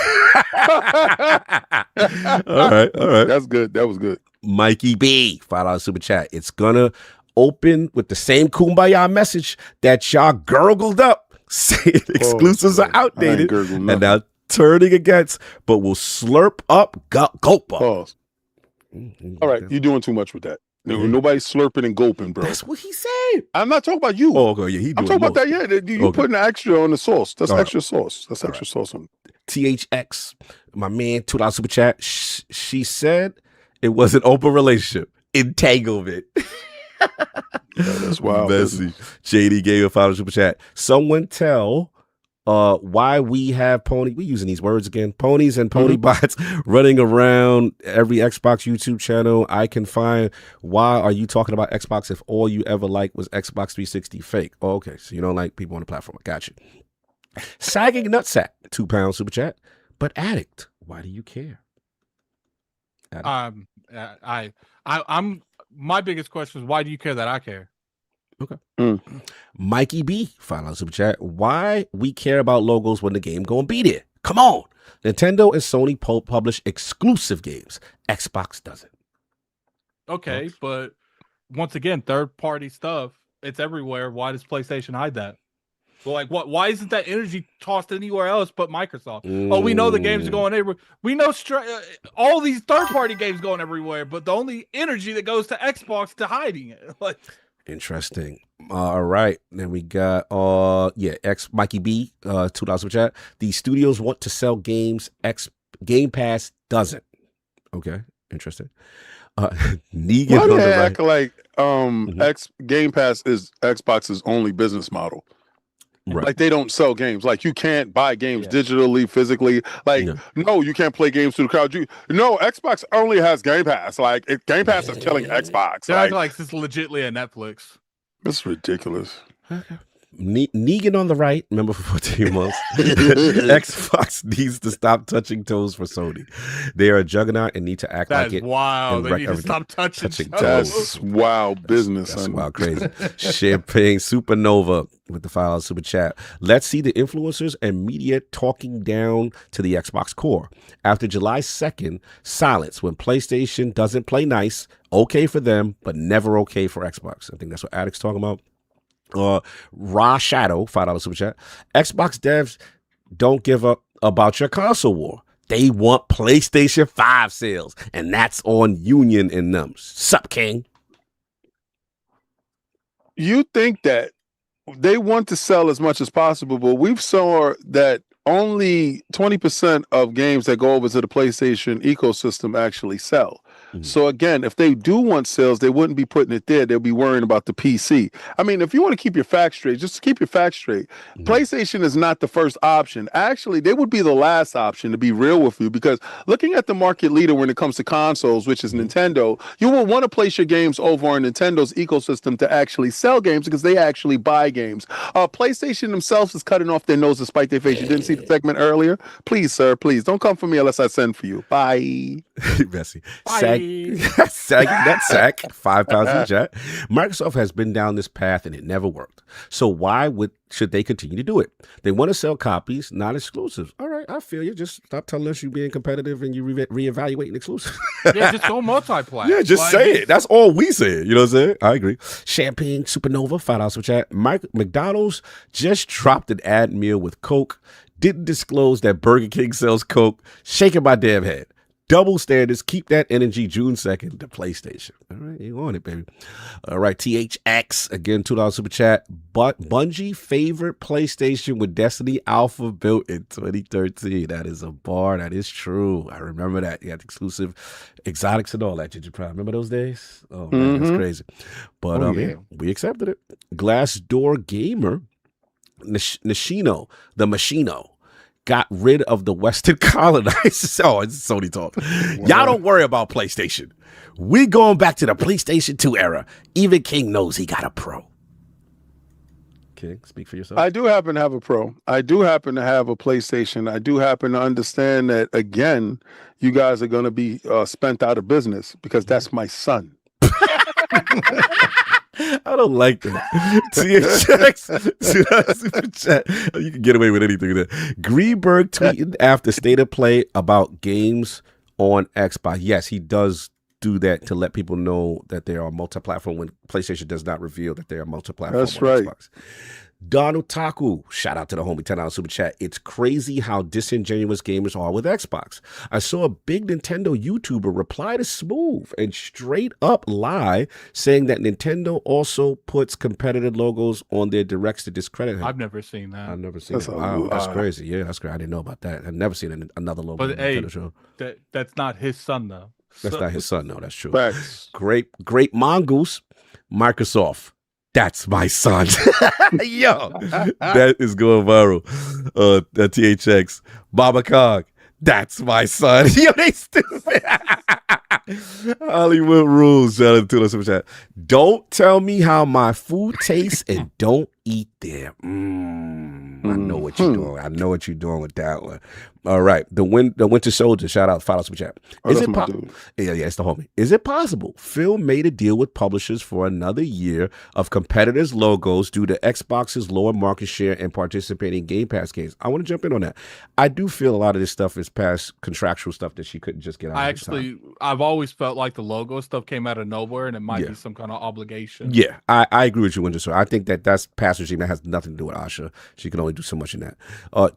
All right. That's good. That was good. Mikey B, $5 super chat. It's gonna open with the same kumbaya message that y'all gurgled up, saying exclusives are outdated and now turning against, but will slurp up, gulp up. Pause. All right, you're doing too much with that. Nobody's slurping and gulping, bro. That's what he said. I'm not talking about you. Oh, okay, yeah, I'm talking about that. Yeah, you putting the extra on the sauce. That's extra sauce. That's extra sauce on. THX, my man, $2 super chat. She said it was an open relationship. Entanglement. That's wild. Messy. JD gave a $5 super chat. Someone tell why we have we using these words again, ponies and pony bots running around every Xbox YouTube channel I can find. Why are you talking about Xbox if all you ever liked was Xbox 360 fake? Oh, okay, so you don't like people on the platform. I got you. Sagging Nutsack, £2 super chat. But Addict, why do you care? Addict. I'm my biggest question is why do you care that I care? Okay. Mikey B, $5 super chat. Why we care about logos when the game gonna be there? Come on. Nintendo and Sony publish exclusive games. Xbox doesn't. Okay, but once again, third-party stuff, it's everywhere. Why does PlayStation hide that? Well, like, what? Why isn't that energy tossed anywhere else but Microsoft? Oh, we know the games are going everywhere. We know all these third-party games going everywhere, but the only energy that goes to Xbox to hiding it. Like, interesting. All right, then we got Mikey B, $2 super chat. The studios want to sell games. Game Pass doesn't. Okay, interesting. Negan Why do on the they right. act like Game Pass is Xbox's only business model? Right. Like they don't sell games. Like you can't buy games digitally, physically. Like no, you can't play games through the cloud. Xbox only has Game Pass. Like Game Pass is killing Xbox. They're acting like this is legitly a Netflix. It's ridiculous. Negan on the right, remember for 14 months. Xbox needs to stop touching toes for Sony. They are a juggernaut and need to act like it. Wow, they need to stop touching toes. That's wild business. That's wild crazy. Champagne Supernova with the $5 super chat. Let's see the influencers and media talking down to the Xbox core. After July 2nd, silence when PlayStation doesn't play nice. Okay for them, but never okay for Xbox. I think that's what Addict's talking about. Raw Shadow, $5 super chat. Xbox devs don't give up about your console war. They want PlayStation 5 sales, and that's on Union and them. Sup, King? You think that they want to sell as much as possible, but we've saw that only 20% of games that go over to the PlayStation ecosystem actually sell. So again, if they do want sales, they wouldn't be putting it there. They'll be worrying about the PC. I mean, if you want to keep your facts straight, just keep your facts straight. PlayStation is not the first option. Actually, they would be the last option, to be real with you, because looking at the market leader when it comes to consoles, which is Nintendo, you will want to place your games over on Nintendo's ecosystem to actually sell games because they actually buy games. PlayStation themselves is cutting off their nose to spite their face. You didn't see the segment earlier? Please, sir, please don't come for me unless I send for you. Bye. Messy. Sack, £5 in chat. Microsoft has been down this path and it never worked. So why should they continue to do it? They want to sell copies, not exclusives. All right, I feel you. Just stop telling us you're being competitive and you reevaluating exclusives. Yeah, just go multiply. Yeah, just say it. That's all we say. You know what I'm saying? I agree. Champagne Supernova, $5 for chat. McDonald's just dropped an ad meal with Coke. Didn't disclose that Burger King sells Coke. Shaking my damn head. Double standards. Keep that energy. June 2nd to PlayStation. All right, you on it, baby. All right, THX again, $2 super chat. But Bungie favorite PlayStation with Destiny Alpha built in 2013. That is a bar. That is true. I remember that. You had exclusive exotics and all that. Did you probably remember those days? Oh man, that's crazy. But we accepted it. Glassdoor Gamer, Nishino, the Machino, got rid of the Western colonizers. Oh, it's Sony talk. Y'all don't worry about PlayStation. We going back to the PlayStation 2 era. Even King knows he got a Pro. King, speak for yourself. I do happen to have a Pro. I do happen to have a PlayStation. I do happen to understand that, again, you guys are going to be spent out of business because that's my son. I don't like that. THX, super chat. You can get away with anything there. Greenberg tweeting after State of Play about games on Xbox. Yes, he does do that to let people know that they are multi-platform when PlayStation does not reveal that they are multi-platform. That's right. Xbox. Donald Taku, shout out to the homie, $10 super chat. It's crazy how disingenuous gamers are with Xbox. I saw a big Nintendo YouTuber reply to Smooth and straight up lie, saying that Nintendo also puts competitive logos on their directs to discredit him. I've never seen that. I've never seen that. Wow, that's crazy. Yeah, that's great. I didn't know about that. I've never seen another logo But on a hey, Nintendo show. that's not his son though. That's not his son. No, that's true. Facts. Great Mongoose, Microsoft. That's my son. Yo, that is going viral. THX. Baba Cog. That's my son. Yo, they stupid. Hollywood rules. Shout out to the super chat. Don't tell me how my food tastes and don't eat there. I know what you're doing. I know what you're doing with that one. All right. The Winter Soldier. Shout out. Follow super chat. Is it yeah, it's the homie. Is it possible Phil made a deal with publishers for another year of competitors' logos due to Xbox's lower market share and participating Game Pass games? I want to jump in on that. I do feel a lot of this stuff is past contractual stuff that she couldn't just get out. I've always felt like the logo stuff came out of nowhere, and it might be some kind of obligation. Yeah, I agree with you, Winter Soldier. I think that's past regime. That has nothing to do with Asha. She can only do so much in that.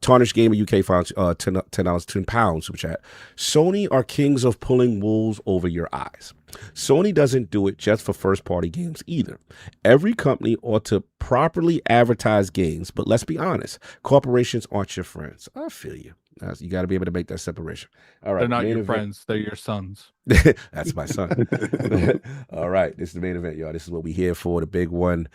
Tarnished Gamer UK finds $10, £10 super chat. Sony are kings of pulling wolves over your eyes. Sony doesn't do it just for first-party games either. Every company ought to properly advertise games, but let's be honest, corporations aren't your friends. I feel you. You got to be able to make that separation. All right, they're not your friends; they're your sons. That's my son. All right, this is the main event, y'all. This is what we here for. The big one.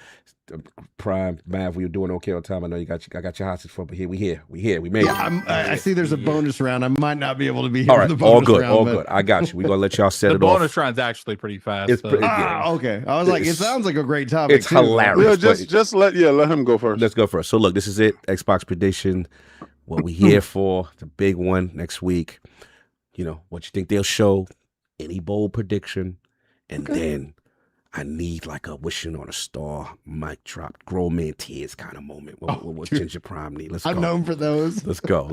Prime Mav, we were doing okay on time. I know I got your hostage for, but we here. We made it. I see there's a bonus round. I might not be able to be here. All right, for the bonus all round, good. I got you. We're gonna let y'all set the it off. bonus round's actually pretty fast. It's pretty okay. I was like, it sounds like a great topic. It's hilarious. Yeah, just let him go first. Let's go first. So look, this is it. Xbox prediction. What we here for? The big one next week. You know what you think they'll show? Any bold prediction, and then I need like a wishing on a star, mic drop, grown man tears kind of moment. What Ginger Prime need? Let's go. I'm known for those. Let's go.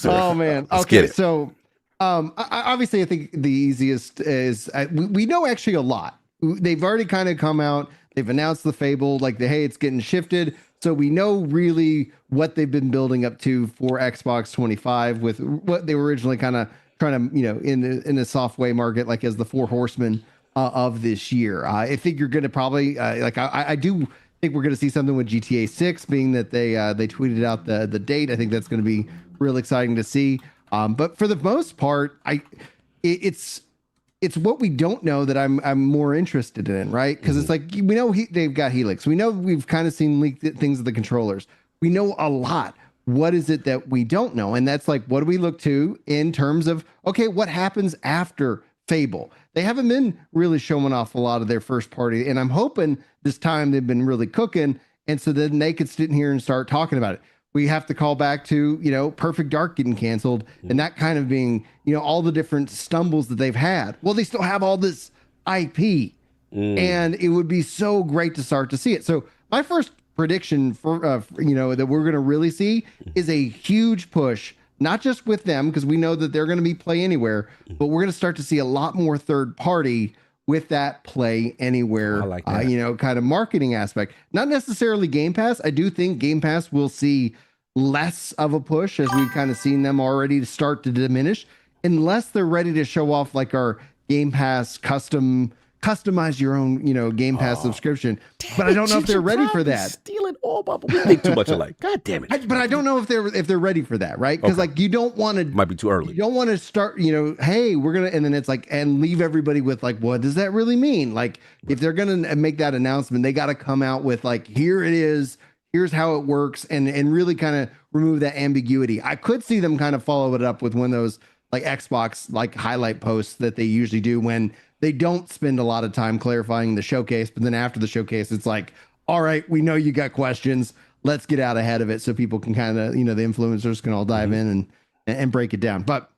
Oh man. Let's get it. So, obviously, I think the easiest is we know actually a lot. They've already kind of come out. They've announced the Fable, like hey, it's getting shifted. So we know really what they've been building up to for Xbox 25 with what they were originally kind of trying to, in the software market, like as the four horsemen of this year. I think you're going to probably I do think we're going to see something with GTA 6, being that they tweeted out the date. I think that's going to be real exciting to see. But for the most part, it's what we don't know that I'm more interested in, right? Because it's like we know they've got Helix. We know we've kind of seen leaked things of the controllers. We know a lot. What is it that we don't know? And that's like, what do we look to in terms of, okay, what happens after Fable? They haven't been really showing off a lot of their first party, and I'm hoping this time they've been really cooking, and so then they could sit in here and start talking about it. We have to call back to, Perfect Dark getting canceled and that kind of being, all the different stumbles that they've had. Well, they still have all this IP and it would be so great to start to see it. So my first prediction for, that we're going to really see is a huge push, not just with them, because we know that they're going to be Play Anywhere, but we're going to start to see a lot more third party with that Play Anywhere, I like that. kind of marketing aspect. Not necessarily Game Pass. I do think Game Pass will see less of a push, as we've kind of seen them already to start to diminish, unless they're ready to show off like our Game Pass customize your own, Game Pass subscription. But I don't know if they're ready for that. Stealing all bubble. We think too much alike. God damn it. But I don't know if they're ready for that, right? Because like you don't want to. Might be too early. You don't want to start, hey, we're gonna, and then it's like, and leave everybody with like, what does that really mean? Like, if they're gonna make that announcement, they got to come out with like, here it is. Here's how it works, and really kind of remove that ambiguity. I could see them kind of follow it up with one of those like Xbox like highlight posts that they usually do when they don't spend a lot of time clarifying the showcase, but then after the showcase, it's like, all right, we know you got questions. let's get out ahead of it so people can kind of, the influencers can all dive in and break it down. But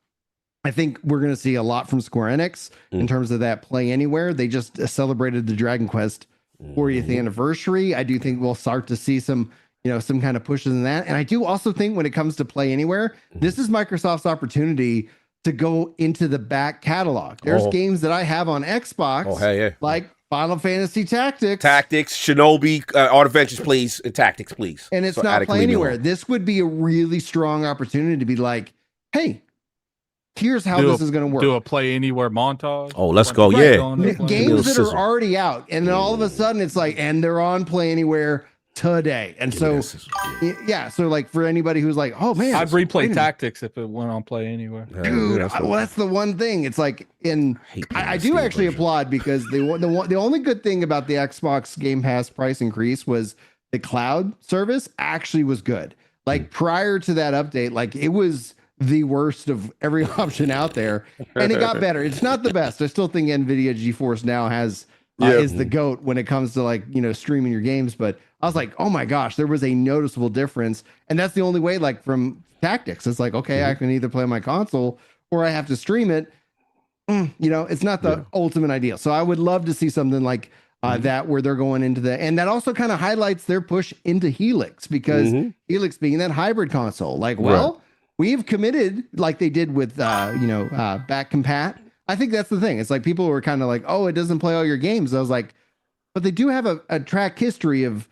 I think we're going to see a lot from Square Enix in terms of that play anywhere. They just celebrated the Dragon Quest 40th anniversary. I do think we'll start to see some kind of pushes in that. And I do also think when it comes to play anywhere, this is Microsoft's opportunity to go into the back catalog. There's games that I have on Xbox, like Final Fantasy Tactics, Shinobi, Art Adventures, please, and Tactics, please. And it's not Play Anywhere. This would be a really strong opportunity to be like, hey, here's how this is going to work. Do a Play Anywhere montage. Oh, let's go. Right. Games that are already out. And then all of a sudden it's like, and they're on Play Anywhere today. And so like for anybody who's like, oh man, I'd replay Tactics if it went on Play Anywhere. Dude, well, that's the one thing. It's like I do actually applaud because the only good thing about the Xbox Game Pass price increase was the cloud service actually was good. Like prior to that update, like it was the worst of every option out there, and it got better. It's not the best. I still think NVIDIA GeForce Now is the GOAT when it comes to like streaming your games, but I was like, oh my gosh, there was a noticeable difference. And that's the only way, like from Tactics. It's like, okay, I can either play on my console or I have to stream it. It's not the ultimate ideal. So I would love to see something like that where they're going into and that also kind of highlights their push into Helix, because Helix being that hybrid console, like, we've committed like they did with, back compat. I think that's the thing. It's like people were kind of like, oh, it doesn't play all your games. I was like, but they do have a track history of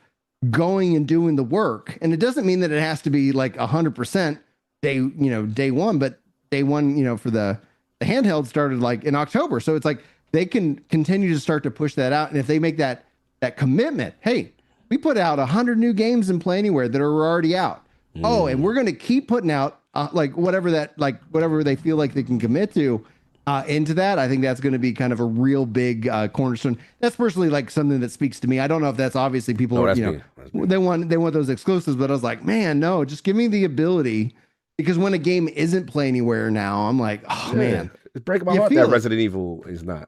going and doing the work. And it doesn't mean that it has to be like 100% day one, but day one, for the handheld started like in October. So it's like they can continue to start to push that out. And if they make that commitment, hey, we put out 100 new games in Play Anywhere that are already out. Oh, and we're going to keep putting out whatever they feel like they can commit to into that. I think that's going to be kind of a real big cornerstone. That's personally like something that speaks to me. I don't know if that's obviously people they want those exclusives, but I was like, man, no, just give me the ability, because when a game isn't Play Anywhere now, I'm like, oh man, it's breaking my heart that Resident Evil is not.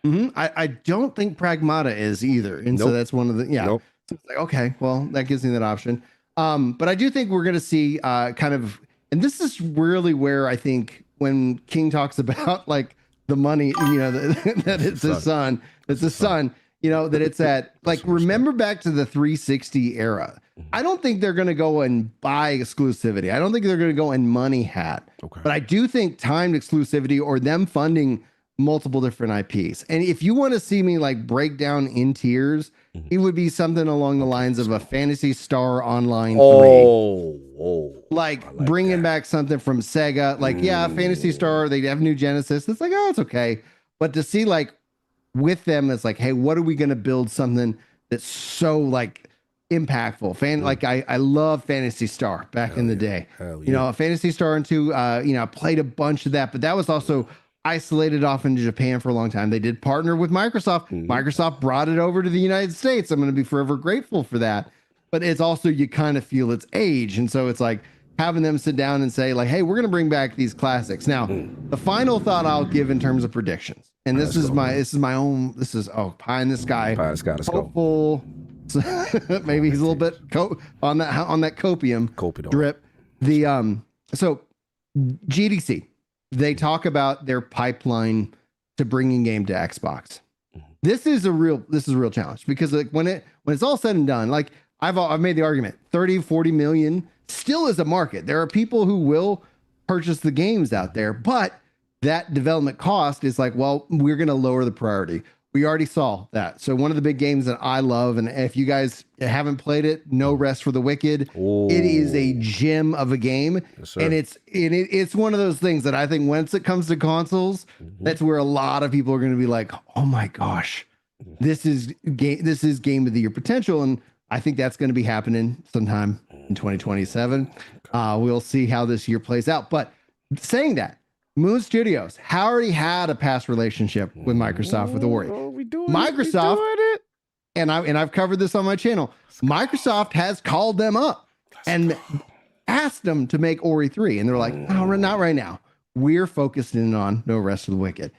I don't think Pragmata is either, and so that's one of the So it's like, okay, well, that gives me that option. But I do think we're going to see kind of, and this is really where I think when King talks about like the money, that it's his son, that it's at, like, remember back to the 360 era. I don't think they're going to go and buy exclusivity. I don't think they're going to go and money hat. But I do think timed exclusivity or them funding multiple different IPs. And if you want to see me like break down in tiers, it would be something along the lines of a Phantasy Star Online 3. Like bringing back something from Sega. Like, Phantasy Star, they have New Genesis. It's like, oh, it's okay. But to see like with them, it's like, hey, what are we going to build something that's so like impactful? Like I love Phantasy Star back in the day. Phantasy Star and 2, I played a bunch of that, but that was also isolated off into Japan for a long time. They did partner with Microsoft. Microsoft brought it over to the United States. I'm going to be forever grateful for that. But it's also, you kind of feel its age. And so it's like having them sit down and say like, hey, we're going to bring back these classics. Now, the final thought I'll give in terms of predictions, and this is my own, pie in the sky. Let's hopeful. Maybe he's a little bit on that copium drip. So GDC, they talk about their pipeline to bringing game to Xbox. This is a real challenge, because like when it's all said and done, like I've made the argument, 30, 40 million still is a market. There are people who will purchase the games out there, but that development cost is like, well, we're going to lower the priority. We already saw that. So one of the big games that I love, and if you guys haven't played it, No Rest for the Wicked, it is a gem of a game. Yes, and it's one of those things that I think once it comes to consoles, that's where a lot of people are going to be like, oh my gosh, this is game of the year potential. And I think that's going to be happening sometime in 2027. We'll see how this year plays out. But saying that, Moon Studios already had a past relationship with Microsoft with Ori. Microsoft, and I've covered this on my channel. Microsoft has called them up and asked them to make Ori 3, and they're like, no, not right now. We're focused in on No Rest for the Wicked.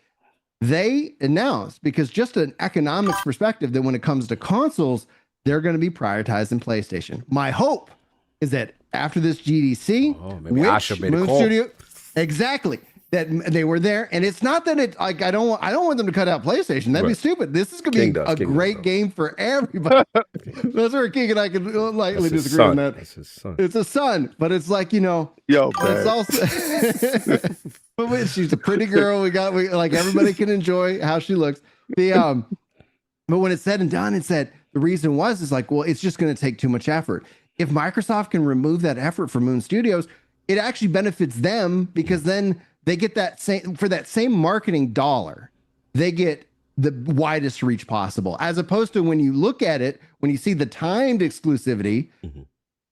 They announced, because just an economics perspective, that when it comes to consoles, they're going to be prioritized in PlayStation. My hope is that after this GDC, maybe Asha made a call. Studio, exactly, that they were there, and it's not that it like I don't want them to cut out PlayStation. That'd be stupid. This is going to be a great game for everybody. That's where King and I can lightly disagree on that. That's his son. It's a son, but it's like, you know, it's also. But she's a pretty girl. We like everybody can enjoy how she looks. But when it's said and done, it's that the reason is like, well, it's just going to take too much effort. If Microsoft can remove that effort from Moon Studios, it actually benefits them because then they get that same marketing dollar, they get the widest reach possible. As opposed to when you look at it, when you see the timed exclusivity,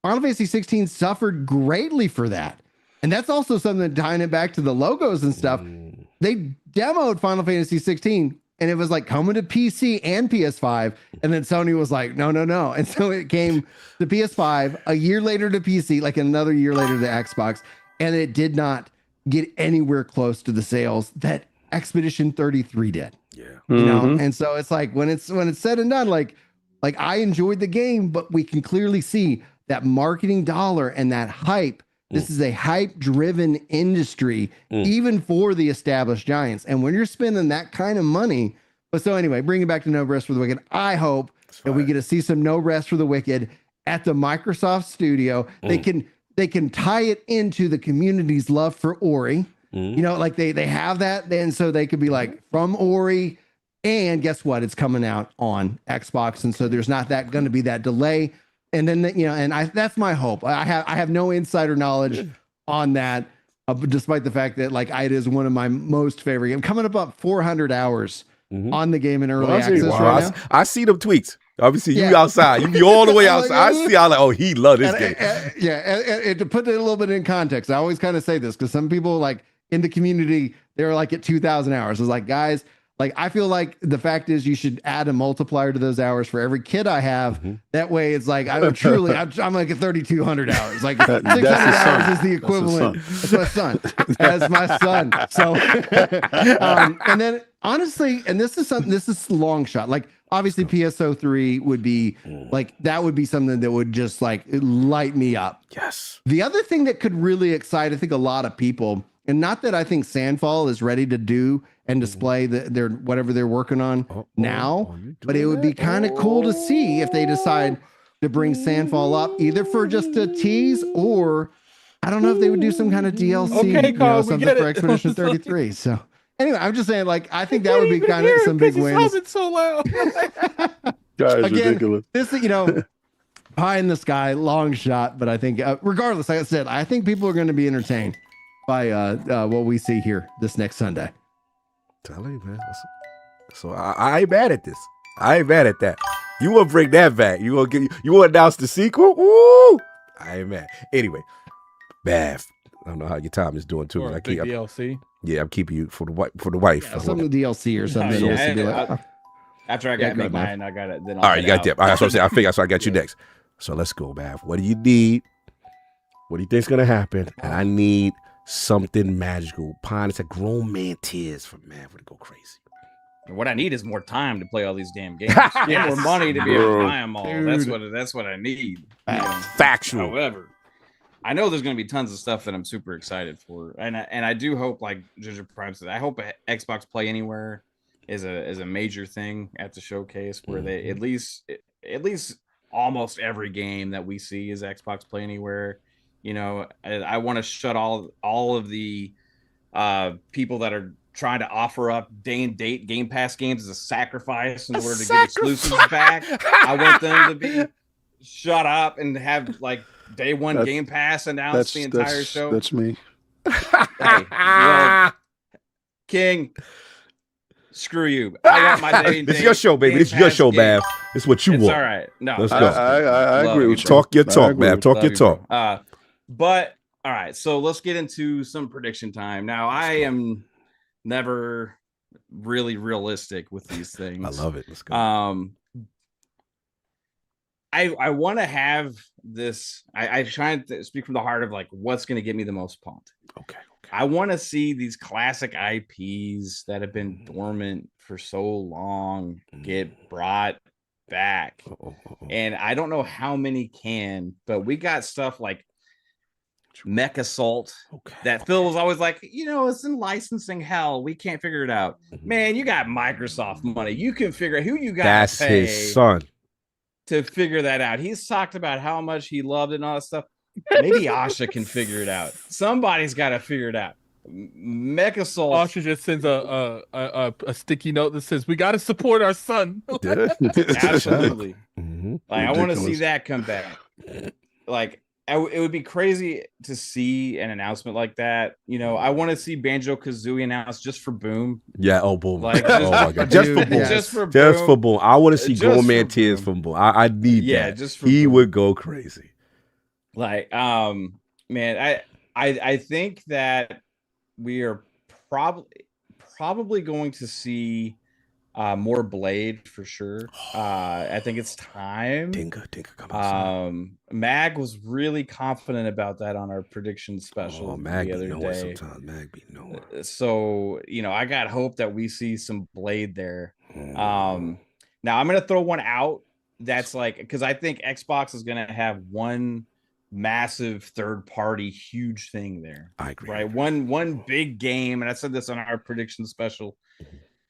Final Fantasy 16 suffered greatly for that. And that's also something that tying it back to the logos and stuff. They demoed Final Fantasy 16 and it was like coming to PC and PS5. And then Sony was like, no. And so it came to PS5 a year later to PC, like another year later to Xbox. And it did not get anywhere close to the sales that Expedition 33 did. Yeah. You know? And so it's like when it's said and done, like I enjoyed the game, but we can clearly see that marketing dollar and that hype. This is a hype-driven industry, even for the established giants. And when you're spending that kind of money, but so anyway, bring it back to No Rest for the Wicked. I hope that we get to see some No Rest for the Wicked at the Microsoft studio. They can tie it into the community's love for Ori. You know, like they have that, and so they could be like from Ori, and guess what? It's coming out on Xbox, and so there's not going to be that delay. And then, you know, and that's my hope. I have no insider knowledge on that, despite the fact that like it is one of my most favorite games. Coming up 400 hours on the game in early access right now. I see them tweets. Obviously, you outside. You be all the way outside. I see. I'm like, oh, he love this game. And to put it a little bit in context, I always kind of say this because some people like in the community, they're like at 2,000 hours. It's like, guys, like I feel like the fact is you should add a multiplier to those hours for every kid I have. That way, it's like I'm like at 3,200 hours. Like 600 hours is the equivalent. That's my son. That's my son. So, and then honestly, and this is long shot. Like obviously, PSO3 would be like that would be something that would just like light me up. Yes. The other thing that could really excite, I think, a lot of people, and not that I think Sandfall is ready to do and display their whatever they're working on now, but it would be kind of cool to see if they decide to bring Sandfall up either for just a tease or I don't know if they would do some kind of DLC, something for Expedition 33. So anyway, I'm just saying, like, I think that would be kind of some big wins. It's so loud. Guys, ridiculous. This, pie in the sky, long shot, but I think regardless, like I said, I think people are going to be entertained by what we see here this next Sunday. Tell you, man. So I ain't mad at this. I ain't mad at that. You want to bring that back? You want to announce the sequel? Woo! I ain't mad. Anyway, Bath. I don't know how your time is doing too. Or big DLC. Yeah, I'm keeping you for the wife. Yeah, some DLC or something. After I got mine, I got it. Then all right, you got that. That's what I'm saying. I figured, so I got you next. So let's go, Bath. What do you need? What do you think's gonna happen? And I need something magical. Pine, it's a grown man tears for man to go crazy. What I need is more time to play all these damn games. More money to be able to buy them all. That's what I need. Factual. However, I know there's going to be tons of stuff that I'm super excited for, and I do hope, like Ginger Prime said, I hope Xbox Play Anywhere is a major thing at the showcase where they at least almost every game that we see is Xbox Play Anywhere. I want to shut all of the people that are trying to offer up day and date Game Pass games as a sacrifice in order to get exclusives back. I want them to be shut up and have like day one Game Pass announce the entire show. That's me. Hey, King, screw you. I want my day and date. It's your show, baby. It's your show, Bav. It's what you want. It's all right. No, let's go. I agree with you. Talk your talk, Bav. Talk your talk. But all right, so let's get into some prediction time. Now, I am never really realistic with these things. I love it. Let's go. I want to have this. I try to speak from the heart of like what's going to get me the most pumped. Okay. I want to see these classic IPs that have been dormant for so long get brought back. And I don't know how many can, but we got stuff like Mech Assault that Phil was always like, it's in licensing hell. We can't figure it out. Man, you got Microsoft money. You can figure out who you got to That's pay his son. to figure that out. He's talked about how much he loved and all that stuff. Maybe Asha can figure it out. Somebody's got to figure it out. Mech Assault. Asha just sends a sticky note that says, "We got to support our son." Absolutely. Like, I want to see Ridiculous. that come back. Like, it would be crazy to see an announcement like that. I want to see Banjo-Kazooie announced just for Boom. Yeah, Boom. Like, oh my god, just for Boom. Just for Boom. Just for Boom. I want to see Just Gorman for Tears from Boom. I need that. Just for he Boom. would go crazy. Like, man, I think that we are probably going to see more Blade for sure. I think it's time. Dinka come Mag was really confident about that on our prediction special Mag the be other knowing day. sometimes. Mag be knowing. So I got hope that we see some Blade there. Now I'm gonna throw one out that's like, because I think Xbox is gonna have one massive third-party huge thing there. I agree. Right, one big game, and I said this on our prediction special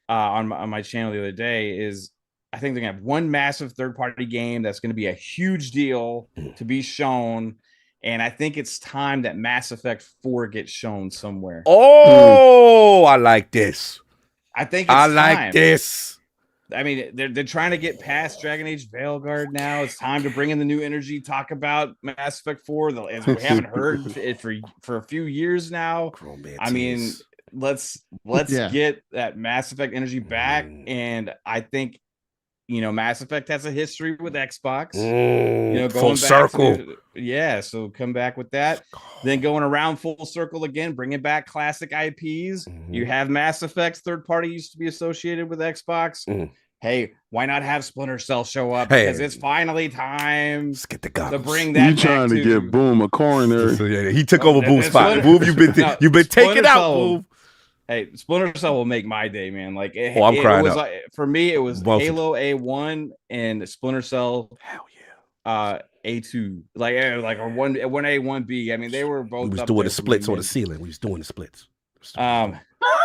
on my channel the other day, is I think they're gonna have one massive third-party game that's gonna be a huge deal to be shown, and I think it's time that Mass Effect 4 gets shown somewhere. Oh, I like this. I think it's I like time. this. I mean, they're trying to get past Dragon Age Veilguard now. It's time to bring in the new energy. Talk about Mass Effect 4. We haven't heard it for a few years now. I mean, let's get that Mass Effect energy back. And I think Mass Effect has a history with Xbox. Going full back circle. So come back with that. Then going around full circle again, bringing back classic IPs. You have Mass Effect's third party used to be associated with Xbox. Hey, why not have Splinter Cell show up? Because it's finally time to bring that. You trying to get Boom a coronary? So, yeah, he took over Boom's spot. Boom, you've been taken out. Boom. Hey, Splinter Cell will make my day, man. Like, I'm crying out. For me, it was Halo A1 and Splinter Cell. Hell yeah. A2, like a 1A, 1B. I mean, they were both. We was up doing there the for splits me, on man. the ceiling. We was doing the splits.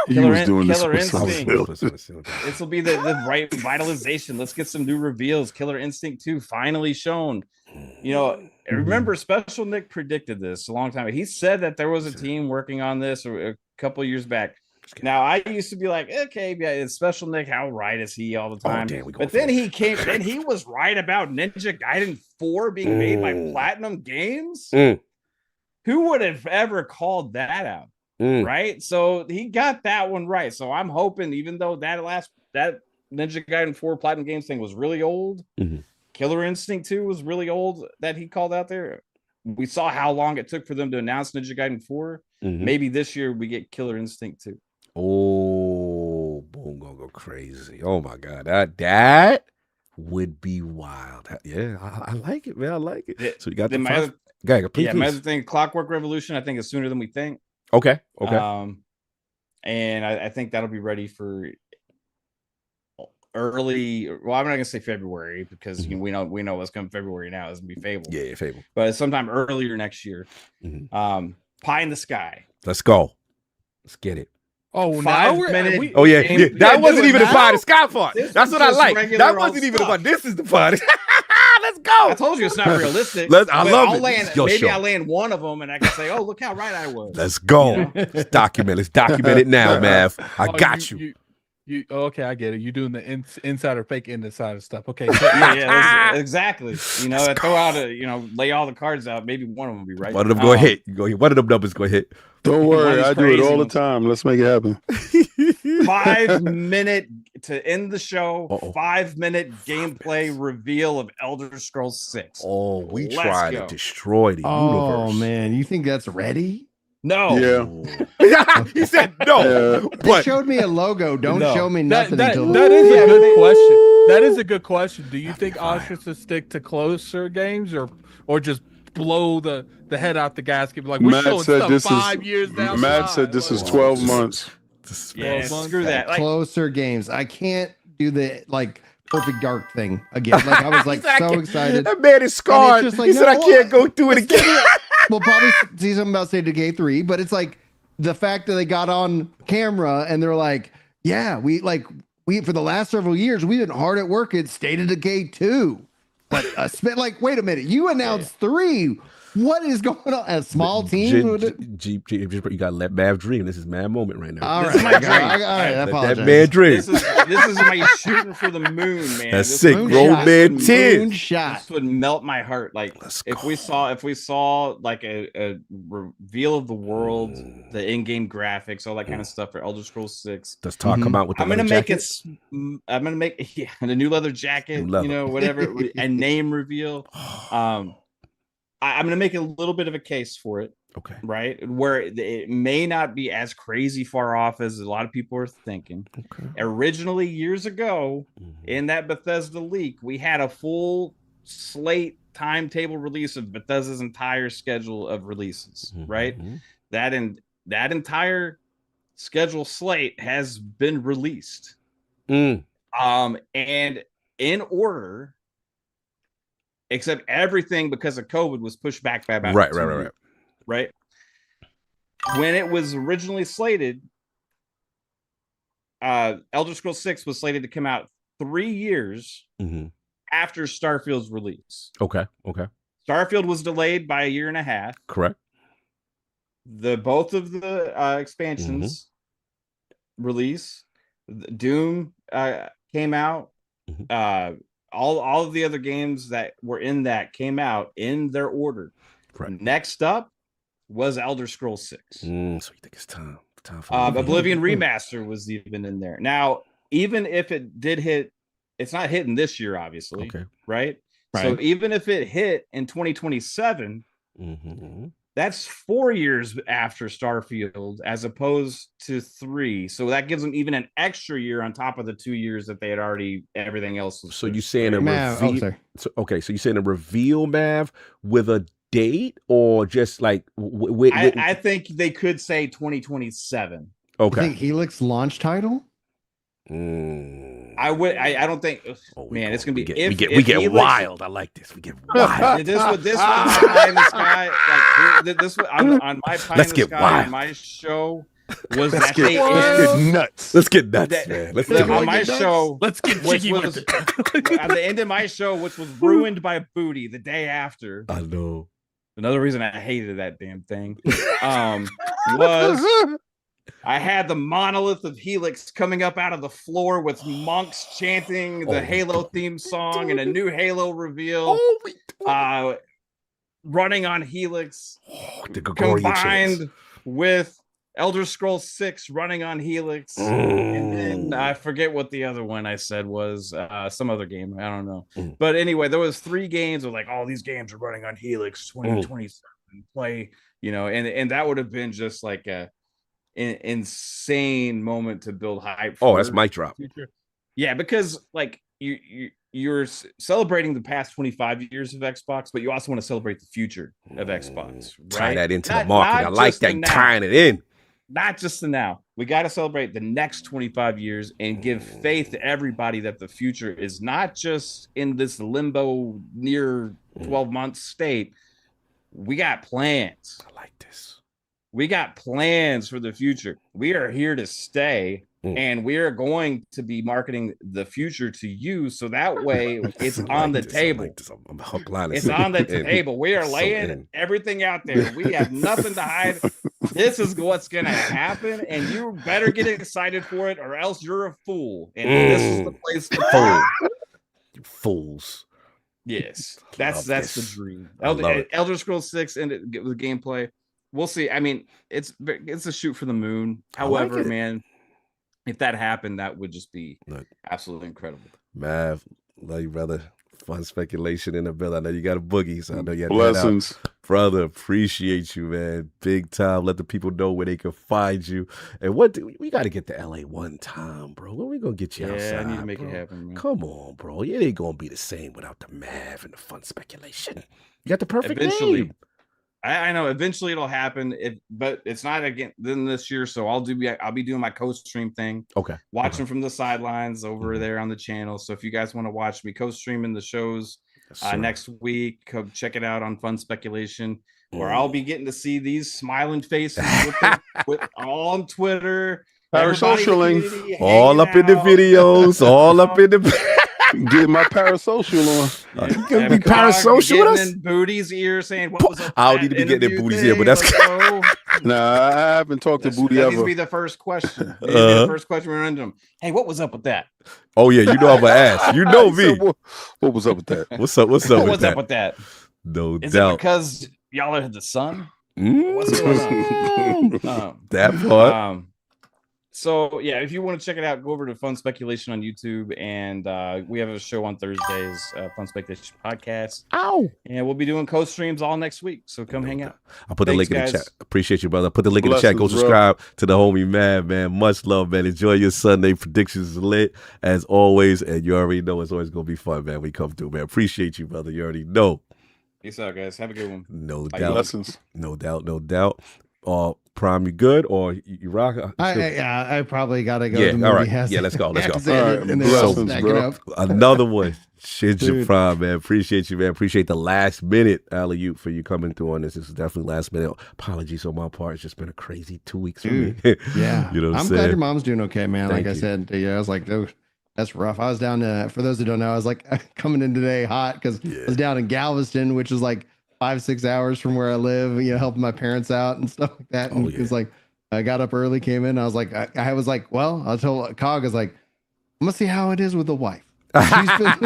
Killer Instinct. This will be the right vitalization. Let's get some new reveals. Killer Instinct 2 finally shown. I remember Special Nick predicted this a long time ago. He said that there was a team working on this a couple years back. Now, I used to be like, okay, yeah, it's Special Nick. How right is he all the time? But then he was right about Ninja Gaiden 4 being made by Platinum Games. Who would have ever called that out? Right? So he got that one right. So I'm hoping, even though that Ninja Gaiden 4 Platinum Games thing was really old, Killer Instinct 2 was really old that he called out there. We saw how long it took for them to announce Ninja Gaiden 4. Maybe this year we get Killer Instinct 2. Oh, Boom gonna go crazy. Oh my god, that would be wild. Yeah, I like it, man. I like it. So you got my other thing, Clockwork Revolution, I think is sooner than we think. Okay. And I think that'll be ready for early. Well, I'm not gonna say February because we know what's coming February now. It's gonna be Fable. Yeah, Fable. But it's sometime earlier next year. Pie in the Sky. Let's go. Let's get it. Oh, 5 minute. Oh yeah, that wasn't even the pie in the sky part. That's what I like. That wasn't even about. This is the party. Let's go. I told you it's not realistic. I love it. Maybe I land one of them and I can say, "Oh, look how right I was." Let's go. Let's document it now, Mav. I got you. Okay, I get it. You're doing the insider fake insider stuff. Okay. Yeah, exactly. Throw out lay all the cards out. Maybe one of them will be right. One of them go hit. One of them numbers go hit. Don't worry, I do it all the time. Let's make it happen. 5 minute to end the show. 5 minute gameplay reveal of Elder Scrolls 6. Oh, we try to destroy the universe. Oh man, you think that's ready? No. Yeah. He said no. They showed me a logo. Don't show me nothing until that is a good question. That is a good question. Do you think Osher should stick to closer games or just blow the head out the gasket? Like, we're showing stuff 5 years down. Matt said this is 12 months. Yeah, screw that. Closer games. I can't do the Perfect Dark thing again. Like I was like so excited. That man is scarred. Just like, He said, "I can't go through it again." We'll probably see something about State of Decay 3, but it's like the fact that they got on camera and they're like, yeah, we for the last several years, we've been hard at work at State of Decay 2. But like, wait a minute, you announced 3. What is going on? A small team? You gotta let Mav dream. This is Mav moment right now. All This right, is my dream. all right, I Let apologize. that man dream. This is my shooting for the moon, man. That's This sick. would- Roll man 10. This would melt my heart. Like if we saw like a reveal of the world, the in-game graphics, all that kind of stuff for Elder Scrolls 6. Does Todd come out with the I'm gonna leather make jacket? I'm gonna make the new leather jacket. New leather. You know, whatever, a name reveal. I'm going to make a little bit of a case for it. Okay. Right? Where it may not be as crazy far off as a lot of people are thinking. Okay. Originally, years ago, in that Bethesda leak, we had a full slate timetable release of Bethesda's entire schedule of releases, right? That entire schedule slate has been released. And in order, except everything because of COVID was pushed back by about right. When it was originally slated, Elder Scrolls 6 was slated to come out 3 years after Starfield's release. Okay. Starfield was delayed by 1.5 years. Correct. Both of the expansions release. Doom came out. All of the other games that were in that came out in their order. Right. Next up was Elder Scrolls 6. So you think it's time for Oblivion Remaster was even in there. Now, even if it did hit, it's not hitting this year, obviously. Okay. Right? So even if it hit in 2027, that's 4 years after Starfield as opposed to 3. So that gives them even an extra year on top of the 2 years that they had already, everything else was. So you saying a Mav, reveal? So you saying a reveal, Mav, with a date or just like? I think they could say 2027. Okay. You think Helix launch title? I don't think. Man, it's gonna be. We get wild. I like this. We get wild. This was pie in the sky. Like this was on my pie Let's in the get sky. wild. On my show was Let's that get nuts. Let's get nuts, man. Let's get on my show. Let's get jiggy with it. At the end of my show, which was ruined by Booty the day after. I know. Another reason I hated that damn thing was I had the monolith of Helix coming up out of the floor with monks chanting the Halo theme song and a new Halo reveal. Running on Helix, combined with Elder Scrolls 6 running on Helix, and then I forget what the other one I said was, some other game. I don't know. But anyway, there was 3 games of like, all these games are running on Helix 2027 play, and that would have been just like a insane moment to build hype for. That's mic drop. Yeah, because like you're celebrating the past 25 years of Xbox, but you also want to celebrate the future of Xbox. Right? Tie that into the market. I like that, tying it in. Not just the now. We got to celebrate the next 25 years and give faith to everybody that the future is not just in this limbo near 12 month state. We got plans. I like this. We got plans for the future. We are here to stay, and we are going to be marketing the future to you, so that way it's on the table. I'm hook, line, it's on the table. We are laying everything out there. We have nothing to hide. This is what's going to happen, and you better get excited for it, or else you're a fool. And this is the place to fool. You fools. Yes, that's the dream. Elder Scrolls 6 and the gameplay. We'll see. I mean, it's a shoot for the moon. However, like man, if that happened, that would just be absolutely incredible. Mav, love you, brother. Fun speculation in the bill. I know you got a boogie, so I know you had blessings. Brother, appreciate you, man. Big time. Let the people know where they can find you. And we got to get to LA one time, bro. When we going to get you outside? Yeah, I need to make it happen, man. Come on, bro. It ain't going to be the same without the Mav and the fun speculation. You got the perfect name. I know eventually it'll happen, but it's not again then this year. So I'll be doing my co-stream thing. Okay. Watching from the sidelines over there on the channel. So if you guys want to watch me co-streaming the shows next week, come check it out on Fun Speculation, where I'll be getting to see these smiling faces with all on Twitter. Parasocialing. All up in the videos, all up in the get my parasocial on. You can be parasocial with us. In Booty's ear saying what was up. I don't need to be getting in Booty's ear, but that's nah. I haven't talked to Booty that ever. needs to be the first question. The first question we're into him. Hey, what was up with that? Oh yeah, you know I'm gonna ask. You know me. What was up with that? What's up? What's up? What's up with that? No Is doubt. it because y'all are the sun? What's going on? That part. So yeah, if you want to check it out, go over to Fun Speculation on YouTube, and we have a show on Thursdays, Fun Speculation Podcast. Ow! And we'll be doing co-streams all next week, so come hang out. I'll put the link in the chat. Appreciate you, brother. Put the link in the Blessings, chat. Go subscribe to the homie man. Much love, man. Enjoy your Sunday. Predictions lit as always, and you already know it's always gonna be fun, man. We come through, man. Appreciate you, brother. You already know. Peace out, guys. Have a good one. No Bye. doubt. Blessings. No doubt. Prime, you good or you rock? I probably gotta go. Yeah, The all movie right. has Yeah, let's go. All right, blessings, bro. Another one. Shinja Prime, man. Appreciate you, man. Appreciate the last minute alley-oop for you coming through on this. This is definitely last minute. Apologies on my part. It's just been a crazy 2 weeks for me. Yeah. You know what I'm saying? glad your mom's doing okay, man. Thank Like I you. said, I was like, dude, that's rough. I was down for those who don't know, I was like coming in today hot because I was down in Galveston, which is like 5-6 hours from where I live, helping my parents out and stuff like that. And it's like, I got up early, came in. I was like, I was like, well, I told Cog, I was like, I'm gonna see how it is with the wife. She's been,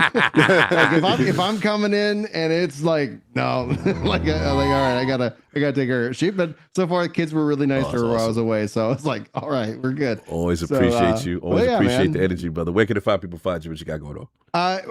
like if I'm coming in and it's like no, I'm like all right, I gotta take her. But so far the kids were really nice to her while I was away, so I was like, all right, we're good. Always appreciate you. Always appreciate man. the energy, brother. Where can the five people find you? What you got going on?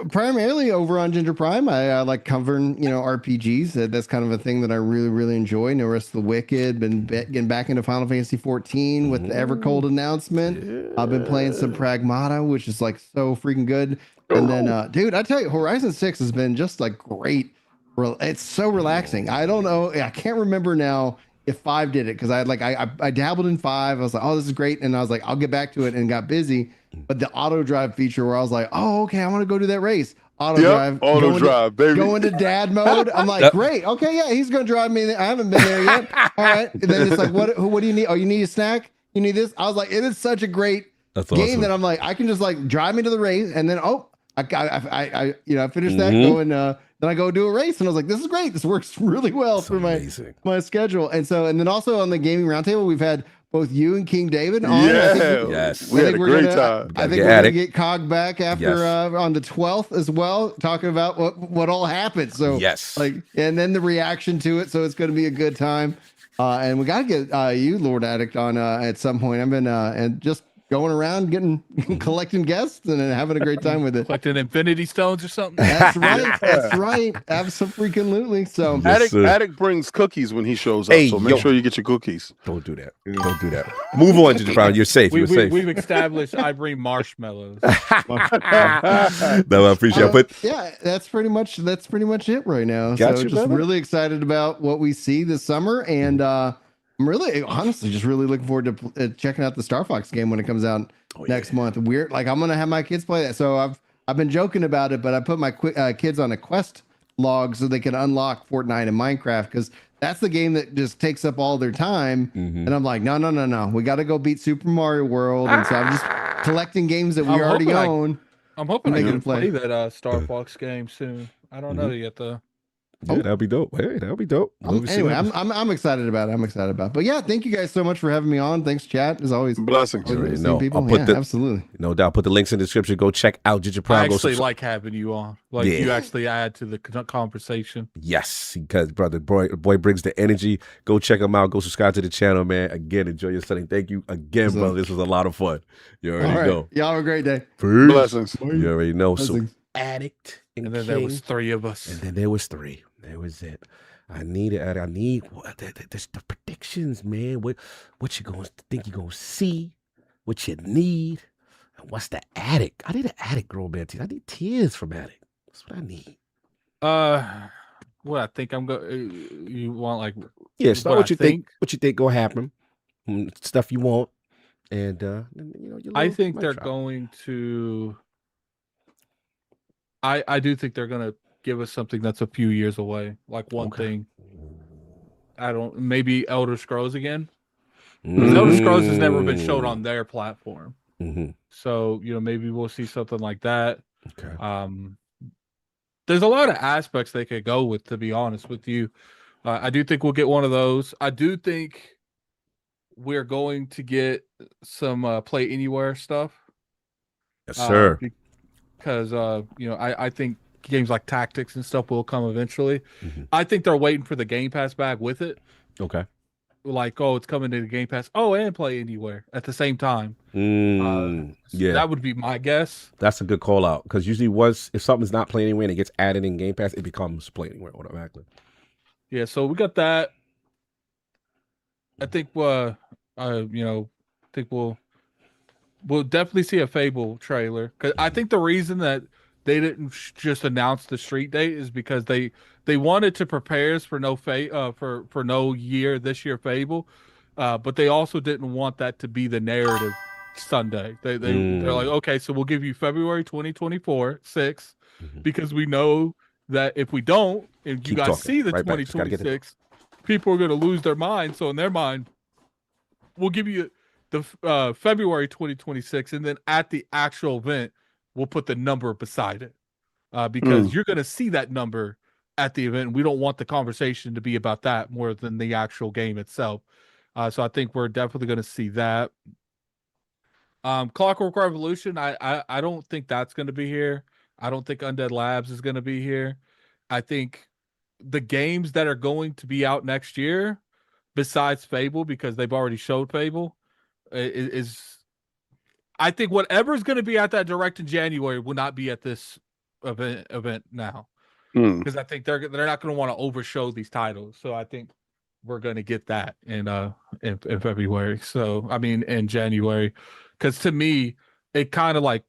Primarily over on Ginger Prime. I like covering RPGs. That's kind of a thing that I really enjoy. No Rest of the Wicked. Been getting back into Final Fantasy 14 with the Evercold announcement. I've been playing some Pragmata, which is like so freaking good. And then, dude, I tell you, Horizon 6 has been just like great. It's so relaxing. I don't know. I can't remember now if 5 did it because I dabbled in 5. I was like, oh, this is great. And I was like, I'll get back to it and got busy. But the auto drive feature where I was like, oh, okay, I want to go do that race. Auto drive, baby. Go into dad mode. I'm like, great. Okay, yeah, he's going to drive me there. I haven't been there yet. All right. And then it's like, what do you need? Oh, you need a snack? You need this? I was like, it is such a great game that I'm like, I can just like drive me to the race and then, I finished that going, then I go do a race and I was like, this is great. This works really well for my schedule. And then also on the gaming roundtable, we've had both you and King David on. Yes. We had a great time. I think we're going to get Cog back after on the 12th as well, talking about what all happened. So and then the reaction to it. So it's going to be a good time. And we got to get you, Lord Addict, on at some point. I've been and just going around collecting guests and having a great time with it. Collecting Infinity Stones or something. That's right. That's right. Absolutely. So Addict brings cookies when he shows up. So make sure you get your cookies. Don't do that. Don't do that. Move on, Ginger Brown. You're safe. You're safe. We've established I bring marshmallows. No, I appreciate it. Yeah, that's pretty much it right now. Got so you, just brother. really excited about what we see this summer, and I'm really honestly just really looking forward to checking out the Star Fox game when it comes out next month. I'm gonna have my kids play that. So I've been joking about it, but I put my kids on a quest log so they can unlock Fortnite and Minecraft because that's the game that just takes up all their time. And I'm like, no, we got to go beat Super Mario World. And so I'm just collecting games that we already own. I'm hoping I can play that Star Fox game soon. I don't know yet though. Yeah, that'd be dope. Hey, that'd be dope. Anyway, I'm excited about it. But yeah, thank you guys so much for having me on. Thanks, chat. As always, blessings. Absolutely. No doubt. Put the links in the description. Go check out Ginger Prime. I actually like having you on. Like you actually add to the conversation. Yes, because brother, boy brings the energy. Go check him out. Go subscribe to the channel, man. Again, enjoy your Sunday. Thank you again, brother. This was a lot of fun. You already know. Y'all have a great day. Peace. Blessings. You already know. Blessings. So Addict and then there was 3 of us. And then there was 3. That was it. I need the predictions, man. What you gonna think you gonna see? What you need? And what's the Addict? I need an Addict girl, man. I need tears from Addict. That's what I need. what I think I'm going. You want like start what you think. What you think gonna happen? Stuff you want, and I think they're going to. I do think they're gonna give us something that's a few years away, like one thing. I don't maybe Elder Scrolls again. Because Elder Scrolls has never been showed on their platform. So, maybe we'll see something like that. Okay. There's a lot of aspects they could go with, to be honest with you. I do think we'll get one of those. I do think we're going to get some Play Anywhere stuff. Yes, sir. Because, I think games like Tactics and stuff will come eventually. I think they're waiting for the Game Pass back with it. Okay. Like, it's coming to the Game Pass. And Play Anywhere at the same time. That would be my guess. That's a good call out, because usually if something's not Play Anywhere and it gets added in Game Pass, it becomes Play Anywhere automatically. Yeah, so we got that. I think we'll definitely see a Fable trailer, because I think the reason that they didn't just announce the street date is because they wanted to prepare us for no year this year Fable, but they also didn't want that to be the narrative Sunday. They're like, okay, so we'll give you February 2024 6, because we know that if we don't, and you guys see the 2026, people are going to lose their mind. So in their mind, we'll give you the February 2026, and then at the actual event, we'll put the number beside it, because you're going to see that number at the event. We don't want the conversation to be about that more than the actual game itself. So I think we're definitely going to see that. Clockwork Revolution, I don't think that's going to be here. I don't think Undead Labs is going to be here. I think the games that are going to be out next year, besides Fable, because they've already showed Fable, I think whatever's going to be at that Direct in January will not be at this event now, because I think they're not going to want to overshow these titles. So I think we're going to get that in February. So I mean in January, because to me it kind of like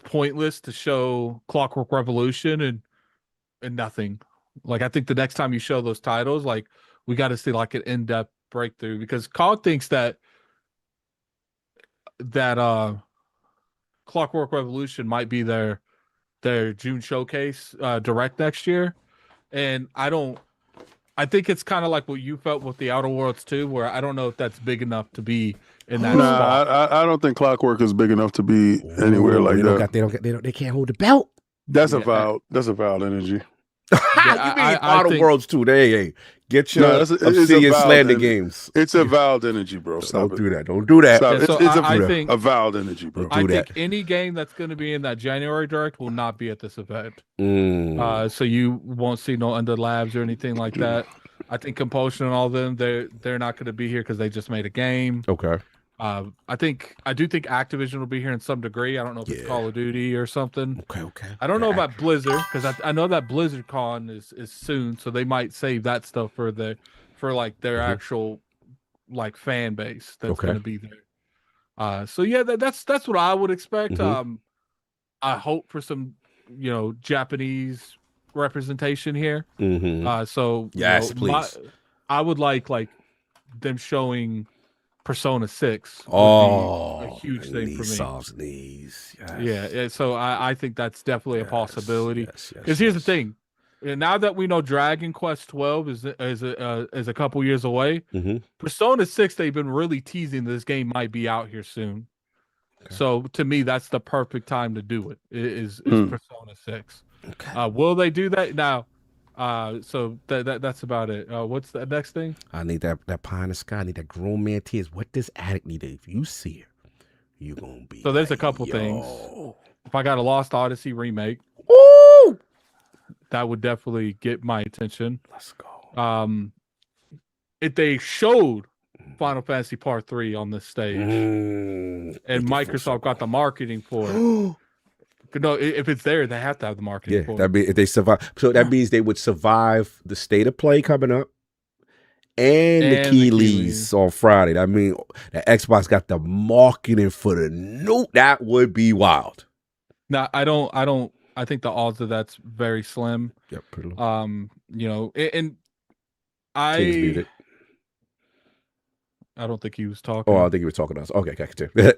pointless to show Clockwork Revolution and nothing. Like I think the next time you show those titles, like we got to see like an in-depth breakthrough, because COG thinks that Clockwork Revolution might be their June showcase Direct next year, and I think it's kind of like what you felt with the Outer Worlds 2, where I don't know if that's big enough to be in that spot. I don't think Clockwork is big enough to be anywhere like that. They can't hold the belt. That's a valid energy. You mean Outer Worlds 2? Hey, get your Obsidian Slander games. It's a valid energy, bro. Don't do that. Don't do that. It's a valid energy, bro. I think any game that's going to be in that January Direct will not be at this event. So you won't see no Undead Labs or anything like that. I think Compulsion and all of them, they're not going to be here because they just made a game. Okay. I do think Activision will be here in some degree. I don't know if it's Call of Duty or something. Okay. I don't know about Blizzard, because I know that Blizzard Con is soon, so they might save that stuff for their actual like fan base that's going to be there. So yeah, that's what I would expect. I hope for some Japanese representation here. So yes, please. I would like them showing Persona 6 would be a huge thing for me. Yes. Yeah, so I think that's definitely a possibility. Because here's the thing: now that we know Dragon Quest 12 is a couple years away, Persona 6, they've been really teasing this game might be out here soon. So to me, that's the perfect time to do it. Is Persona 6? Will they do that now? So that's about it. What's the next thing? I need that pie in the sky. I need that grown man tears. What does Addict need? If you see her, you gonna be. So there's a couple things. If I got a Lost Odyssey remake, that would definitely get my attention. Let's go. If they showed Final Fantasy Part 3 on this stage, and Microsoft got the marketing for it. No, if it's there, they have to have the marketing. Yeah, that'd be if they survive. So that means they would survive the state of play coming up and the Keeleys on Friday. I mean, the Xbox got the marketing for the new. That would be wild. Now, I don't I think the odds of that's very slim. Yep, pretty low. You know, and King's muted. I don't think he was talking. Oh, I think he was talking to us. Okay, continue.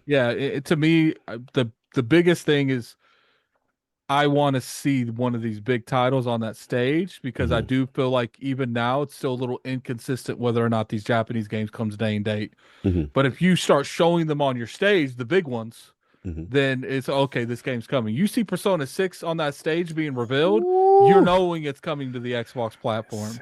Yeah, to me, the biggest thing is I want to see one of these big titles on that stage, because I do feel like even now it's still a little inconsistent whether or not these Japanese games comes day and date. But if you start showing them on your stage, the big ones, then it's okay, this game's coming. You see Persona 6 on that stage being revealed, you're knowing it's coming to the Xbox platform.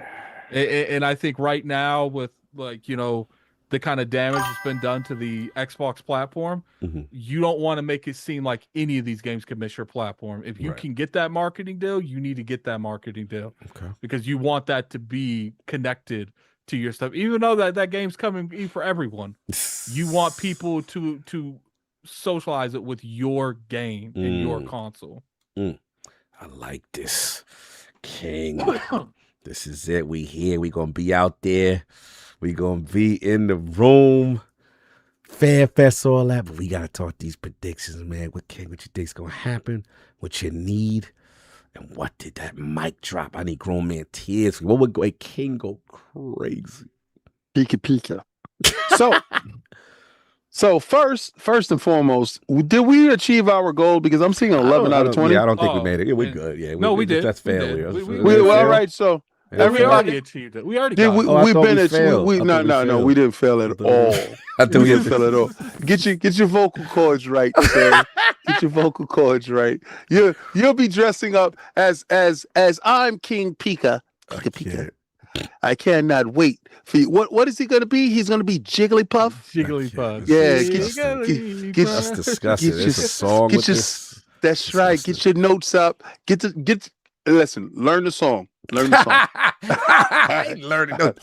And I think right now with, like, you know, the kind of damage that's been done to the Xbox platform, you don't want to make it seem like any of these games can miss your platform. If you can get that marketing deal, you need to get that marketing deal, because you want that to be connected to your stuff. Even though that game's coming for everyone, you want people to socialize it with your game and your console. I like this, King. This is it. We here. We gonna be out there. We gonna be in the room. Fair fest, all that. But we gotta talk these predictions, man. What you think's gonna happen? What you need? And what did that mic drop? I need grown man tears. What would a King go crazy? Pika. So first and foremost, did we achieve our goal? Because I'm seeing 11 out of 20. Yeah, I don't think we made it. Yeah, we're good. Yeah, we did. That's failure. We all right. So we already achieved it. We already got it. We've been at no, we didn't fail at all. I think we didn't fail at all. Get your vocal cords right, sir. Get your vocal cords right. You'll be dressing up as I'm King Pika. Pika. I cannot wait for you. What is he going to be? He's going to be Jigglypuff. Jigglypuff. Yeah, that's disgusting. It's a song with this. That's right. Get your notes up. Listen. Learn the song. Learn the song. I ain't learning notes.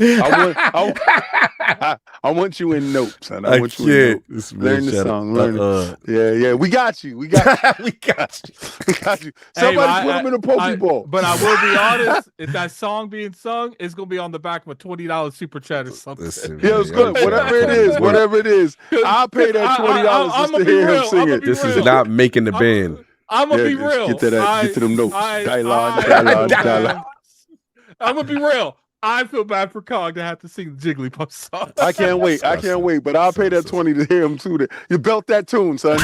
I want you in notes, son. I want you in notes. Learn the song. Learn it. Yeah. We got you. We got you. Somebody put him in a Pokeball. But I will be honest, if that song being sung, it's gonna be on the back of a $20 super chat or something. Listen, yeah, it's good. Whatever it is. I'll pay that $20 just to hear him sing it. This is not making the band. I'm gonna be real. Get to them notes. I'm gonna be real. I feel bad for Cog to have to sing the Jigglypuff song. I can't wait. But I'll pay that 20 to hear him too. You belt that tune, son.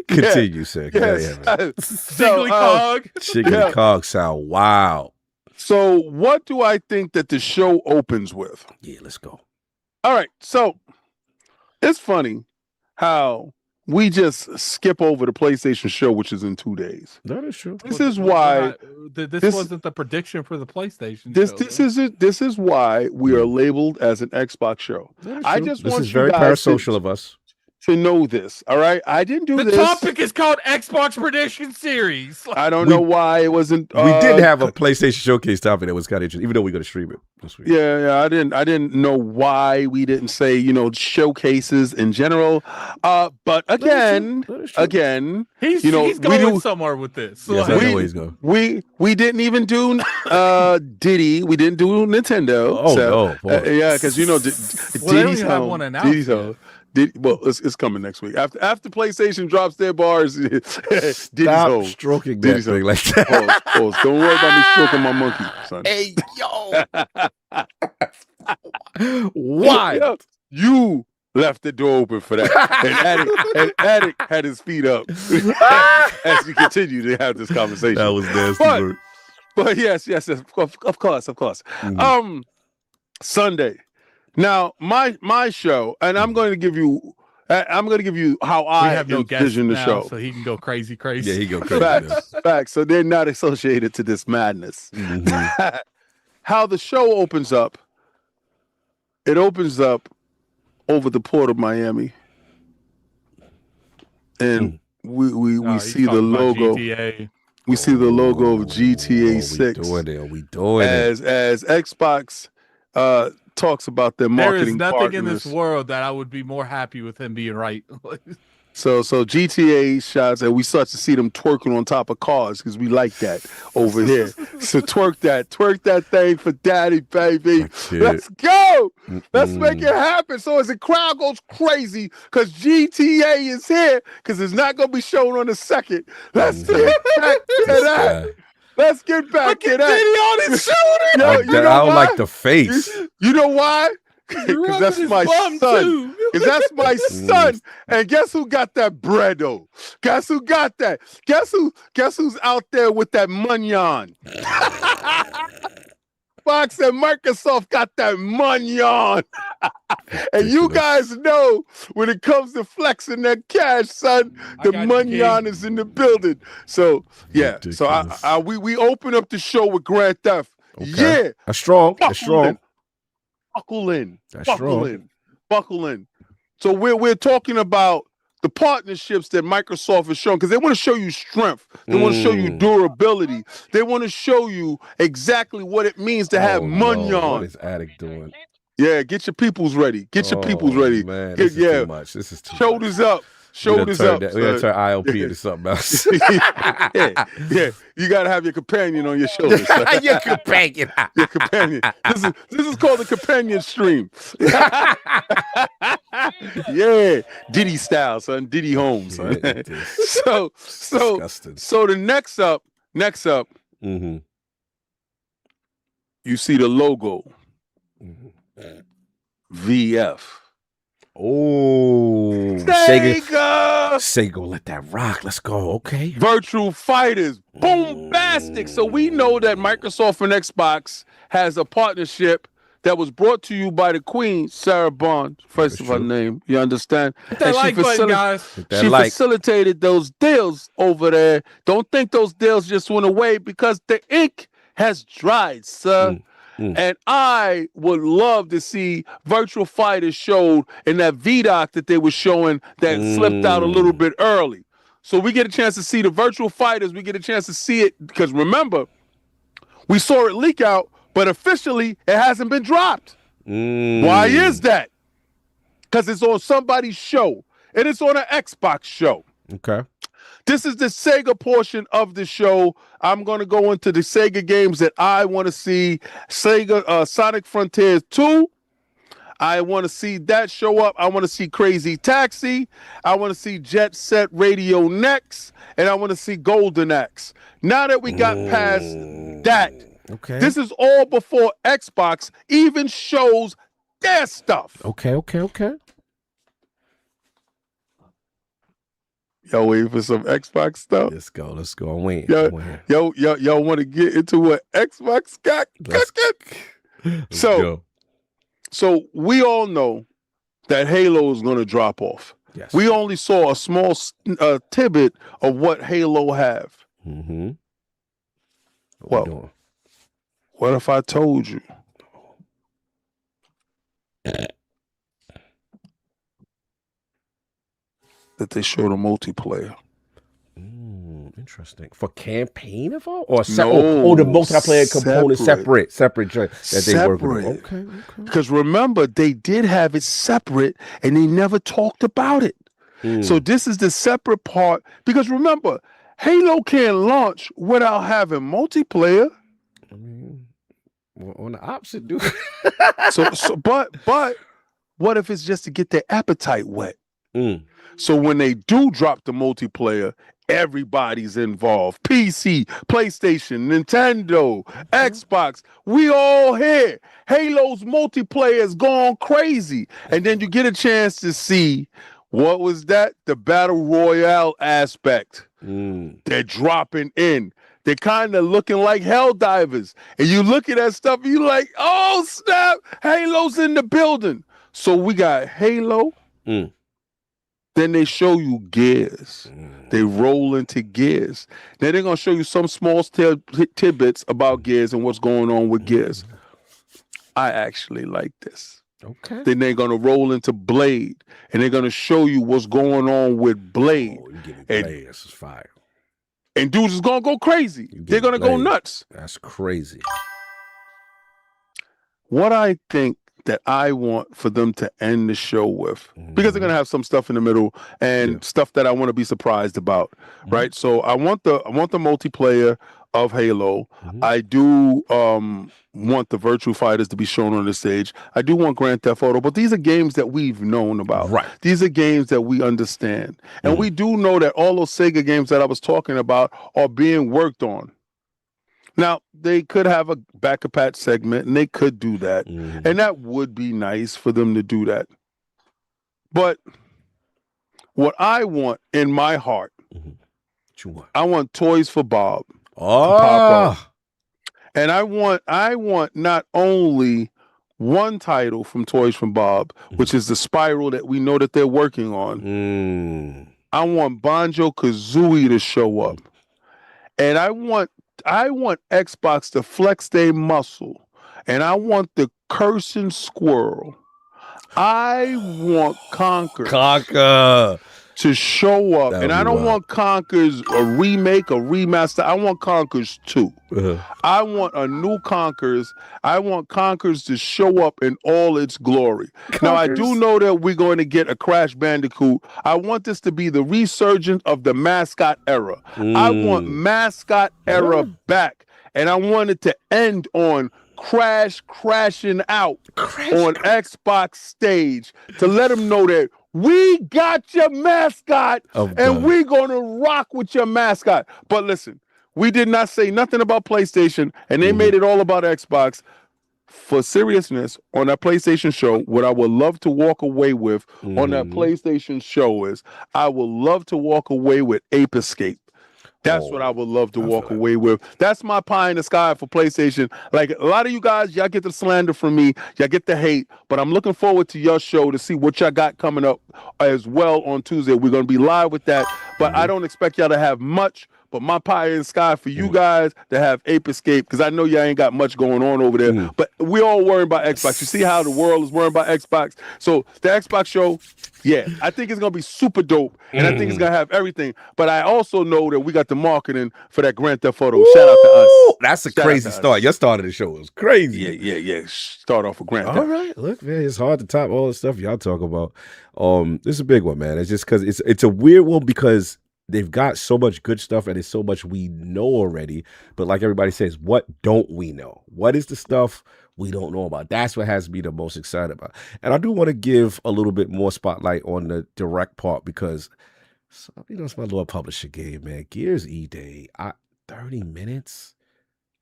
Continue, sir. Jiggly Cog. Jiggly Cog sound wow. So what do I think that the show opens with? Yeah, let's go. All right. So it's funny how we just skip over the PlayStation show, which is in 2 days. That is true. This is why this wasn't the prediction for the PlayStation. This is why we are labeled as an Xbox show. I just want you guys parasocial of us to know this. All right, I didn't do this. The topic is called Xbox Prediction Series. I don't know why it wasn't. We did have a PlayStation Showcase topic that was kind of interesting, even though we're going to stream it this week. Yeah. I didn't know why we didn't say showcases in general. But again, he's going somewhere with this. Yes, I know where he's going. We didn't even do Diddy. We didn't do Nintendo. Oh no! Yeah, because Diddy's home. Well, it's coming next week. After PlayStation drops their bars, Stop stroking that thing like that. Pause. Don't worry about me stroking my monkey, son. Hey, yo. Why? You left the door open for that. And Addict had his feet up as we continue to have this conversation. That was nasty. But yes, of course. Mm-hmm. Sunday. Now, my show, and I'm going to give you how I envision the show, so he can go crazy. Yeah, he go crazy. Facts. So they're not associated to this madness. Mm-hmm. How the show opens up? It opens up over the port of Miami, and we see the logo. GTA. We see the logo of GTA 6. We doing it as Xbox talks about their marketing partners. There is nothing in this world that I would be more happy with him being right. So GTA shots, and we start to see them twerking on top of cars because we like that over here. So twerk that thing for daddy, baby. Let's go. Let's make it happen. So as the crowd goes crazy, because GTA is here, because it's not gonna be shown on the second. Let's get back to that. Let's get back to that. On his shoulder. Yo, you know I don't why? like the face. You know why? Because that's my son. Because that's my son. And guess who got that bread though? Guess who got that? Guess who's out there with that munyon? Fox and Microsoft got that munyon. And you guys know when it comes to flexing that cash, son, the munyon is in the building. So yeah. Ridiculous. So we open up the show with Grand Theft. Okay. Yeah. That's strong. That's strong. Buckle in. Buckle in. So we're talking about the partnerships that Microsoft is showing because they want to show you strength. They want to show you durability. They want to show you exactly what it means to have munyon. What is Addict doing? Yeah, get your peoples ready. Get your peoples ready. Man, this is too much. This is too Shoulders up. Shoulders up. We're going to turn ILP into something else. yeah. You got to have your companion on your shoulders. Your companion. Your companion. This is called the companion stream. Yeah. Diddy style, son. Diddy Holmes. Son. So the next up, you see the logo. VF. Oh, Sega, let that rock. Let's go. Okay. Virtual Fighters, bombastic. So we know that Microsoft and Xbox has a partnership that was brought to you by the Queen, Sarah Bond, first of her name. You understand? Hit that like button, guys. She facilitated those deals over there. Don't think those deals just went away because the ink has dried, sir. And I would love to see Virtual Fighters showed in that VDOC that they were showing that slipped out a little bit early. So we get a chance to see the Virtual Fighters. We get a chance to see it because remember, we saw it leak out, but officially it hasn't been dropped. Why is that? Because it's on somebody's show and it's on an Xbox show. Okay. This is the Sega portion of the show. I'm going to go into the Sega games that I want to see. Sega Sonic Frontiers 2. I want to see that show up. I want to see Crazy Taxi. I want to see Jet Set Radio Next. And I want to see Golden Axe. Now that we got past that, this is all before Xbox even shows their stuff. Okay. Y'all waiting for some Xbox stuff? Let's go. I'm waiting. Y'all want to get into what Xbox got? So we all know that Halo is going to drop off. Yes. We only saw a small tidbit of what Halo have. Well, what if I told you? That they showed a multiplayer. Interesting. For campaign involved? Or the multiplayer component separate joint that they work with. Okay. Because remember, they did have it separate and they never talked about it. So this is the separate part. Because remember, Halo can't launch without having multiplayer. I mean, well, on the opposite, dude. But what if it's just to get their appetite wet? So when they do drop the multiplayer, everybody's involved. PC, PlayStation, Nintendo, Xbox, we all here. Halo's multiplayer is gone crazy. And then you get a chance to see, what was that? The Battle Royale aspect. They're dropping in. They're kind of looking like Helldivers. And you look at that stuff and you're like, oh, snap, Halo's in the building. So we got Halo. Then they show you Gears. They roll into Gears. Then they're going to show you some small tidbits about Gears and what's going on with Gears. I actually like this. Okay. Then they're going to roll into Blade. And they're going to show you what's going on with Blade. Oh, you give me Blade. This is fire. And dudes is going to go crazy. They're going to go nuts. That's crazy. What I think that I want for them to end the show with, because they're gonna have some stuff in the middle and stuff that I want to be surprised about, right? So I want the multiplayer of Halo. I do want the virtual fighters to be shown on the stage. I do want Grand Theft Auto, but these are games that we've known about. Right. These are games that we understand, and we do know that all those Sega games that I was talking about are being worked on. Now, they could have a back-a-patch segment, and they could do that. And that would be nice for them to do that. But what I want in my heart, I want Toys for Bob to pop up. And I want not only one title from Toys from Bob, which is the Spiral that we know that they're working on. I want Banjo-Kazooie to show up. And I want Xbox to flex their muscle, and I want the cursing squirrel. I want Conker to show up, and I don't want Conker's a remake, a remaster. I want Conker's 2. I want a new Conkers. I want Conkers to show up in all its glory. Now, I do know that we're going to get a Crash Bandicoot. I want this to be the resurgence of the mascot era. I want mascot era back, and I want it to end on Crash crashing out on Xbox stage to let them know that we got your mascot and we're going to rock with your mascot. But listen, we did not say nothing about PlayStation, and they made it all about Xbox. For seriousness, on that PlayStation show, what I would love to walk away with on that PlayStation show is I would love to walk away with Ape Escape. That's what I would love to walk away with. That's my pie in the sky for PlayStation. Like, a lot of you guys, y'all get the slander from me. Y'all get the hate. But I'm looking forward to your show to see what y'all got coming up as well on Tuesday. We're going to be live with that. But I don't expect y'all to have much. But my pie in the sky for you guys to have Ape Escape, because I know y'all ain't got much going on over there. But we all worrying about Xbox. You see how the world is worrying about Xbox? So the Xbox show, yeah, I think it's going to be super dope. And I think it's going to have everything. But I also know that we got the marketing for that Grand Theft Auto. Shout out to us. That's a crazy start. Your start of the show was crazy. Yeah. Start off with Grand Theft. All right. Look, man, it's hard to top all the stuff y'all talk about. This is a big one, man. It's just because it's a weird one because they've got so much good stuff and it's so much we know already. But like everybody says, what don't we know? What is the stuff we don't know about? That's what has me the most excited about. And I do want to give a little bit more spotlight on the direct part because, it's my Lord Publisher game, man. Gears E-Day, 30 minutes.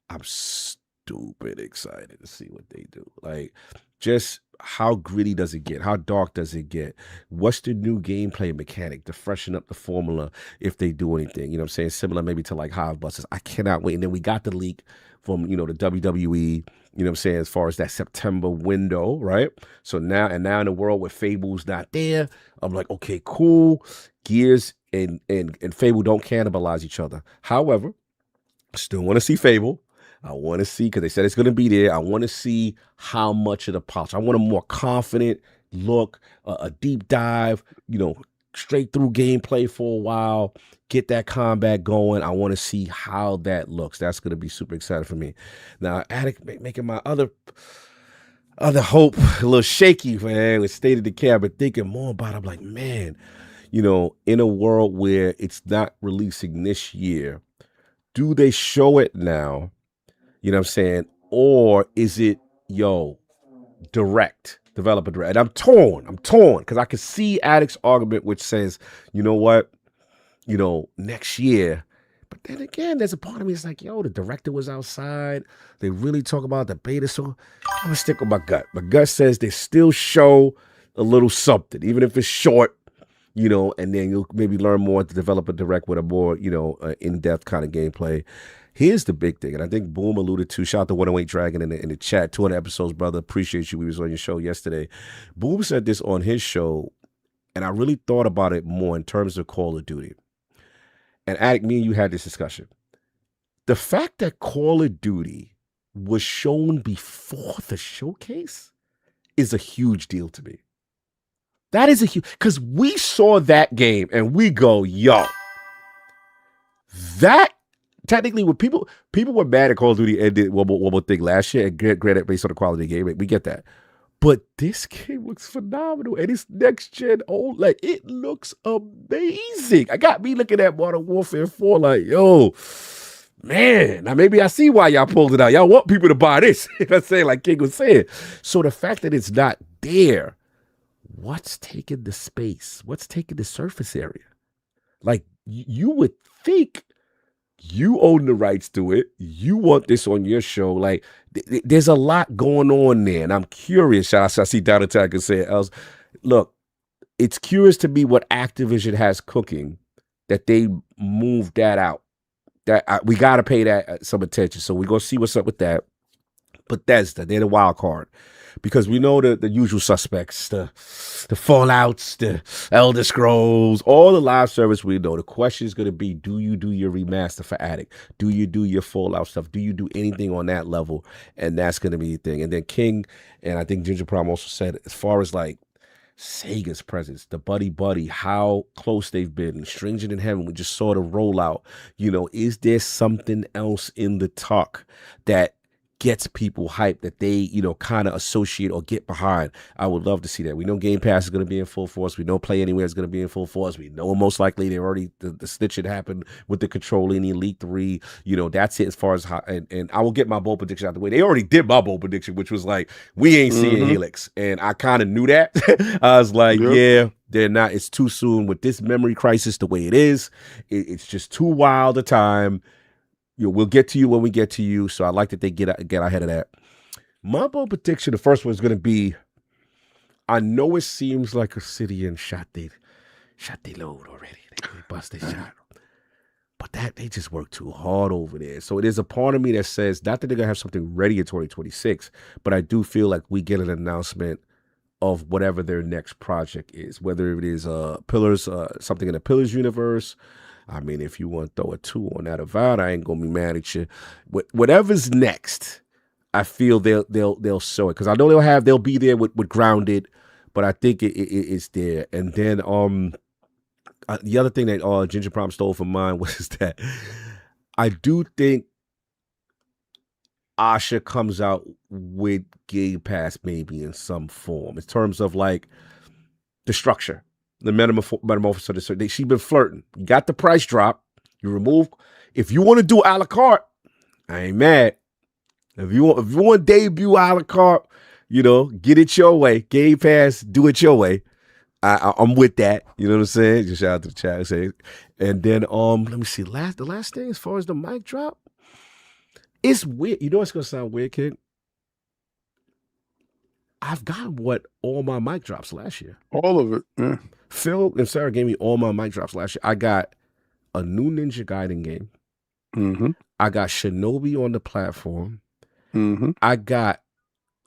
I'm stupid excited to see what they do. Like, just how gritty does it get? How dark does it get? What's the new gameplay mechanic to freshen up the formula if they do anything? You know what I'm saying? Similar maybe to like Hive Busters. I cannot wait. And then we got the leak from, the WWE, you know what I'm saying, as far as that September window, right? So now in a world where Fable's not there, I'm like, okay, cool. Gears and Fable don't cannibalize each other. However, still want to see Fable. I want to see, because they said it's going to be there. I want to see how much of the polish. I want a more confident look, a deep dive, straight through gameplay for a while, get that combat going. I want to see how that looks. That's going to be super exciting for me. Now, Addict making my other hope a little shaky, man, with State of Decay. I've been thinking more about it. I'm like, man, in a world where it's not releasing this year, do they show it now? You know what I'm saying? Or is it, direct, developer direct? And I'm torn because I can see Addict's argument, which says, you know what, next year. But then again, there's a part of me that's like, the director was outside. They really talk about the beta. So I'm going to stick with my gut. My gut says they still show a little something, even if it's short, and then you'll maybe learn more at the developer direct with a more, in-depth kind of gameplay. Here's the big thing, and I think Boom alluded to, shout out to 108 Dragon in the chat, 200 episodes, brother, appreciate you. We was on your show yesterday. Boom said this on his show, and I really thought about it more in terms of Call of Duty. And Addict, me and you had this discussion. The fact that Call of Duty was shown before the showcase is a huge deal to me. That is a huge, because we saw that game, and we go, that technically, when people were mad at Call of Duty ended one more thing last year, and granted based on the quality of the game, we get that. But this game looks phenomenal, and it's next gen old. Like, it looks amazing. I got me looking at Modern Warfare 4 like, yo, man. Now maybe I see why y'all pulled it out. Y'all want people to buy this. You know what I'm saying? Like King was saying. So the fact that it's not there, what's taking the space? What's taking the surface area? Like, you would think you own the rights to it. You want this on your show. Like, there's a lot going on there. And I'm curious. I see Down Attack and say else. Look, it's curious to me what Activision has cooking that they moved that out. That we got to pay that some attention. So we're going to see what's up with that. Bethesda, they're the wild card. Because we know the usual suspects, the Fallouts, the Elder Scrolls, all the live service we know. The question is going to be, do you do your remaster for Addict? Do you do your Fallout stuff? Do you do anything on that level? And that's going to be the thing. And then King, and I think Ginger Prime also said, as far as like Sega's presence, the buddy, how close they've been. Stranger Than Heaven, we just saw the rollout. You know, is there something else in the talk that gets people hyped that they, you know, kind of associate or get behind? I would love to see that. We know Game Pass is going to be in full force. We know Play Anywhere is going to be in full force. We know most likely they already, the snitch had happened with the controller in the Elite 3. You know, that's it as far as how, and I will get my bold prediction out the way. They already did my bold prediction, which was like, we ain't seeing Helix. And I kind of knew that. I was like, yeah, they're not. It's too soon with this memory crisis the way it is. It's just too wild a time. You know, we'll get to you when we get to you. So I like that they get ahead of that. My bold prediction, the first one is going to be, I know it seems like Obsidian shot they load already. They busted shot. But that they just worked too hard over there. So it is a part of me that says, not that they're going to have something ready in 2026, but I do feel like we get an announcement of whatever their next project is, whether it is Pillars, something in the Pillars universe. I mean, if you want to throw a 2 on that Avowed, I ain't gonna be mad at you. Whatever's next, I feel they'll show it, because I know they'll be there with Grounded, but I think it's there. And then the other thing that Ginger Prom stole from mine was that I do think Asha comes out with Game Pass maybe in some form in terms of like the structure. The metamorphosis, she's been flirting. You got the price drop. You remove. If you want to do a la carte, I ain't mad. If you want to debut a la carte, you know, get it your way. Game Pass, do it your way. I'm with that. You know what I'm saying? Just shout out to the chat. And then let me see. The last thing as far as the mic drop, it's weird. You know what's gonna sound weird, kid? I've got all my mic drops last year. All of it. Yeah. Phil and Sarah gave me all my mic drops last year. I got a new Ninja Gaiden game. Mm-hmm. I got Shinobi on the platform. Mm-hmm. I got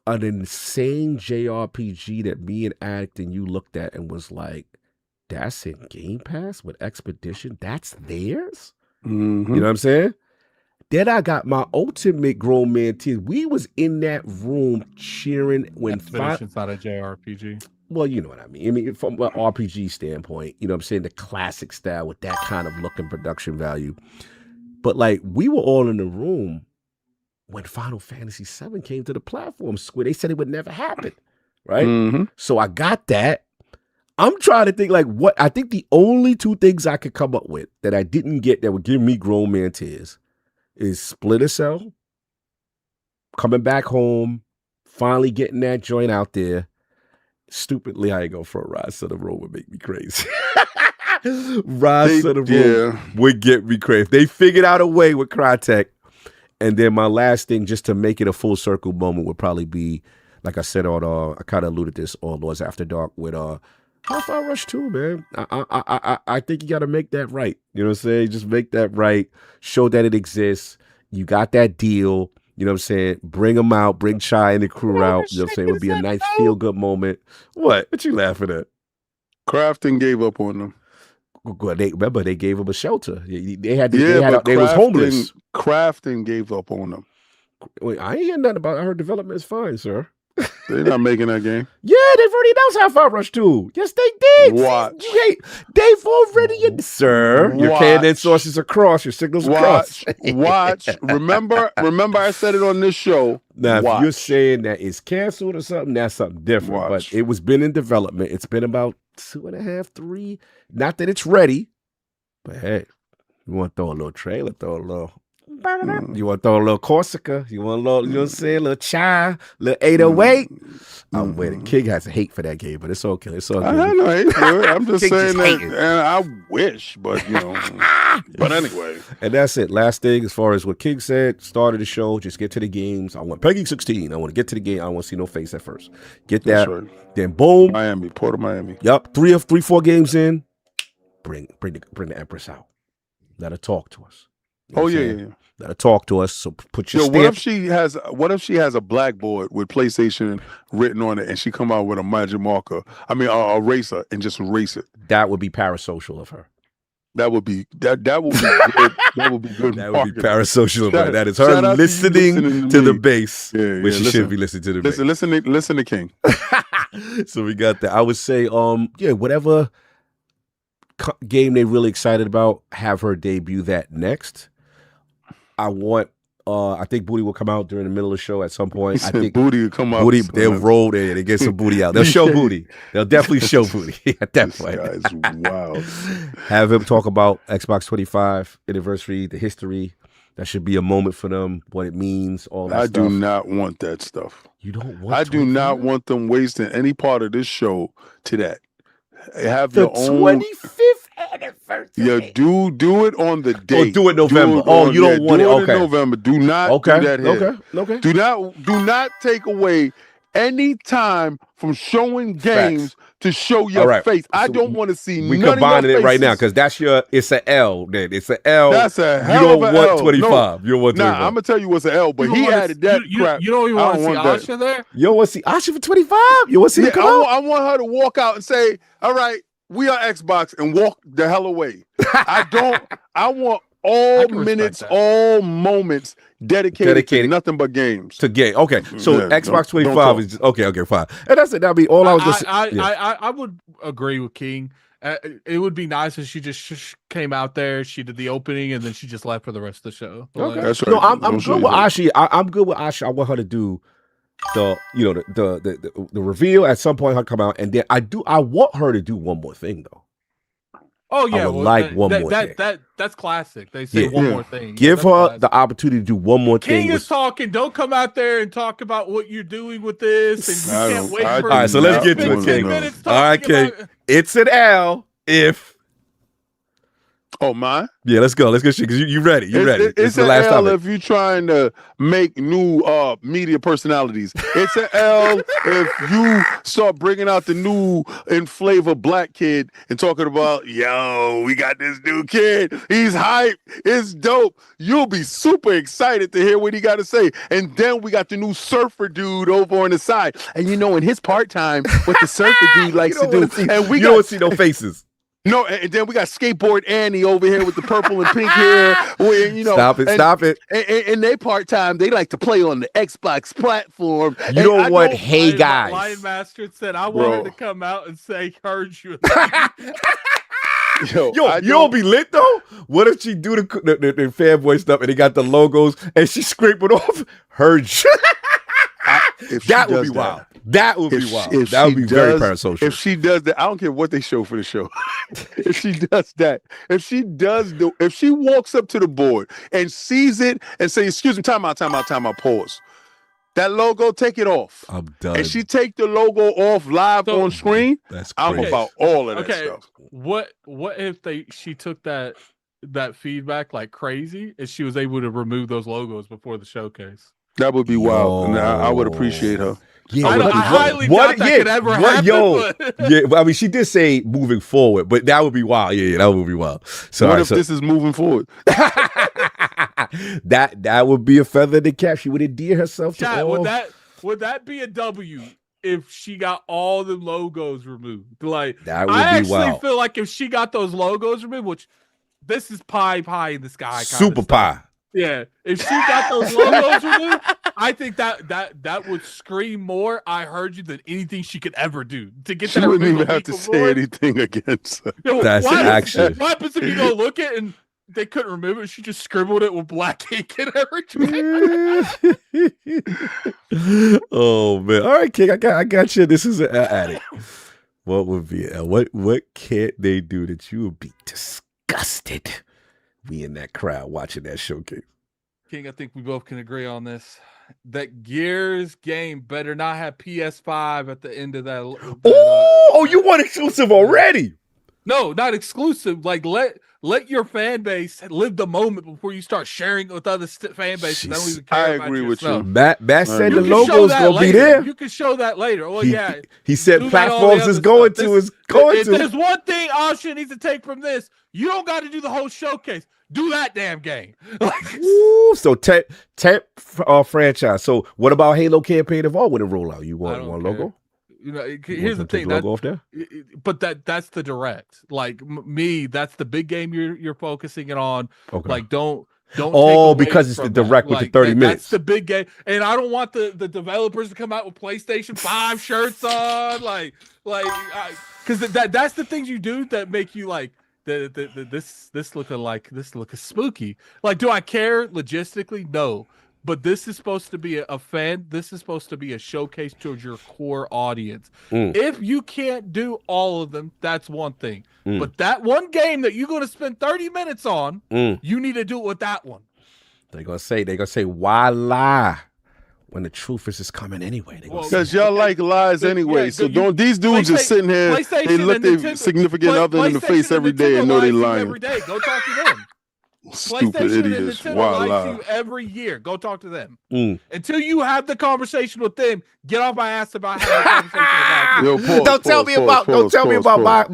an insane JRPG that me and Addict and you looked at and was like, that's in Game Pass with Expedition? That's theirs? Mm-hmm. You know what I'm saying? Then I got my ultimate grown man tears. We was in that room cheering when Expedition's not a JRPG. Well, you know what I mean. I mean, from an RPG standpoint, you know what I'm saying? The classic style with that kind of look and production value. But like, we were all in the room when Final Fantasy VII came to the platform. Squid, they said it would never happen, right? Mm-hmm. So I got that. I'm trying to think like what, I think the only 2 things I could come up with that I didn't get that would give me grown man tears is Splinter Cell, coming back home, finally getting that joint out there. Stupidly, I ain't go for a Rise to the Road would make me crazy. Rise to the Road would get me crazy. They figured out a way with Crytek. And then my last thing, just to make it a full circle moment, would probably be, like I said on, I kind of alluded to this on Lords After Dark with Hi-Fi Rush 2, man. I think you got to make that right. You know what I'm saying? Just make that right. Show that it exists. You got that deal. You know what I'm saying? Bring them out. Bring Chai and the crew out. You know what I'm saying? It would be a nice feel-good moment. What you laughing at? Crafton gave up on them. Remember, they gave him a shelter. They was homeless. Crafton gave up on them. Wait, I ain't hear nothing about it. I heard development is fine, sir. They're not making that game. Yeah, they've already announced Half-Life Rush 2. Yes, they did. Watch. They've already, sir. Your candidate sources are crossed. Your signals are crossed. Watch. Remember I said it on this show. Now, if you're saying that it's canceled or something, that's something different. But it was been in development. It's been about 2.5, 3. Not that it's ready, but hey, you want to throw a little trailer, throw a little. You want to throw a little Corsica? You want a little, you know what I'm saying? A little chai, little 808? I'm with it. King has a hate for that game, but it's okay. It's all good. I know hate for it. I'm just saying that, and I wish, but you know. But anyway. And that's it. Last thing, as far as what King said, started the show, just get to the games. I want Peggy 16. I want to get to the game. I want to see no face at first. Get that. Right. Then boom. Port of Miami. Yep. 4 games in. Bring the Empress out. Let her talk to us. You know yeah. Let her talk to us. So put your stamp. What if she has a blackboard with PlayStation written on it, and she come out with a magic marker? I mean, a eraser, and just erase it. That would be parasocial of her. That would be good. That would be good. That would be parasocial of her. That is her listening to the bass, when she should be listening to the bass. Listen to King. So we got that. I would say, whatever game they really excited about, have her debut that next. I think Booty will come out during the middle of the show at some point. I think Booty will come out. Booty, they'll roll there. They get some Booty out. They'll show Booty. They'll definitely show Booty. Yeah, definitely. This guy's wild. Have him talk about Xbox 25 anniversary, the history. That should be a moment for them, what it means, all that stuff. I do not want that stuff. You don't want I do not want them wasting any part of this show to that. Have the your own 25th anniversary. Yeah, do it on the date. Do it November. You don't want it. Okay. In November. Do not do that here. Okay. Do not take away any time from showing games to show your face. I don't want to see we none combining of your it right now faces. because it's an L. Then it's an L. That's a hell you of don't a want L. 25. No. You don't want 25. Nah, I'm gonna tell you what's an L, but he added that crap. You don't even want to see Asha there? You don't want to see Asha for 25? You want to see her come out? I want her to walk out and say, all right, we are Xbox, and walk the hell away. I want all minutes, all moments dedicated to nothing but games. To game. Okay. So Xbox 25 is just, okay, fine. And that's it. That'll be all I was going to say. I would agree with King. It would be nice if she just came out there, she did the opening, and then she just left for the rest of the show. Okay. That's right. No, I'm good with Asha. I'm good with Asha. I want her to do the reveal at some point. Her come out, and then I want her to do one more thing though. Oh yeah, one more thing. That's classic. They say one more thing. Give her the opportunity to do one more thing. King is talking. Don't come out there and talk about what you're doing with this, and you can't wait for. All right, so let's get to it, King. All right, King. It's an L if. Oh, mine? Yeah, let's go. Let's go, because you ready. You ready. It's the an last L topic. if you're trying to make new media personalities. It's an L if you start bringing out the new in flavor black kid and talking about, yo, we got this new kid. He's hype. It's dope. You'll be super excited to hear what he got to say. And then we got the new surfer dude over on the side. And in his part-time, what the surfer dude likes to do. And we don't see no faces. No, and then we got Skateboard Annie over here with the purple and pink hair. Where, Stop it. And they part-time, they like to play on the Xbox platform. You don't want hey guys. Lion Master said, I want her to come out and say, heard you. Yo, you don't be lit though? What if she do the fanboy stuff and they got the logos and she scrape it off? Heard you. That would be wild. That would be wild. That would be very parasocial. If she does that, I don't care what they show for the show. If she does that, if she walks up to the board and sees it and say, excuse me, time out, pause. That logo, take it off. I'm done. And she take the logo off live on screen. That's crazy. I'm about all of that stuff. What if she took that feedback like crazy and she was able to remove those logos before the showcase? That would be wild. And I would appreciate her. Yeah, I highly doubt that could ever happen. I mean, she did say moving forward, but that would be wild. Yeah, that would be wild. So, what if this is moving forward? that would be a feather in the cap. She would endear herself to all. Would that be a W if she got all the logos removed? Like, that would I be wild. actually feel like if she got those logos removed, which this is pie in the sky, super pie. Yeah, if she got those logos removed, I think that would scream more "I heard you" than anything she could ever do to get She that. wouldn't even have to say anything against her. That's action. What happens if you go look at and they couldn't remove it? She just scribbled it with black ink and everything. Oh man! All right, King, I got you. This is an Addict. What would be what can't they do that you would be disgusted? We in that crowd watching that showcase. King, I think we both can agree on this. That Gears game better not have PS5 at the end of that. Oh, you want exclusive already? No, not exclusive. Like let your fan base live the moment before you start sharing it with other fan bases. They don't even care I about agree your with stuff. you. Matt said the You can show logo's that gonna be later. there. You can show that later. Oh yeah. He said Do that all the platforms other is going stuff. to is going If to. there's one thing Osha needs to take from this, you don't got to do the whole showcase. Do that damn game. Ooh, so tech franchise. So what about Halo campaign evolve when it roll out? You want one logo? You know, You here's the want to take thing. the logo off there? But that's the direct. Like me, that's the big game you're focusing it on. Okay. Like don't. Oh, take away because it's the from direct that. with the 30 minutes. That's the big game, and I don't want the developers to come out with PlayStation 5 shirts on, because that's the things you do that make you like this looking spooky. Like, do I care logistically? No. But this is supposed to be a fan. This is supposed to be a showcase towards your core audience. If you can't do all of them, that's one thing. But that one game that you're going to spend 30 minutes on, you need to do it with that one. They're gonna say, why lie when the truth is just coming anyway? Because y'all like lies anyway. So don't these dudes just sitting here, they look their significant other in the face every day and know they lying. Every day, go talk to them. Stupid PlayStation idiots. and Why Nintendo lie? lie to you every year. Go talk to them. Until you have the conversation with them, get off my ass about having a conversation about you. Don't tell me about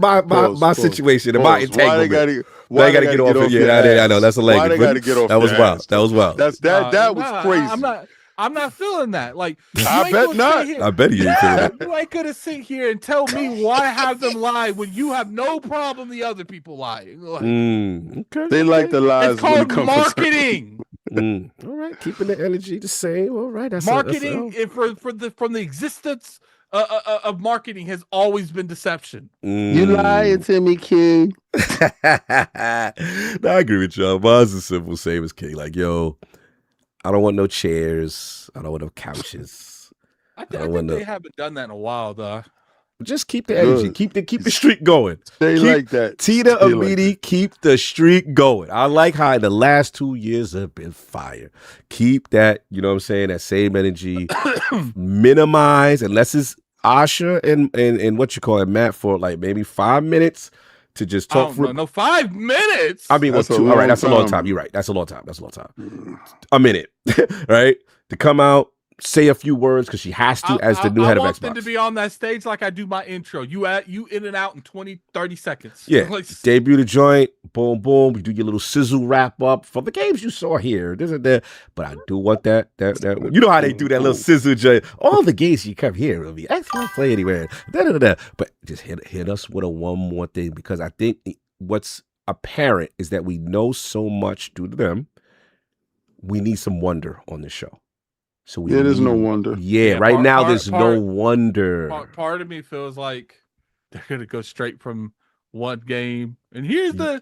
my situation and my entanglement. Why they gotta get off it? Yeah, I know that's a language. Why they gotta get off? That was wild. That was wild. That was crazy. I'm not feeling that. Like, I bet not. I bet you ain't feeling that. You ain't gonna sit here and tell me why have them lie when you have no problem the other people lying. Like, Okay. They like the lies. it's called marketing. All right, keeping the energy the same. All right, that's Marketing from the existence of marketing has always been deception. You lying to me, King. I agree with y'all. Mine's a simple same as King. Like, yo, I don't want no chairs. I don't want no couches. I think they haven't done that in a while, though. Just keep the energy. Keep the streak going. Stay like that. Tina Amini, keep the streak going. I like how the last 2 years have been fire. Keep that, you know what I'm saying, that same energy. Minimize, unless it's Asha and what you call it, Matt, for like maybe 5 minutes to just talk for 5 minutes. I mean, all right, that's a long time. You're right. That's a long time. A minute, right? To come out, say a few words because she has to as the new head of Xbox. I want them to be on that stage like I do my intro. You in and out in 20-30 seconds. Yeah, debut the joint, boom, boom. You do your little sizzle wrap up for the games you saw here. This and that. But I do want that. You know how they do that little sizzle joint. All the games you come here will be Xbox play anywhere. But just hit us with a one more thing, because I think what's apparent is that we know so much due to them. We need some wonder on the show. So there's no wonder. Yeah, right now there's no wonder. Part of me feels like they're gonna go straight from one game, and here's the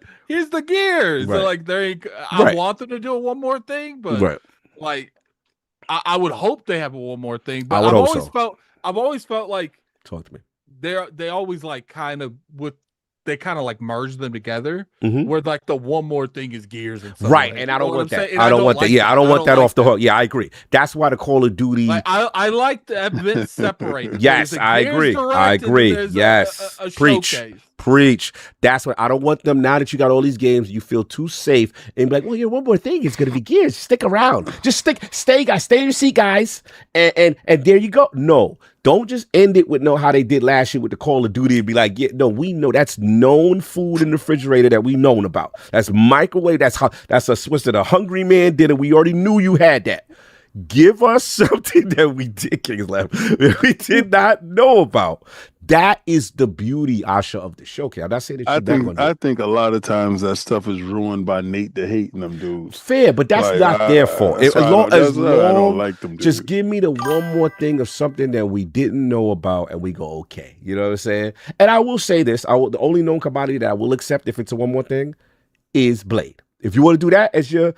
gears. Right. Like I want them to do one more thing, but like I would hope they have a one more thing. But I've always felt like, talk to me. They always like kind of like merge them together, where like the one more thing is gears and stuff. Right, and I don't want that. I don't want that. Yeah, I don't want that off the hook. Yeah, I agree. That's why the Call of Duty. Like, I like the event separated. Yes, I agree. Yes, preach. That's what I don't want them. Now that you got all these games, you feel too safe and be like, well, yeah, one more thing is gonna be Gears. Stick around. Just stay, guys. Stay in your seat, guys. And there you go. No. Don't just end it with how they did last year with the Call of Duty and be like, yeah, no, we know that's known food in the refrigerator that we known about. That's microwave. That's a Hungry Man dinner. We already knew you had that. Give us something that we did, King's Lab, that we did not know about. That is the beauty, Asha, of the showcase. I'm not saying that I think a lot of times that stuff is ruined by Nate the hating them dudes. Fair, but that's Like, not their fault. that's As why long I as don't like them dudes. just give me the one more thing of something that we didn't know about, and we go, okay. You know what I'm saying? And I will say this: the only known commodity that I will accept if it's a one more thing is Blade. If you want to do that as your,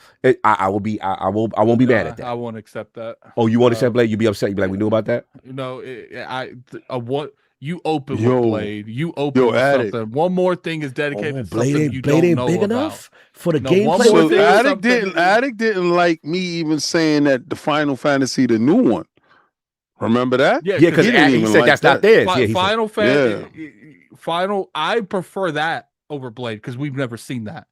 I won't be mad at that. I won't accept that. Oh, you want to accept Blade? You be upset? You be like, we knew about that? You know, what you open with Blade. You open with Addict. something. One more thing is dedicated to Blade something you Blade don't ain't know big about. enough for the No, gameplay. one more So thing is Addict didn't like me even saying that the Final Fantasy, the new one. Remember that? Yeah, because he said that's not theirs. Yeah, he Final said, Fantasy. I prefer that over Blade because we've never seen that.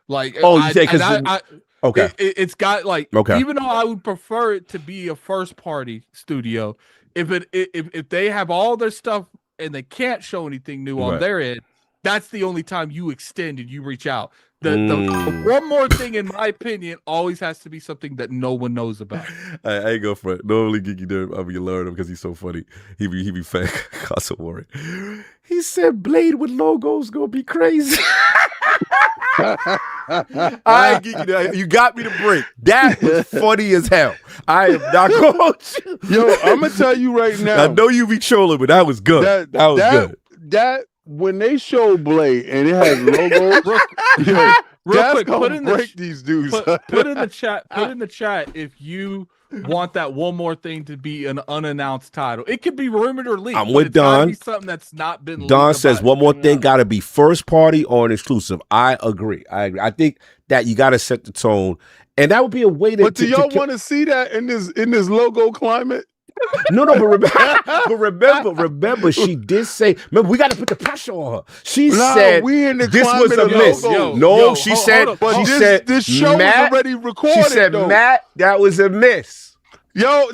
Like, oh, you say because okay, it's got like, okay. Even though I would prefer it to be a first party studio, if they have all their stuff and they can't show anything new on their end, that's the only time you extend and you reach out. The one more thing, in my opinion, always has to be something that no one knows about. I ain't go for it. Normally, Geeky Nerd, I mean, learn him because he's so funny. He be fake. Constant worry. He said Blade with logos gonna be crazy. I ain't Geeky Nerd. You got me to break. That was funny as hell. I am not going to. Yo, I'm gonna tell you right now. I know you be trolling, but that was good. That was good. That when they show Blade and it has logos, Real quick, put in these dudes. Put in the chat. Put in the chat if you want that one more thing to be an unannounced title. It could be rumored or leaked. I'm with it's gotta Don. be something that's not been. Don says one more thing got to be first party or an exclusive. I agree. I think that you got to set the tone, and that would be a way to. But do y'all want to see that in this logo climate? No, but remember, she did say, remember, we got to put the pressure on her. She said we in the this was a miss. She said this show Matt, was already recorded. She said, though. Matt, that was a miss. Yo,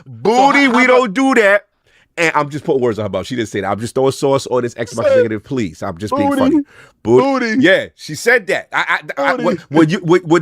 booty, we don't do that. And I'm just putting words on her mouth. She didn't say that. I'm just throwing sauce on this Xbox negative, please. I'm just being funny. Booty. Yeah, she said that. When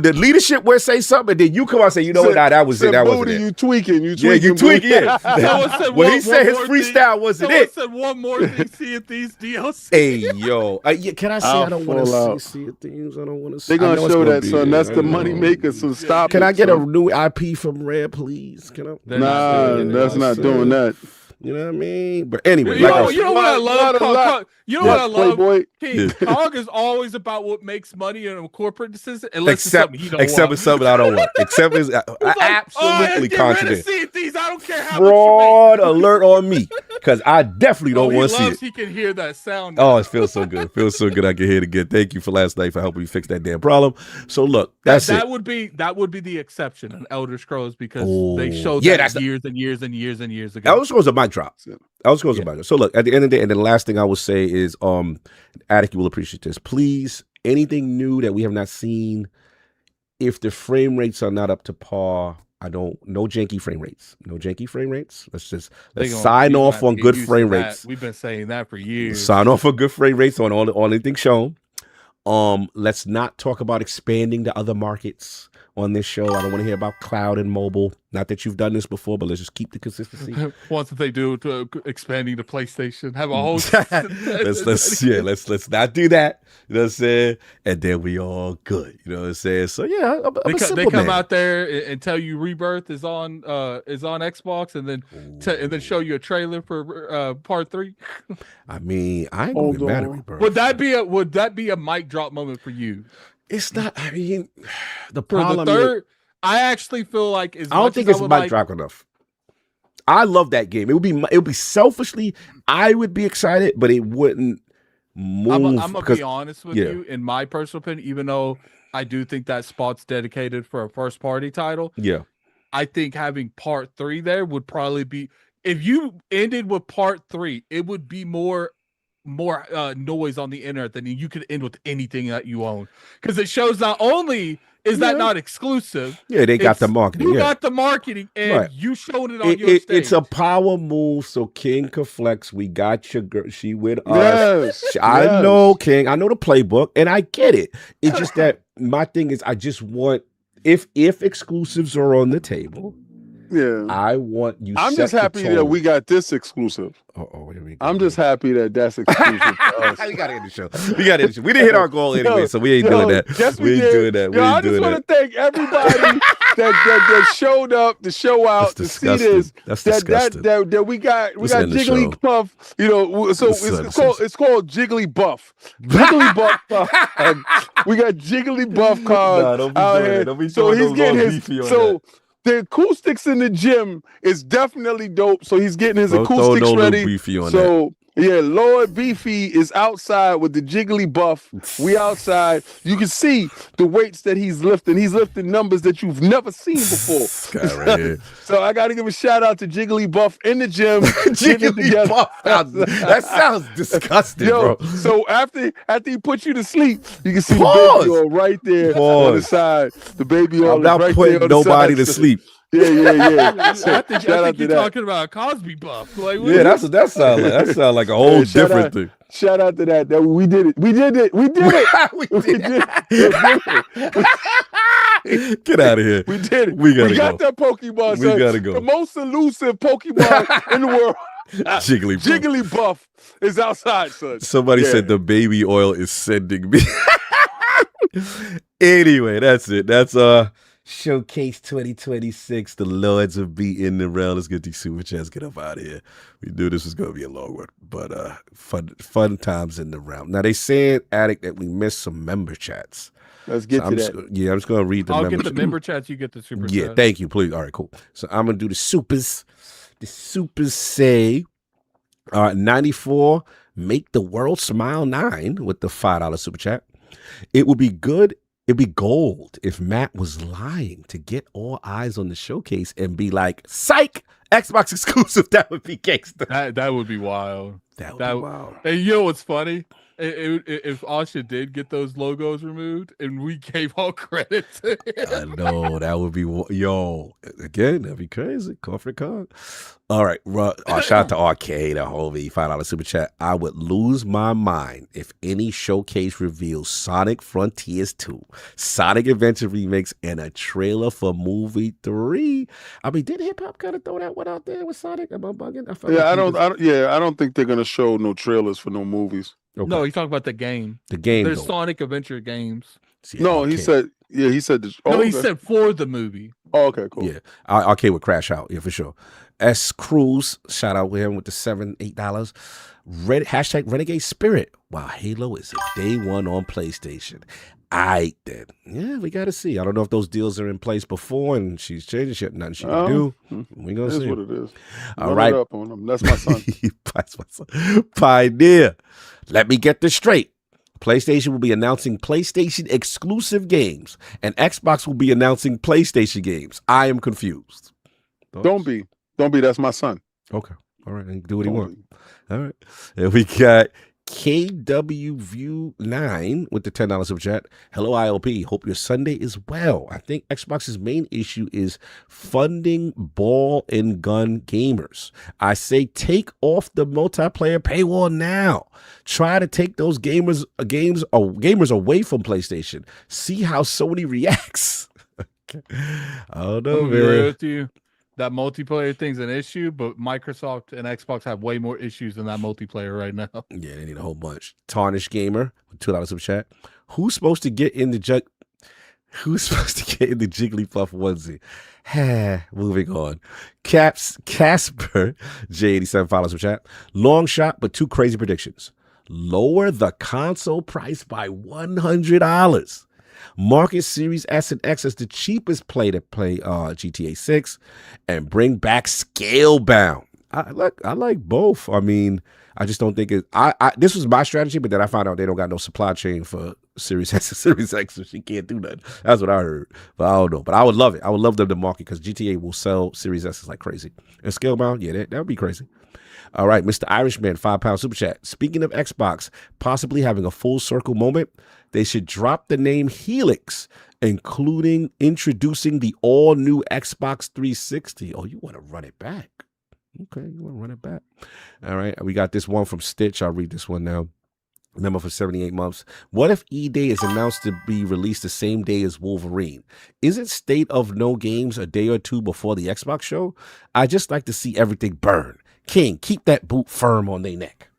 the leadership would say something, and then you come out and say, you know what? Nah, that was it. That wasn't it. You tweaking. Yeah, you tweaking. Yeah. When he said his freestyle wasn't it. Said one more thing. See if these DLC. Hey, yo. Can I say I don't want to see things? I don't want to see. They're going to show that, son. That's the money maker, so stop. Can I get a new IP from Rare, please? Can I? Nah, that's not doing that. You know what I mean? But anyway, you know what I love? You know what I love? Playboy. King Cog is always about what makes money in a corporate decision, unless it's something he don't except want. it's something I don't want. Except it's absolutely contradict. I don't care how Fraud alert on me, because I definitely don't want to see it. He can hear that sound. Oh, it feels so good. It feels so good. I can hear it again. Thank you for last night for helping me fix that damn problem. So look, that's it. That would be the exception in Elder Scrolls because they showed that years and years and years and years ago. Elder Scrolls a mic drop. Elder Scrolls a mic drop. So look, at the end of the day, and the last thing I will say is, Addict, you will appreciate this. Please, anything new that we have not seen, if the frame rates are not up to par, no janky frame rates. No janky frame rates. Let's sign off on good frame rates. We've been saying that for years. Sign off on good frame rates on all anything shown. Let's not talk about expanding to other markets on this show. I don't want to hear about cloud and mobile. Not that you've done this before, but let's just keep the consistency. Once they do expanding to PlayStation, have a whole. let's not do that. You know what I'm saying? And then we all good. You know what I'm saying? So yeah, they come out there and tell you Rebirth is on Xbox, and then show you a trailer for Part 3. I mean, I ain't gonna get mad at Rebirth. Would that be a mic drop moment for you? It's not. I mean, the for problem. The third, I actually feel like I don't think it's mic drop enough. I love that game. It would be selfishly, I would be excited, but it wouldn't move. I'm gonna be honest with you. In my personal opinion, even though I do think that spot's dedicated for a first party title. Yeah, I think having Part 3 there would probably be. If you ended with Part 3, it would be more noise on the internet than you could end with anything that you own, because it shows not only is that not exclusive. Yeah, they got the marketing. You got the marketing, and you showed it on your stage. It's a power move, so King can flex. We got your girl. She with us. Yes, I know King. I know the playbook, and I get it. It's just that my thing is, I just want if exclusives are on the table, I want you. I'm just happy that we got this exclusive. Here we go. I'm just happy that that's exclusive to us. We gotta end the show. We didn't hit our goal anyway, so we ain't doing that. Yes, we ain't doing that. I just want to thank everybody that showed up to show out to see this. That's disgusting. That we got Jigglypuff. You know, so it's called Jigglybuff. Jigglybuff. We got Jigglybuff cards out here. So he's getting his. So. The acoustics in the gym is definitely dope. So he's getting his acoustics ready. So yeah, Lord Beefy is outside with the Jigglybuff. We outside. You can see the weights that he's lifting. He's lifting numbers that you've never seen before. Right here. So I got to give a shout out to Jigglybuff in the gym. Jigglybuff. That sounds disgusting, bro. So after he puts you to sleep, you can see the baby oil right there on the side. The baby oil. I'm not right putting there nobody to sleep. Yeah. I think you're talking about a Cosby buff. Like, that's what that sounds like. That sounds like a whole different thing. Shout out to that. We did it. We did it. Get out of here. We did it. We got that Pokemon. We gotta go. The most elusive Pokemon in the world. Jigglybuff is outside, son. Somebody said the baby oil is sending me. Anyway, that's it. That's Showcase 2026. The Lords of Beat in the realm. Let's get these super chats. Get up out of here. We knew this was gonna be a long one, but fun times in the realm. Now they said, Addict, that we missed some member chats. Let's get to that. I'm just gonna read the. I'll get the member chats. You get the super. Yeah, thank you, please. All right, cool. So I'm gonna do the supers. The supers say, 94. Make the world smile 9 with the $5 super chat. It would be good. It'd be gold if Matt was lying to get all eyes on the showcase and be like, psych, Xbox exclusive. That would be gangster. That would be wild. That would be wild. Hey, you know what's funny? If Asha did get those logos removed and we gave all credit to him. I know, that would be, again, that'd be crazy. Corporate Con. All right, shout out to Arcade, our homie, $5 super chat. I would lose my mind if any showcase reveals Sonic Frontiers 2, Sonic Adventure Remix, and a trailer for movie 3. I mean, did hip hop kind of throw that one out there with Sonic? Am I bugging? I don't think they're gonna show no trailers for no movies. Okay. No, he's talking about the game. The game. There's Sonic Adventure games. No, he said. Yeah, he said. He said for the movie. Oh, okay, cool. Yeah, Arcade would crash out. Yeah, for sure. S Cruz, shout out with him with the $8. Hashtag Renegade Spirit. Wow, Halo is a day one on PlayStation. Then. Yeah, we got to see. I don't know if those deals are in place before and she's changing shit. Nothing she can do. We're going to see. That's what it is. All right. Up on them. That's my son. That's my son. Pioneer. Let me get this straight. PlayStation will be announcing PlayStation exclusive games and Xbox will be announcing PlayStation games. I am confused. Don't be. That's my son. Okay. All right. And do what he wants. All right. And we got KW View 9 with the $10 super chat. Hello, ILP. Hope your Sunday is well. I think Xbox's main issue is funding ball and gun gamers. I say take off the multiplayer paywall now. Try to take those gamers away from PlayStation. See how Sony reacts. I don't know, man. Be real with you. That multiplayer thing's an issue, but Microsoft and Xbox have way more issues than that multiplayer right now. Yeah, they need a whole bunch. Tarnished Gamer with $2 super chat. Who's supposed to get in the Jigglypuff onesie? Moving on. Casper J87 $5 super chat. Long shot, but 2 crazy predictions. Lower the console price by $100. Market Series S and X as the cheapest play to play GTA 6 and bring back Scalebound. I like both. I mean, I just don't think this was my strategy, but then I found out they don't got no supply chain for Series S and Series X, so she can't do nothing. That's what I heard. But I don't know. But I would love it. I would love them to market because GTA will sell Series S like crazy. And Scalebound, yeah, that would be crazy. All right, Mr. Irishman, £5 super chat. Speaking of Xbox possibly having a full circle moment, they should drop the name Helix, including introducing the all-new Xbox 360. Oh, you want to run it back. Okay, you want to run it back. All right, we got this one from Stitch. I'll read this one now. Member for 78 months. What if E-Day is announced to be released the same day as Wolverine? Isn't State of No Games a day or two before the Xbox show? I just like to see everything burn. King, keep that boot firm on their neck.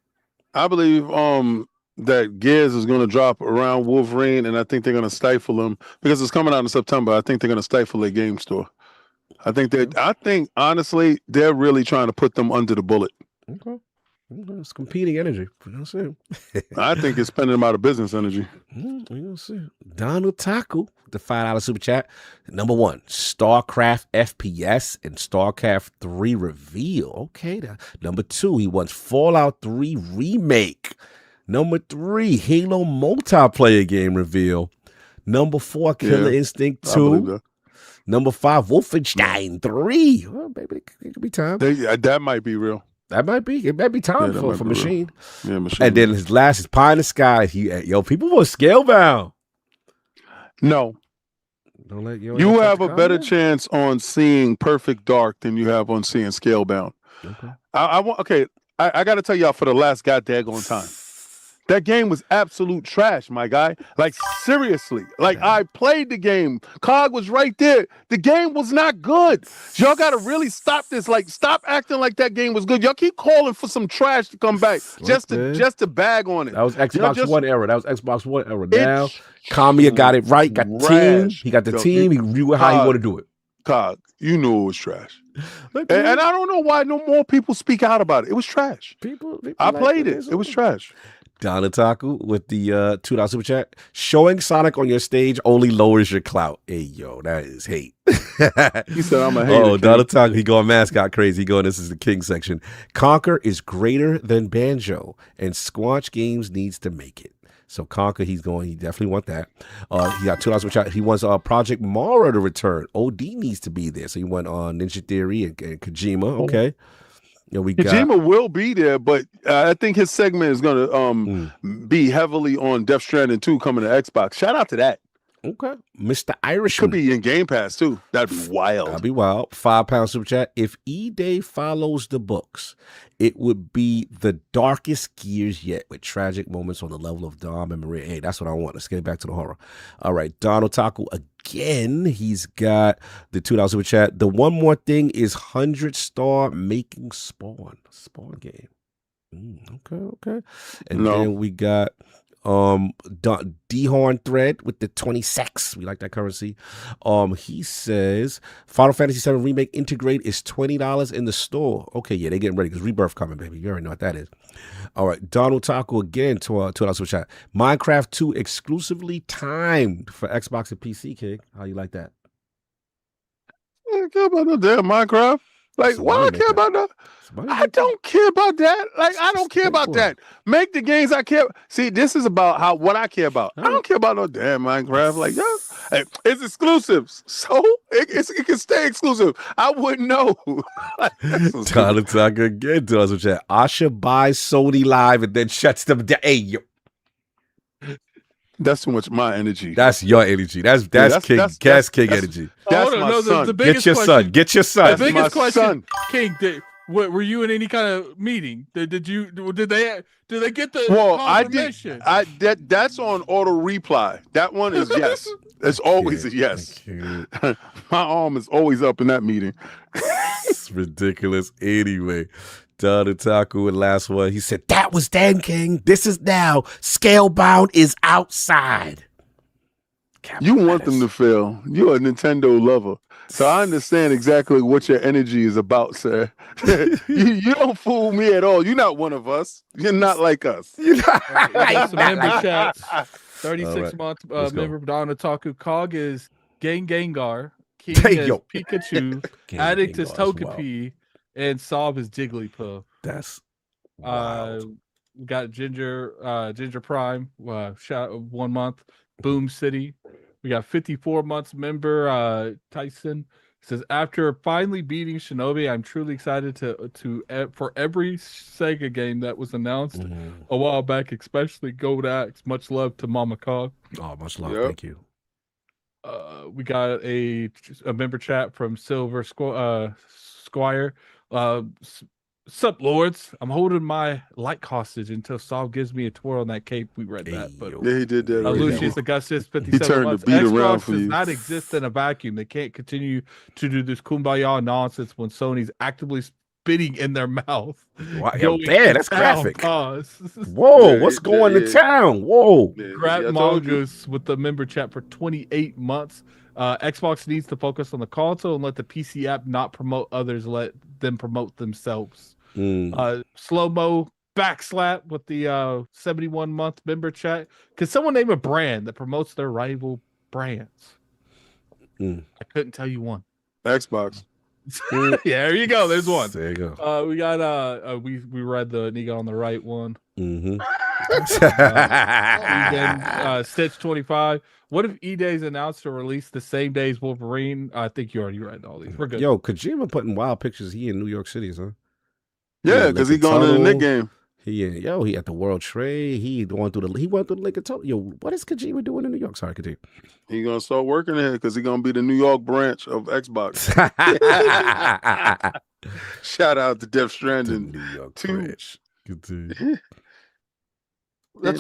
I believe that Gears is going to drop around Wolverine, and I think they're going to stifle him because it's coming out in September. I think they're going to stifle their game store. I think honestly, they're really trying to put them under the bullet. Okay. It's competing energy. We're gonna see. I think it's spending them out of business energy. We're gonna see. Donald Taku, the $5 super chat. Number 1, StarCraft FPS and StarCraft 3 reveal. Okay. Number 2, he wants Fallout 3 remake. Number 3, Halo multiplayer game reveal. Number 4, Killer Instinct 2. Number 5, Wolfenstein 3. Well, baby, it could be time. That might be real. It might be time for Machine. Yeah, Machine. And then his last is Pie in the Sky. People want Scalebound. No. Don't let you have a better chance on seeing Perfect Dark than you have on seeing Scalebound. Okay. I got to tell y'all for the last goddamn time. That game was absolute trash, my guy. Like, seriously. Like, I played the game. Cog was right there. The game was not good. Y'all got to really stop this. Like, stop acting like that game was good. Y'all keep calling for some trash to come back just to bag on it. That was Xbox One era. Now, Kamiya got it right. Got the team. He got the team. He knew how he wanted to do it. Cog, you knew it was trash. And I don't know why no more people speak out about it. It was trash. People I played it. It was trash. Don Otaku with the $2 super chat. Showing Sonic on your stage only lowers your clout. Hey, yo, that is hate. He said I'm a hater. Oh, Don Otaku, he going mascot crazy. He going, this is the king section. Conquer is greater than Banjo, and Squanch Games needs to make it. So Conquer, he definitely want that. He got $2 super chat. He wants Project Mara to return. OD needs to be there. So he went on Ninja Theory and Kojima. Okay. Kojima will be there, but I think his segment is going to be heavily on Death Stranding 2 coming to Xbox. Shout out to that. Okay. Mr. Irishman. Could be in Game Pass, too. That'd be wild. That'd be wild. £5 super chat. If E-Day follows the books, it would be the darkest Gears yet with tragic moments on the level of Dom and Maria. Hey, that's what I want. Let's get back to the horror. All right. Donald Taku again. He's got the $2 super chat. The one more thing is 100-star making Spawn game. Okay. And then we got D-Horn Thread with the 26. We like that currency. He says Final Fantasy VII Remake Integrate is $20 in the store. Okay, yeah, they're getting ready because Rebirth coming, baby. You already know what that is. All right, Donald Taco again to $2 super chat. Minecraft 2 exclusively timed for Xbox and PC, King. How you like that? I don't care about no damn Minecraft. Like, why I care about that? I don't care about that. Like, I don't care about that. Make the games I care. See, this is about what I care about. I don't care about no damn Minecraft. Like, yeah, it's exclusives, so it can stay exclusive. I wouldn't know. Donald Tucker again to us with that. Asha buys Sony Live and then shuts them down. Hey, yo. That's too much my energy. That's your energy. That's King. That's King energy. That's my son. The biggest question. Get your son. The biggest question, King. Were you in any kind of meeting? Did they get the confirmation? That's on auto reply. That one is yes. It's always a yes. My arm is always up in that meeting. It's ridiculous. Anyway. Donald Taku and last one. He said, that was Dan King. This is now. Scalebound is outside. You want them to fail. You're a Nintendo lover. So I understand exactly what your energy is about, sir. you don't fool me at all. You're not one of us. You're not like us. Some member chats. 36-month member Donald Taku. Cog is Gengar. King is Pikachu. Addict is Togepi. And Sob is Jigglypuff. That's we got Ginger Prime, 1 month. Boom City. We got 54 months member Tyson says, after finally beating Shinobi, I'm truly excited for every Sega game that was announced a while back, especially Gold Axe. Much love to Mama Cog. Oh, much love. Yep. Thank you. We got a member chat from Silver Squire. Sup, lords? I'm holding my light hostage until Saul gives me a twirl on that cape. We read that, but Yeah, he did that. Right Lucius now. Augustus, He 57 turned months. the beat around Xbox for does you. not exist in a vacuum. They can't continue to do this kumbaya nonsense when Sony's actively spitting in their mouth. Wow, Going damn, to that's town, graphic. pause. Whoa, what's going to town? Whoa. Grab Mongoose with the member chat for 28 months. Xbox needs to focus on the console and let the PC app not promote others, let them promote themselves. Slow-mo backslap with the 71-month member chat. Could someone name a brand that promotes their rival brands? I couldn't tell you one. Xbox. Yeah, there you go. There's one. There you go. We got we read the Niga on the right one. Stitch 25. What if E-Day's announced to release the same day as Wolverine? I think you already read all these. We're good. Yo, Kojima putting wild pictures. He in New York City, huh? Yeah, because he going to the Nick game. He at the World Trade. He went through the Lincoln Tunnel. Yo, what is Kojima doing in New York? Sorry, continue. He gonna start working there because he gonna be the New York branch of Xbox. Shout out to Death Stranding. New York branch. That's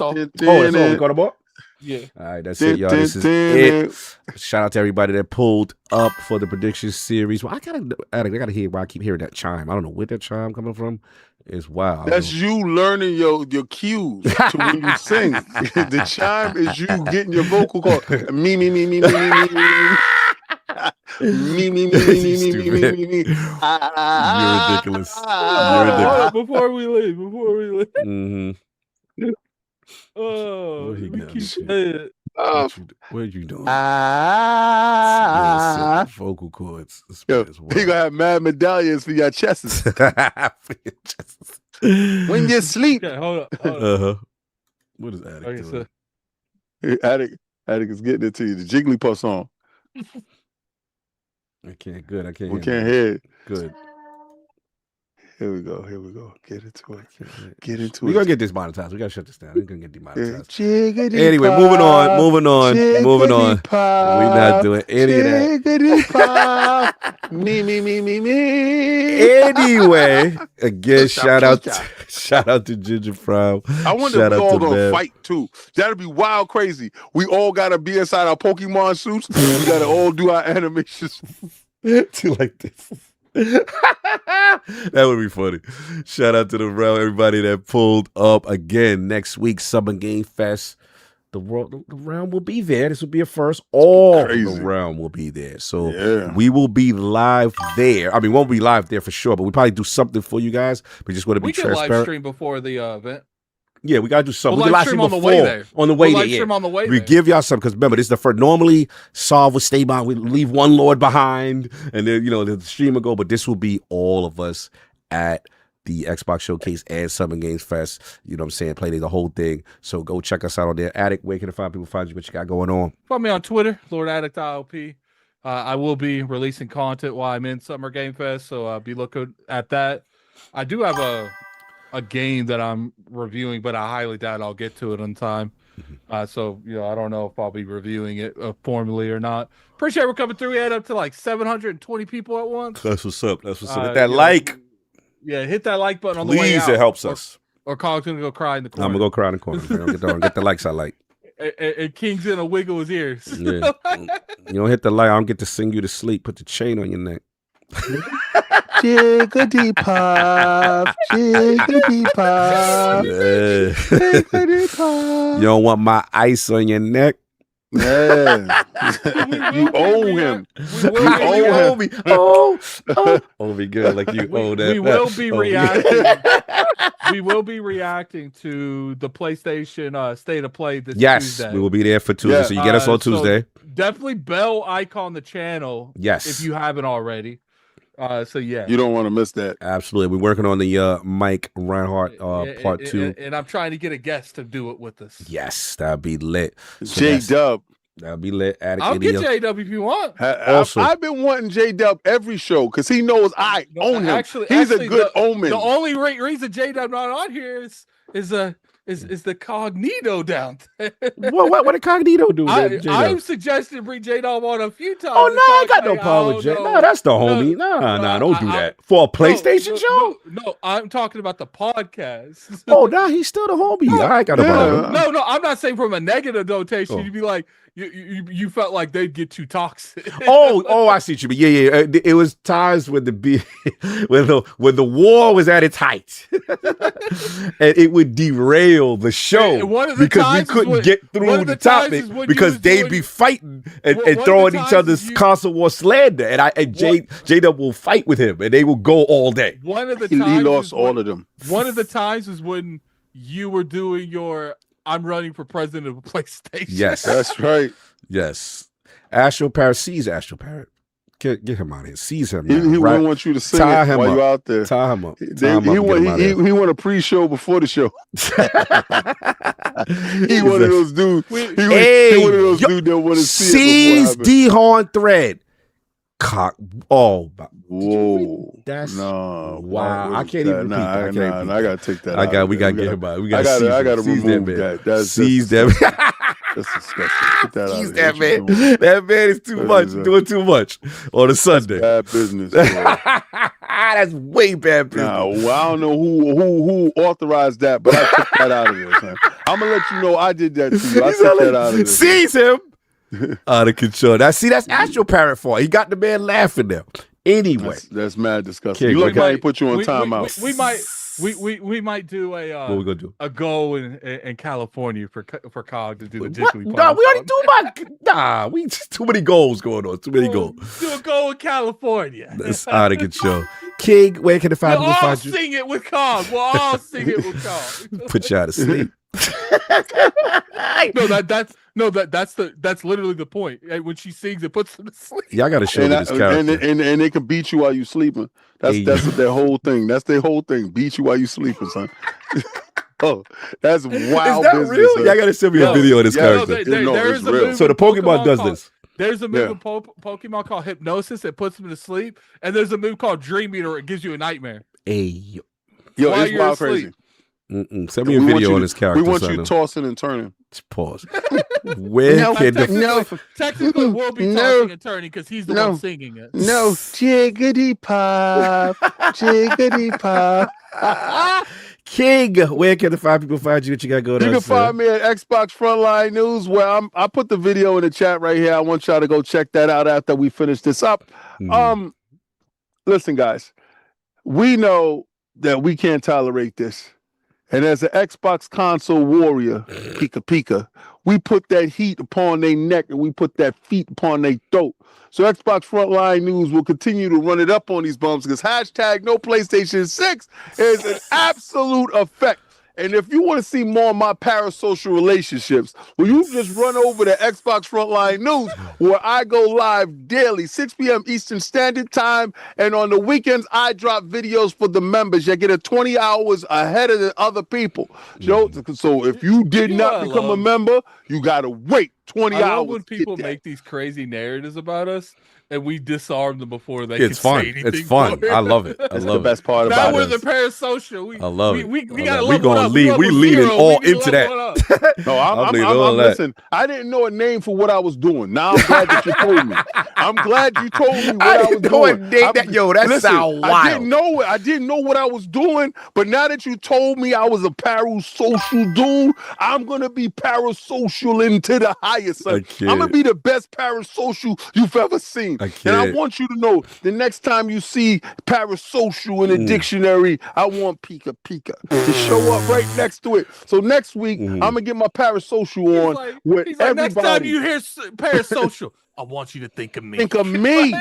all. Oh, that's all. We got a ball? Yeah. All right, that's it, y'all. This is it. Shout out to everybody that pulled up for the prediction series. Well, I gotta hear why I keep hearing that chime. I don't know where that chime coming from. It's wild. That's you learning your cues to when you sing. The chime is you getting your vocal cord. Me. Me. Me. You're ridiculous. Hold on, before we leave. Oh, we keep saying what are you doing? Vocal cords. Yo, he gonna have mad medallions for your chests. When you sleep. Okay, hold on. What is Addict Okay, doing? Addict is getting it to you. The Jigglypuff song. I can't hear it. Good. Here we go. Get into it. We're gonna get this monetized. We gotta shut this down. We're gonna get demonetized. Anyway, moving on. We're not doing any of that. Me. Anyway, again, shout out to Ginger Frown. I wonder if we all gonna fight too. That'd be wild crazy. We all gotta be inside our Pokemon suits. We gotta all do our animations. To like this. That would be funny. Shout out to the realm, everybody that pulled up. Again, next week, Summer Game Fest. The realm will be there. This will be a first. All the realm will be there. So we will be live there. I mean, won't be live there for sure, but we probably do something for you guys. We just want to be transparent. Live stream before the event. Yeah, we gotta do something. We'll live stream on the way there. On the way there, stream on the way we there. give y'all something because remember, this is the first. Normally, Solve would stay behind. We leave one Lord behind, and then the streamer go. But this will be all of us at the Xbox Showcase and Summer Games Fest. You know what I'm saying? Play the whole thing. So go check us out on there. Addict, where can people find you? What you got going on? Follow me on Twitter, Lord Addict ILP. I will be releasing content while I'm in Summer Game Fest, so be looking at that. I do have a game that I'm reviewing, but I highly doubt I'll get to it on time. So I don't know if I'll be reviewing it formally or not. Appreciate we're coming through. We had up to like 720 people at once. That's what's up. Hit that like. Hit that like button on the way out. Please, it helps us. Or Cog's gonna go cry in the corner. I'm gonna go cry in the corner. Get the likes I like. And King's gonna wiggle his ears. Yeah. You don't hit the like, I don't get to sing you to sleep. Put the chain on your neck. Jiggity pop. You don't want my ice on your neck? Yeah. You owe him. You owe me. Oh, be good. Like you owe that. We will be reacting. We will be reacting to the PlayStation State of Play this Tuesday. We will be there for Tuesday. So you get us on Tuesday. Definitely bell icon the channel. Yes. If you haven't already. You don't want to miss that. Absolutely. We're working on the Mike Reinhardt part 2. And I'm trying to get a guest to do it with us. Yes, that'd be lit. So J-Dub. That'd be lit. I'll get J-Dub if you want. I've been wanting J-Dub every show because he knows I own him. He's a good omen. The only reason J-Dub not on here is is the Cognito down there. What did Cognito do? I've suggested bring J-Dub on a few times. Oh, no, I ain't got no problem with Jay. No, that's the homie. Nah, don't do that. For a PlayStation show? No, I'm talking about the podcast. Oh, nah, he's still the homie. I ain't got no problem. No, I'm not saying from a negative notation. You'd be like, you felt like they'd get too toxic. Oh, I see what you mean. Yeah. It was times when when the war was at its height, and it would derail the show because we couldn't get through the topic because they'd be fighting and throwing each other's console war slander, and J-Dub will fight with him, and they will go all day. One of the times he lost all of them. One of the times is when you were doing your "I'm running for president of PlayStation." Yes, that's right. Yes, Astro Parrot sees Astro Parrot. Get him out of here. Seize him. He wouldn't want you to sing Tie it him while up. you're out there. Tie him up. He want a pre-show before the show. He one of those dudes. He one of those dudes that want to see it. Seize D-Horn thread. Whoa. That's no. Wow. I can't even repeat that. I gotta take that out. We gotta get him out. I gotta remove that. Seize that. That's disgusting. Get that out of that here. man. That man is too much. Doing too much on a Sunday. Bad business. That's way bad business. Nah, well, I don't know who authorized that, but I took that out of there. Son. I'm gonna let you know I did that to you. I took that out of there. Seize him. Out of control. That's Astro Parrot fault. He got the man laughing there. Anyway, that's mad disgusting. You look how he put you on timeout. We might do what we gonna do? A go in California for Cog to do the what? Jiggly. No, we already do we just too many goals going on. Too many goals. Do a go in California. That's out of control. King, where can the find we'll all find you? sing it with Cog. We'll all sing it with Cog. Put you out of sleep. That's literally the point. When she sings, it puts them to sleep. Y'all got to show me this character. And they can beat you while you sleeping. That's their whole thing. That's their whole thing. Beat you while you sleeping, son. Oh, that's wild. Is that business, real? son. Y'all got to send me a video of this character. There is a movie so the Pokemon does this. There's a move in Pokemon called Hypnosis that puts them to sleep, and there's a move called Dream Eater. It gives you a nightmare. Hey, yo, it's wild crazy. Send me a video on this character. We want you tossing and turning. Just pause. Where can technically we'll be tossing and turning because he's the one singing it. No, jiggity pop, jiggity pop. King, where can the five people find you? What you got going on? You can find me at Xbox Frontline News, where I put the video in the chat right here. I want y'all to go check that out after we finish this up. Listen, guys, we know that we can't tolerate this. And as an Xbox console warrior, Pika, we put that heat upon their neck and we put that feet upon their throat. So Xbox Frontline News will continue to run it up on these bums because hashtag no PlayStation 6 is an absolute effect. And if you want to see more of my parasocial relationships, well, you just run over to Xbox Frontline News, where I go live daily, 6 p.m. Eastern Standard Time. And on the weekends, I drop videos for the members. You get it 20 hours ahead of the other people. So if you did not become a member, you got to wait 20 hours. I love when people make these crazy narratives about us, and we disarm them before they can fun. say anything. It's fun. I love it. That's the best part about it. Now we're the parasocial. I love it. We got to We're going to lead. We leading all into that. No, I'm listen. I didn't know a name for what I was doing. Now I'm glad that you told me. I'm glad you told me what I was doing. That sounds wild. I didn't know what I was doing, but now that you told me I was a parasocial dude, I'm gonna be parasocial into the highest. I'm gonna be the best parasocial you've ever seen. And I want you to know the next time you see parasocial in a dictionary, I want Pika to show up right next to it. So next week, I'm gonna get my parasocial on with everybody. Next time you hear parasocial, I want you to think of me. Think of me.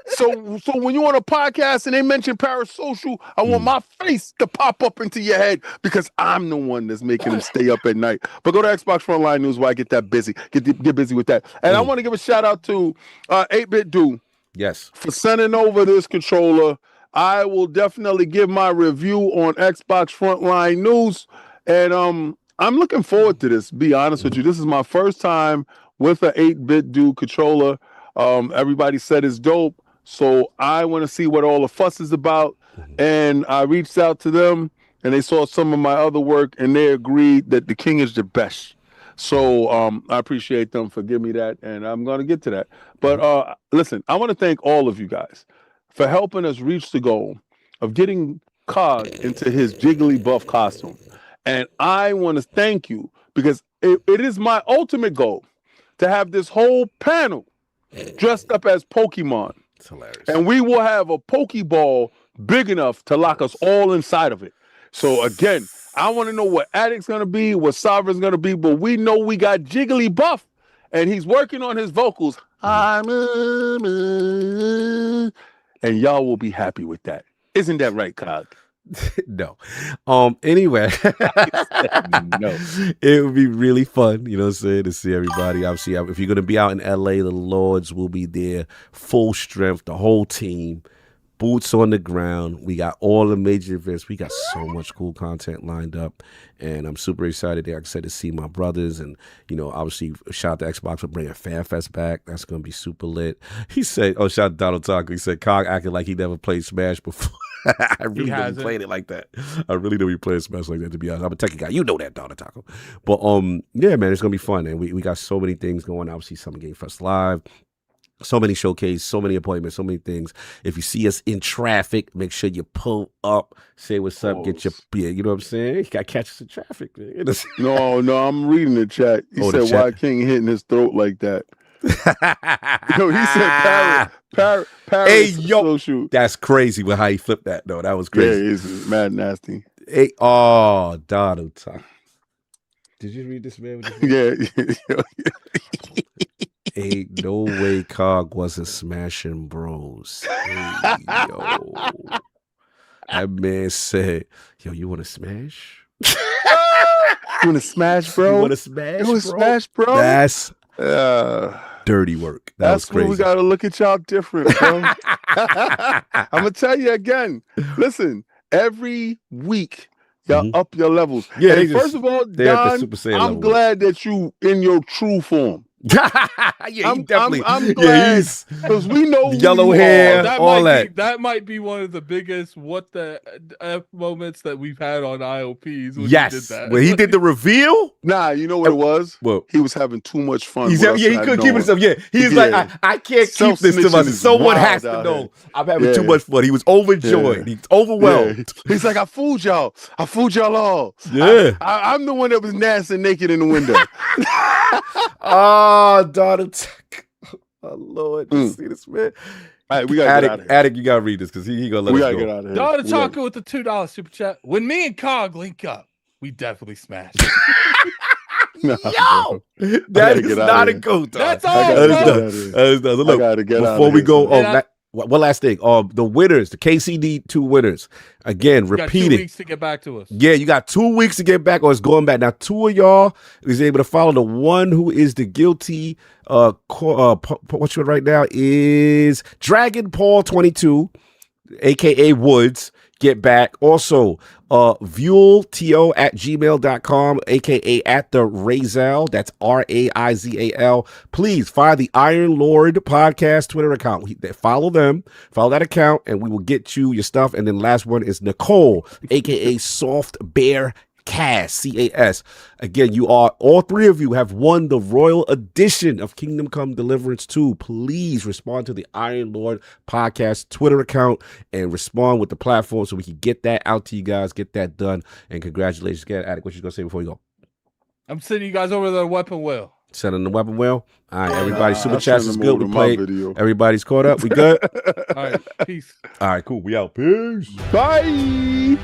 So when you're on a podcast and they mention parasocial, I want my face to pop up into your head because I'm the one that's making them stay up at night. But go to Xbox Frontline News where I get that busy. Get busy with that. And I want to give a shout out to 8-Bit Do. Yes. For sending over this controller. I will definitely give my review on Xbox Frontline News. And I'm looking forward to this, be honest with you. This is my first time with an 8-Bit Do controller. Everybody said it's dope. So I want to see what all the fuss is about. And I reached out to them and they saw some of my other work, and they agreed that the King is the best. So I appreciate them for giving me that, and I'm going to get to that. But listen, I want to thank all of you guys for helping us reach the goal of getting Cog into his Jiggly Buff costume. And I want to thank you because it is my ultimate goal to have this whole panel dressed up as Pokemon. It's hilarious. And we will have a Pokeball big enough to lock us all inside of it. So again, I want to know what Addict's going to be, what Sovereign's going to be, but we know we got Jiggly Buff, and he's working on his vocals. And y'all will be happy with that. Isn't that right, Cog? No. Anyway, no. It would be really fun, you know what I'm saying, to see everybody. Obviously, if you're going to be out in LA, the Lords will be there, full strength, the whole team, boots on the ground. We got all the major events. We got so much cool content lined up, and I'm super excited, like I said, to see my brothers. And, you know, obviously, shout out to Xbox for bringing FanFest back. That's going to be super lit. He said, oh, shout out to Donald Taco. He said, Cog acted like he never played Smash before. I really don't be playing it like that. I really don't be playing Smash like that, to be honest. I'm a techie guy. You know that, Donald Taco. But yeah, man, it's gonna be fun. And we got so many things going. Obviously, Summer Game Fest Live. So many showcases, so many appointments, so many things. If you see us in traffic, make sure you pull up, say what's up, get your beer. You know what I'm saying? You got to catch us in traffic, man. No, I'm reading the chat. He said, why King hitting his throat like that? Yo, he said Paris. Hey, yo, that's crazy with how he flipped that, though. That was crazy. Yeah, it's mad nasty. Hey, oh, Donald Tuck. Did you read this, man? Yeah. Ain't no way Cog wasn't smashing bros. Hey, yo. That man said, yo, you want to smash? You want to smash, bro? You want to smash, bro? Smash, bro? That's dirty work. That's crazy. We got to look at y'all different, bro. I'm going to tell you again. Listen, every week, y'all up your levels. Yeah. First of all, Don, I'm glad that you in your true form. Yeah, he definitely. I'm glad because we know yellow hair, all that. That might be one of the biggest what the F moments that we've had on ILPs. Yes, he did that. When he did the reveal. Nah, you know what it was? Well, he was having too much fun. He couldn't keep himself. Yeah, he's like, I can't keep this to myself. Someone has to know I'm having too much fun. He was overjoyed. He's overwhelmed. Yeah. He's like, I fooled y'all. I fooled y'all all. Yeah, I'm the one that was nasty naked in the window. Oh, Donald. Oh, Lord. You see this, man? All right, we got to get out of here. Addict, you got to read this because he going to let us go. We got to get out of here. Donald Taco with the $2 super chat. When me and Cog link up, we definitely smash. Yo, that is not a goat. That's all. Look, I gotta get before we go, one last thing. The winners, the KCD 2 winners. Again, repeat it. 2 weeks to get back to us. Yeah, you got 2 weeks to get back, or it's going back. Now, 2 of y'all is able to follow the one who is the guilty. What's your right now is Dragon Paul 22, aka Woods. Get back. Also, viewlto@gmail.com, aka at the Raizal. That's RAIZAL. Please find the Iron Lord podcast Twitter account. Follow them, follow that account, and we will get you your stuff. And then last one is Nicole, aka Soft Bear Cas, CAS. Again, all 3 of you have won the Royal Edition of Kingdom Come Deliverance 2. Please respond to the Iron Lord podcast Twitter account and respond with the platform so we can get that out to you guys, get that done. And congratulations again. Addict, what you going to say before you go? I'm sending you guys over the weapon wheel. Sending the weapon wheel. All right, everybody. Super chats is good. We played. Everybody's caught up. We good? All right, peace. All right, cool. We out. Peace. Bye.